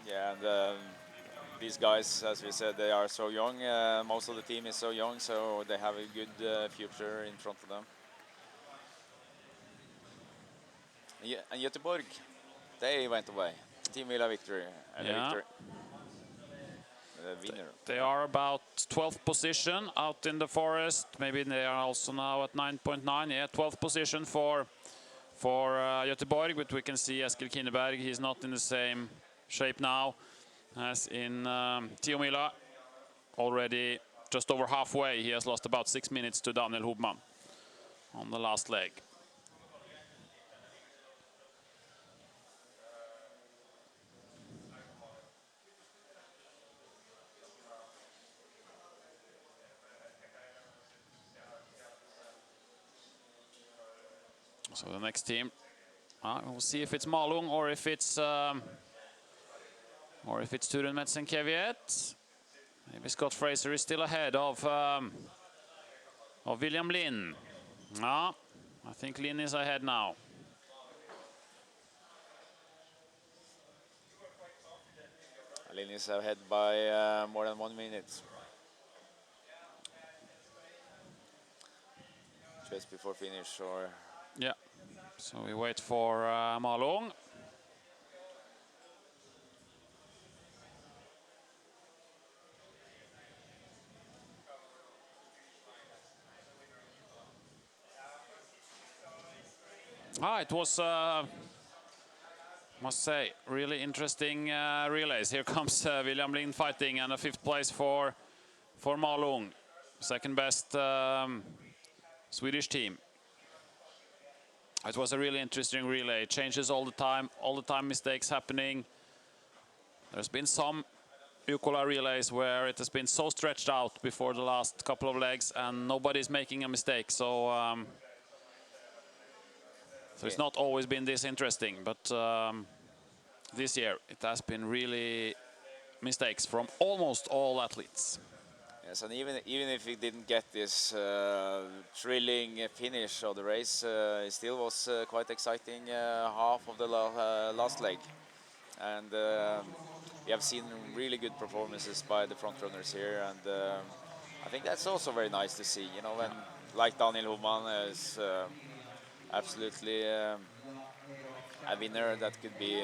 [SPEAKER 13] Yeah, and these guys, as we said, they are so young. Most of the team is so young, so they have a good future in front of them. And Göteborg, they went away. Team Villa victory. Victory. Winner.
[SPEAKER 2] They are about 12th position out in the forest. Maybe they are also now at 9.9. Yeah, 12th position for Göteborg, but we can see Eskil Kinneberg. He's not in the same shape now as in Tiomila. Already just over halfway. He has lost about 6 minutes to Daniel Hubman on the last leg. So the next team, we'll see if it's Malung or if it's Turun Metzenkeviet. Maybe Scott Fraser is still ahead of William Lin. I think Lin is ahead now.
[SPEAKER 13] Lin is ahead by more than 1 minute. Just before finish, or...
[SPEAKER 2] Yeah, so we wait for Malung. It was, must say, really interesting relays. Here comes William Lind fighting, and a 5th place for Malung, second best Swedish team. It was a really interesting relay. Changes all the time mistakes happening. There's been some Jukola relays where it has been so stretched out before the last couple of legs and nobody's making a mistake. So it's not always been this interesting, but this year it has been really mistakes from almost all athletes.
[SPEAKER 13] Yes, and even if we didn't get this thrilling finish of the race, it still was quite exciting half of the last leg. And we have seen really good performances by the front runners here, and I think that's also very nice to see. You know, when like Daniel Hubman is absolutely a winner that could be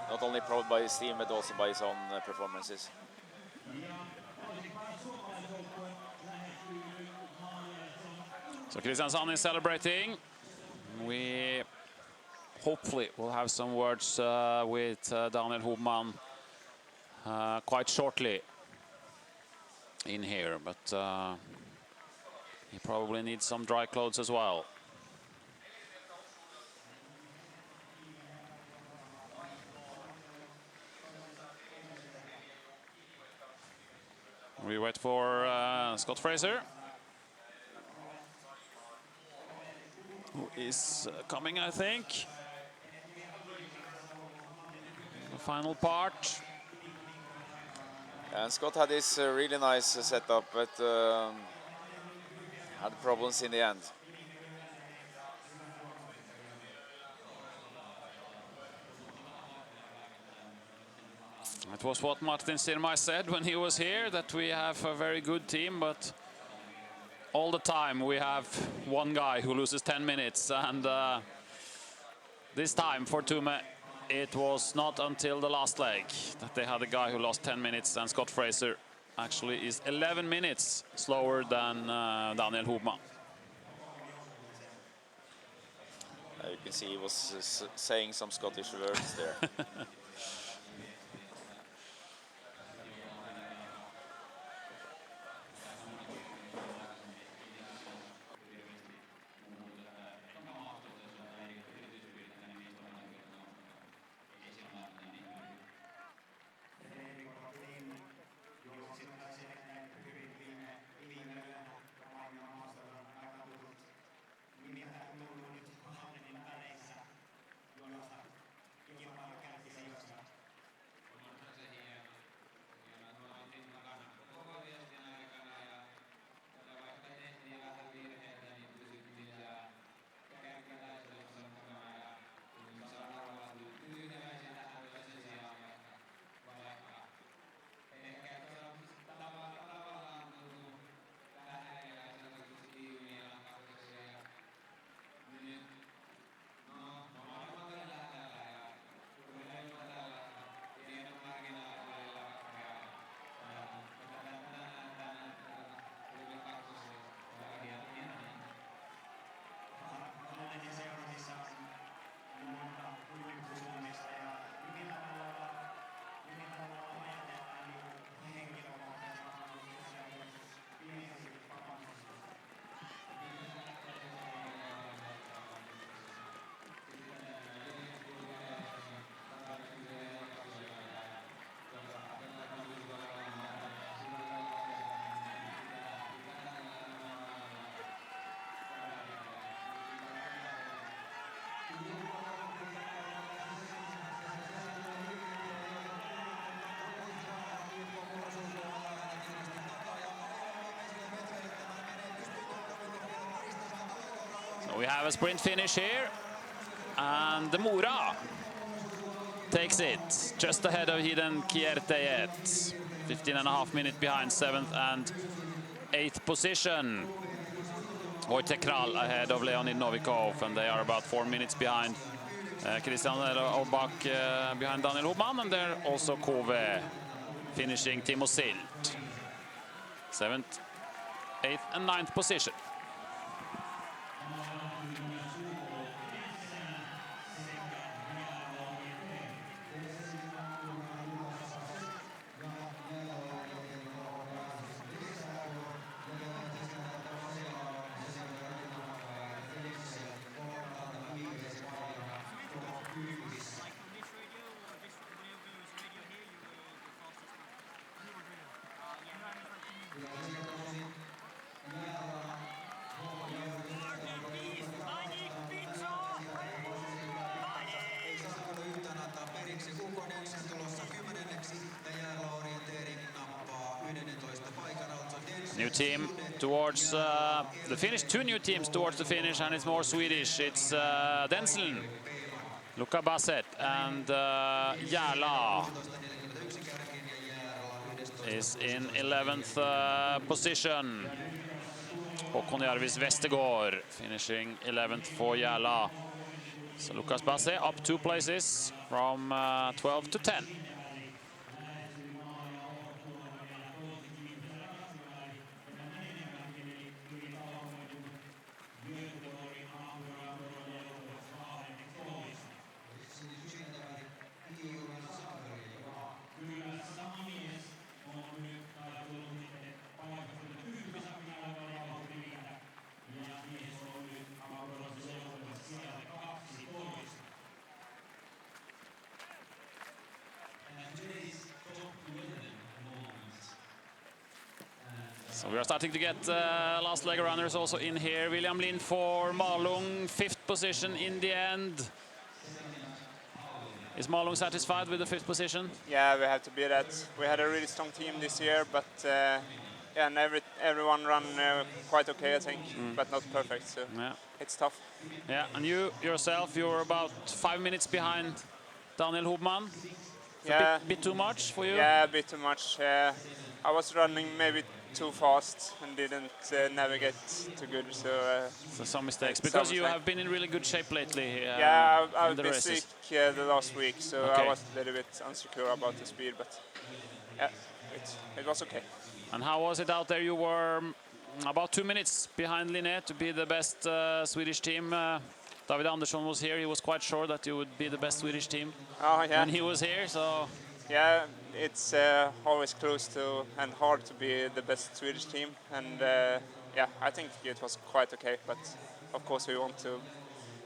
[SPEAKER 13] not only proud by his team but also by his own performances.
[SPEAKER 2] So Kristiansand is celebrating. We hopefully will have some words with Daniel Hubman quite shortly in here, but he probably needs some dry clothes as well. We wait for Scott Fraser, who is coming, I think. The final part.
[SPEAKER 13] And Scott had this really nice setup, but had problems in the end.
[SPEAKER 2] It was what Martin Sirmai said when he was here, that we have a very good team, but all the time we have one guy who loses 10 minutes. And this time for Tume, it was not until the last leg that they had a guy who lost 10 minutes, and Scott Fraser actually is 11 minutes slower than Daniel Hubman.
[SPEAKER 13] You can see he was saying some Scottish words there.
[SPEAKER 2] We have a sprint finish here, and the Mora takes it just ahead of Hidden Kierteet. 15.5 minutes behind 7th and 8th position. Wojtek Kral ahead of Leonid Novikov, and they are about 4 minutes behind Christian Orbach, behind Daniel Hubman, and there also Kove finishing Timo Silt. 7th, 8th and 9th position. New team towards the finish. 2 new teams towards the finish, and it's more Swedish. It's Denseln, Luca Basset, and Järla is in 11th position. Håkon Jarvis Vestergaard finishing 11th for Järla. So Lucas Basset up 2 places from 12 to 10. So we are starting to get last leg runners also in here. William Lind for Malung, 5th position in the end. Is Malung satisfied with the 5th position?
[SPEAKER 6] Yeah, we have to be that. We had a really strong team this year, but yeah, and everyone ran quite okay, I think, but not perfect. So
[SPEAKER 2] yeah,
[SPEAKER 6] it's tough.
[SPEAKER 2] Yeah, and you yourself, you're about 5 minutes behind Daniel Hubman.
[SPEAKER 6] Yeah,
[SPEAKER 2] a bit too much for you.
[SPEAKER 6] Yeah, a bit too much. I was running maybe too fast and didn't navigate too good. So
[SPEAKER 2] some mistakes, because you have been in really good shape lately.
[SPEAKER 6] Yeah, I've been sick the last week, so
[SPEAKER 2] okay.
[SPEAKER 6] I was a little bit insecure about the speed, but yeah, it was okay.
[SPEAKER 2] And how was it out there? You were about 2 minutes behind Linné to be the best Swedish team. David Andersson was here. He was quite sure that you would be the best Swedish team when he was here. So
[SPEAKER 6] yeah, it's always close to and hard to be the best Swedish team, and yeah, I think it was quite okay. But of course, we want to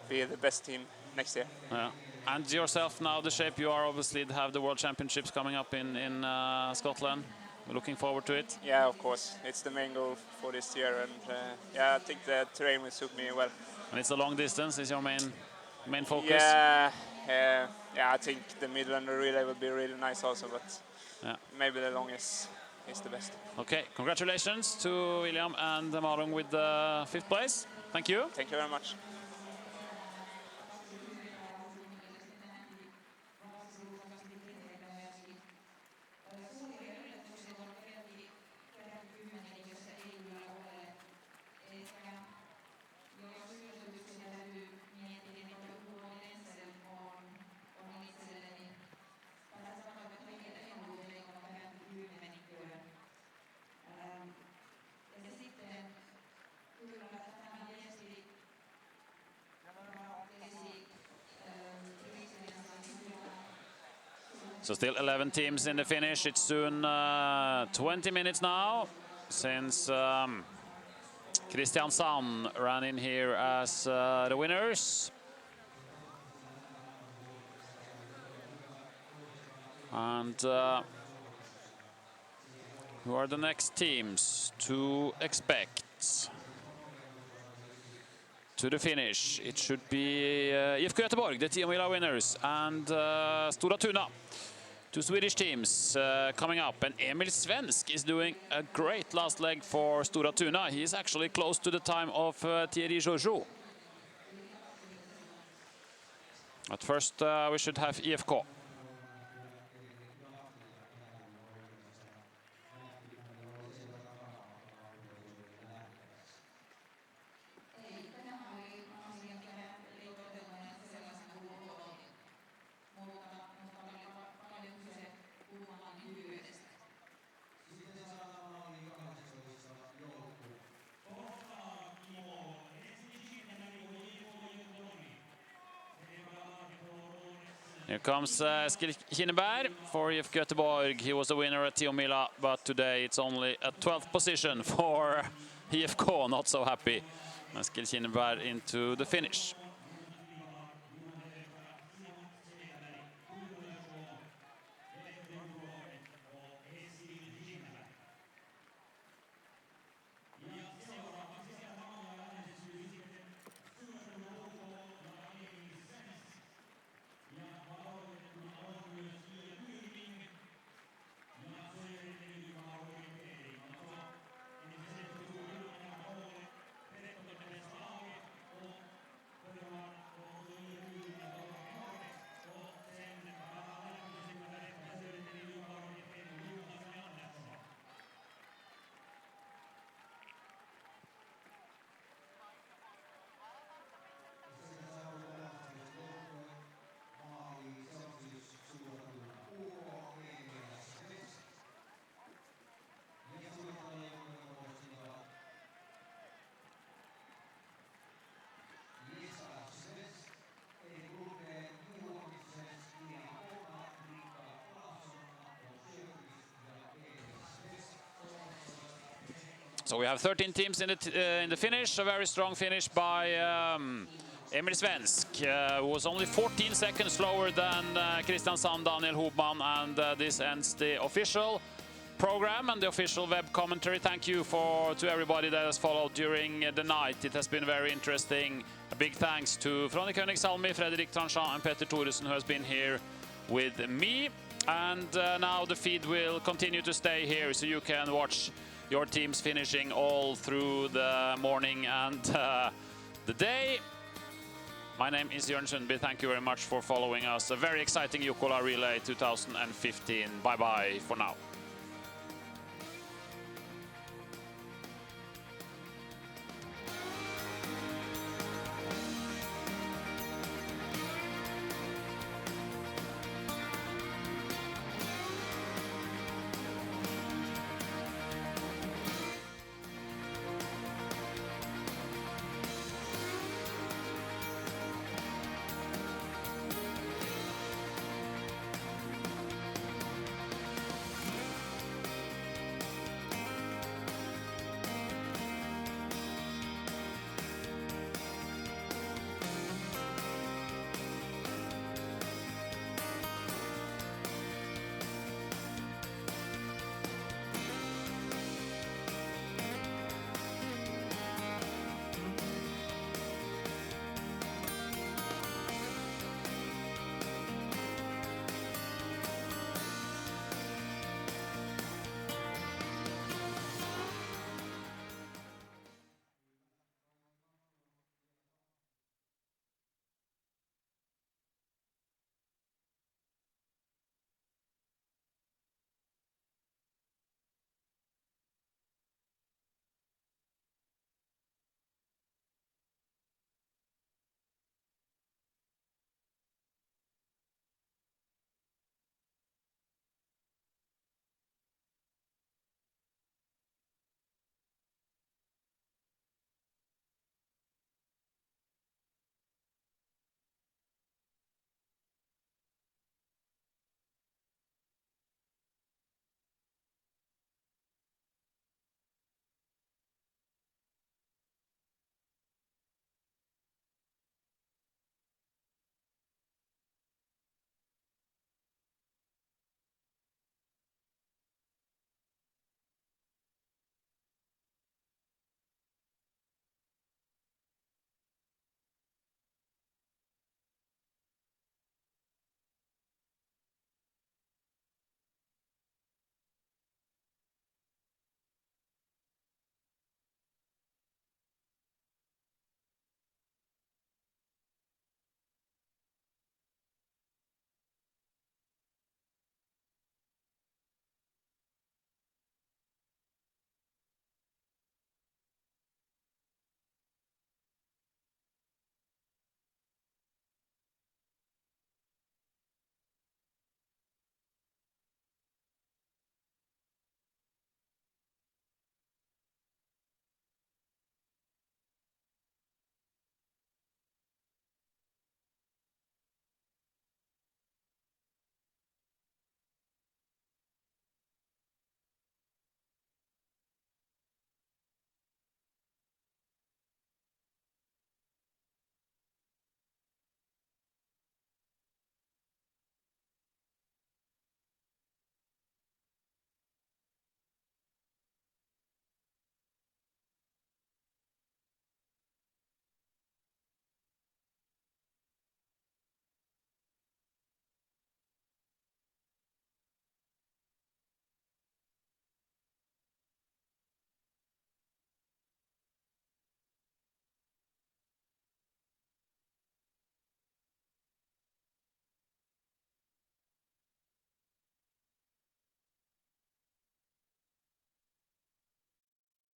[SPEAKER 6] be the best team next year.
[SPEAKER 2] Yeah. And yourself now, the shape you are, obviously have the World Championships coming up in Scotland. We're looking forward to it.
[SPEAKER 6] Yeah, of course, it's the main goal for this year, and yeah, I think the terrain will suit me well.
[SPEAKER 2] And it's a long distance. Is your main focus?
[SPEAKER 6] Yeah, yeah. I think the middle and the relay will be really nice also, but
[SPEAKER 2] yeah,
[SPEAKER 6] maybe the longest is the best.
[SPEAKER 2] Okay, congratulations to William and Malung with the 5th place. Thank you.
[SPEAKER 6] Thank you very much.
[SPEAKER 2] So still 11 teams in the finish. It's soon 20 minutes now since Kristiansand ran in here as the winners. And who are the next teams to expect to the finish? It should be IFK Göteborg, the 10 mile winners, and Stora Tuna. 2 Swedish teams coming up, and Emil Svensk is doing a great last leg for Stora Tuna. He is actually close to the time of Thierry Jojo. At first, we should have IFK. Here comes Eskil Kinneberg for IFK Göteborg. He was the winner at Tiomila, but today it's only a 12th position for IFK. Not so happy. Eskil Kinneberg into the finish. So we have 13 teams in the finish. A very strong finish by Emil Svensk, who was only 14 seconds slower than Christian Sand, Daniel Hobman, and this ends the official program and the official web commentary. Thank you to everybody that has followed during the night. It has been very interesting. A big thanks to Frode Koenig-Salmi, Fredrik Tranchant, and Petter Thoresen, who has been here with me. And now the feed will continue to stay here, so you can watch your teams finishing all through the morning and the day. My name is Jörn Sundby. Thank you very much for following us. A very exciting Jukola Relay 2015. Bye-bye for now.